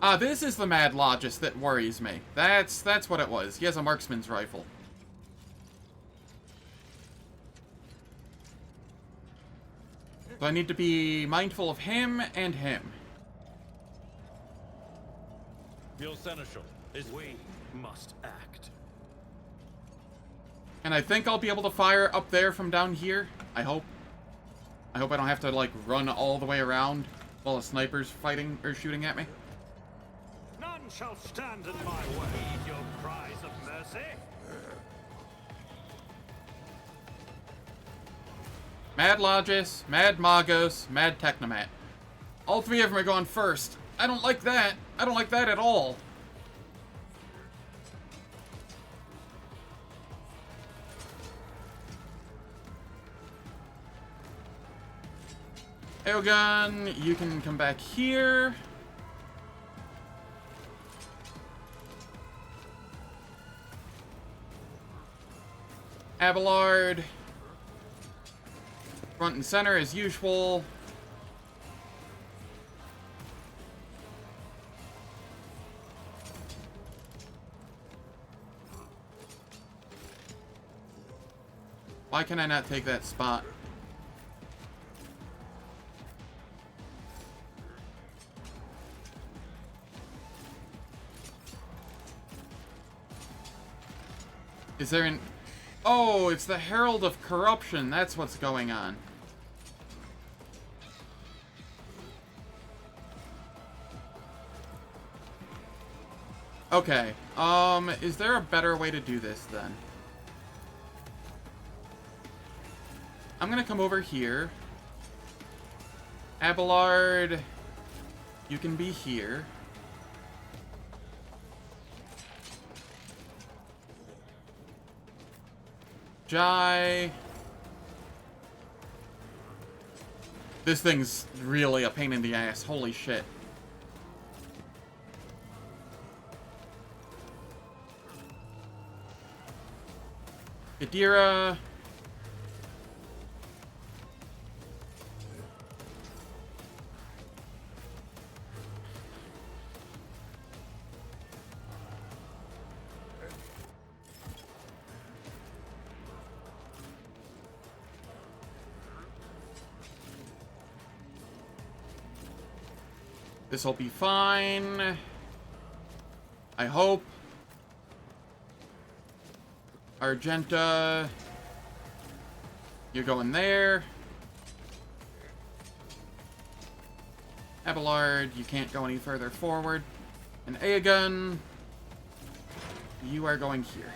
Ah, this is the Mad Logis that worries me. That's what it was. He has a marksman's rifle. So I need to be mindful of him and him. Your seneschal is... We must act. And I think I'll be able to fire up there from down here. I hope. I hope I don't have to, like, run all the way around while a sniper's fighting or shooting at me. None shall stand in my way. Heed your cries of mercy. Mad Logis, Mad Magos, Mad Technomat. All three of them are going first. I don't like that. I don't like that at all. Aegon, you can come back here. Abelard. Front and center as usual. Why can I not take that spot? Is there an... Oh, it's the Herald of Corruption. That's what's going on. Okay. Is there a better way to do this then? I'm gonna come over here. Abelard, you can be here. Jai. This thing's really a pain in the ass. Holy shit. Idira. This'll be fine. I hope. Argenta. You're going there. Abelard, you can't go any further forward. And Aegon, you are going here.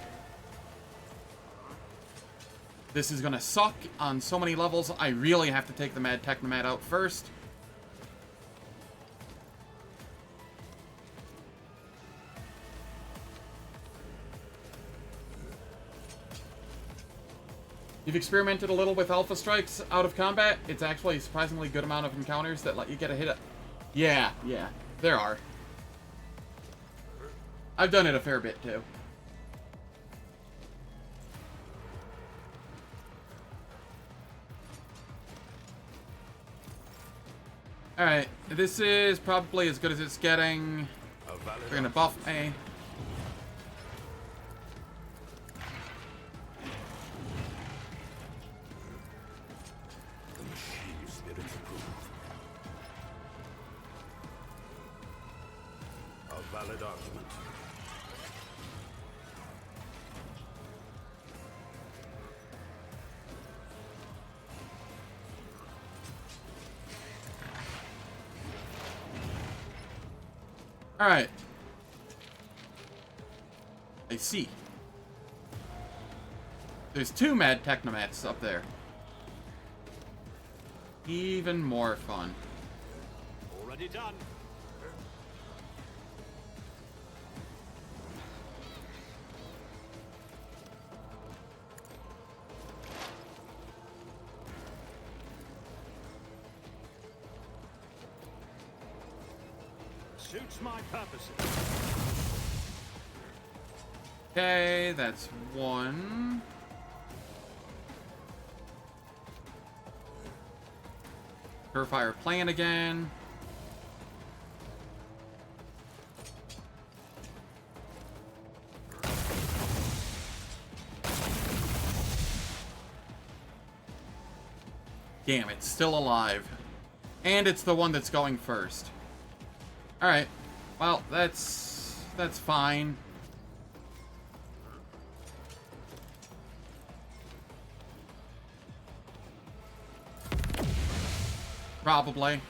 This is gonna suck on so many levels. I really have to take the Mad Technomat out first. You've experimented a little with Alpha Strikes out of combat. It's actually a surprisingly good amount of encounters that let you get a hit. Yeah, there are. I've done it a fair bit too. Alright, this is probably as good as it's getting. We're gonna buff me. Valid argument. All right. I see. There's two Mad Technomats up there. Even more fun. Already done. Suits my purposes. Okay, that's one. Purifier plan again. Damn, it's still alive. And it's the one that's going first. Alright. Well, that's fine. Probably.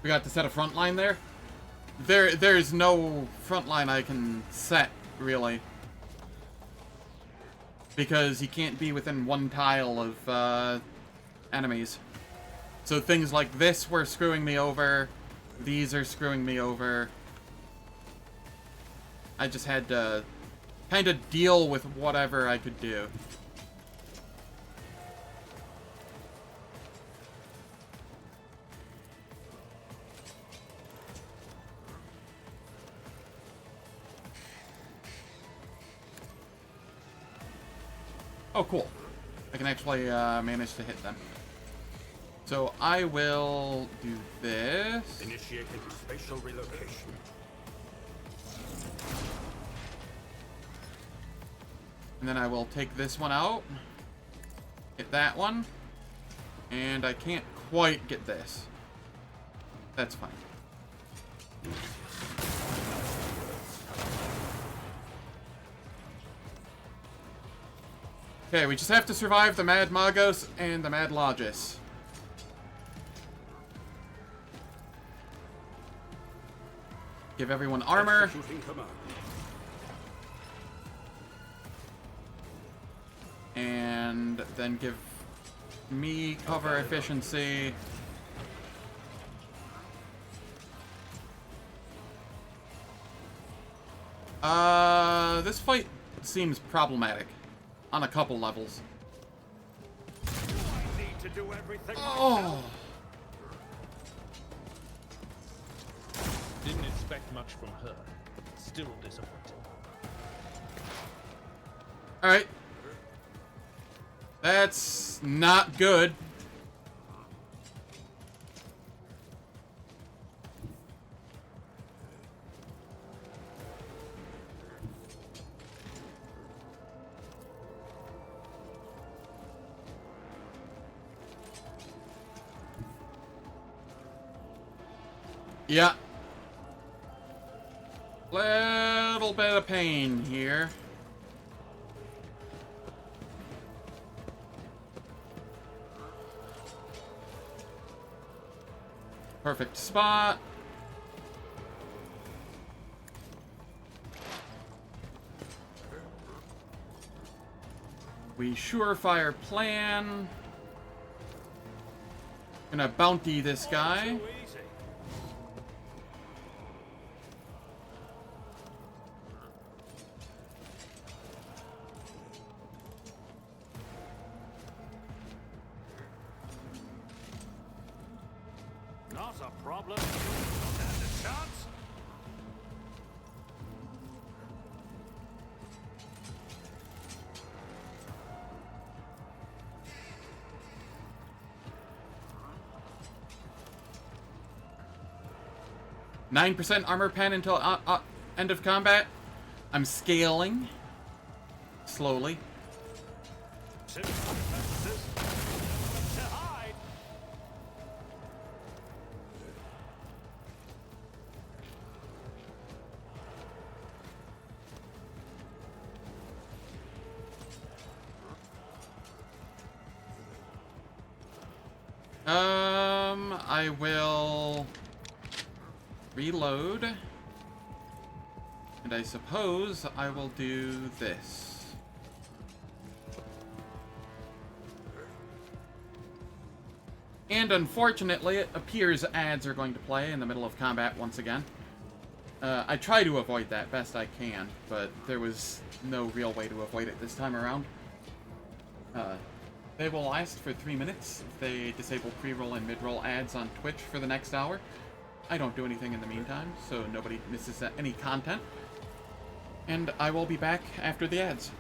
We got to set a front line there. There's no front line I can set, really. Because he can't be within one tile of enemies. So things like this were screwing me over. These are screwing me over. I just had to kind of deal with whatever I could do. Oh, cool. I can actually manage to hit them. So I will do this. Initiating spatial relocation. And then I will take this one out. Hit that one. And I can't quite get this. That's fine. Okay, we just have to survive the Mad Magos and the Mad Logis. Give everyone armor. Executing command. And then give me cover efficiency. This fight seems problematic on a couple levels. I need to do everything Oh! Didn't expect much from her. Still disappointed. Alright. That's not good. Yeah. Little bit of pain here. Perfect spot. We surefire plan. Gonna bounty this guy. so easy. Not a problem. Stand a chance. Nine 9% armor pen until end of combat. I'm scaling. Slowly. Simple defenses. To hide. I will reload. And I suppose I will do this. And unfortunately, it appears ads are going to play in the middle of combat once again. I try to avoid that best I can, but there was no real way to avoid it this time around. They will last for 3 minutes if they disable pre-roll and mid-roll ads on Twitch for the next hour. I don't do anything in the meantime, so nobody misses any content. And I will be back after the ads.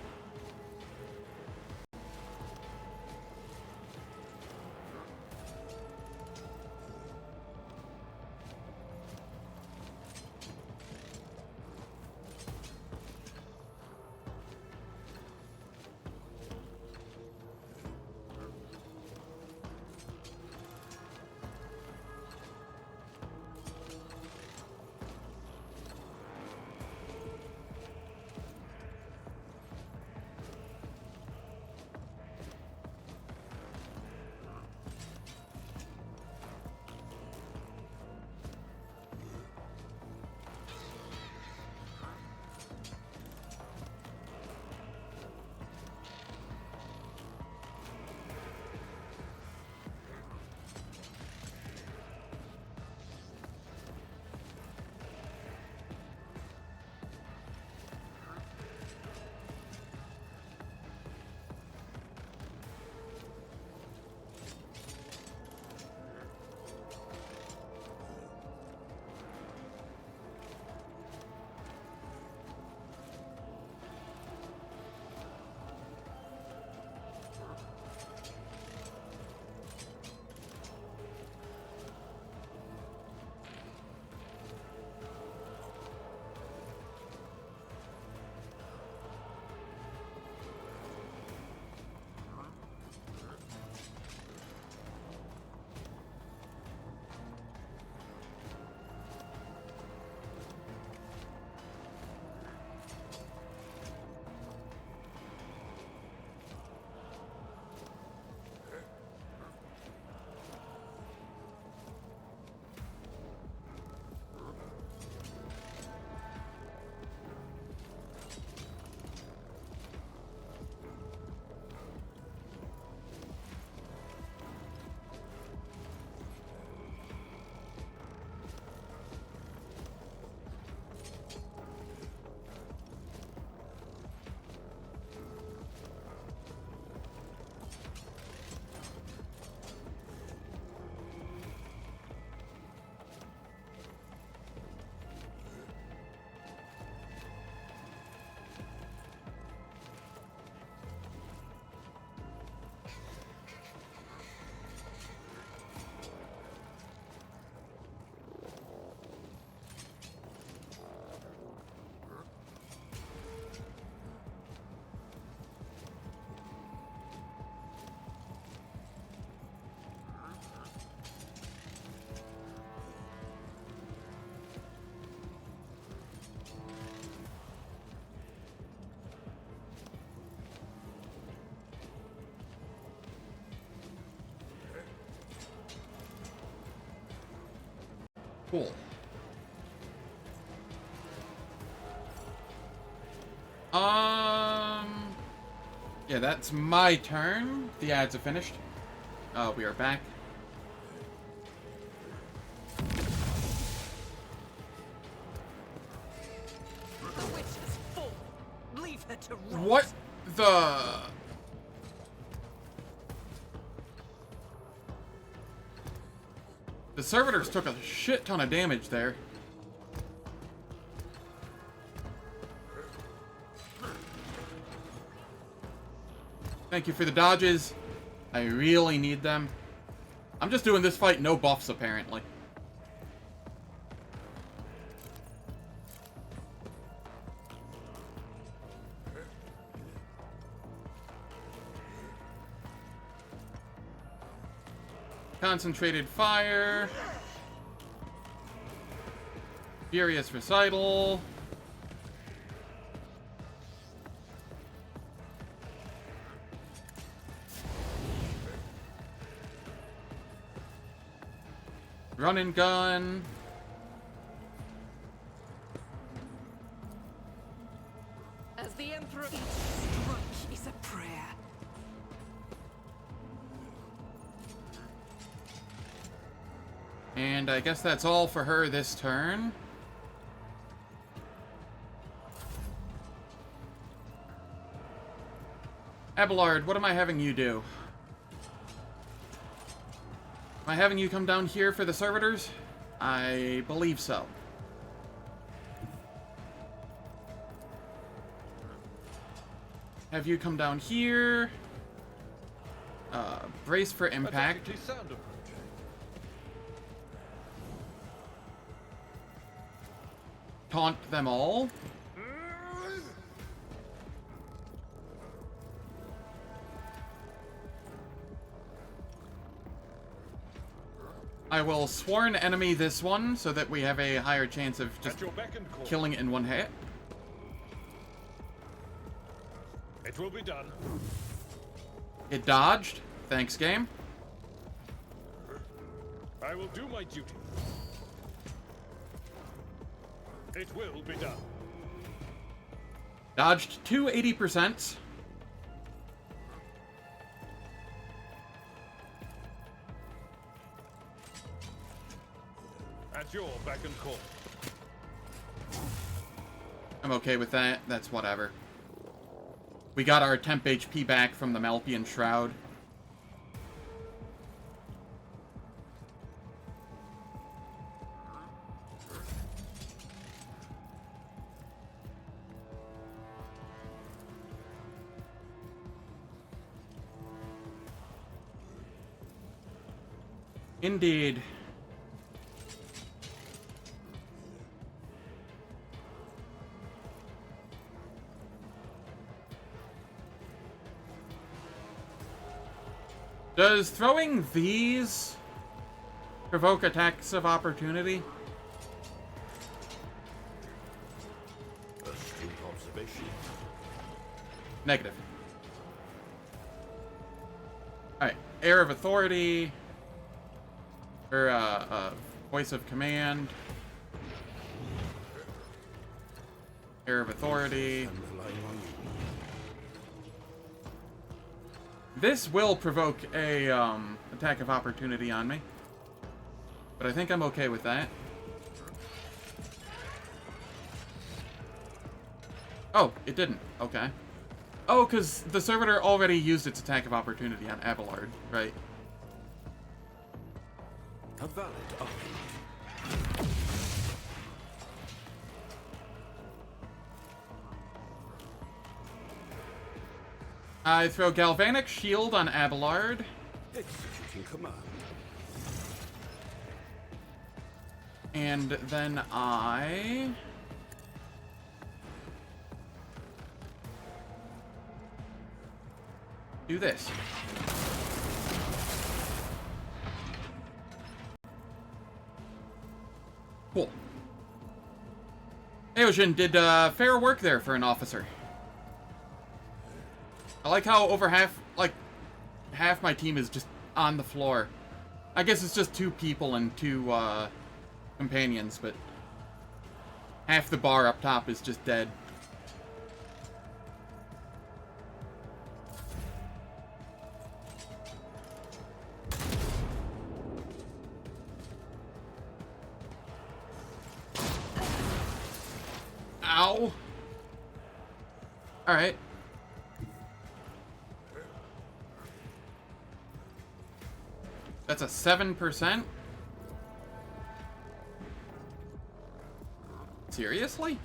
Cool. Yeah, that's my turn. The ads are finished. We are back. The witch is full. Leave her to rot. What the... The servitors took a shit ton of damage there. Thank you for the dodges. I really need them. I'm just doing this fight, no buffs, apparently. Concentrated fire. Furious recital. Run and gun. As the Emperor each stroke is a prayer. And I guess that's all for her this turn. Abelard, what am I having you do? Am I having you come down here for the servitors? I believe so. Have you come down here? Brace for impact. Taunt them all. I will sworn enemy this one so that we have a higher chance of just killing it in one hit. It will be done. It dodged. Thanks, game. I will do my duty. It will be done. Dodged 280%. At your beck and call. I'm okay with that. That's whatever. We got our temp HP back from the Malpian Shroud. Indeed. Does throwing these provoke attacks of opportunity? Astute observation. Negative. Alright, Air of Authority. Or, Voice of Command. Air of Authority. I'm relying on you. This will provoke a, attack of opportunity on me. But I think I'm okay with that. Oh, it didn't. Okay. Oh, because the servitor already used its attack of opportunity on Abelard, right? A valid argument. I throw Galvanic Shield on Abelard. Executing command. And then I... do this. Cool. Eojin did fair work there for an officer. I like how over half my team is just on the floor. I guess it's just 2 people and 2 companions, but half the bar up top is just dead. Ow! Alright. That's a 7%? Seriously?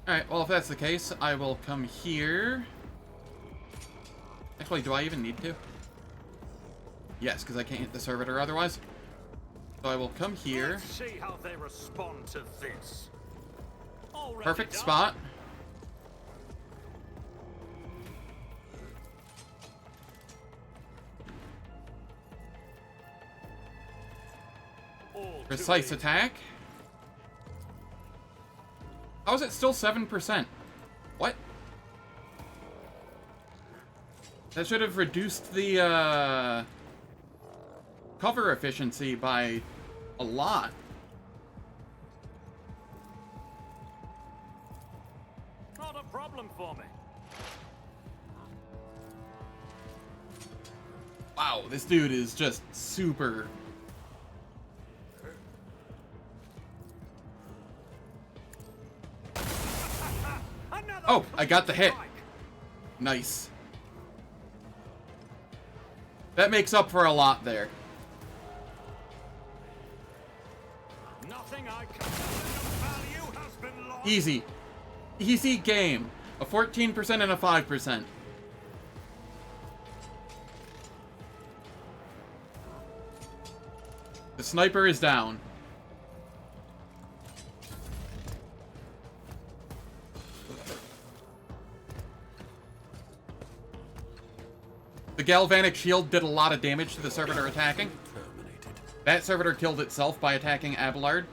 Alright, well if that's the case, I will come here. Actually, do I even need to? Yes, because I can't hit the servitor otherwise. So I will come here. Let's see how they respond to this. Already Perfect done. spot. All too Precise easy. attack. How is it still 7%? What? That should have reduced the cover efficiency by a lot. Not a problem for me. Wow, this dude is just super. Another Oh, I got the hit. strike. Nice. That makes up for a lot there. Nothing I can value has been lost. Easy. Easy game. A 14% and a 5%. The sniper is down. The galvanic shield did a lot of damage to the servitor attacking. Terminated. That servitor killed itself by attacking Abelard.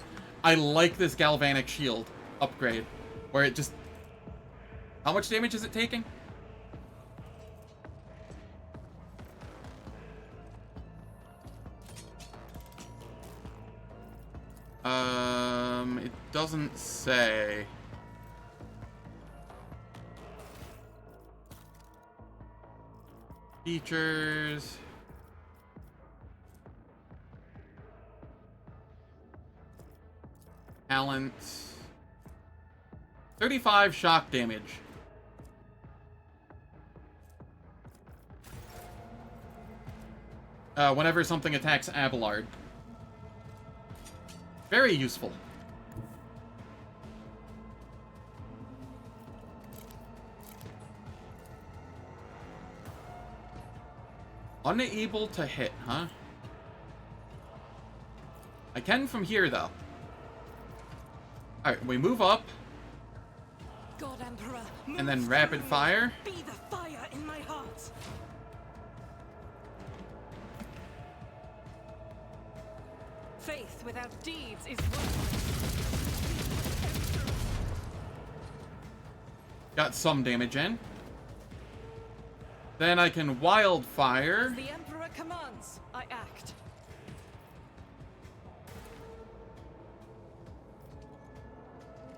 I like this galvanic shield upgrade, where it just... How much damage is it taking? It doesn't say. Features. Talents. 35 shock damage. Whenever something attacks Abelard. Very useful. Unable to hit, huh? I can from here, though. Alright, we move up. God Emperor, And then move rapid through me. fire. Be the fire in my heart. Faith without deeds is worthless. Got some damage in. Then I can wildfire. As the Emperor commands, I act.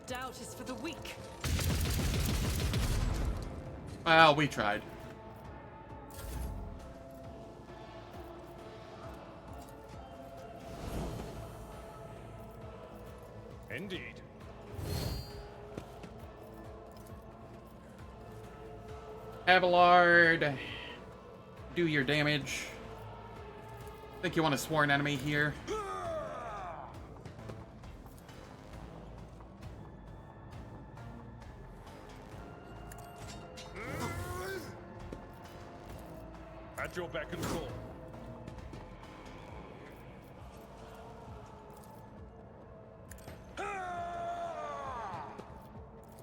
Doubt is for the weak. Well, we tried. Indeed. Abelard, do your damage. I think you want a sworn enemy here. At your beck and call.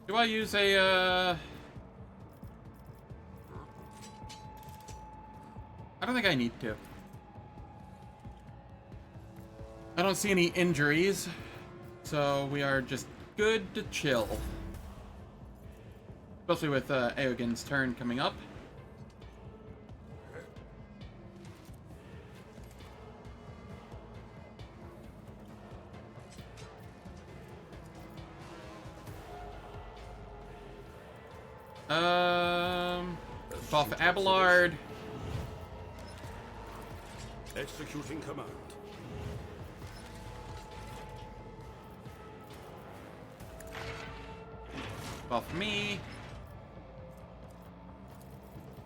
Do I use a, I don't think I need to. I don't see any injuries, so we are just good to chill. Especially with Aogen's turn coming up. Buff Abelard. Executing command. Buff me.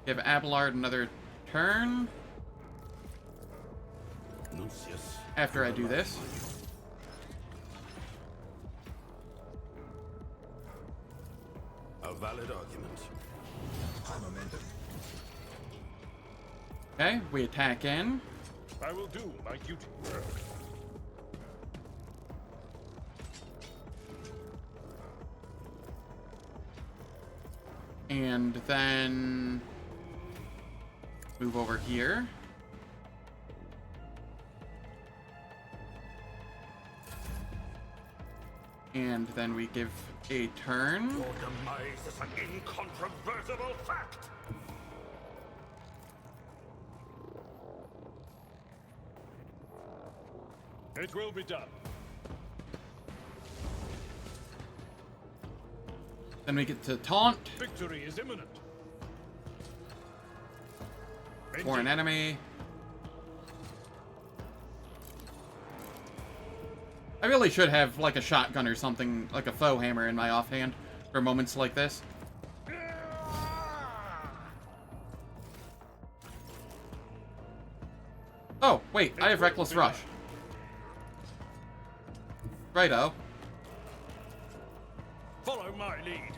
Give Abelard another turn. Nuncius. After I do this. A valid argument. High momentum. Okay, we attack in. I will do my duty. And then move over here. And then we give a turn. Your demise is an incontrovertible fact. It will be done. Then we get to taunt Victory is imminent. for an enemy. I really should have like a shotgun or something, like a foe hammer in my offhand for moments like this. Oh, wait, I have Reckless Rush. Righto. Follow my lead.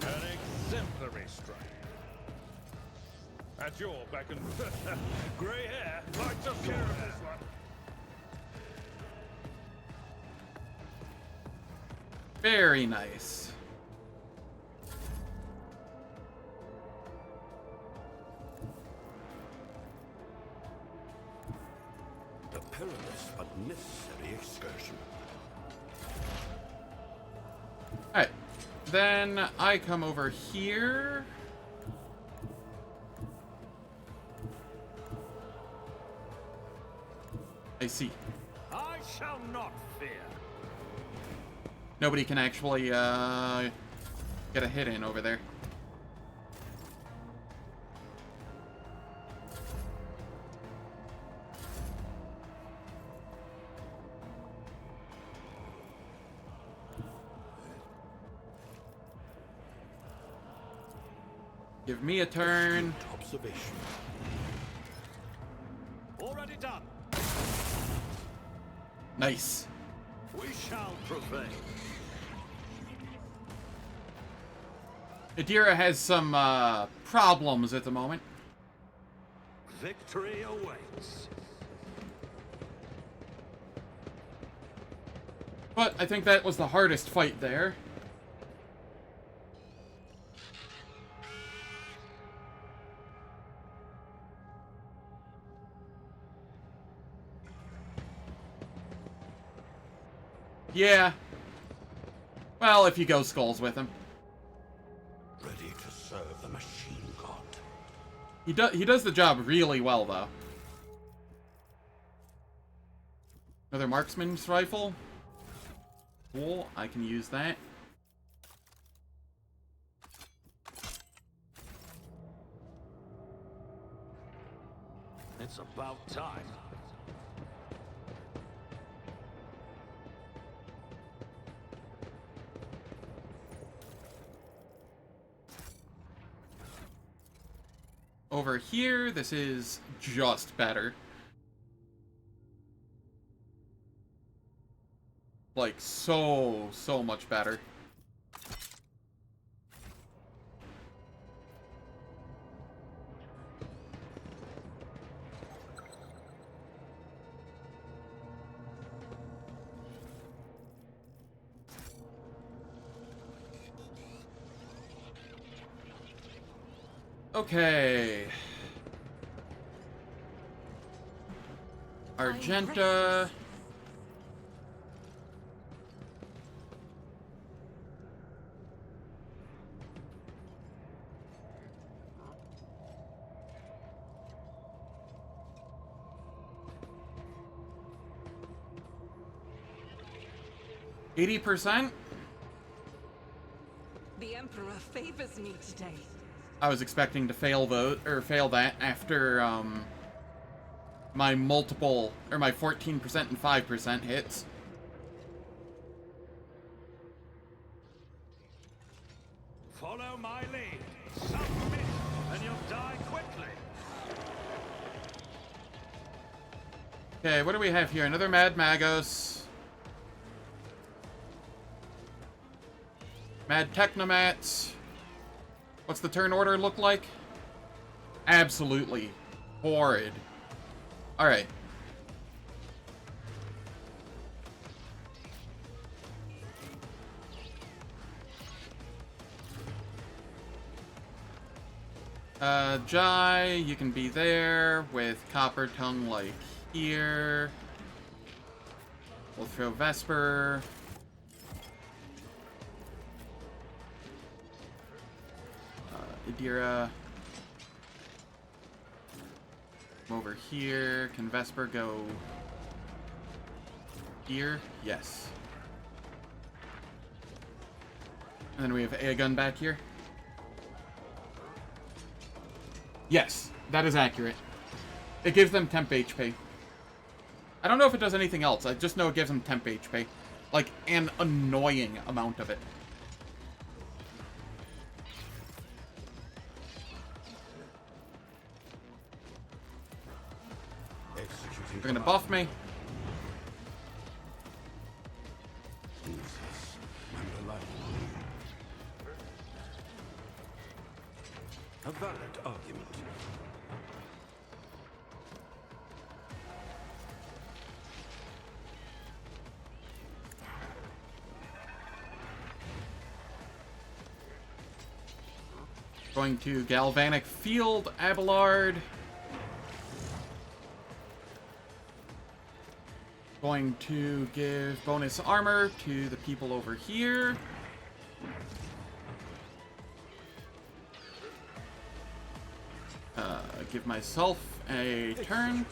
An exemplary strike. At your beck and grey hair. Like to care of this one. Very nice. A perilous but necessary excursion. Alright. Then I come over here. I see. I shall not fear. Nobody can actually, get a hit in over there. Give me a turn. Observation. Already done. Nice. We shall prevail. Adira has some, problems at the moment. Victory awaits. But I think that was the hardest fight there. Yeah. Well, if you go skulls with him. Ready to serve the machine god. He does the job really well, though. Another marksman's rifle. Cool, I can use that. It's about time. Over here, this is just better. Like, so much better. Okay. Argenta. %? The Emperor favors me today. I was expecting to fail that after my multiple, or my 14% and 5% hits. Follow my lead. Submit, and you'll die quickly. Okay, what do we have here? Another Mad Magos. Mad Technomats. What's the turn order look like? Absolutely horrid. Alright. Jai, you can be there with Copper Tongue like here. We'll throw Vesper. Idira. Over here. Can Vesper go here? Yes. And then we have Aegon back here. Yes, that is accurate. It gives them temp HP. I don't know if it does anything else. I just know it gives them temp HP. Like, an annoying amount of it. They're gonna buff me. A valid argument. Going to Galvanic Field, Abelard. Going to give bonus armor to the people over here. Give myself a turn.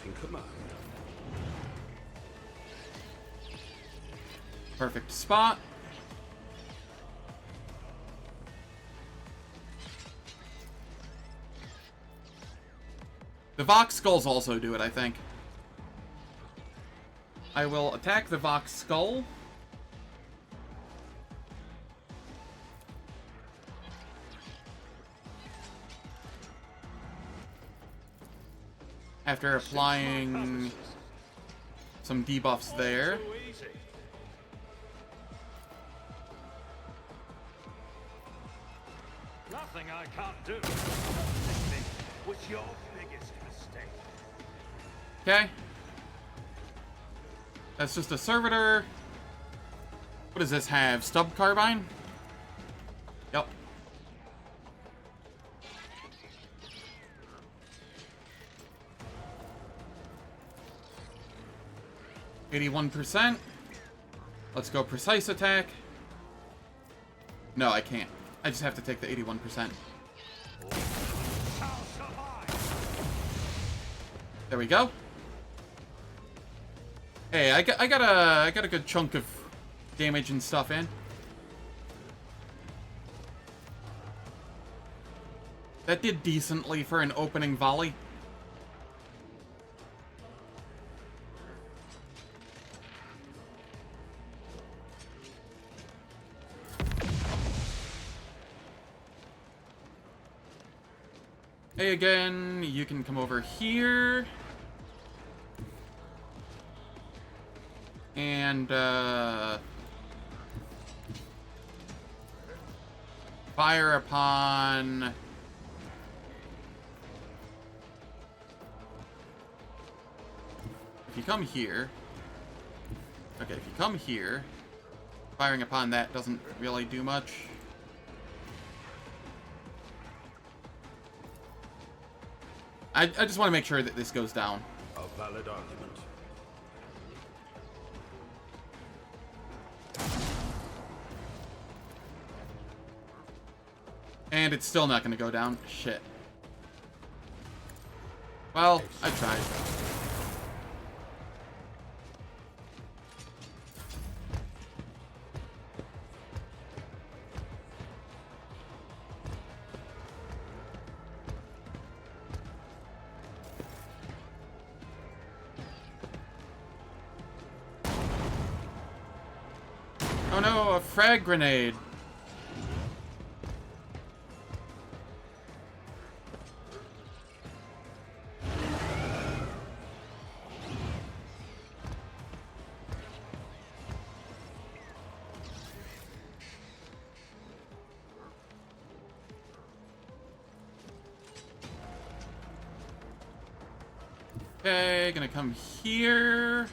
Perfect spot. The Vox Skulls also do it, I think. I will attack the Vox Skull. After applying some debuffs there. Nothing I can't do. Was your biggest mistake. Okay. That's just a servitor. What does this have? Stub carbine? Yep. %. Let's go precise attack. No, I can't. I just have to take the 81%. There we go. Hey, I got a good chunk of damage and stuff in. That did decently for an opening volley. Hey again, you can come over here. And, fire upon... If you come here... Okay, if you come here, firing upon that doesn't really do much. I just want to make sure that this goes down. A valid argument. And it's still not going to go down. Shit. Well, I tried. no, a frag grenade. Okay, gonna come here.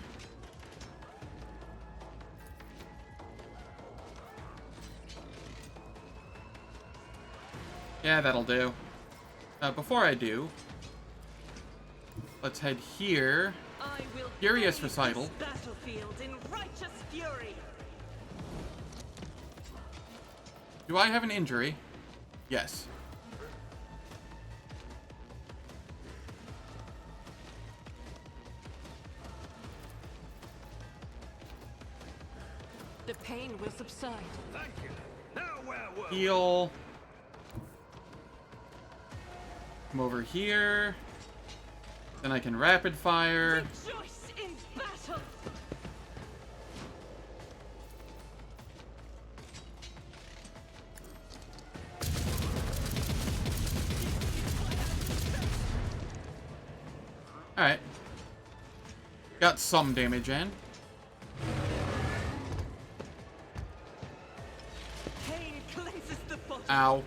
Yeah, that'll do. Before I do, let's head here. Furious Recital. Battlefield in righteous fury. Do I have an injury? Yes. The pain will subside. Thank you. Now where were we? Heal. Come over here. Then I can rapid fire. Rejoice in battle. Alright. Got some damage in. Pain cleanses the body. Ow.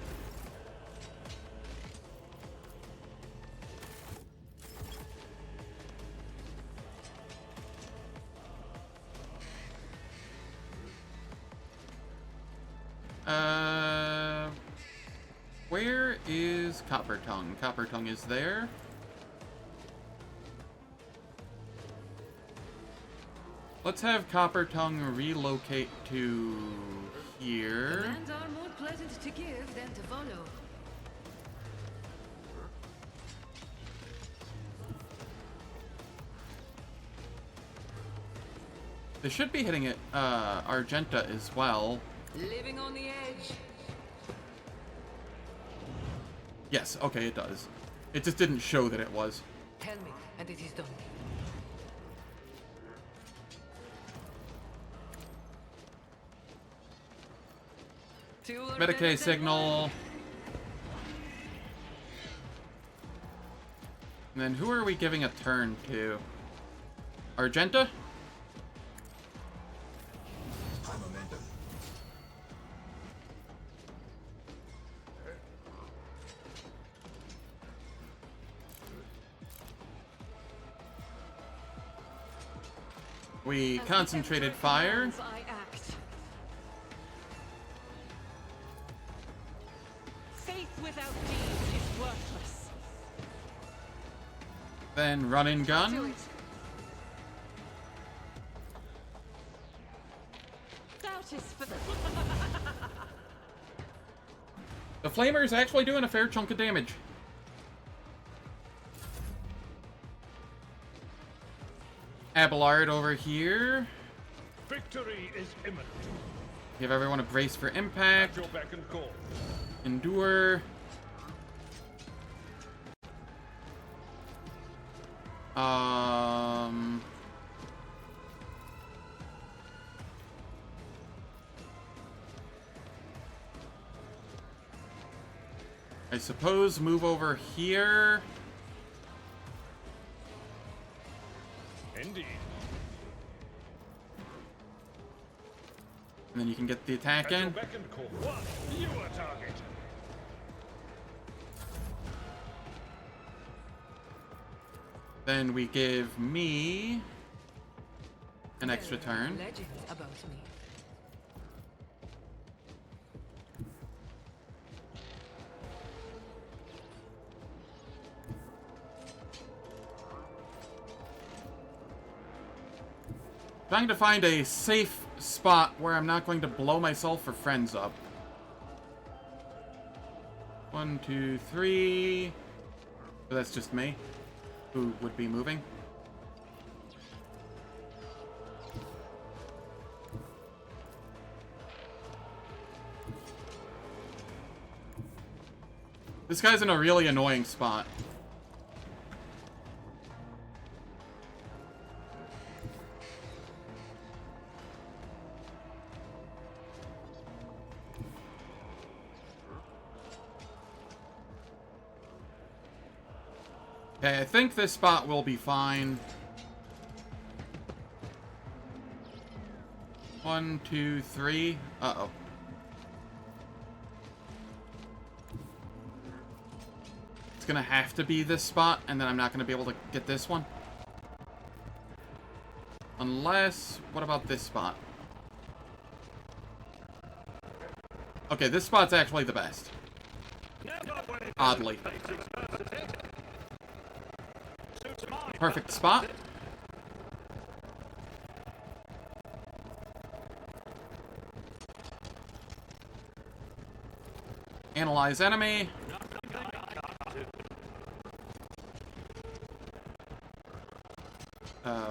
Where is Copper Tongue? Copper Tongue is there. Let's have Copper Tongue relocate to here. Commands are more pleasant to give than to follow. They should be hitting it, Argenta as well. Living on the edge. Yes, okay, it does. It just didn't show that it was. Tell me, and it is done. Medicaid signal. And then who are we giving a turn to? Argenta? We concentrated fire. I act. Faith without deeds is worthless. Then run and Do gun. it. Doubt is for The flamer is actually doing a fair chunk of damage. Abelard over here. Victory is imminent. Give everyone a brace for impact. At your beck and call. Endure. I suppose move over here. Indeed. And then you can get the attack At your in. beck and call. One, you a target. Then we give me an extra turn. Legends about me. Trying to find a safe spot where I'm not going to blow myself or friends up. 1, 2, 3. So that's just me, who would be moving. This guy's in a really annoying spot. Okay, I think this spot will be fine. 1, 2, 3. Uh-oh. It's gonna have to be this spot, and then I'm not gonna be able to get this one. Unless... what about this spot? Okay, this spot's actually the best. Oddly. Perfect spot. Analyze enemy.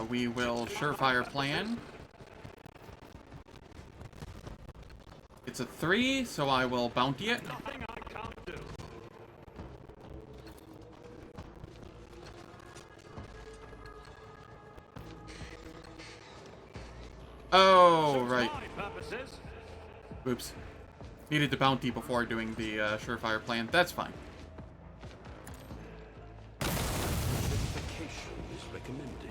We will surefire plan. It's a 3, so I will bounty it. Oh, right. Oops. Needed the bounty before doing the surefire plan. That's fine. Certification is recommended.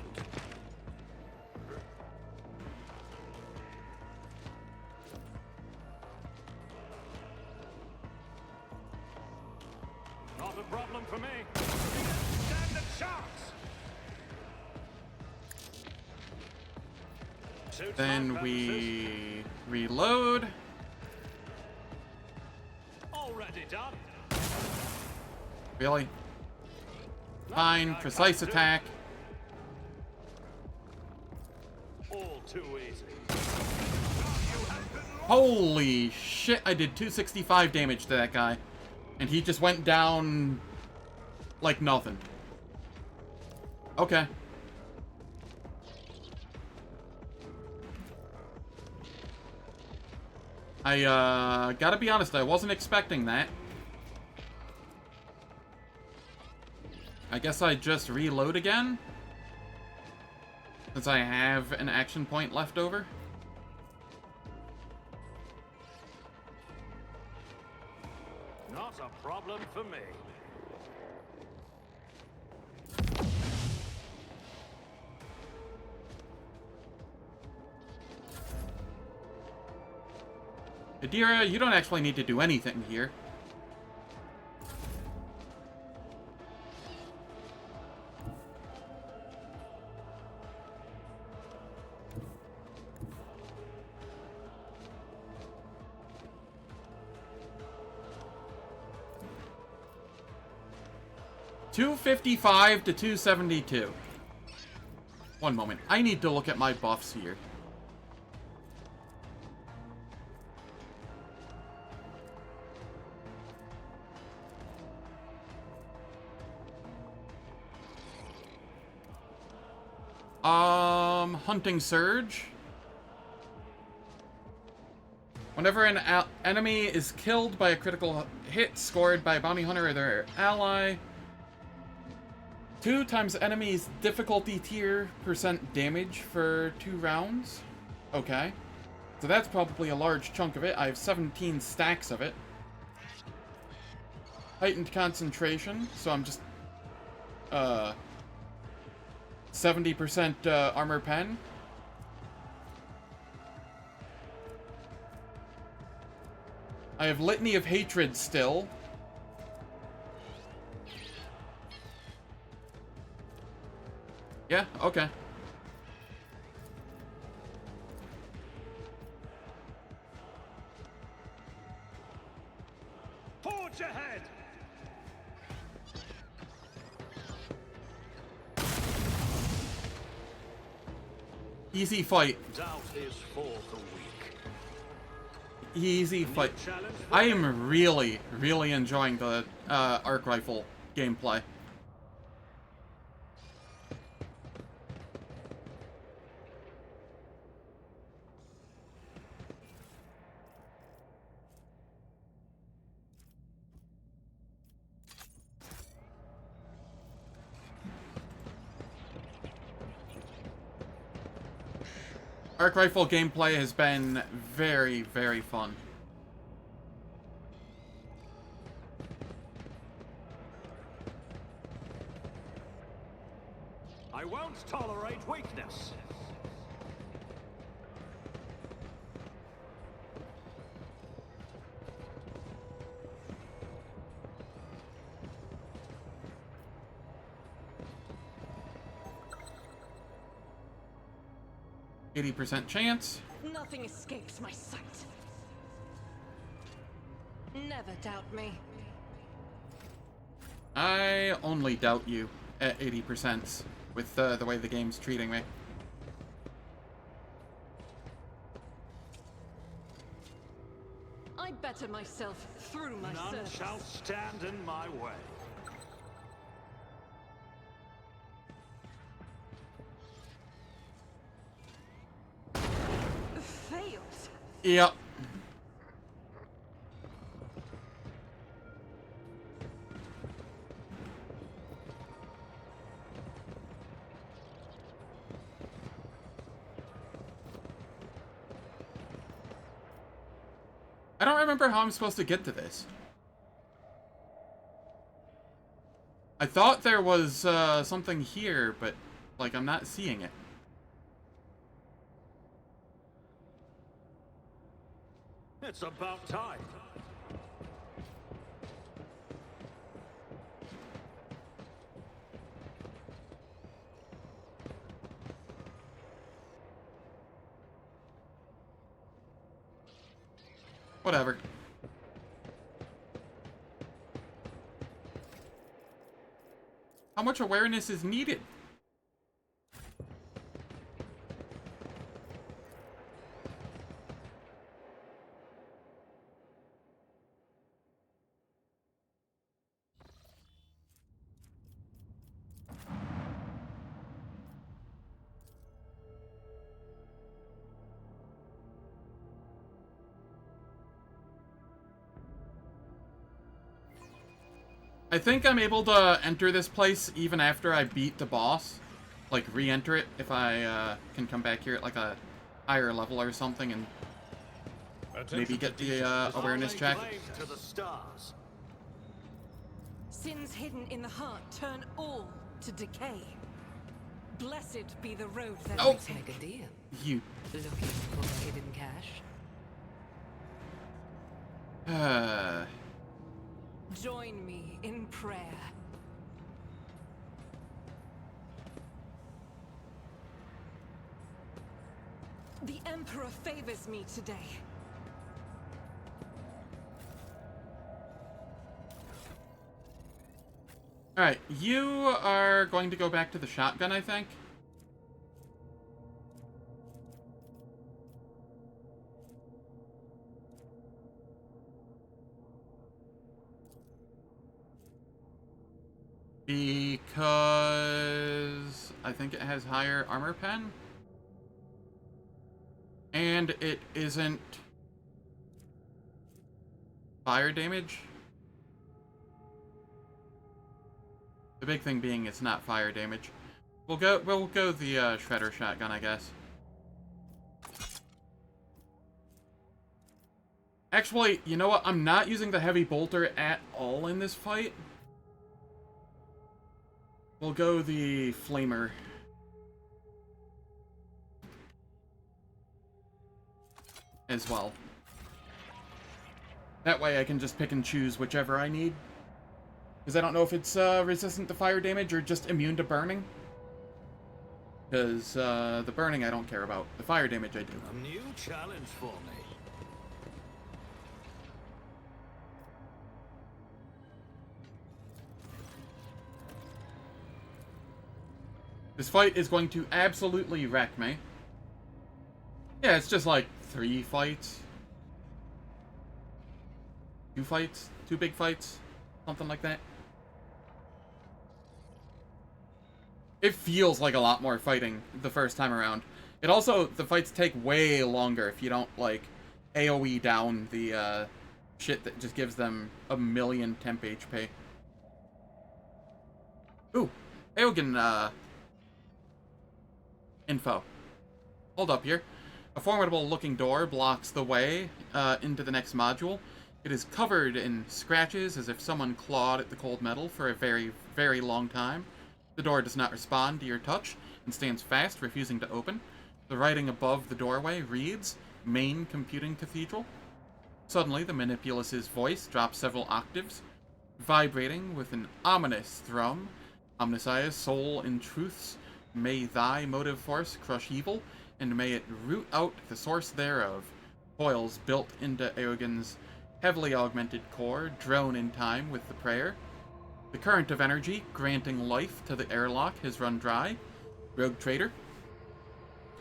Not a problem for me. Stand a chance. Then we reload. Already done. Really? Fine. Precise attack. All too easy. Holy shit, I did 265 damage to that guy. And he just went down like nothing. Okay. I gotta be honest, I wasn't expecting that. I guess I just reload again, since I have an action point left over. Not a problem for me. Adira, you don't actually need to do anything here. $255 to $272. One moment. I need to look at my buffs here. Hunting Surge. Whenever an enemy is killed by a critical hit scored by a bounty hunter or their ally, 2 times enemy's difficulty tier % damage for 2 rounds. Okay. So that's probably a large chunk of it. I have 17 stacks of it. Heightened concentration, so I'm just 70% armor pen. I have Litany of Hatred still. Yeah, okay. Forge ahead. Easy fight. Doubt is for the weak. Easy fight. I am really, really enjoying the arc rifle gameplay. Arc rifle gameplay has been very, very fun. I won't tolerate weakness. %80 chance. Nothing escapes my sight. Never doubt me. I only doubt you at 80% with the way the game's treating me. I better myself through my None service. shall stand in my way. Failed. Yep. I don't remember how I'm supposed to get to this. I thought there was something here, but like I'm not seeing it. It's about time. Whatever. How much awareness is needed? I think I'm able to enter this place even after I beat the boss. Like, re-enter it if I can come back here at like a higher level or something and maybe get the awareness check. To the stars. Sins hidden in the heart turn all to decay. Blessed be the road that Oh. we take. Make a deal. You. Looking for hidden cash? Join me in prayer. The Emperor favors me today. Alright, you are going to go back to the shotgun, I think. Because I think it has higher armor pen. And it isn't fire damage. The big thing being it's not fire damage. We'll go the shredder shotgun, I guess. Actually, you know what? I'm not using the heavy bolter at all in this fight. We'll go the flamer. As well. That way I can just pick and choose whichever I need. Because I don't know if it's resistant to fire damage or just immune to burning. Because the burning I don't care about. The fire damage I do. A new challenge for me. This fight is going to absolutely wreck me. Yeah, it's just like 3 fights. 2 fights? 2 big fights? Something like that. It feels like a lot more fighting the first time around. It also, the fights take way longer if you don't, like, AoE down the shit that just gives them a million temp HP. Ooh, Eogan, info. Hold up here. A formidable-looking door blocks the way into the next module. It is covered in scratches as if someone clawed at the cold metal for a very, very long time. The door does not respond to your touch and stands fast, refusing to open. The writing above the doorway reads, Main Computing Cathedral. Suddenly, the Manipulus's voice drops several octaves, vibrating with an ominous thrum. Omnissiah's soul in truths, may thy motive force crush evil, and may it root out the source thereof. Coils built into Eogan's heavily augmented core drone in time with the prayer. The current of energy, granting life to the airlock, has run dry. Rogue Trader.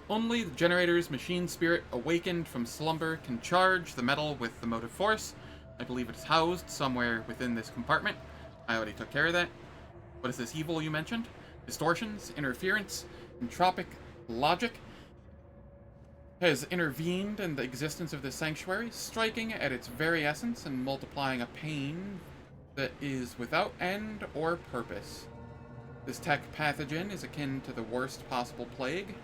Only the generator's machine spirit, awakened from slumber, can charge the metal with the motive force. I believe it is housed somewhere within this compartment. I already took care of that. What is this evil you mentioned? Distortions, interference, entropic logic has intervened in the existence of this sanctuary, striking at its very essence and multiplying a pain that is without end or purpose. This tech pathogen is akin to the worst possible plague.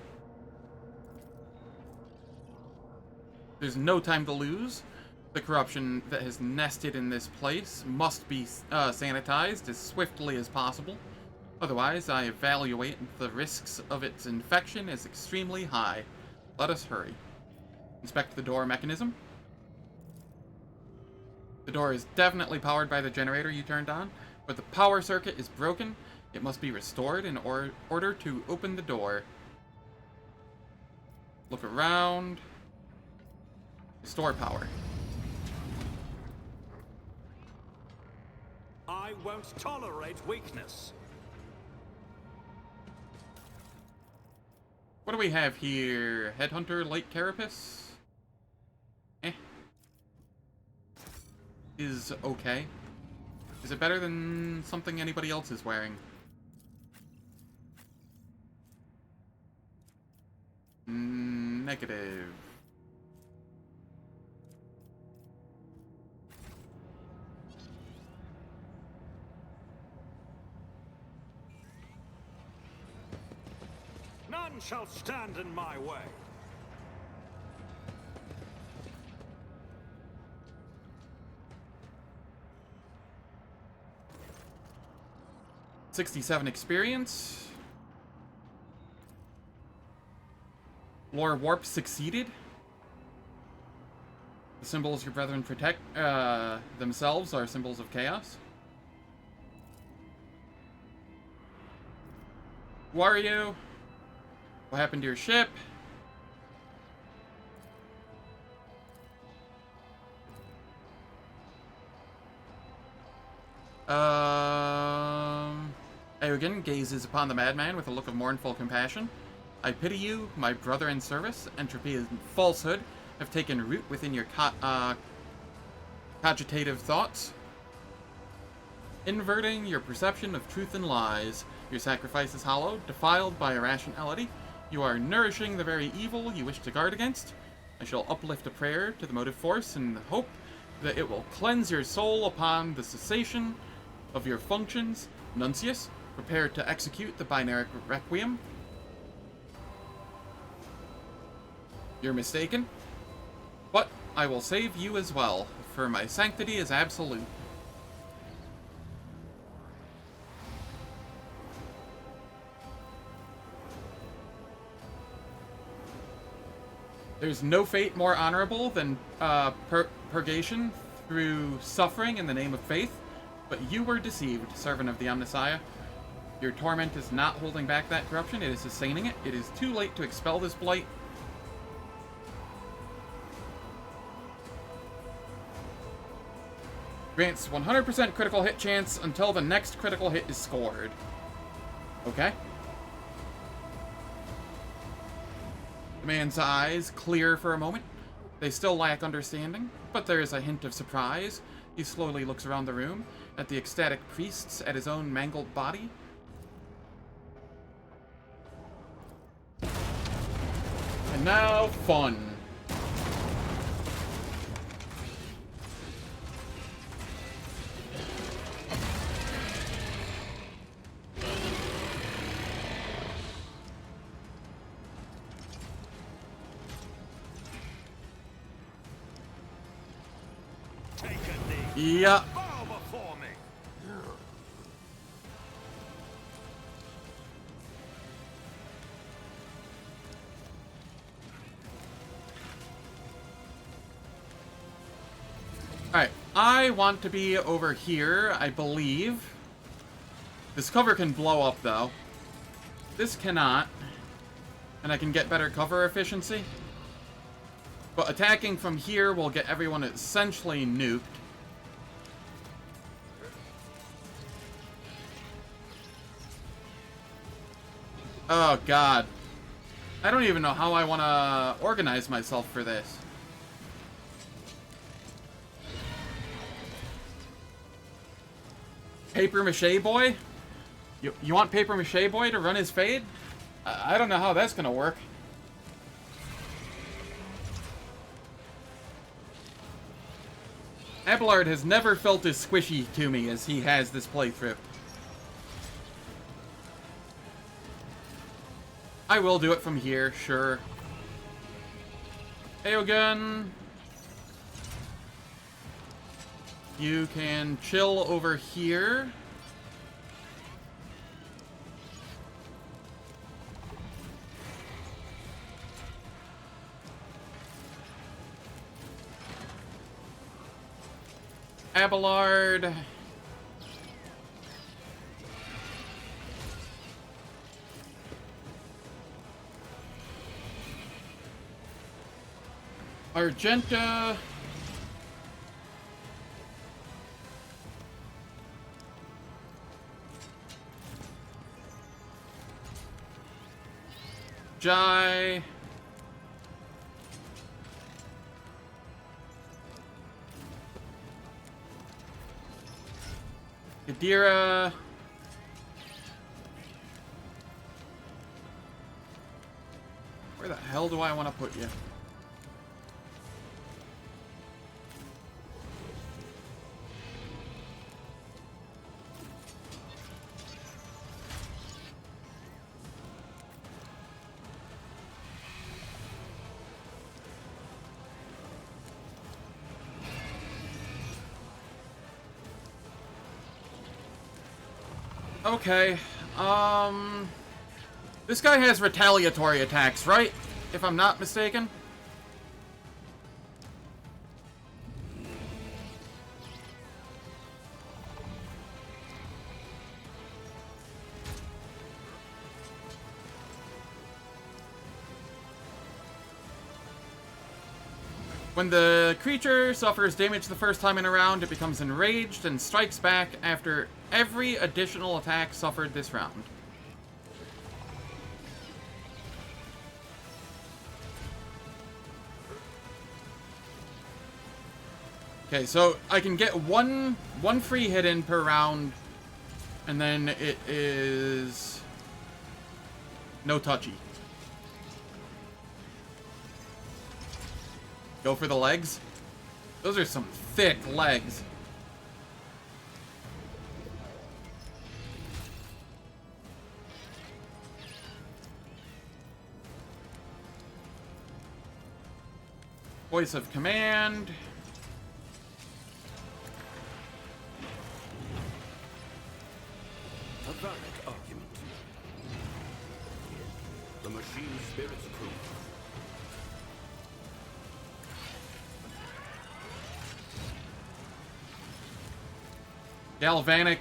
There's no time to lose. The corruption that has nested in this place must be sanitized as swiftly as possible. Otherwise, I evaluate the risks of its infection as extremely high. Let us hurry. Inspect the door mechanism. The door is definitely powered by the generator you turned on, but the power circuit is broken. It must be restored in order to open the door. Look around. Restore power. I won't tolerate weakness. What do we have here? Headhunter, Light Carapace? Is okay. Is it better than something anybody else is wearing? Negative. None shall stand in my way. $67 experience. Lore Warp succeeded. The symbols your brethren protect themselves are symbols of chaos. Who are you? What happened to your ship? Eogan gazes upon the madman with a look of mournful compassion. I pity you, my brother in service. Entropy and falsehood have taken root within your cogitative thoughts, inverting your perception of truth and lies. Your sacrifice is hollow, defiled by irrationality. You are nourishing the very evil you wish to guard against. I shall uplift a prayer to the motive force in the hope that it will cleanse your soul upon the cessation of your functions. Nuncius, prepare to execute the binary requiem. You're mistaken, but I will save you as well, for my sanctity is absolute. There's no fate more honorable than purgation through suffering in the name of faith, but you were deceived, servant of the Omnissiah. Your torment is not holding back that corruption, it is sustaining it. It is too late to expel this blight. Grants 100% critical hit chance until the next critical hit is scored. Okay. The man's eyes clear for a moment. They still lack understanding, but there is a hint of surprise. He slowly looks around the room, at the ecstatic priests, at his own mangled body. And now, fun. Take a knee. Yeah. Bow before me. I want to be over here, I believe. This cover can blow up, though. This cannot. And I can get better cover efficiency. But attacking from here will get everyone essentially nuked. Oh, God. I don't even know how I want to organize myself for this. Paper Mache Boy? You want Paper Mache Boy to run his fade? I don't know how that's gonna work. Abelard has never felt as squishy to me as he has this playthrough. I will do it from here, sure. Aogun. You can chill over here. Abelard. Argenta. Jai. Kadira. Where the hell do I want to put you? Okay, this guy has retaliatory attacks, right? If I'm not mistaken. When the creature suffers damage the first time in a round, it becomes enraged and strikes back after every additional attack suffered this round. Okay, so I can get one free hit in per round, and then it is no touchy. Go for the legs. Those are some thick legs. Voice of command. A valid argument. The machine spirits approve. Galvanic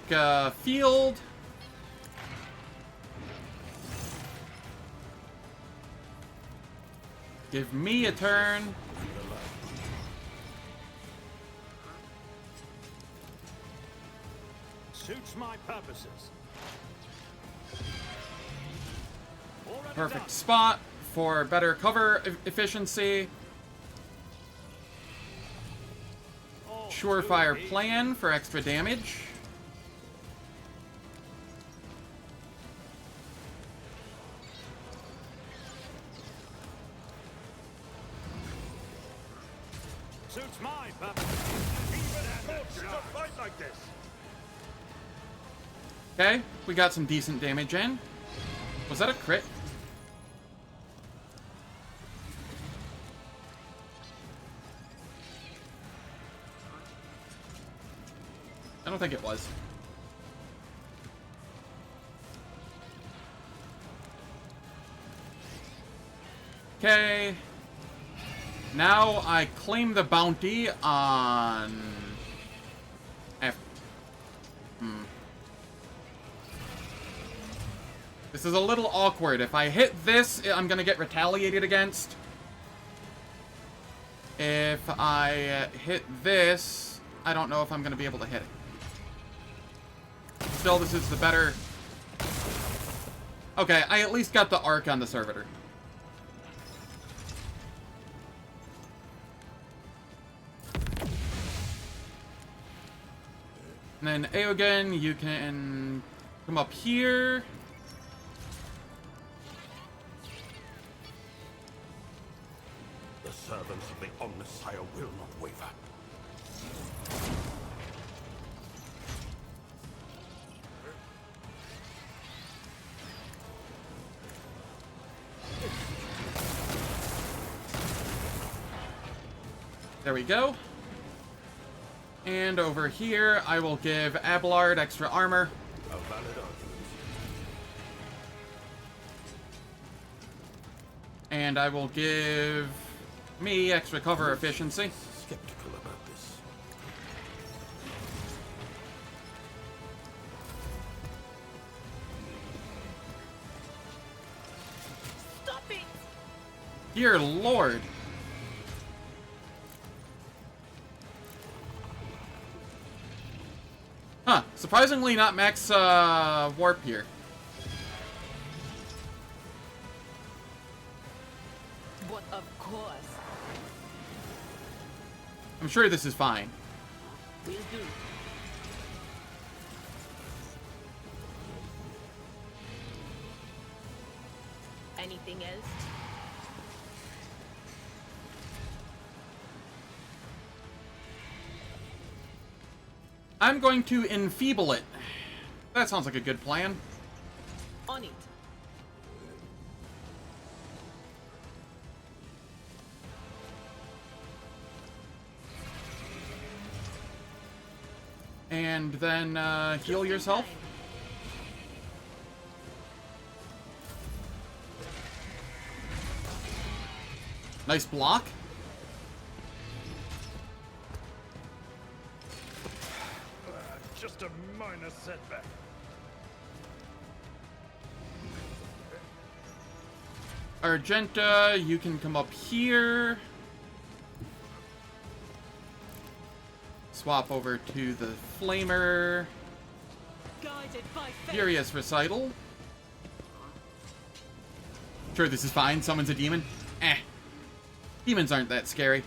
field. Give me a turn. Suits my purposes. Already Perfect done. spot for better cover efficiency. All Surefire suited. plan for extra damage. Suits my purposes. Even a fight like this. Okay, we got some decent damage in. Was that a crit? I don't think it was. Okay. Now I claim the bounty on This is a little awkward. If I hit this, I'm gonna get retaliated against. If I hit this, I don't know if I'm gonna be able to hit it. Still, this is the better... Okay, I at least got the arc on the servitor. And then Aogen, you can come up here. The servants of the Omnissiah will not waver. There we go. And over here, I will give Abelard extra armor. A valid argument. And I will give me extra cover efficiency. Skeptical about this. Stop it! Dear Lord. Huh. Surprisingly not max warp here. But of course. I'm sure this is fine. Will do. Anything else? I'm going to enfeeble it. That sounds like a good plan. On it. And then heal yourself. Nice block. Just a minor setback. Argenta, you can come up here. Swap over to the Flamer. Guided by fate. Furious Recital. Sure, this is fine. Summons a demon. Eh. Demons aren't that scary.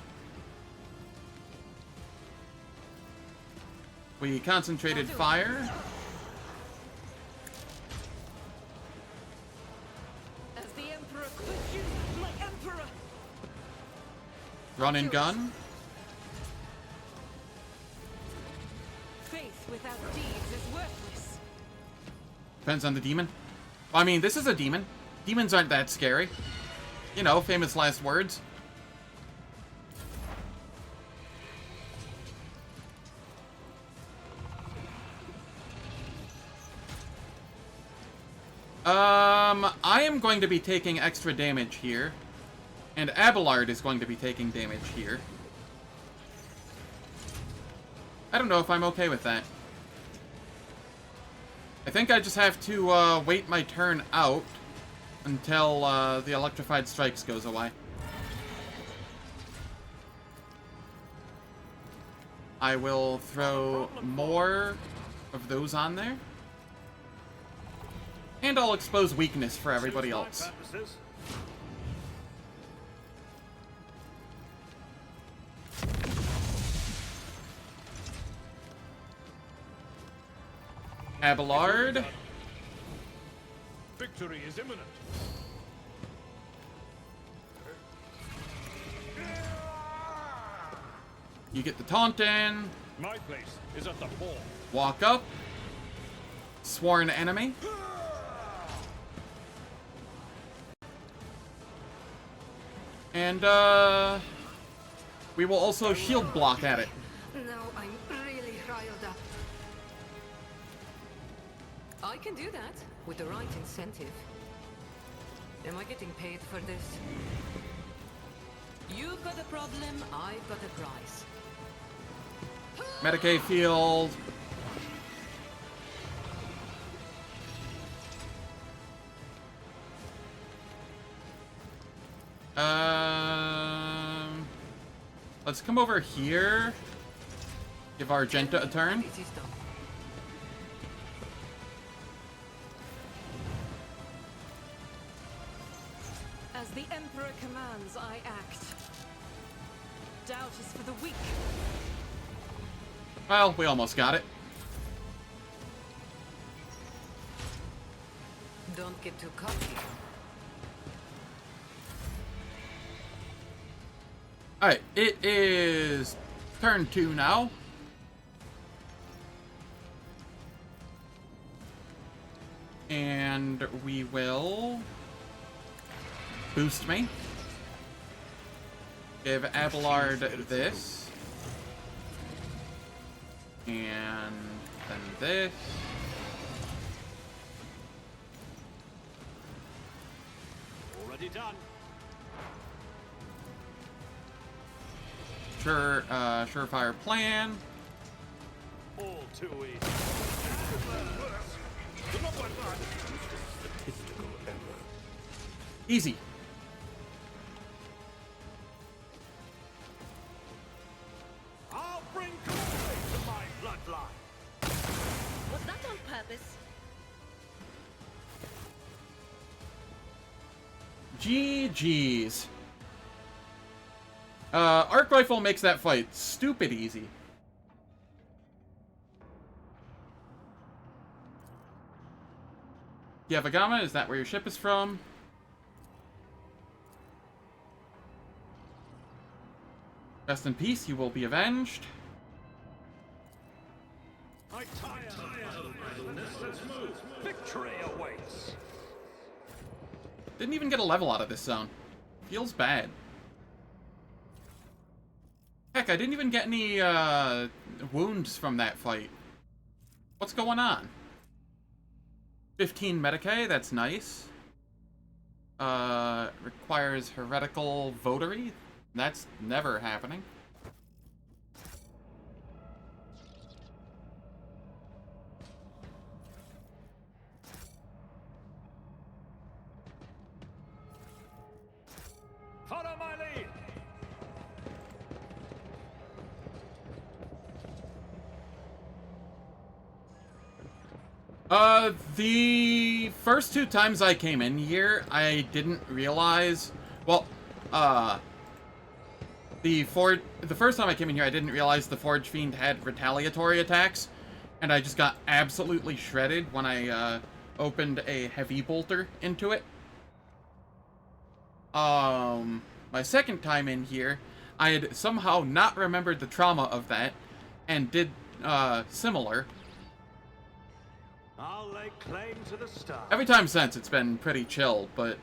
We concentrated fire. As the Emperor could you, my Emperor. Run and gun. Faith without deeds is worthless. Depends on the demon. I mean, this is a demon. Demons aren't that scary. You know, famous last words. I am going to be taking extra damage here. And Abelard is going to be taking damage here. I don't know if I'm okay with that. I think I just have to wait my turn out until the Electrified Strikes goes away. I will throw more of those on there. And I'll expose weakness for everybody else. Abelard. Victory is imminent. You get the taunt in. My place is at the ball. Walk up. Sworn enemy. And, we will also shield block at it. Now I'm really riled up. I can do that with the right incentive. Am I getting paid for this? You've got a problem, I've got a price. Medicaid field. Let's come over here. Give Argenta a turn. As the Emperor commands, I act. Doubt is for the weak. Well, we almost got it. Don't get too cocky. Alright, it is turn 2 now. And we will boost me. Give Abelard this. And then this. Already done. Surefire plan. All too easy. Statistical error. Easy. I'll bring glory to my bloodline. Was that on purpose? GG's. Arc Rifle makes that fight stupid easy. Yavagama, is that where your ship is from? Rest in peace, you will be avenged. I tire of idleness. Let's move. Victory awaits. Didn't even get a level out of this zone. Feels bad. Heck, I didn't even get any wounds from that fight. What's going on? 15 Medicae, that's nice. Requires heretical votary. That's never happening. Follow my lead. The first 2 times I came in here, I didn't realize, well, the first time I came in here, I didn't realize the Forge Fiend had retaliatory attacks, and I just got absolutely shredded when I, opened a heavy bolter into it. My second time in here, I had somehow not remembered the trauma of that, and did, similar. I'll lay claim to the star. Every time since, it's been pretty chill, but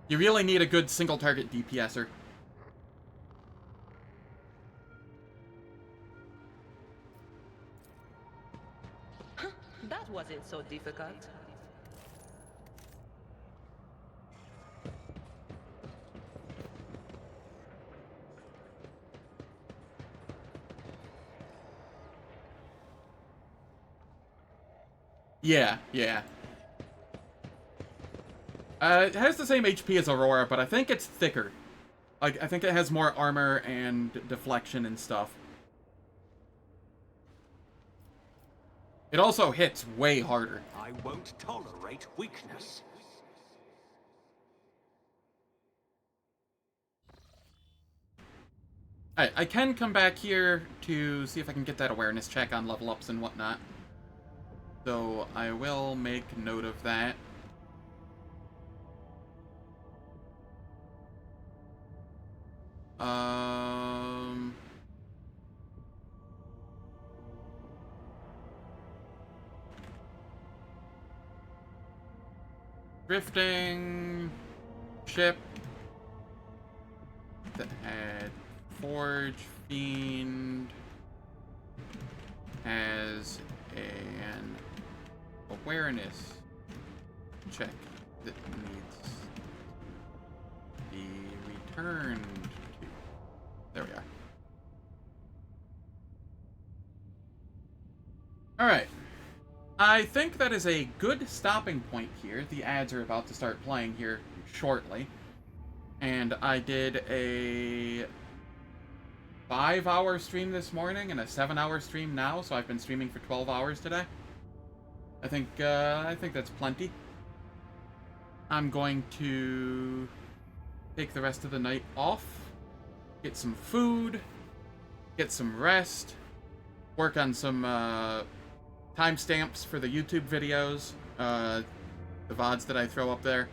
you really need a good single-target DPSer. That wasn't so difficult. Yeah. It has the same HP as Aurora, but I think it's thicker. Like, I think it has more armor and deflection and stuff. It also hits way harder. I won't tolerate weakness. Alright, I can come back here to see if I can get that awareness check on level ups and whatnot. So I will make note of that. Drifting ship that had Forge Fiend has an awareness check that needs to be returned to. There we are. Alright. I think that is a good stopping point here. The ads are about to start playing here shortly. And I did a 5-hour stream this morning and a 7-hour stream now, so I've been streaming for 12 hours today. I think that's plenty. I'm going to take the rest of the night off, get some food, get some rest, work on some timestamps for the YouTube videos, the VODs that I throw up there.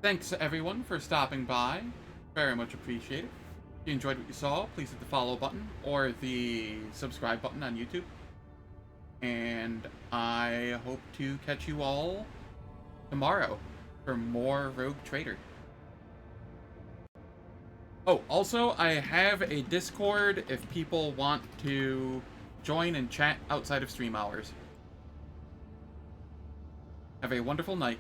Thanks everyone for stopping by. Very much appreciated. If you enjoyed what you saw, please hit the follow button or the subscribe button on YouTube. And I hope to catch you all tomorrow for more Rogue Trader. Oh, also, I have a Discord if people want to join and chat outside of stream hours. Have a wonderful night.